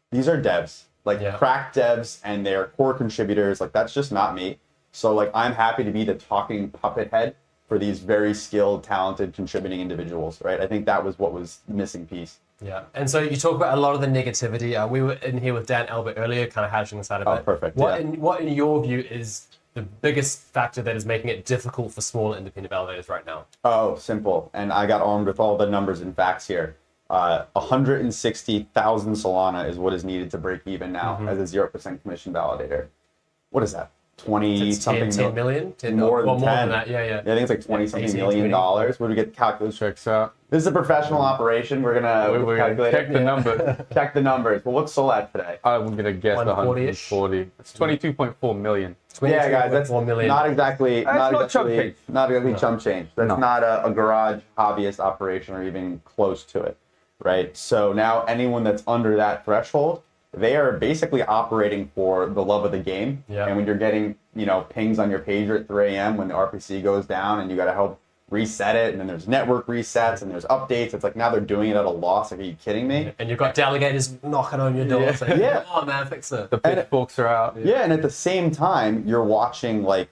these are devs, like crack devs, and they're core contributors. Like that's just not me. So like I'm happy to be the talking puppet head for these very skilled, talented, contributing individuals, right? I think that was what was the missing piece. Yeah, and so you talk about a lot of the negativity. We were in here with Dan Albert earlier, kind of hashing this out a bit. Oh, perfect. What in your view is the biggest factor that is making it difficult for smaller independent validators right now? Oh, simple. And I got armed with all the numbers and facts here. 160,000 Solana is what is needed to break even now as a 0% commission validator. What is that? 10 million? More than 10. More than that, yeah. I think it's like 20 something million dollars. Where do we get the calculus checks out? This is a professional operation. We're gonna calculate check the numbers. Check the numbers. Well, what's Sol at today? I'm gonna guess 140. It's 22.4 million. Yeah, guys, that's not exactly chump change. That's not a garage hobbyist operation or even close to it, right? So now anyone that's under that threshold, they are basically operating for the love of the game. Yeah. And when you're getting, pings on your pager at 3 a.m. when the RPC goes down and you got to help reset it, and then there's network resets and there's updates. It's like now they're doing it at a loss. Like, are you kidding me? And you've got delegators knocking on your door saying, "Come on, man, fix it." The pitchforks are out. Yeah, and at the same time, you're watching like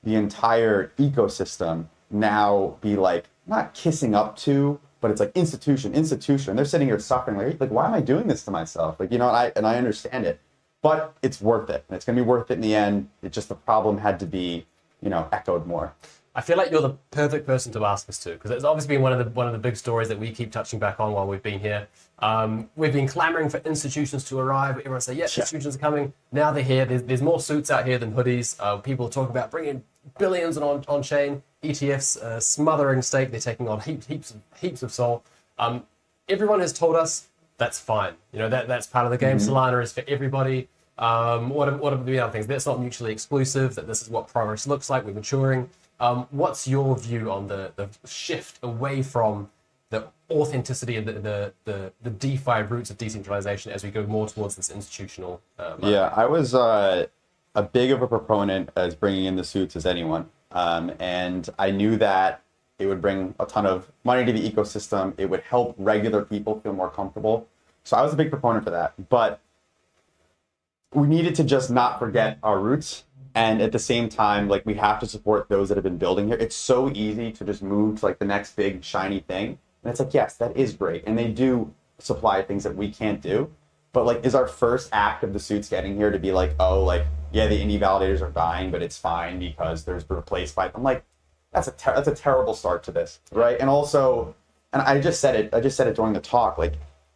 the entire ecosystem now be like not kissing up to, but it's like institution. And they're sitting here suffering like why am I doing this to myself? Like, and I understand it, but it's worth it. And it's gonna be worth it in the end. It's just the problem had to be, echoed more. I feel like you're the perfect person to ask this to, because it's obviously been one of the big stories that we keep touching back on while we've been here. We've been clamoring for institutions to arrive. Everyone say, institutions are coming. Now they're here. There's more suits out here than hoodies. People are talking about bringing billions on chain. ETFs smothering stake. They're taking on heaps of Sol. Everyone has told us that's fine. That's part of the game. Solana is for everybody. What are the other things? That's not mutually exclusive. That this is what progress looks like. We're maturing. What's your view on the shift away from the authenticity and the DeFi roots of decentralization as we go more towards this institutional market? Yeah, I was a big of a proponent as bringing in the suits as anyone. And I knew that it would bring a ton of money to the ecosystem. It would help regular people feel more comfortable. So I was a big proponent for that. But we needed to just not forget our roots. And at the same time, like, we have to support those that have been building here. It's so easy to just move to like the next big shiny thing. And it's like, yes, that is great. And they do supply things that we can't do. But like, is our first act of the suits getting here to be like, oh, like, yeah, the indie validators are dying, but it's fine because there's replaced by them. Like, that's a terrible start to this, right? And also, and I just said it during the talk, like,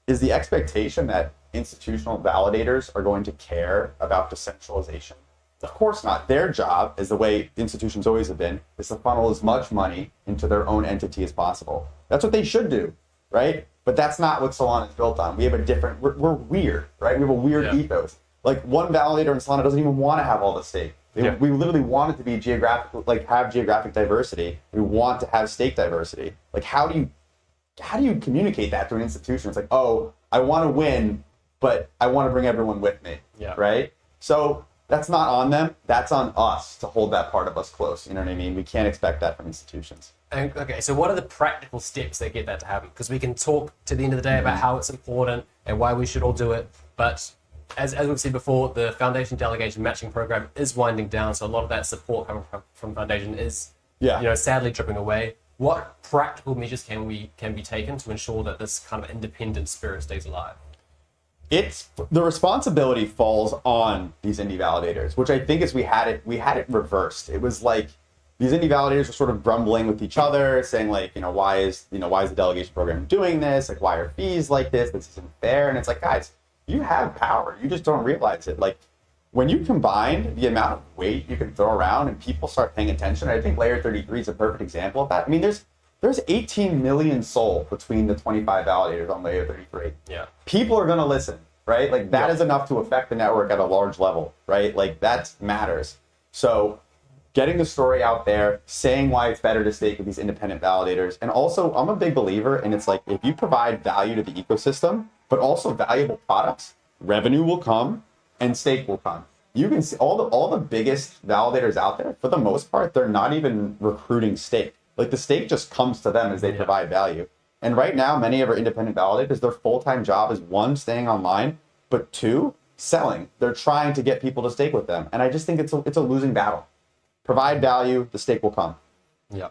is the expectation that institutional validators are going to care about decentralization? Of course not. Their job, is the way institutions always have been, is to funnel as much money into their own entity as possible. That's what they should do, right? But that's not what Solana is built on. We have a different, we're weird, right? We have a weird ethos. Like, one validator in Solana doesn't even want to have all the stake. We literally want it to be geographic, like, have geographic diversity. We want to have stake diversity. Like, how do you communicate that to an institution? It's like, oh, I want to win but I want to bring everyone with me. Yeah. Right. So that's not on them. That's on us to hold that part of us close. You know what I mean? We can't expect that from institutions. And, okay, so what are the practical steps that get that to happen? Because we can talk to the end of the day about how it's important and why we should all do it, but as we've said before, the Foundation Delegation Matching Program is winding down, so a lot of that support coming from Foundation is, sadly dripping away. What practical measures can be taken to ensure that this kind of independent spirit stays alive? It's the responsibility falls on these indie validators, which I think is we had it reversed. It was like these indie validators were sort of grumbling with each other, saying like, why is the delegation program doing this? Like, why are fees like this? This isn't fair. And it's like, guys, you have power. You just don't realize it. Like, when you combine the amount of weight you can throw around and people start paying attention, I think Layer 33 is a perfect example of that. I mean, there's 18 million SOL between the 25 validators on Layer 33. Yeah. People are going to listen, right? Like, that is enough to affect the network at a large level, right? Like, that matters. So getting the story out there, saying why it's better to stake with these independent validators. And also, I'm a big believer, and it's like, if you provide value to the ecosystem, but also valuable products, revenue will come and stake will come. You can see all the biggest validators out there, for the most part, they're not even recruiting stake. Like, the stake just comes to them as they provide value. And right now, many of our independent validators, their full-time job is 1, staying online, but 2, selling. They're trying to get people to stake with them. And I just think it's a losing battle. Provide value, the stake will come. Yeah.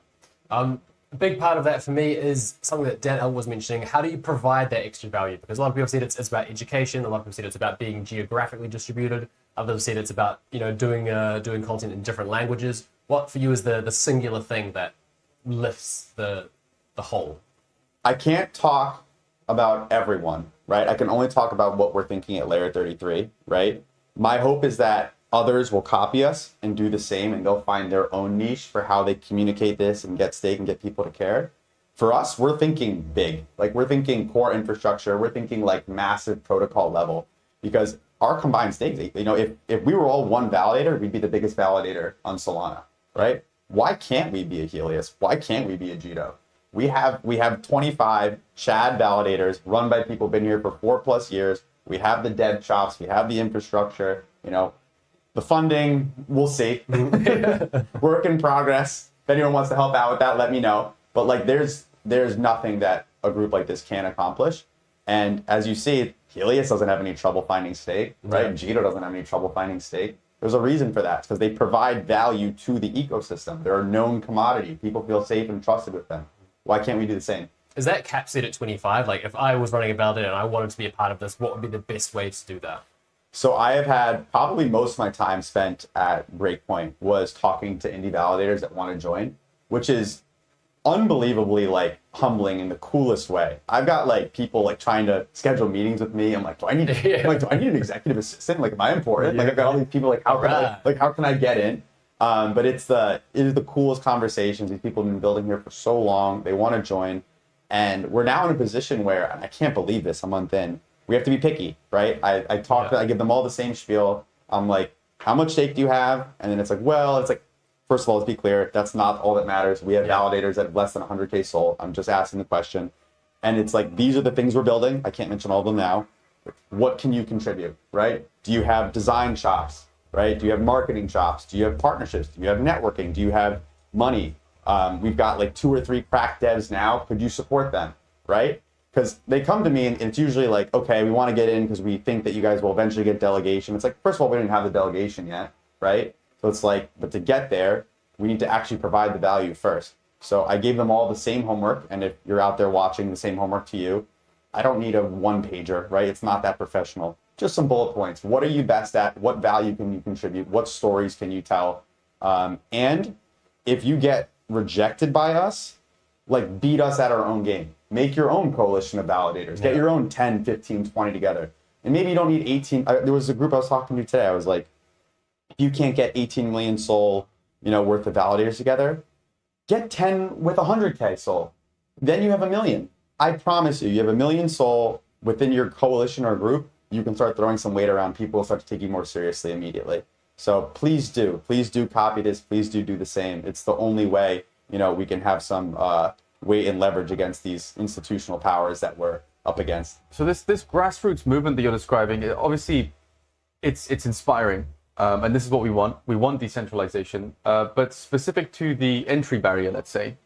A big part of that for me is something that Dan L was mentioning. How do you provide that extra value? Because a lot of people said it's about education. A lot of people said it's about being geographically distributed. Others said it's about doing content in different languages. What for you is the singular thing that lifts the whole? I can't talk about everyone, right? I can only talk about what we're thinking at Layer 33, right? My hope is that others will copy us and do the same, and they'll find their own niche for how they communicate this and get stake and get people to care. For us, we're thinking big. Like, we're thinking core infrastructure. We're thinking like massive protocol level, because our combined stakes, if we were all one validator, we'd be the biggest validator on Solana, right? Why can't we be a Helios? Why can't we be a Jito? We have 25 Chad validators run by people who've been here for 4+ years. We have the dev chops. We have the infrastructure. The funding, we'll see. Work in progress. If anyone wants to help out with that, let me know. But like, there's nothing that a group like this can accomplish. And as you see, Helios doesn't have any trouble finding stake, right? Yeah. Jito doesn't have any trouble finding stake. There's a reason for that, because they provide value to the ecosystem. They're a known commodity. People feel safe and trusted with them. Why can't we do the same? Is that cap set at 25? Like, if I was running a validator and I wanted to be a part of this, what would be the best way to do that? So I have had probably most of my time spent at Breakpoint was talking to indie validators that want to join, which is unbelievably like humbling in the coolest way. I've got like people like trying to schedule meetings with me. I'm like, do I need an executive assistant? Like, am I important? Like, I've got all these people like, how can I get in? But it is the coolest conversations. These people have been building here for so long. They want to join, and we're now in a position where, and I can't believe this, a month in, we have to be picky, right? I give them all the same spiel. I'm like, how much stake do you have? And then it's like, first of all, let's be clear, that's not all that matters. We have validators at less than 100K SOL. I'm just asking the question. And it's like, these are the things we're building. I can't mention all of them now. What can you contribute, right? Do you have design chops, right? Do you have marketing chops? Do you have partnerships? Do you have networking? Do you have money? We've got like 2 or 3 crack devs now. Could you support them, right? Because they come to me and it's usually like, okay, we want to get in because we think that you guys will eventually get delegation. It's like, first of all, we don't even have the delegation yet, right? So it's like, but to get there, we need to actually provide the value first. So I gave them all the same homework. And if you're out there watching, the same homework to you, I don't need a 1-pager, right? It's not that professional. Just some bullet points. What are you best at? What value can you contribute? What stories can you tell? And if you get rejected by us, like, beat us at our own game. Make your own coalition of validators. Get your own 10, 15, 20 together. And maybe you don't need 18. There was a group I was talking to today. I was like, if you can't get 18 million SOL, worth of validators together, get 10 with 100K SOL. Then you have 1 million. I promise you have 1 million SOL within your coalition or group. You can start throwing some weight around. People will start to take you more seriously immediately. So please do copy this. Please do the same. It's the only way, we can have some weight and leverage against these institutional powers that we're up against. So this grassroots movement that you're describing, obviously, it's inspiring, and this is what we want. We want decentralization, but specific to the entry barrier, let's say.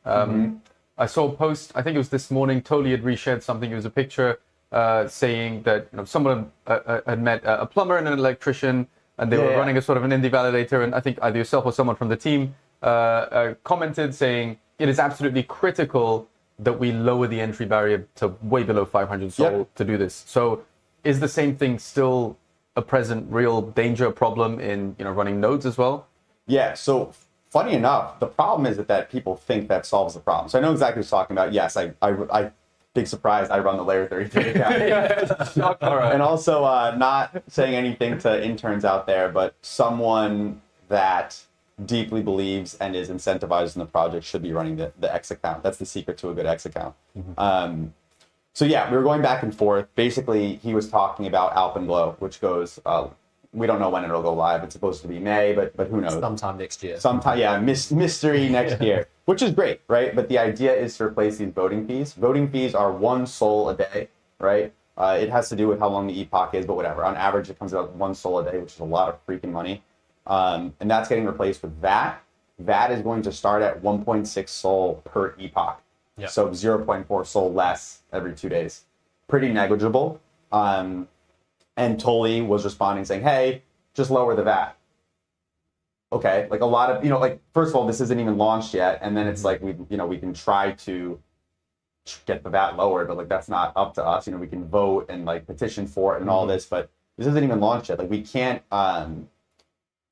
I saw a post. I think it was this morning. Totally had reshared something. It was a picture saying that someone had met a plumber and an electrician, and they were running a sort of an indie validator. And I think either yourself or someone from the team commented saying it is absolutely critical that we lower the entry barrier to way below 500 Sol to do this. So is the same thing still a present real danger problem in running nodes as well? Yeah, so funny enough, the problem is that people think that solves the problem. So I know exactly what you're talking about. Yes, I big surprise, I run the layer 33 account. And also not saying anything to interns out there, but someone that deeply believes and is incentivized in the project should be running the X account. That's the secret to a good X account. So yeah, we were going back and forth. Basically, he was talking about Alpenglow, which goes, we don't know when it'll go live. It's supposed to be May, but who knows? Sometime next year. Sometime, yeah, mystery next year, which is great, right? But the idea is to replace these voting fees. Voting fees are 1 Sol a day, right? It has to do with how long the epoch is, but whatever. On average, it comes out 1 Sol a day, which is a lot of freaking money. And that's getting replaced with VAT. VAT is going to start at 1.6 Sol per epoch. Yep. So 0.4 Sol less every 2 days. Pretty negligible. And Tolly was responding saying, hey, just lower the VAT. Okay, like a lot of, like, first of all, this isn't even launched yet. And then it's like, we can try to get the VAT lowered, but like, that's not up to us. We can vote and like petition for it and all this, but this isn't even launched yet. Like we can't,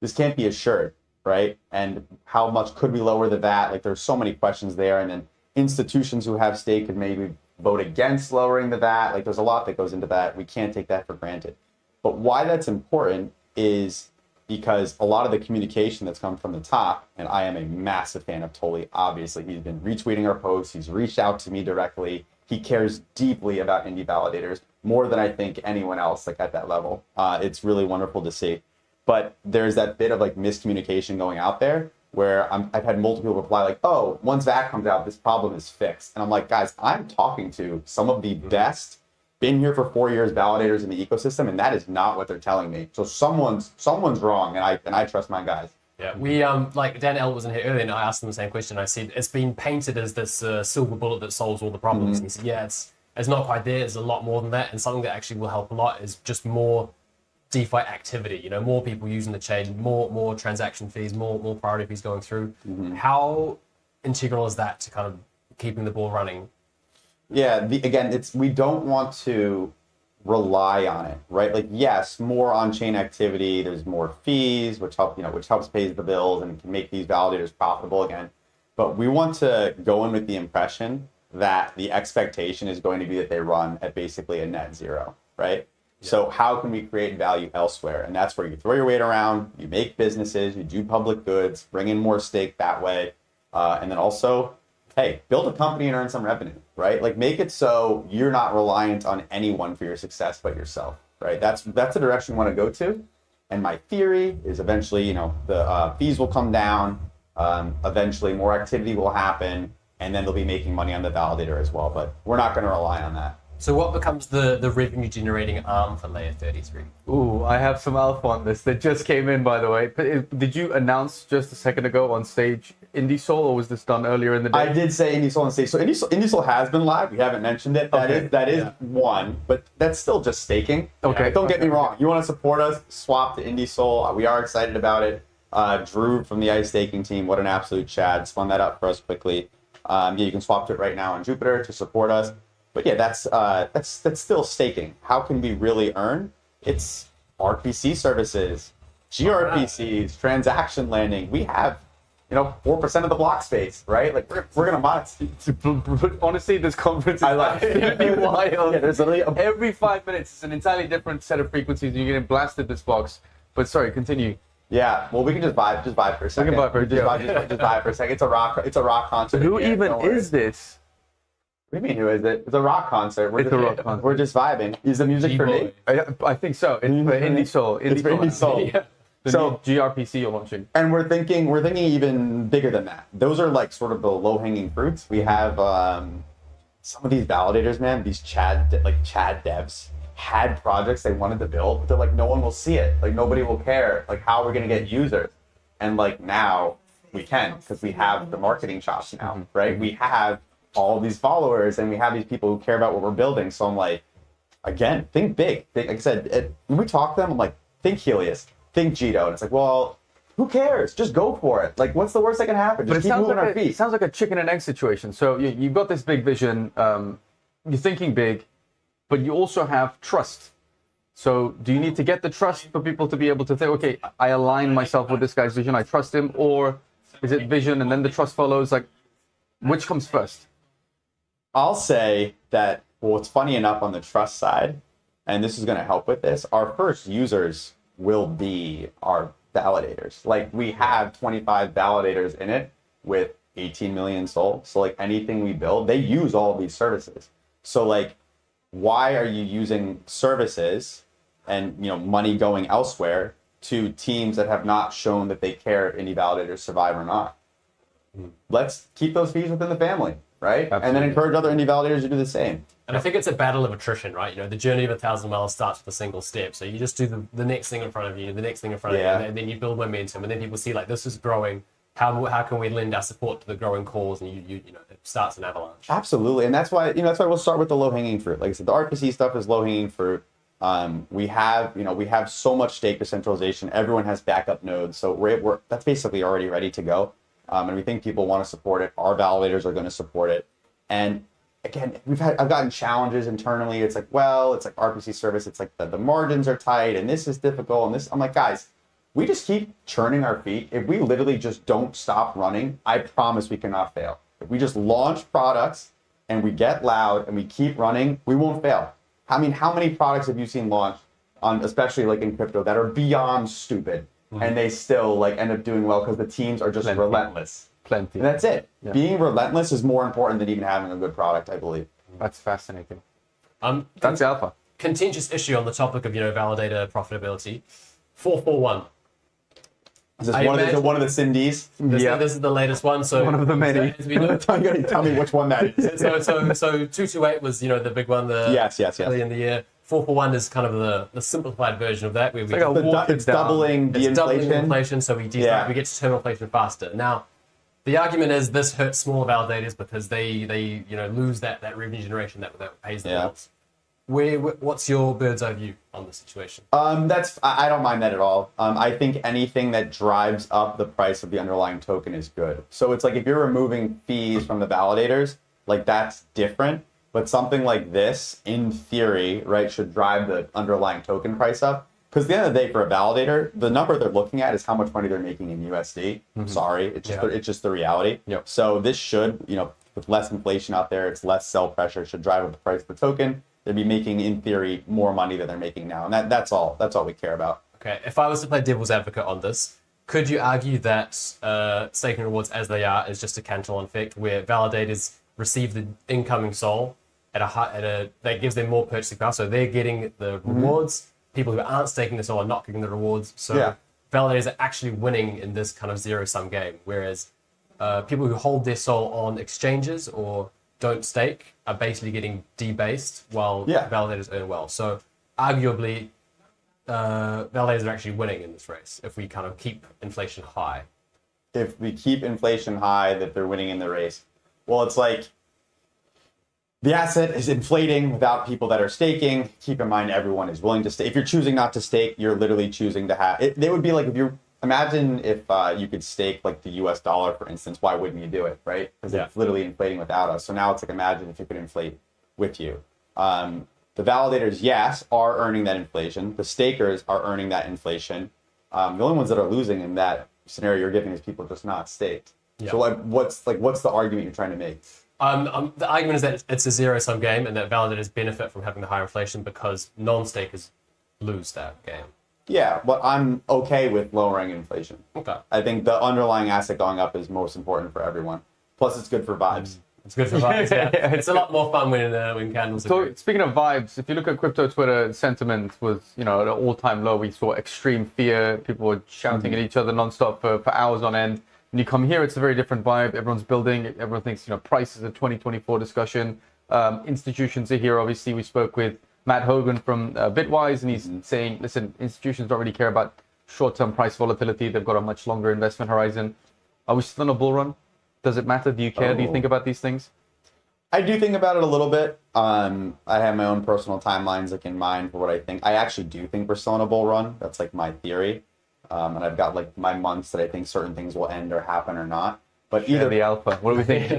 this can't be assured, right? And how much could we lower the VAT? Like there's so many questions there. And then institutions who have stake could maybe vote against lowering the VAT. Like there's a lot that goes into that. We can't take that for granted. But why that's important is because a lot of the communication that's come from the top, and I am a massive fan of Tolly, obviously. He's been retweeting our posts. He's reached out to me directly. He cares deeply about indie validators, more than I think anyone else like at that level. It's really wonderful to see. But there's that bit of like miscommunication going out there where I've had multiple people reply like, oh, once VAT comes out, this problem is fixed. And I'm like, guys, I'm talking to some of the best, been here for 4 years validators in the ecosystem, and that is not what they're telling me. So someone's wrong, and I trust my guys. Yeah, we like Dan L wasn't here earlier, and I asked him the same question. I said it's been painted as this silver bullet that solves all the problems. And he said, yeah, it's not quite there. It's a lot more than that, and something that actually will help a lot is just more DeFi activity. More people using the chain, more transaction fees, more priority fees going through. How integral is that to kind of keeping the ball running? Yeah, again, we don't want to rely on it, right? Like, yes, more on-chain activity, there's more fees, which helps pay the bills and can make these validators profitable again. But we want to go in with the impression that the expectation is going to be that they run at basically a net zero, right? Yeah. So how can we create value elsewhere? And that's where you throw your weight around, you make businesses, you do public goods, bring in more stake that way, and then also, hey, build a company and earn some revenue, right? Like make it so you're not reliant on anyone for your success but yourself, right? That's the direction we want to go to. And my theory is eventually, the fees will come down, eventually more activity will happen, and then they'll be making money on the validator as well. But we're not going to rely on that. So what becomes the revenue generating arm for layer 33? Ooh, I have some alpha on this that just came in, by the way. Did you announce just a second ago on stage IndieSol, or was this done earlier in the day? I did say IndieSol on stage. So IndieSol has been live. We haven't mentioned it. That is one, but that's still just staking. Okay. Don't get me wrong. You want to support us, swap to IndieSol. We are excited about it. Drew from the ICE staking team, what an absolute Chad, spun that up for us quickly. You can swap to it right now on Jupiter to support us. But yeah, that's still staking. How can we really earn? It's RPC services, gRPCs, transaction landing. We have, 4% of the block space, right? Like we're gonna mod. Honestly, this conference is absolutely wild. Yeah, there's every 5 minutes it's an entirely different set of frequencies. You're getting blasted this box. But sorry, continue. Yeah, well, we can just vibe for a second. We can vibe for just vibe for a second. It's a rock concert. Who even is this? What do you mean, who is it? It's a rock concert. We're just vibing. Is the music for me? I think so. It's for IndieSol. It's for IndieSol. Yeah. So gRPC you're launching. And we're thinking even bigger than that. Those are like sort of the low-hanging fruits. We have some of these validators, man, these Chad devs had projects they wanted to build, but they're like, no one will see it. Like nobody will care. Like how are we going to get users? And like now we can, because we have the marketing chops now, right? We have all these followers and we have these people who care about what we're building. So I'm like, again, think big. Like I said, when we talk to them, I'm like, think Helios, think Jito. And it's like, well, who cares? Just go for it. Like, what's the worst that can happen? Just keep moving our feet. It sounds like a chicken and egg situation. So you've got this big vision, you're thinking big, but you also have trust. So do you need to get the trust for people to be able to think, okay, I align myself with this guy's vision, I trust him, or is it vision and then the trust follows? Like, which comes first? I'll say that, well, it's funny enough on the trust side, and this is going to help with this, our first users will be our validators. Like we have 25 validators in it with 18 million sold. So like anything we build, they use all of these services. So like, why are you using services and money going elsewhere to teams that have not shown that they care if any validators survive or not? Let's keep those fees within the family, right? Absolutely. And then encourage other indie validators to do the same. And I think it's a battle of attrition, right? The journey of 1,000 miles starts with a single step. So you just do the next thing in front of you, the next thing in front of you, and then you build momentum. And then people see like, this is growing. How can we lend our support to the growing cause? And it starts an avalanche. Absolutely, and that's why we'll start with the low hanging fruit. Like I said, the RPC stuff is low hanging fruit. We have so much stake decentralization. Everyone has backup nodes, so that's basically already ready to go. And we think people want to support it. Our validators are going to support it. And again, I've gotten challenges internally. It's like, well, it's like RPC service. It's like the margins are tight, and this is difficult. And this, I'm like, guys, we just keep churning our feet. If we literally just don't stop running, I promise we cannot fail. If we just launch products and we get loud and we keep running, we won't fail. I mean, how many products have you seen launched on, especially like in crypto, that are beyond stupid and they still like end up doing well because the teams are just relentless? Plenty. And that's it. Yeah. Being relentless is more important than even having a good product, I believe. That's fascinating. That's alpha. Contentious issue on the topic of validator profitability. 441. Is this one of the Cindy's? This is the latest one. So one of the many. As we know, tell me which one that is. so 228 was the big one. Yes. Early in the year. 441 is kind of the simplified version of that. Where it's doubling the inflation. So we get to terminal inflation faster. Now, the argument is this hurts smaller validators because they lose that revenue generation that pays the bills. What's your bird's eye view on the situation? I don't mind that at all. I think anything that drives up the price of the underlying token is good. So it's like if you're removing fees from the validators, like that's different. But something like this, in theory, right, should drive the underlying token price up. Because at the end of the day, for a validator, the number they're looking at is how much money they're making in USD. Sorry, it's just the reality. Yep. So this should, with less inflation out there, it's less sell pressure, should drive up the price of the token. They'd be making, in theory, more money than they're making now. And that's all we care about. Okay, if I was to play devil's advocate on this, could you argue that staking rewards as they are is just a Cantillon effect, where validators receive the incoming SOL that gives them more purchasing power, so they're getting the rewards. People who aren't staking the SOL are not getting the rewards. So validators are actually winning in this kind of zero-sum game, whereas people who hold their SOL on exchanges or don't stake are basically getting debased while validators earn well. So arguably, validators are actually winning in this race if we kind of keep inflation high. If we keep inflation high, that they're winning in the race. Well, it's like the asset is inflating without people that are staking. Keep in mind, everyone is willing to stake. If you're choosing not to stake, you're literally choosing to have it. They would be like, imagine if you could stake like the US dollar, for instance, why wouldn't you do it, right? Because it's literally inflating without us. So now it's like, imagine if you could inflate with you. The validators, yes, are earning that inflation. The stakers are earning that inflation. The only ones that are losing in that scenario you're giving is people just not staked. Yeah. So what's the argument you're trying to make? The argument is that it's a zero-sum game and that validators benefit from having the higher inflation because non-stakers lose that game. Yeah, but I'm okay with lowering inflation. Okay. I think the underlying asset going up is most important for everyone. Plus, it's good for vibes. It's good for vibes, yeah. It's a lot more fun when candles are Speaking of vibes, if you look at crypto Twitter, sentiment was, at an all-time low. We saw extreme fear. People were shouting at each other nonstop for hours on end. When you come here, it's a very different vibe. Everyone's building. Everyone thinks, price is a 2024 discussion. Institutions are here. Obviously, we spoke with Matt Hogan from Bitwise, and he's saying, listen, institutions don't really care about short-term price volatility. They've got a much longer investment horizon. Are we still in a bull run? Does it matter? Do you care? Do you think about these things? I do think about it a little bit. I have my own personal timelines like in mind for what I think. I actually do think we're still in a bull run. That's like my theory. And I've got like my months that I think certain things will end or happen or not. But either the alpha. What do we think?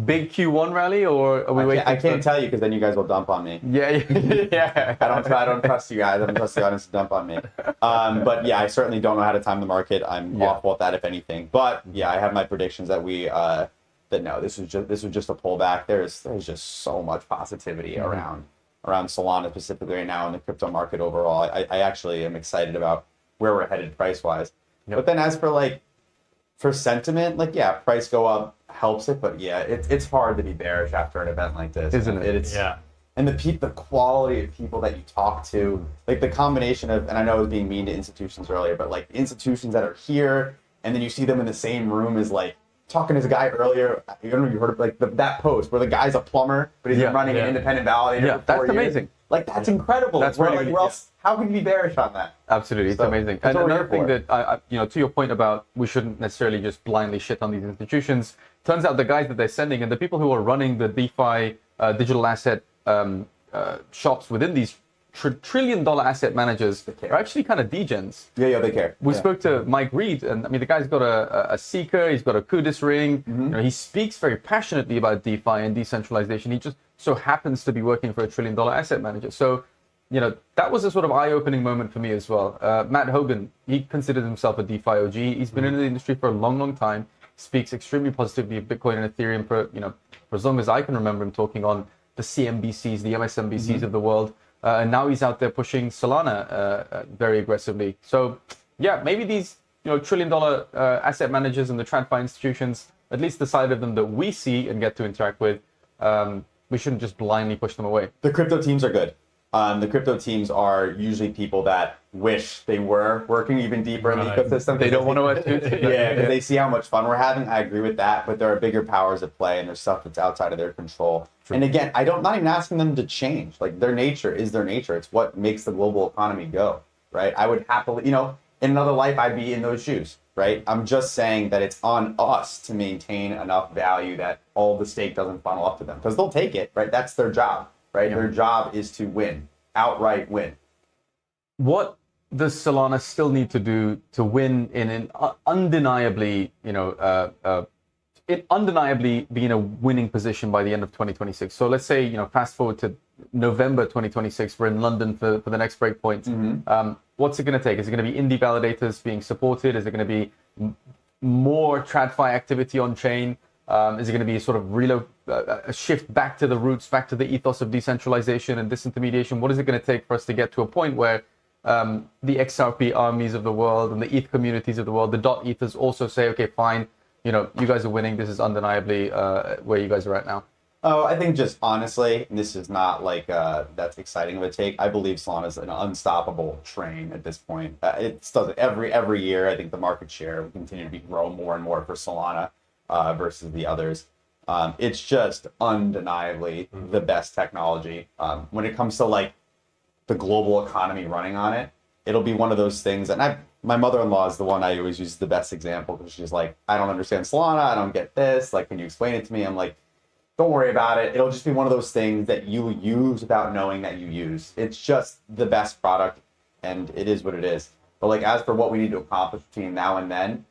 Big Q1 rally, or are we waiting? I can't tell you because then you guys will dump on me. Yeah. I don't trust you guys. I don't trust the audience to dump on me. But yeah, I certainly don't know how to time the market. I'm awful at that, if anything. But yeah, I have my predictions that this was just a pullback. There's just so much positivity around Solana specifically right now in the crypto market overall. I actually am excited about where we're headed price wise. But then as for sentiment, like price go up helps it, but it's hard to be bearish after an event like this, isn't it? And the quality of people that you talk to, like the combination of, and I know I was being mean to institutions earlier, but like institutions that are here, and then you see them in the same room as like talking to this guy earlier. I don't know if you heard of like that post where the guy's a plumber, but he's been running an independent validator for 4 years. Amazing. Like that's incredible. That's really how can you be bearish on that? Absolutely, it's amazing. And another thing that to your point about we shouldn't necessarily just blindly shit on these institutions. Turns out the guys that they're sending and the people who are running the DeFi digital asset shops within these trillion-dollar asset managers are actually kind of degens. Yeah, they care. We spoke to Mike Reed, and I mean the guy's got a Seeker, he's got a Kudis ring. He speaks very passionately about DeFi and decentralization. He just so happens to be working for a trillion-dollar asset manager. So, that was a sort of eye-opening moment for me as well. Matt Hogan, he considers himself a DeFi OG. He's been in the industry for a long, long time. Speaks extremely positively of Bitcoin and Ethereum for as long as I can remember him talking on the CNBCs, the MSNBCs of the world. And now he's out there pushing Solana very aggressively. So, maybe these trillion-dollar asset managers and the TradFi institutions, at least the side of them that we see and get to interact with, we shouldn't just blindly push them away. The crypto teams are good. The crypto teams are usually people that wish they were working even deeper in the ecosystem. They don't want to because they see how much fun we're having. I agree with that, but there are bigger powers at play and there's stuff that's outside of their control. True. And again, not even asking them to change. Like their nature is their nature. It's what makes the global economy go, right? I would happily, in another life, I'd be in those shoes, right? I'm just saying that it's on us to maintain enough value that all the stake doesn't funnel up to them because they'll take it, right? That's their job. Right? Their job is to win, outright win. What does Solana still need to do to win in an undeniably, undeniably be in a winning position by the end of 2026? So let's say, fast forward to November 2026, we're in London for the next Breakpoint. What's it going to take? Is it going to be indie validators being supported? Is it going to be more TradFi activity on chain? Is it going to be sort of a shift back to the roots, back to the ethos of decentralization and disintermediation? What is it going to take for us to get to a point where the XRP armies of the world and the ETH communities of the world, the .ethers also say, okay, fine, you guys are winning. This is undeniably where you guys are at now. Oh, I think just honestly, and this is not like that's exciting of a take. I believe Solana is an unstoppable train at this point. It does it every year. I think the market share will continue to grow more and more for Solana. Versus the others. It's just undeniably the best technology. When it comes to like the global economy running on it, it'll be one of those things. And my mother-in-law is the one I always use as the best example because she's like, I don't understand Solana. I don't get this. Like, can you explain it to me? I'm like, don't worry about it. It'll just be one of those things that you use without knowing that you use. It's just the best product and it is what it is. But like, as for what we need to accomplish between now and then,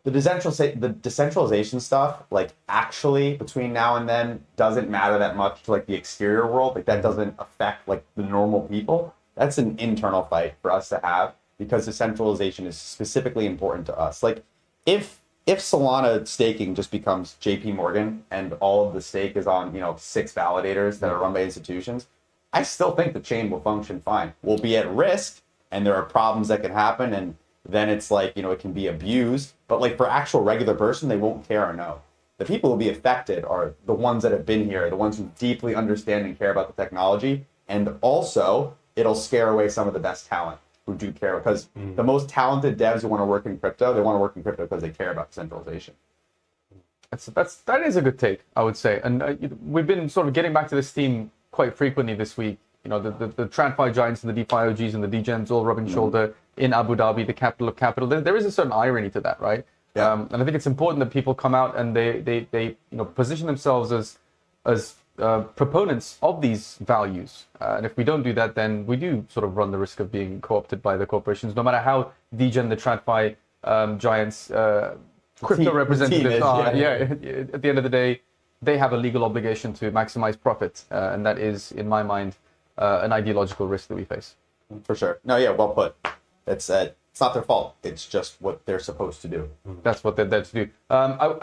the decentralization stuff, like actually between now and then doesn't matter that much to like the exterior world. Like that doesn't affect like the normal people. That's an internal fight for us to have because decentralization is specifically important to us. Like if Solana staking just becomes JP Morgan and all of the stake is on, 6 validators that are run by institutions, I still think the chain will function fine. We'll be at risk and there are problems that can happen and then it's like, it can be abused. But like for actual regular person, they won't care or know. The people who will be affected are the ones that have been here, the ones who deeply understand and care about the technology. And also, it'll scare away some of the best talent who do care. Because the most talented devs who want to work in crypto, they want to work in crypto because they care about decentralization. That is a good take, I would say. And we've been sort of getting back to this theme quite frequently this week. You know, the TradFi giants and the DeFi OGs and the degens all rubbing shoulder in Abu Dhabi, the capital of capital. There is a certain irony to that, right? Yeah. And I think it's important that people come out and they position themselves as proponents of these values. And if we don't do that, then we do sort of run the risk of being co-opted by the corporations, no matter how degen the TradFi giants, crypto representatives are. At the end of the day, they have a legal obligation to maximize profit. And that is, in my mind, an ideological risk that we face. For sure. No, yeah, well put. It's not their fault. It's just what they're supposed to do. That's what they're there to do.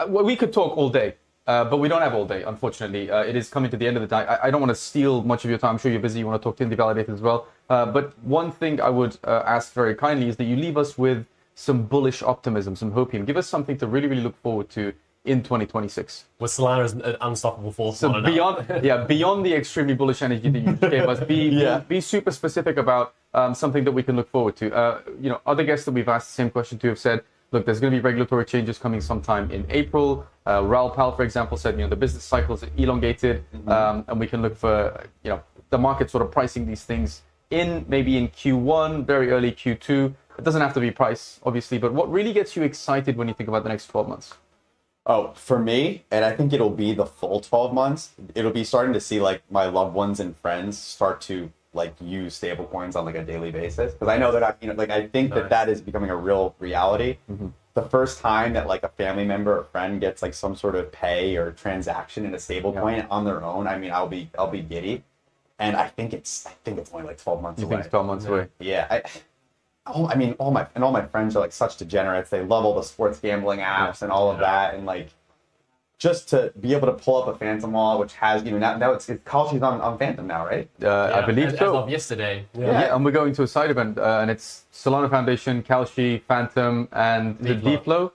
We could talk all day, but we don't have all day, unfortunately. It is coming to the end of the day. I don't want to steal much of your time. I'm sure you're busy. You want to talk to indie validators as well. But one thing I would ask very kindly is that you leave us with some bullish optimism, some hopium. Give us something to really, really look forward to in 2026. With Solana as an unstoppable force. So beyond the extremely bullish energy that you gave us, be super specific about something that we can look forward to. Other guests that we've asked the same question to have said, look, there's going to be regulatory changes coming sometime in April. Raoul Pal, for example, said, the business cycles are elongated, and we can look for, the market sort of pricing these things maybe in Q1, very early Q2. It doesn't have to be price, obviously, but what really gets you excited when you think about the next 12 months? Oh, for me, and I think it'll be the full 12 months, it'll be starting to see like my loved ones and friends start to like use stablecoins on like a daily basis. Because I know that I think that is becoming a real reality. Mm-hmm. The first time that like a family member or friend gets like some sort of pay or transaction in a stablecoin on their own, I mean, I'll be giddy. And I think it's only like 12 months away. You think it's 12 months away? Yeah. All my friends are like such degenerates. They love all the sports gambling apps and all of that, and like just to be able to pull up a Phantom wallet, which has now it's Kalshi's on Phantom now, right? I believe so. As of yesterday. Yeah, and we're going to a side event, and it's Solana Foundation, Kalshi, Phantom, and the D-Flow.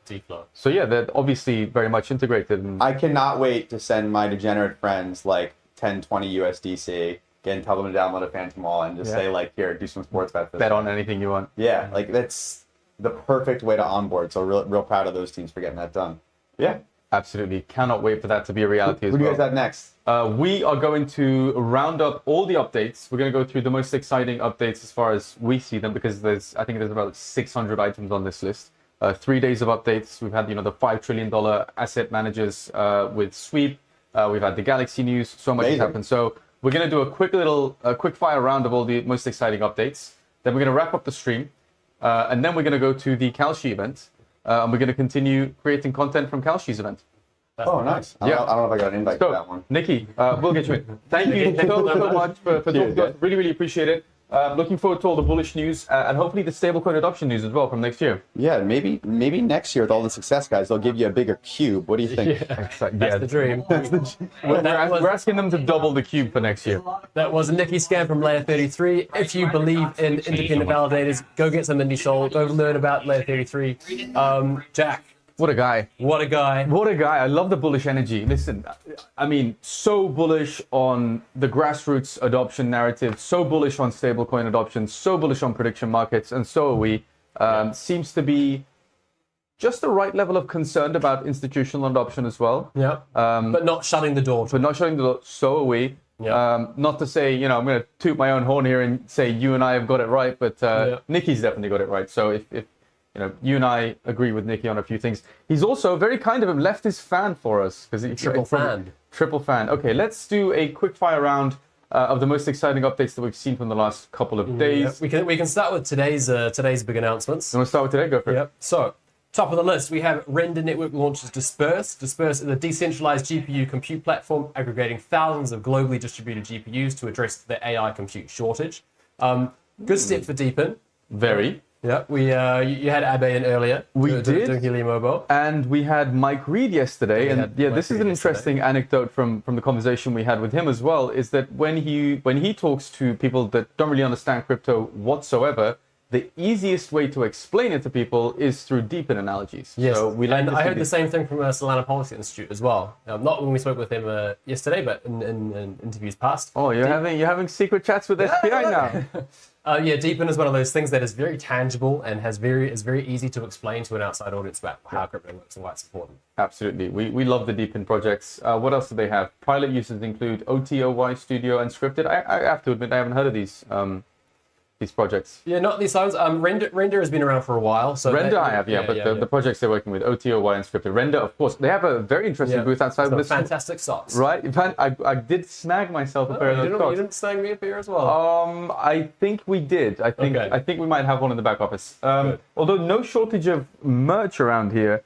So yeah, they're obviously very much integrated. I cannot wait to send my degenerate friends like 10, 20 USDC. Again, tell them to download a Phantom wallet and just say like, here, do some sports bets. Bet on anything you want. Yeah, like that's the perfect way to onboard. So real proud of those teams for getting that done. Yeah. Absolutely. Cannot wait for that to be a reality as well. Who do you guys have next? We are going to round up all the updates. We're going to go through the most exciting updates as far as we see them, because I think there's about 600 items on this list. 3 days of updates. We've had, the $5 trillion asset managers with Sweep. We've had the Galaxy news. So much has happened. So we're going to do a quick fire round of all the most exciting updates. Then we're going to wrap up the stream. And then we're going to go to the Kalshi event. And we're going to continue creating content from Kalshi's event. Nice. I don't know if I got an invite to that one. Nikki, we'll get you in. Thank you so much for talking to us. Really, really appreciate it. Looking forward to all the bullish news and hopefully the stablecoin adoption news as well from next year. Yeah, maybe next year with all the success, guys, they'll give you a bigger cube. What do you think? That's the dream. We're asking them to double the cube for next year. That was a Nicky scam from Layer 33. If you believe in independent validators, go get some indie soul. Go learn about Layer 33. Jack. What a guy. What a guy. What a guy. I love the bullish energy. Listen, I mean, so bullish on the grassroots adoption narrative, so bullish on stablecoin adoption, so bullish on prediction markets, and so are we. Seems to be just the right level of concern about institutional adoption as well. Yeah. But not shutting the door. So are we. Yeah. Not to say, I'm going to toot my own horn here and say you and I have got it right, but Nicky's definitely got it right. So if you and I agree with Nicky on a few things. He's also very kind of him, left his fan for us. Triple fan. Okay, let's do a quick fire round of the most exciting updates that we've seen from the last couple of days. We can start with today's big announcements. You want to start with today? Go for it. Yep. So, top of the list, we have Render Network launches Disperse. Disperse is a decentralized GPU compute platform aggregating thousands of globally distributed GPUs to address the AI compute shortage. Good step for Deepin. Very. Yeah, you had Abe in earlier. We did. Doing Helium Mobile. And we had Mike Reed yesterday. This is an interesting anecdote from the conversation we had with him as well, is that when he talks to people that don't really understand crypto whatsoever, the easiest way to explain it to people is through deepen analogies. Yes, So we like and to I see heard the same thing from Solana Policy Institute as well. Not when we spoke with them yesterday, but in interviews past. Oh, you're having secret chats with SPI now. Yeah, deepen is one of those things that is very tangible and is very easy to explain to an outside audience about how crypto works and why it's important. Absolutely, we love the deepen projects. What else do they have? Pilot uses include OTOY Studio and Scripted. I have to admit I haven't heard of these projects. Yeah, not these ones. Render has been around for a while. So Render I have, the projects they're working with, OTOY and Scripted. Render, of course, they have a very interesting booth outside of this. Fantastic socks. Right? In fact, I did snag myself a pair of those socks. You didn't snag me a pair as well? I think we did. I think we might have one in the back office. Although no shortage of merch around here,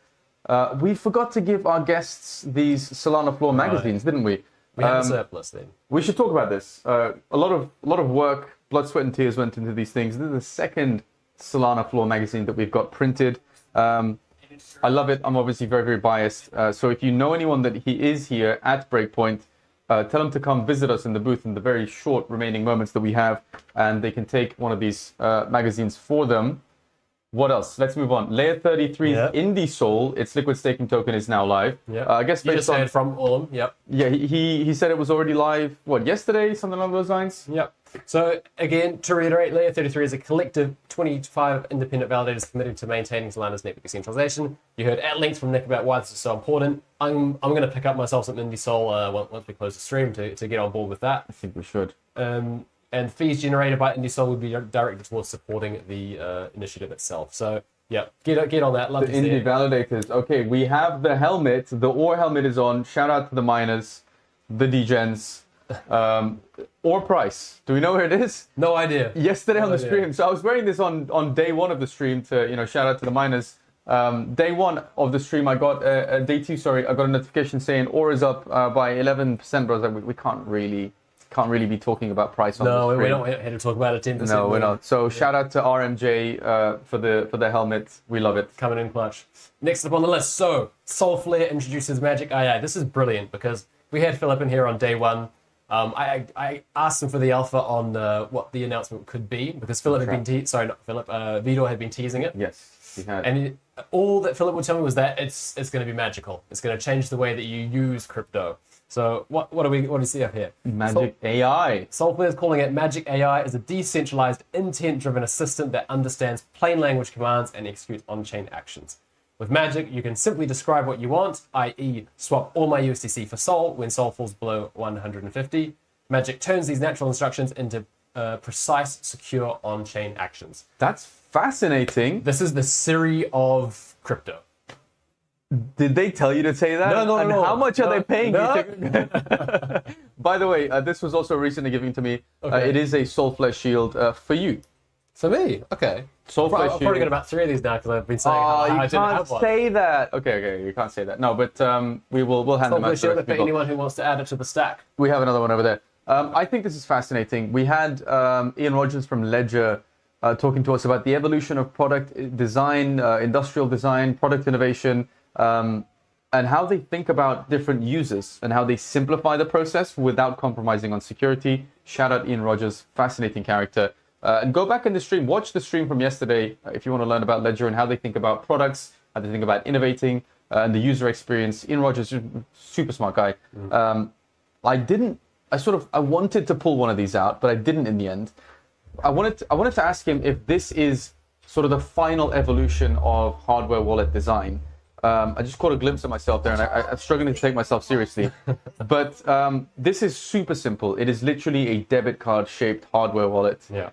we forgot to give our guests these SolanaFloor magazines, didn't we? We have a surplus then. We should talk about this. A lot of work, blood, sweat, and tears went into these things. This is the second SolanaFloor magazine that we've got printed. I love it. I'm obviously very, very biased. So if you know anyone that he is here at Breakpoint, tell them to come visit us in the booth in the very short remaining moments that we have, and they can take one of these magazines for them. What else? Let's move on. Layer 33's Indie Sol, its liquid staking token, is now live. I guess based on from Orm. Yep. Yeah, he said it was already live. What, yesterday? Something along those lines. Yep. So again, to reiterate, Layer 33 is a collective 25 independent validators committed to maintaining Solana's network decentralization. You heard at length from Nick about why this is so important. I'm going to pick up myself some Indie Sol once we close the stream to get on board with that. I think we should. And fees generated by IndieSol would be directed towards supporting the initiative itself. So yeah, get on that. Love the to see indie it. validators. Okay, we have the helmet. The OR helmet is on. Shout out to the miners, the degens. OR price. Do we know where it is? No idea. Yesterday on the stream. So I was wearing this on day one of the stream to shout out to the miners. Day one of the stream, I got day two. Sorry, I got a notification saying OR is up by 11%. But I was like, we can't really be talking about price on the stream. No, we're not here to talk about it. 10%. No, we're not. So shout out to RMJ for the helmet. We love it. Coming in clutch. Next up on the list, so Solflare introduces Magic AI. This is brilliant because we had Philip in here on day one. I asked him for the alpha on what the announcement could be because Philip had been Vidor had been teasing it. Yes, he had. And all that Philip would tell me was that it's going to be magical. It's going to change the way that you use crypto. So what do we see up here? Magic AI. Solflare is calling it Magic AI as a decentralized, intent-driven assistant that understands plain language commands and executes on-chain actions. With Magic, you can simply describe what you want, i.e. swap all my USDC for Sol when Sol falls below 150. Magic turns these natural instructions into precise, secure on-chain actions. That's fascinating. This is the Siri of crypto. Did they tell you to say that? No. And how much are they paying you to... By the way, this was also recently given to me. Okay. It is a Solflare shield for you. For me? Okay. Solflare I've probably got about 3 of these now because I've been saying I didn't have one. You can't say that. Okay, you can't say that. No, but we'll hand them out. Solflare shield for anyone who wants to add it to the stack. We have another one over there. I think this is fascinating. We had Ian Rogers from Ledger talking to us about the evolution of product design, industrial design, product innovation, and how they think about different users and how they simplify the process without compromising on security. Shout out Ian Rogers, fascinating character. And go back in the stream, watch the stream from yesterday if you want to learn about Ledger and how they think about products, how they think about innovating, and the user experience. Ian Rogers, super smart guy. I wanted to pull one of these out, but I didn't in the end. I wanted to ask him if this is sort of the final evolution of hardware wallet design. I just caught a glimpse of myself there, and I'm struggling to take myself seriously. But this is super simple. It is literally a debit card-shaped hardware wallet. Yeah.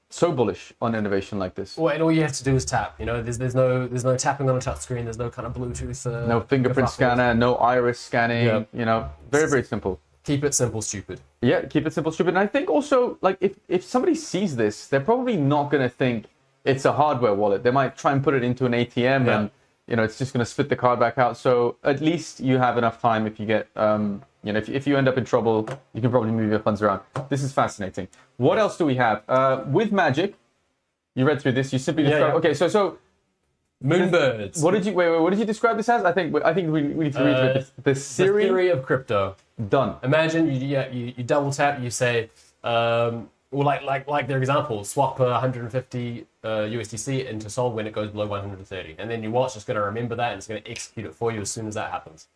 So bullish on innovation like this. Well, and all you have to do is tap. There's no tapping on a touchscreen. There's no kind of Bluetooth. No fingerprint scanner. No iris scanning. Yeah. Very, very simple. Keep it simple, stupid. Yeah, keep it simple, stupid. And I think also, like, if somebody sees this, they're probably not going to think it's a hardware wallet. They might try and put it into an ATM and it's just going to spit the card back out. So at least you have enough time if you get, if you end up in trouble, you can probably move your funds around. This is fascinating. What else do we have? With Magic, you read through this. You simply describe. Okay, so Moonbirds. What did you describe this as? I think we need to read this. The theory of crypto. Done. Imagine you double tap. You say Well, like their example, swap 150 USDC into Sol when it goes below 130, and then your wallet's just going to remember that and it's going to execute it for you as soon as that happens.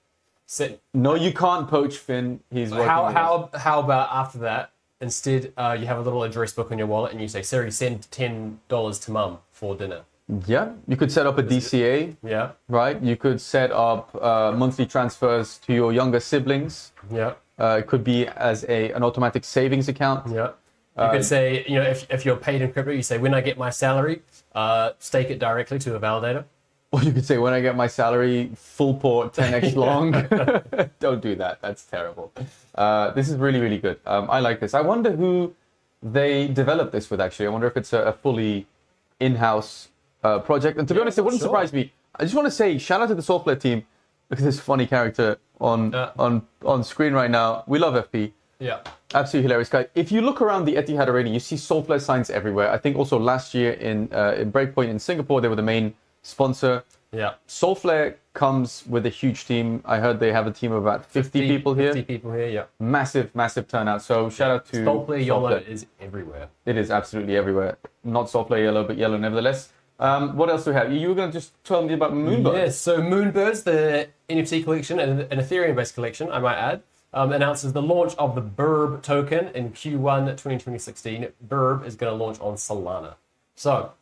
No, you can't poach Finn. He's working. How about after that? Instead, you have a little address book on your wallet, and you say, "Siri, send $10 to Mum for dinner." Yeah, you could set up a DCA. Yeah. Right. You could set up monthly transfers to your younger siblings. Yeah. It could be as an automatic savings account. Yeah. You could say, you know, if you're paid in crypto, you say, when I get my salary, stake it directly to a validator. Or you could say, when I get my salary, full port, 10x long. Don't do that. That's terrible. This is really, really good. I like this. I wonder who they developed this with, actually. I wonder if it's a fully in-house project. And to be honest, it wouldn't surprise me. I just want to say, shout out to the SolanaFloor team. Look at this funny character on screen right now. We love FP. Yeah. Absolutely hilarious guy. If you look around the Etihad Arena, you see SolanaFloor signs everywhere. I think also last year in Breakpoint in Singapore, they were the main sponsor. Yeah. SolanaFloor comes with a huge team. I heard they have a team of about 50 people here. 50 people here, yeah. Massive, massive turnout. So shout out to SolanaFloor YOLO is everywhere. It is absolutely everywhere. Not SolanaFloor yellow, but yellow nevertheless. What else do we have? You were going to just tell me about Moonbirds. Yes, so Moonbirds, the NFT collection, and an Ethereum-based collection, I might add, announces the launch of the Burb token in Q1 2016. Burb is going to launch on Solana. So,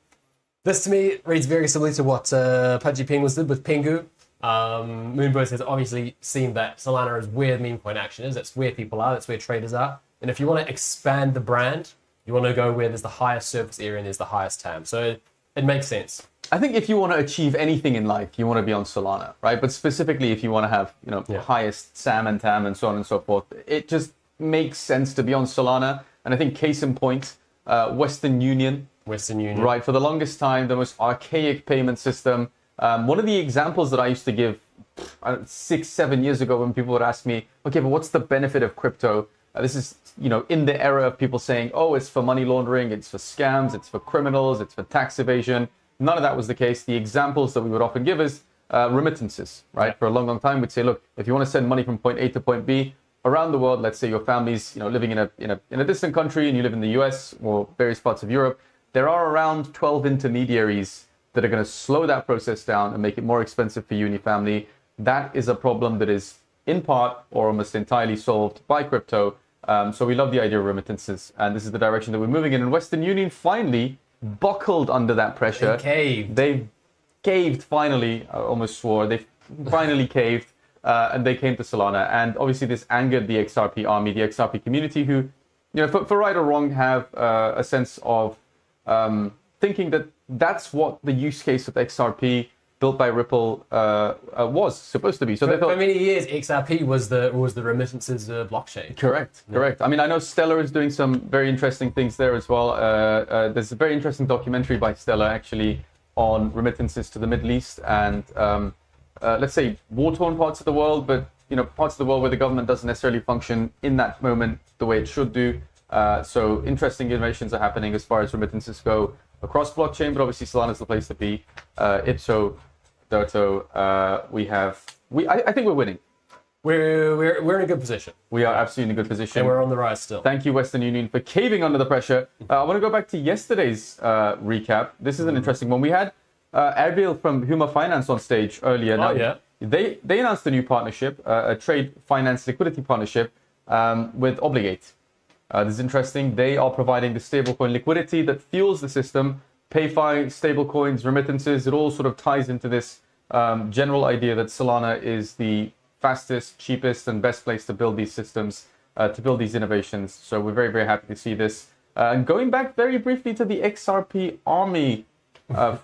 this to me reads very similar to what Pudgy Penguins did with Pengu. Moonbirds has obviously seen that Solana is where the meme coin action is. That's where people are. That's where traders are. And if you want to expand the brand, you want to go where there's the highest surface area and there's the highest TAM. So it makes sense. I think if you want to achieve anything in life, you want to be on Solana, right? But specifically, if you want to have, highest SAM and TAM and so on and so forth, it just makes sense to be on Solana. And I think case in point, Western Union. Right, for the longest time, the most archaic payment system. One of the examples that I used to give 6-7 years ago when people would ask me, okay, but what's the benefit of crypto? This is, in the era of people saying, oh, it's for money laundering, it's for scams, it's for criminals, it's for tax evasion. None of that was the case. The examples that we would often give is remittances, right? Yeah. For a long, long time, we'd say, look, if you want to send money from point A to point B around the world, let's say your family's, living in a distant country and you live in the US or various parts of Europe, there are around 12 intermediaries that are going to slow that process down and make it more expensive for you and your family. That is a problem that is in part or almost entirely solved by crypto. So we love the idea of remittances, and this is the direction that we're moving in. And Western Union finally buckled under that pressure. They caved finally. I almost swore. They finally caved, and they came to Solana. And obviously this angered the XRP army, the XRP community, who, for right or wrong, have a sense of thinking that that's what the use case of XRP built by Ripple was supposed to be. So for many years, XRP was the remittances blockchain. Correct. I mean, I know Stellar is doing some very interesting things there as well. There's a very interesting documentary by Stellar actually on remittances to the Middle East and let's say war-torn parts of the world, but parts of the world where the government doesn't necessarily function in that moment the way it should do. So interesting innovations are happening as far as remittances go across blockchain, but obviously Solana is the place to be. Ipso, Doto, I think we're winning. We're in a good position. We are absolutely in a good position. And we're on the rise still. Thank you, Western Union, for caving under the pressure. I want to go back to yesterday's recap. This is an interesting one. We had Erbil from Huma Finance on stage earlier. Now, they announced a new partnership, a trade finance liquidity partnership with Obligate. This is interesting. They are providing the stablecoin liquidity that fuels the system. PayFi, stablecoins, remittances, it all sort of ties into this general idea that Solana is the fastest, cheapest, and best place to build these systems, to build these innovations. So we're very, very happy to see this. And going back very briefly to the XRP army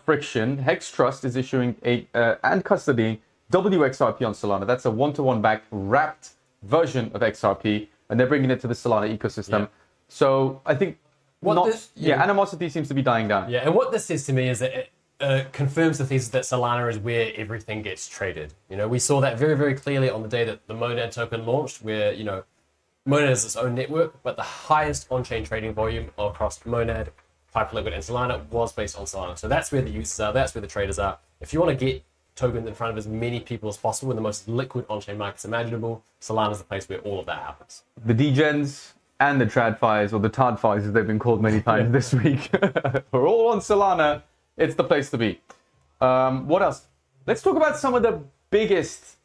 friction, Hex Trust is issuing and custodying WXRP on Solana. That's a one-to-one backed wrapped version of XRP. And they're bringing it to the Solana ecosystem. Yeah. So I think animosity seems to be dying down. Yeah, and what this says to me is that it confirms the thesis that Solana is where everything gets traded. We saw that very, very clearly on the day that the Monad token launched, where, Monad is its own network, but the highest on-chain trading volume across Monad, Hyperliquid, and Solana was based on Solana. So that's where the users are, that's where the traders are. If you want to get tokens in front of as many people as possible in the most liquid on-chain markets imaginable, Solana is the place where all of that happens. The degens, and the TradFis, or the TardFis as they've been called many times this week, are all on Solana. It's the place to be. What else? Let's talk about some of the biggest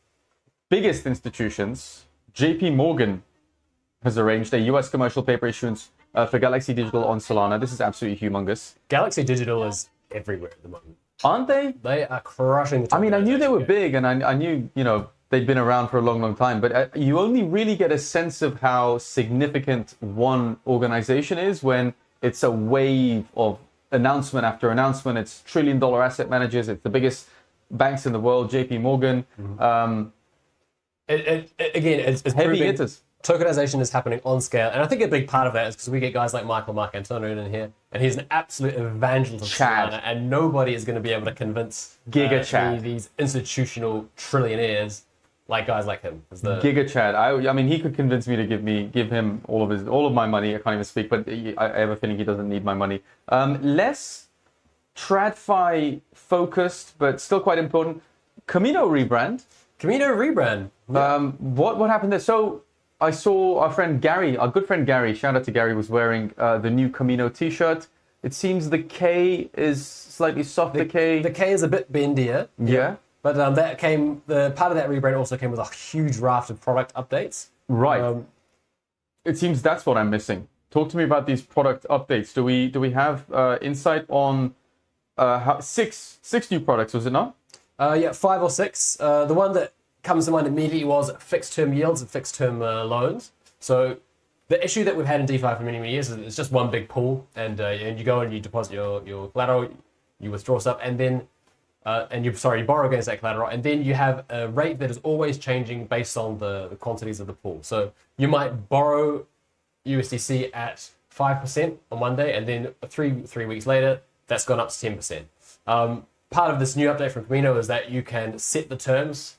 institutions. JP Morgan has arranged a US commercial paper issuance for Galaxy Digital on Solana. This is absolutely humongous. Galaxy Digital is everywhere at the moment. Aren't they? They are crushing the I mean, I knew they were big, and I knew, they'd been around for a long, long time, but you only really get a sense of how significant one organization is when it's a wave of announcement after announcement. It's trillion-dollar asset managers. It's the biggest banks in the world, JP Morgan. It's heavy proving hitters. Tokenization is happening on scale, and I think a big part of that is because we get guys like Mark Antonio in here, and he's an absolute evangelist of Solana, and nobody is going to be able to convince these institutional trillionaires like guys like him. Giga Chad. I mean, he could convince me to give him all of my money. I can't even speak, but I have a feeling he doesn't need my money. Less TradFi focused, but still quite important. Camino rebrand. What happened there? So I saw our good friend Gary, shout out to Gary, was wearing the new Camino t-shirt. It seems the K is slightly soft. The K is a bit bendier. Yeah. But the part of that rebrand also came with a huge raft of product updates. Right. It seems that's what I'm missing. Talk to me about these product updates. Do we have insight on six new products? Was it not? 5 or 6. The one that comes to mind immediately was fixed term yields and fixed term loans. So the issue that we've had in DeFi for many, many years is it's just one big pool, and you go and you deposit your collateral, you withdraw stuff, and then you borrow against that collateral, and then you have a rate that is always changing based on the quantities of the pool. So you might borrow USDC at 5% on one day, and then three weeks later, that's gone up to 10%. Part of this new update from Camino is that you can set the terms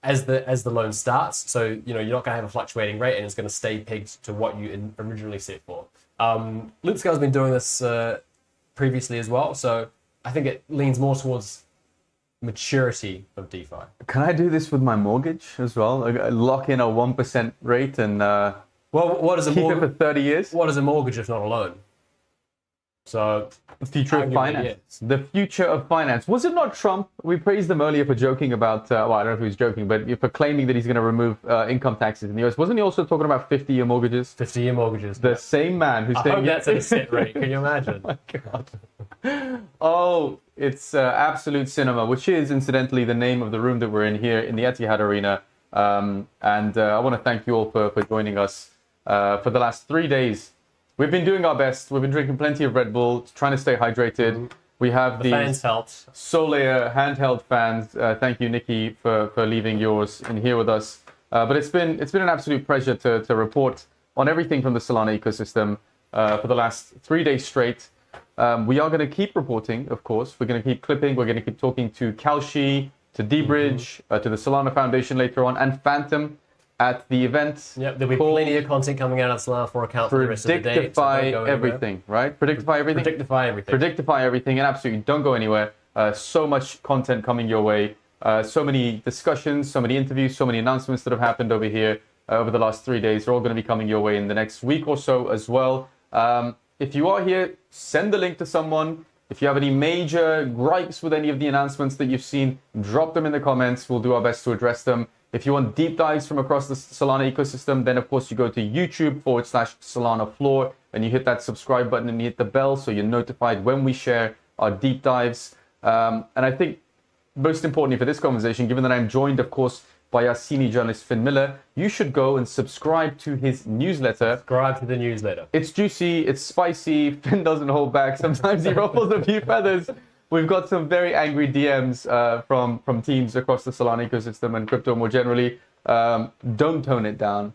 as the loan starts. So you're not going to have a fluctuating rate, and it's going to stay pegged to what you originally set for. Loopscale's been doing this previously as well, so I think it leans more towards maturity of DeFi. Can I do this with my mortgage as well? Lock in a 1% rate and what is a keep it for 30 years? What is a mortgage if not a loan? So the future of finance. Yes. The future of finance. Was it not Trump? We praised him earlier for joking about, I don't know if he was joking, but for claiming that he's going to remove income taxes in the US. Wasn't he also talking about 50-year mortgages? 50-year mortgages. The same man who's I saying... hope that's at a set rate. Can you imagine? Oh, my God. Oh, it's absolute cinema, which is, incidentally, the name of the room that we're in here in the Etihad Arena. And I want to thank you all for joining us for the last 3 days. We've been doing our best. We've been drinking plenty of Red Bull, trying to stay hydrated. We have the fans helped. Solaya handheld fans. Thank you, Nikki, for leaving yours in here with us. But it's been an absolute pleasure to report on everything from the Solana ecosystem for the last 3 days straight. We are going to keep reporting, of course. We're going to keep clipping. We're going to keep talking to Kalshi, to dBridge, to the Solana Foundation later on, and Phantom at the event. Yep, there'll be plenty of content coming out of SolanaFloor account for the rest of the day. Predictify everything, right? Predictify everything? Predictify everything. Predictify everything, and absolutely don't go anywhere. So much content coming your way. So many discussions, so many interviews, so many announcements that have happened over here over the last 3 days. They're all going to be coming your way in the next week or so as well. If you are here, send the link to someone. If you have any major gripes with any of the announcements that you've seen, drop them in the comments. We'll do our best to address them. If you want deep dives from across the Solana ecosystem, then of course you go to YouTube/SolanaFloor and you hit that subscribe button and you hit the bell so you're notified when we share our deep dives. And I think most importantly for this conversation, given that I'm joined, of course, by our senior journalist, Finn Miller, you should go and subscribe to his newsletter. Subscribe to the newsletter. It's juicy, it's spicy, Finn doesn't hold back. Sometimes he ruffles a few feathers. We've got some very angry DMs from teams across the Solana ecosystem and crypto more generally. Don't tone it down.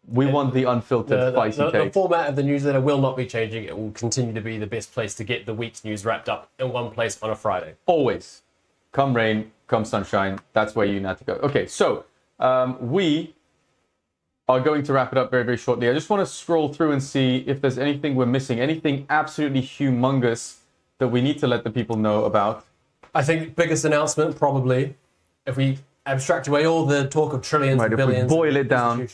We want the unfiltered, spicy takes. The format of the newsletter will not be changing. It will continue to be the best place to get the week's news wrapped up in one place on a Friday. Always. Come rain, come sunshine. That's where you need to go. Okay, so we are going to wrap it up very, very shortly. I just want to scroll through and see if there's anything we're missing, anything absolutely humongous that we need to let the people know about. I think biggest announcement probably, if we abstract away all the talk of trillions and billions, if we boil it down,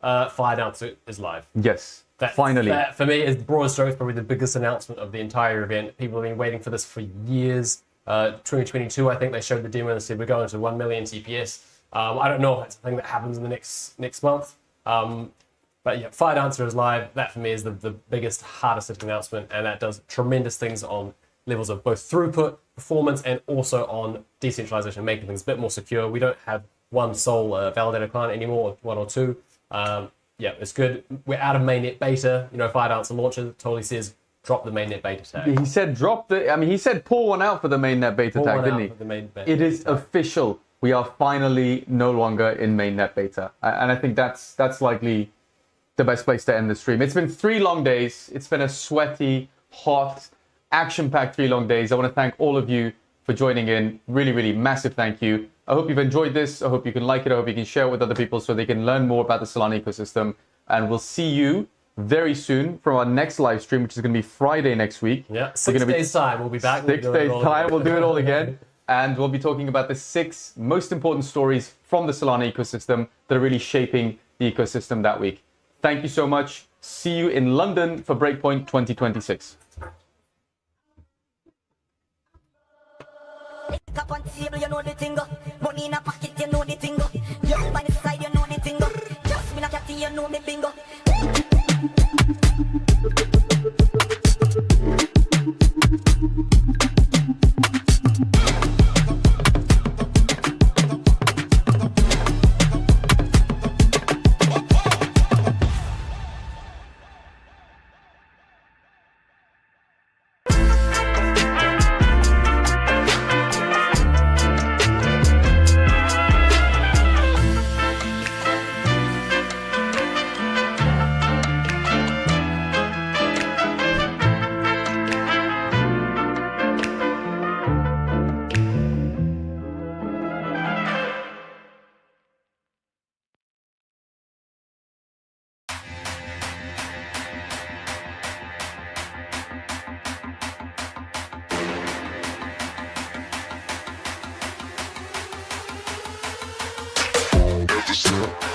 Fire Dancer is live. Yes, finally. That, for me, is broad strokes probably the biggest announcement of the entire event. People have been waiting for this for years. 2022, I think they showed the demo and said we're going to 1 million TPS. I don't know if it's a thing that happens in the next month. But yeah, Fire Dancer is live. That for me is the biggest, hardest hitting announcement, and that does tremendous things on levels of both throughput, performance, and also on decentralization, making things a bit more secure. We don't have one sole validator client anymore, or one or two. Yeah, it's good. We're out of mainnet beta. You know, Fire Dancer launches totally says drop the mainnet beta tag. He said drop the. I mean, he said pull one out for the mainnet beta Pull tag, one didn't out he? for the mainnet It is official. We are finally no longer in mainnet beta, and I think that's likely the best place to end the stream. It's been 3 long days. It's been a sweaty, hot, action-packed 3 long days. I want to thank all of you for joining in. Really, really massive thank you. I hope you've enjoyed this. I hope you can like it. I hope you can share it with other people so they can learn more about the Solana ecosystem. And we'll see you very soon from our next live stream, which is going to be Friday next week. Yeah, 6 days time. We'll be back. 6 days time. We'll do it all again. And we'll be talking about the 6 most important stories from the Solana ecosystem that are really shaping the ecosystem that week. Thank you so much. See you in London for Breakpoint 2026. Up on table, you know the thing. Money in a pocket, you know the thing. You by the side, you know the thing. Just me not catty, you know me bingo. Stop.